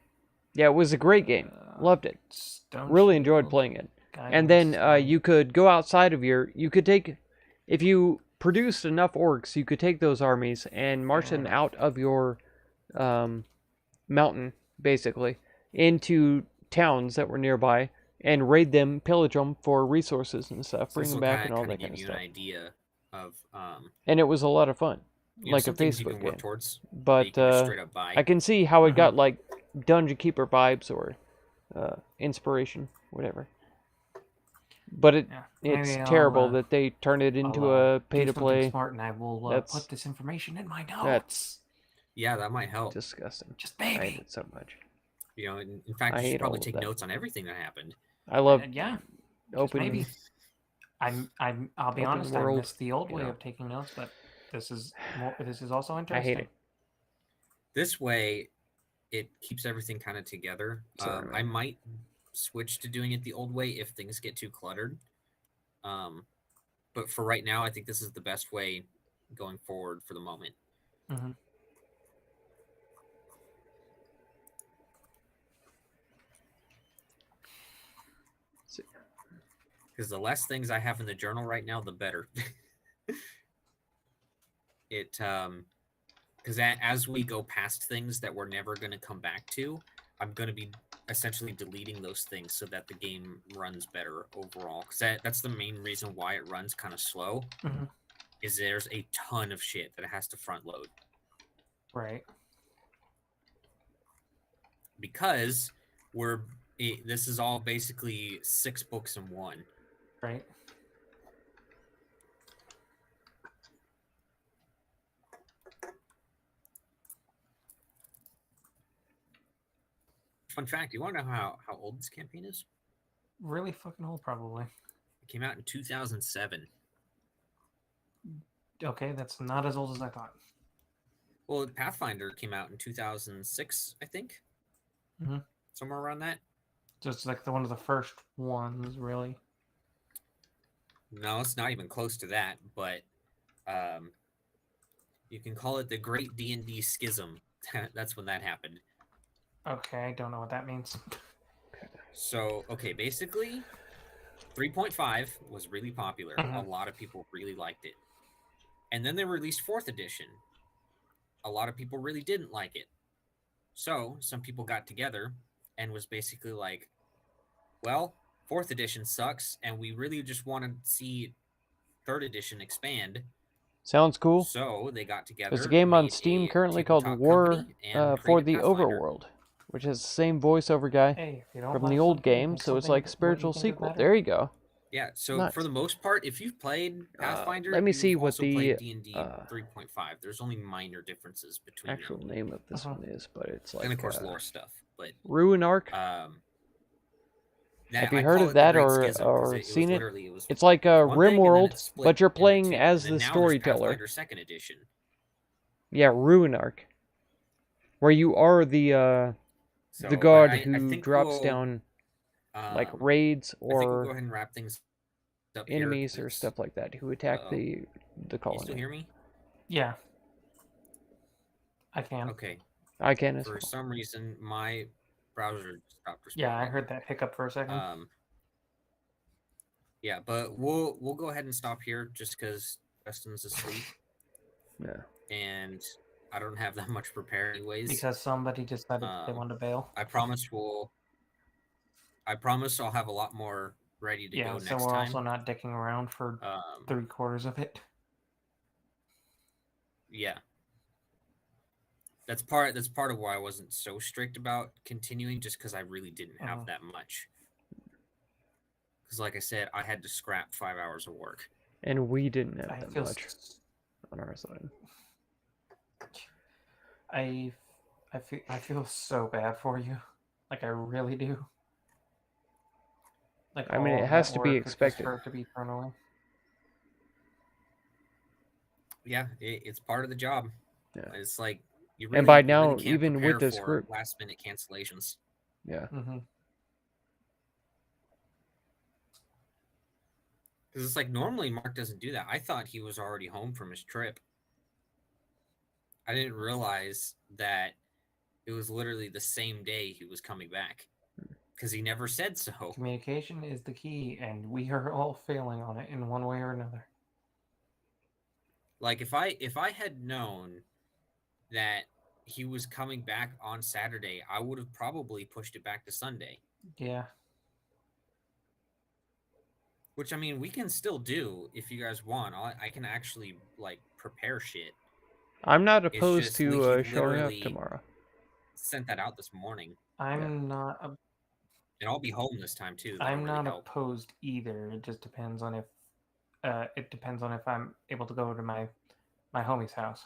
it was a great game. Loved it. Stone Really enjoyed Shield, playing it. And Guidance, then Light. you could go outside of you could take, if you produced enough orcs, you could take those armies and march them out of your mountain, basically, into towns that were nearby and raid them, pillage them for resources and stuff, So bring this them will back and all kinda that give kind of you stuff. an idea of And it was a lot of fun, like a some things you Facebook can work game. towards that you But can just straight up buy. I can see how it got like Dungeon Keeper vibes or inspiration, whatever. But it's Maybe terrible I'll, that they turn it into I'll a pay do to play. something smart, and I will put this information in my notes. Yeah, that might help. Disgusting. Just I hate maybe. it so much. In fact, I you should hate probably all of take that. notes on everything that happened. I love Yeah. Just open. maybe. I'll be open honest. world, I missed the old you way know. of taking notes, but this is also I interesting. hate it. This way, it keeps everything kind of together. Sorry, I might switch to doing it the old way if things get too cluttered. But for right now, I think this is the best way going forward for the moment. Because the less things I have in the journal right now, the better. Because as we go past things that we're never going to come back to, I'm going to be essentially deleting those things so that the game runs better overall. Because that's the main reason why it runs kind of slow. Is there's a ton of shit that it has to front load. Right. Because this is all basically 6 books in one. Right. Fun fact, you want to know how old this campaign is? Really fucking old, probably. It came out in 2007. Okay, that's not as old as I thought. Well, Pathfinder came out in 2006, I think. somewhere around that. Just like one of the first ones, really. No, it's not even close to that, but you can call it the Great D&D Schism. That's when that happened. Okay, I don't know what that means. So, okay, basically, 3.5 was really popular. Mhm. A lot of people really liked it. And then they released 4th edition. A lot of people really didn't like it. So, some people got together and was basically like, well, 4th edition sucks, and we really just want to see 3rd edition expand. Sounds cool. So they got together. There's a game on made Steam a currently called tabletop War company, and for created the Pathfinder. Overworld, which has the same voiceover guy Hey, if you don't from the like old something, game, make so it's something like a what you spiritual think is sequel. better. There you go. Yeah, so Nice. for the most part, if you've played Pathfinder, let me you've see what also the played D&D 3.5. There's only minor differences between actual them. name of this one is, but it's like And of course, lore stuff. But Ruin Arc. now Have you I heard call of it the that Great or Schism, 'cause or it seen was it? literally, it was It's like one thing, and then it RimWorld, split but you're into playing 2, as and the then now there's storyteller. Pathfinder 2nd edition. Yeah, Ruin Arc, where you are the So, god I who think drops we'll, down like raids I think we'll go or ahead and wrap things up enemies here. or stuff like that who attack the Can you colony. still hear me? Yeah. I can. Okay. I can as For well. some reason, my browser stopped responding. Yeah, I heard that hiccup for a second. Yeah, but we'll go ahead and stop here just because Justin's asleep. Yeah. And I don't have that much prepared anyways. Because somebody decided they wanted to bail. I promise I'll have a lot more ready to go next time. Yeah, so we're also not dicking around for 3/4 of it. Yeah. That's part of why I wasn't so strict about continuing, just because I really didn't have that much. Because like I said, I had to scrap 5 hours of work. And we didn't have that much on our side. I feel so bad for you. Like I really do. Like I mean, it has to be expected. For it to be thrown away. Yeah, it's part of the job. Yeah. It's like you and by now, even with this group, last minute cancellations. Yeah. Because it's like normally Mark doesn't do that. I thought he was already home from his trip. I didn't realize that it was literally the same day he was coming back. Because he never said so. Communication is the key, and we are all failing on it in one way or another. Like if I had known that he was coming back on Saturday, I would have probably pushed it back to Sunday. Yeah. Which, I mean, we can still do if you guys want. I can actually, like, prepare shit. I'm not opposed to showing up tomorrow. Sent that out this morning. I'm not... And I'll be home this time, too. I'm not opposed either. It just depends on if... I'm able to go to my homie's house.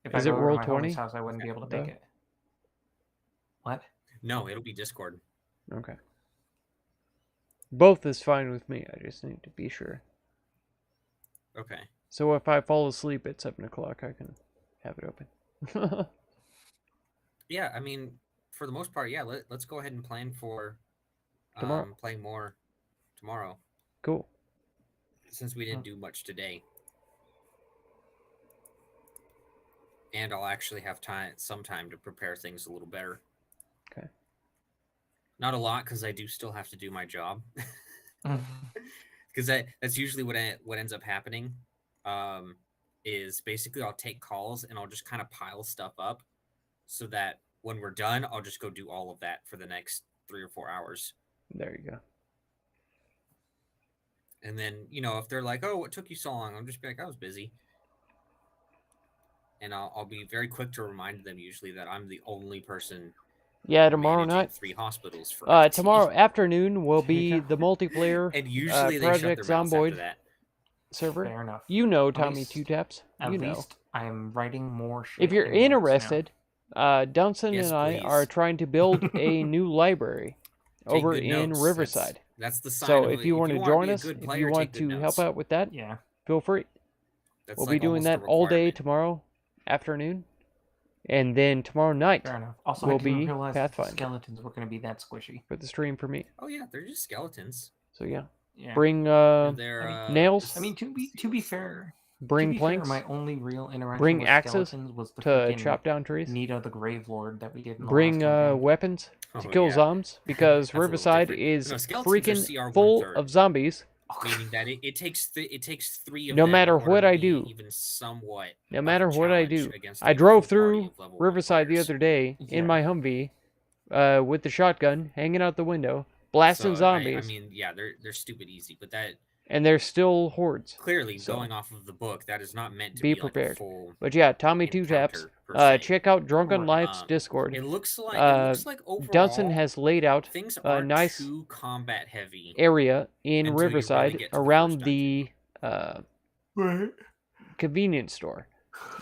If Is I it go Roll to my 20? homie's house, I wouldn't be able to make it. What? No, it'll be Discord. Okay. Both is fine with me. I just need to be sure. Okay. So if I fall asleep at 7 o'clock, I can have it open. Yeah, I mean, for the most part, yeah. Let's go ahead and plan for tomorrow. Playing more tomorrow. Cool. Since we didn't do much today. And I'll actually have some time to prepare things a little better. Okay. Not a lot, because I do still have to do my job. Because that's usually what ends up happening. Is basically I'll take calls and I'll just kind of pile stuff up, so that when we're done, I'll just go do all of that for the next 3 or 4 hours. There you go. And then, if they're like, "Oh, what took you so long?" I'll just be like, "I was busy." And I'll be very quick to remind them usually that I'm the only person. Yeah, tomorrow night. 3 hospitals for tomorrow afternoon will be the multiplayer and usually Project Zomboid server. Fair enough. You know, Tommy Two Taps. At you know. least I'm writing more shit. If you're interested, Dunson Yes, and I please. are trying to build a new library over in notes. Riverside. That's the sign. So of if you want to join us, if player, you want to help out with that, yeah, feel free. That's we'll like be doing almost that a all day requirement. tomorrow afternoon And then tomorrow night Fair enough. Also, will I didn't be realize that the Pathfinder skeletons were going to be that squishy. for the stream for me. Oh yeah, they're just skeletons. So yeah, Yeah. bring And they're nails. I mean, to be fair, bring planks, my only real interaction bring with axes skeletons was the to freaking chop down trees. Nita the Grave Lord that we did in the Bring last campaign. weapons Oh, to kill yeah. zombs because That's a little Riverside different. is No, skeletons are freaking CR full 1/3. of zombies. meaning that it takes three of No them matter in order what to I be do, even somewhat no of a matter what I challenge do, against I a drove full party through of level 1 Riverside the players. other day in my Humvee with the shotgun hanging out the window, blasting So, zombies, I mean, yeah, they're stupid easy, but that and there's still hordes. clearly So, going off of the book, that is not meant to be be like a prepared. full But yeah, Tommy Two Taps. encounter per se. Check out Drunken Life's Discord. It looks like overall Dunson has laid out things a aren't nice too combat heavy area in until you really Riverside get to the around first the Right. convenience store,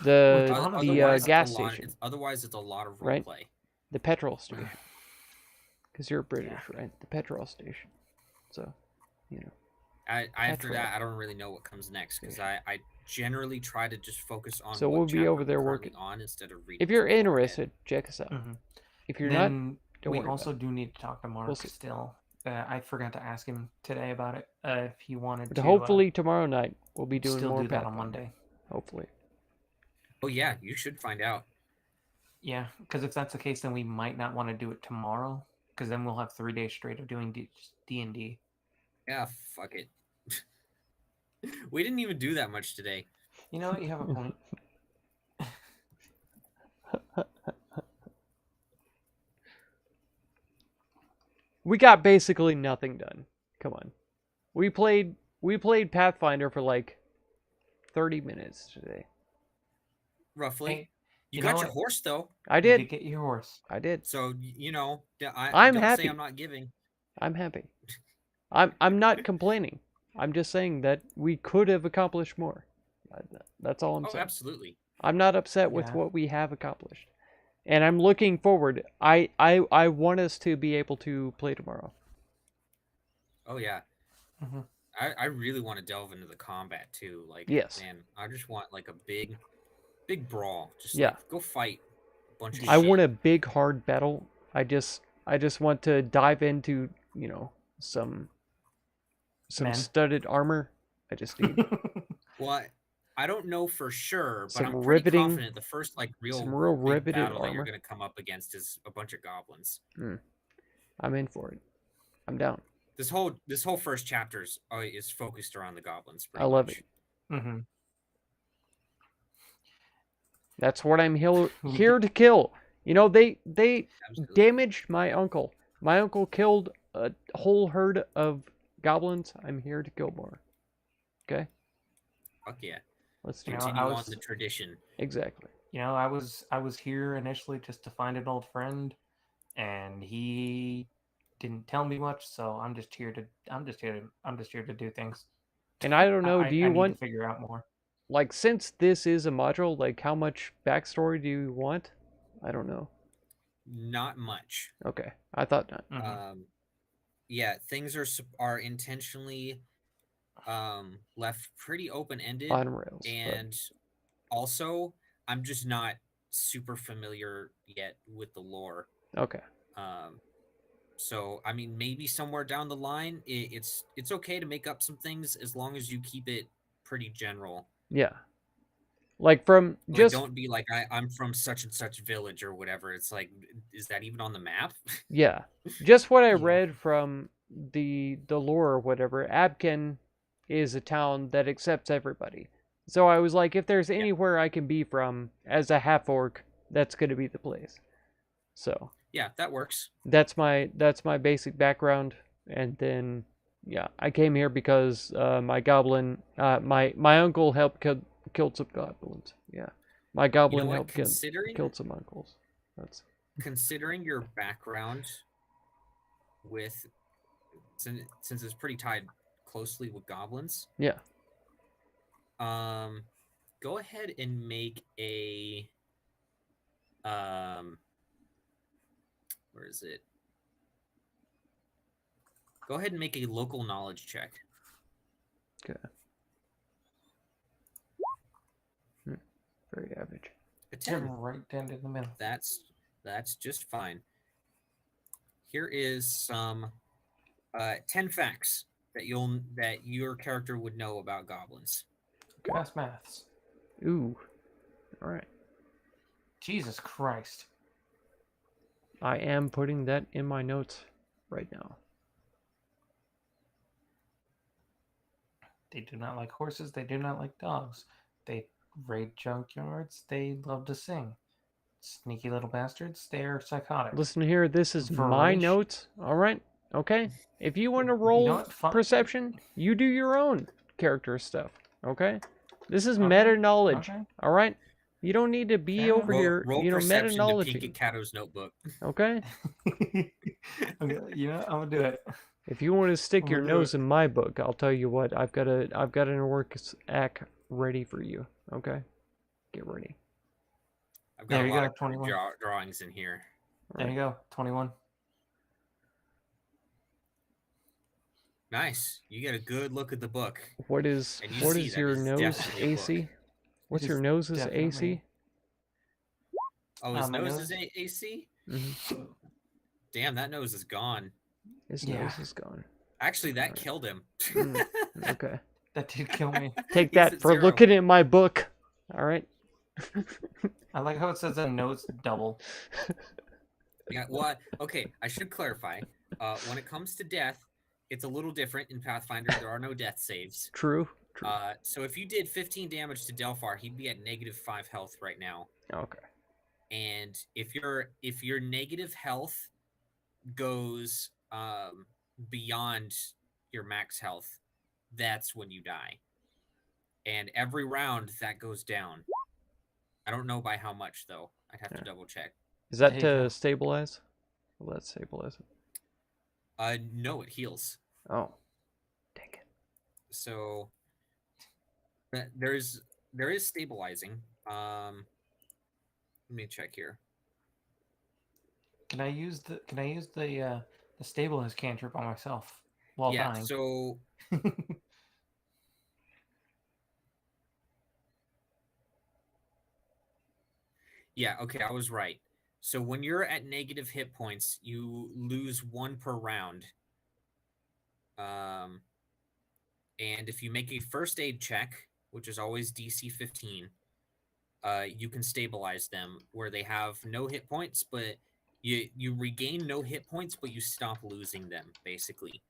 the Otherwise, gas it's a lot- station, Otherwise, it's a lot of Right. roleplay. the petrol station. Because you're British, right? The petrol station. So, you know. After Petrol. that, I don't really know what comes next because I generally try to just focus on. So what we'll be chapter over there I'm currently working. on instead of reading. If you're too far ahead. interested, check us out. Mm-hmm. If you're not, Then don't we worry also about do need to talk to Mark We'll see. still. I forgot to ask him today about it. If he wanted But to hopefully tomorrow night we'll be doing still more do that on Pathfinder. Monday. Hopefully. Oh yeah, you should find out. Yeah, because if that's the case, then we might not want to do it tomorrow, because then we'll have 3 days straight of doing D&D. Yeah, fuck it. We didn't even do that much today. You know what? You have a point. We got basically nothing done. Come on. We played Pathfinder for like 30 minutes today. Roughly. Hey, you know got your what? horse though, I You did. did get your horse. I did. so you know. I'm don't happy. say I'm not giving. I'm happy. I'm not complaining. I'm just saying that we could have accomplished more. That's all I'm Oh, saying. absolutely. I'm not upset with Yeah. what we have accomplished. And I'm looking forward. I want us to be able to play tomorrow. Oh yeah. Mhm. I really want to delve into the combat too. Like, Yes. man, I just want like a big brawl. Just Yeah. like, go fight a bunch of I shit. want a big hard battle. I just want to dive into, you know, some Men. studded armor. I just need Well, I don't know for sure, but Some I'm pretty riveting- confident the first like some real big riveted battle that you're armor. gonna come up against is a bunch of goblins. I'm in for it. I'm down. This whole first chapter is focused around the goblins. I love much. it. Mm-hmm. That's what I'm here to kill. You know, they Absolutely. damaged my uncle. My uncle killed a whole herd of goblins. I'm here to kill more. Okay? Fuck yeah. Let's do You it. know, Continue I on was- the tradition. Exactly. You know, I was here initially just to find an old friend, and he didn't tell me much, so I'm just here to do things. And I don't know, I do you need to want, figure out more? like, since this is a module, like, how much backstory do you want? I don't know. Not much. Okay. I thought not. Mhm. Yeah, things are intentionally left pretty open ended, On rails. but- and also I'm just not super familiar yet with the lore. Okay. So I mean, maybe somewhere down the line, it's okay to make up some things as long as you keep it pretty general. Yeah. Like, from Like, just... don't be like I'm from such and such village or whatever. It's like, is that even on the map? Yeah. Just what I Yeah. read from the lore or whatever, Abkin is a town that accepts everybody. So I was like, if there's anywhere I can be from as a half-orc, that's going to be the place. So Yeah, that works. that's my basic background. And then, yeah, I came here because my goblin, my uncle helped killed some goblins. Yeah. My goblin what? helped killed some uncles. That's... Considering your background with since it's pretty tied closely with goblins, Yeah. go ahead and make a where is it? Go ahead and make a local knowledge check. Okay. Very average. A 10. Right down to the middle. That's just fine. Here is some 10 facts that your character would know about goblins. Pass maths. Ooh. All right. Jesus Christ. I am putting that in my notes right now. They do not like horses. They do not like dogs. They raid junkyards. They love to sing. Sneaky little bastards. They are psychotic. Listen here, this is my Voracious. notes. All right. Okay. If you want to roll what? Fine. perception, you do your own character stuff. Okay. This is Okay, meta knowledge. okay. All right. You don't need to be Fair over enough. here. Roll You know, meta perception to knowledge. peek at Cato's notebook. Okay. Okay, you know, I'm gonna do it. If you want to stick I'm your gonna do nose in my book, I'll tell you what. I've got an work act ready for you. Okay. Get ready. I've There got a you lot go, of 21. drawings in here. There you go. 21. Nice. You get a good look at the book. What is And you what see is that your it's nose definitely a book. AC? What's It your is nose's definitely- AC? Oh, his my nose nose? is AC? Mm-hmm. Damn, that nose is gone. His Yeah. nose is gone. Actually, that Alright. killed him. Mm, okay. That did kill me. Take He's that at for 0. looking at my book. All right. I like how it says a nose double. Yeah, well, okay, I should clarify. When it comes to death, it's a little different in Pathfinder. There are no death saves. True. True. So if you did 15 damage to Delphar, he'd be at -5 health right now. Okay. And if your negative health goes beyond your max health, that's when you die. And every round that goes down. I don't know by how much though. I'd have to double check. Is that There you to go. stabilize? Will that stabilize it? No, it heals. Oh. Dang it. So there is stabilizing. Let me check here. Can I use the stabilize cantrip on myself while Yeah, dying? so yeah, okay, I was right. So when you're at negative hit points, you lose 1 per round. And if you make a first aid check, which is always DC 15, you can stabilize them where they have no hit points, but you regain no hit points, but you stop losing them, basically.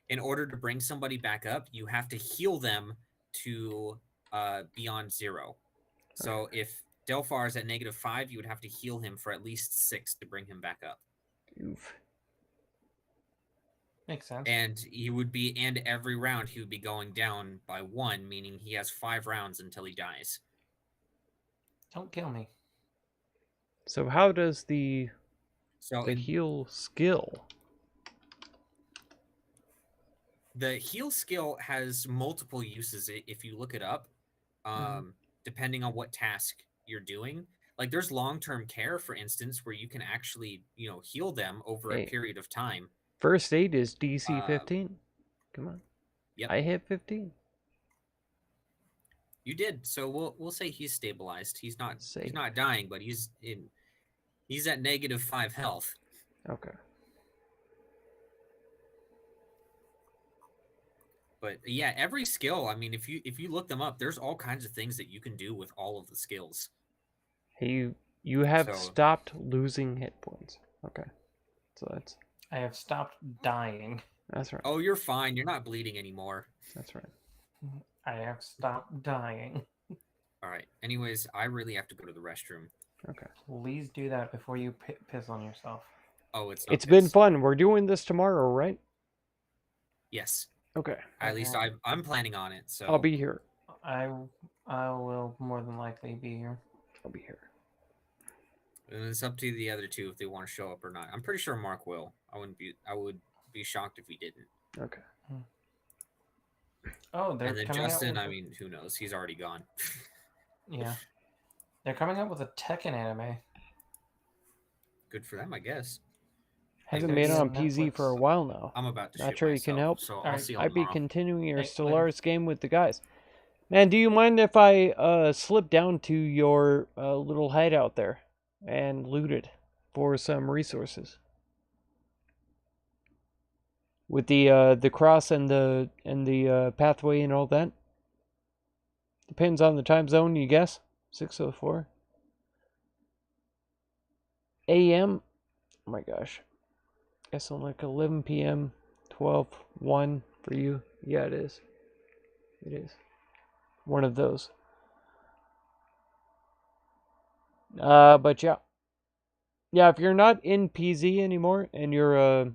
In order to bring somebody back up, you have to heal them to beyond 0. So if Delphar is at -5, you would have to heal him for at least 6 to bring him back up. Oof. Makes sense. And every round he would be going down by 1, meaning he has 5 rounds until he dies. Don't kill me. So how does the So heal skill? the heal skill has multiple uses if you look it up, depending on what task you're doing. Like there's long-term care, for instance, where you can actually, heal them over a period of time. First aid is DC 15. Come on. Yep. I hit 15. You did. So we'll say he's stabilized. He's not dying, but he's at -5 health. Okay. But yeah, every skill, I mean, if you look them up, there's all kinds of things that you can do with all of the skills. Hey, you have stopped losing hit points. Okay. So I have stopped dying. That's right. Oh, you're fine. You're not bleeding anymore. That's right. I have stopped dying. All right. Anyways, I really have to go to the restroom. Okay. Please do that before you piss on yourself. Oh, it's not It's been piss. fun. We're doing this tomorrow, right? Yes. Okay. At least I'm planning on it. So I'll be here. I will more than likely be here. I'll be here. And it's up to the other two if they want to show up or not. I'm pretty sure Mark will. I would be shocked if he didn't. Okay. Oh, they're And then coming Justin, out I with mean, who knows? He's already gone. yeah. They're coming up with a Tekken anime. Good for them, I guess. Hasn't Hey, been there's on some PZ for a Netflix. while now. I'm about to Not shit sure you can myself, help. So I'll Alright. see you I'd be tomorrow. continuing your Hey, Stellaris game with the guys. Man, do you mind if I slip down to your little hideout there and loot it for some resources? With the cross and the pathway and all that. Depends on the time zone, you guess. 6:04 a.m. Oh my gosh. Guess on like 11 p.m. 12:01 for you. Yeah, it is. It is. One of those. But yeah. Yeah, if you're not in PZ anymore and you're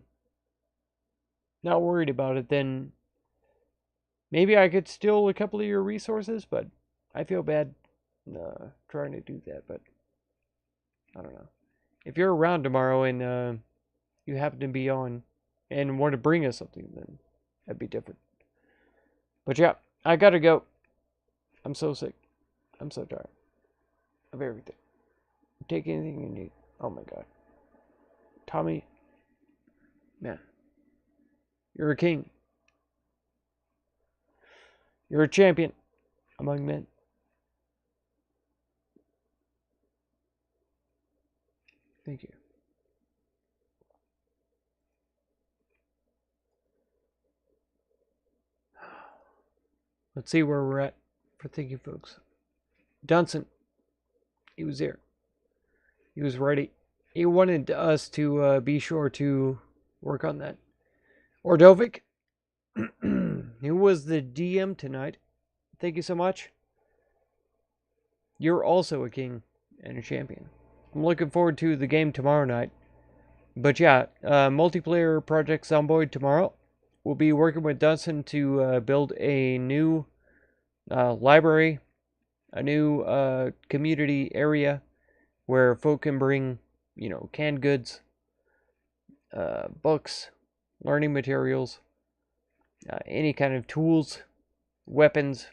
not worried about it, then maybe I could steal a couple of your resources, but I feel bad trying to do that, but I don't know. If you're around tomorrow and you happen to be on and want to bring us something, then that'd be different. But yeah, I gotta go. I'm so sick. I'm so tired of everything. Take anything you need. Oh my god. Tommy, man, you're a king. You're a champion among men. Thank you. Let's see where we're at for thinking, folks. Dunson, he was there. He was ready. He wanted us to be sure to work on that. Ordovic, who was the DM tonight, thank you so much. You're also a king and a champion. I'm looking forward to the game tomorrow night. But yeah, multiplayer project Zomboid tomorrow. We'll be working with Dunson to build a new library, a new community area where folk can bring, canned goods, books, learning materials, any kind of tools, weapons,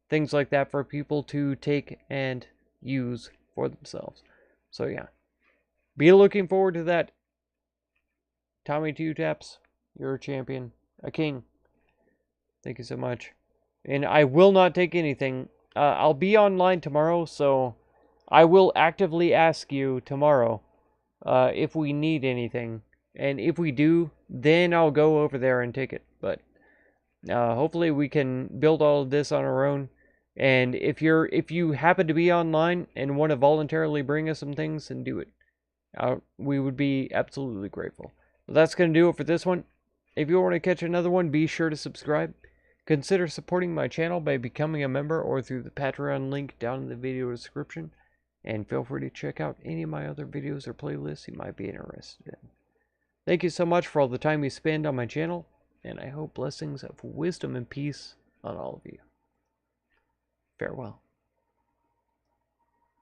things like that for people to take and use for themselves. So yeah, be looking forward to that. Tommy Two Taps, you're a champion, a king. Thank you so much. And I will not take anything. I'll be online tomorrow, so I will actively ask you tomorrow if we need anything. And if we do, then I'll go over there and take it. But hopefully we can build all of this on our own. And if you happen to be online and want to voluntarily bring us some things, then do it. We would be absolutely grateful. Well, that's going to do it for this one. If you want to catch another one, be sure to subscribe. Consider supporting my channel by becoming a member or through the Patreon link down in the video description. And feel free to check out any of my other videos or playlists you might be interested in. Thank you so much for all the time you spend on my channel, and I hope blessings of wisdom and peace on all of you. Farewell.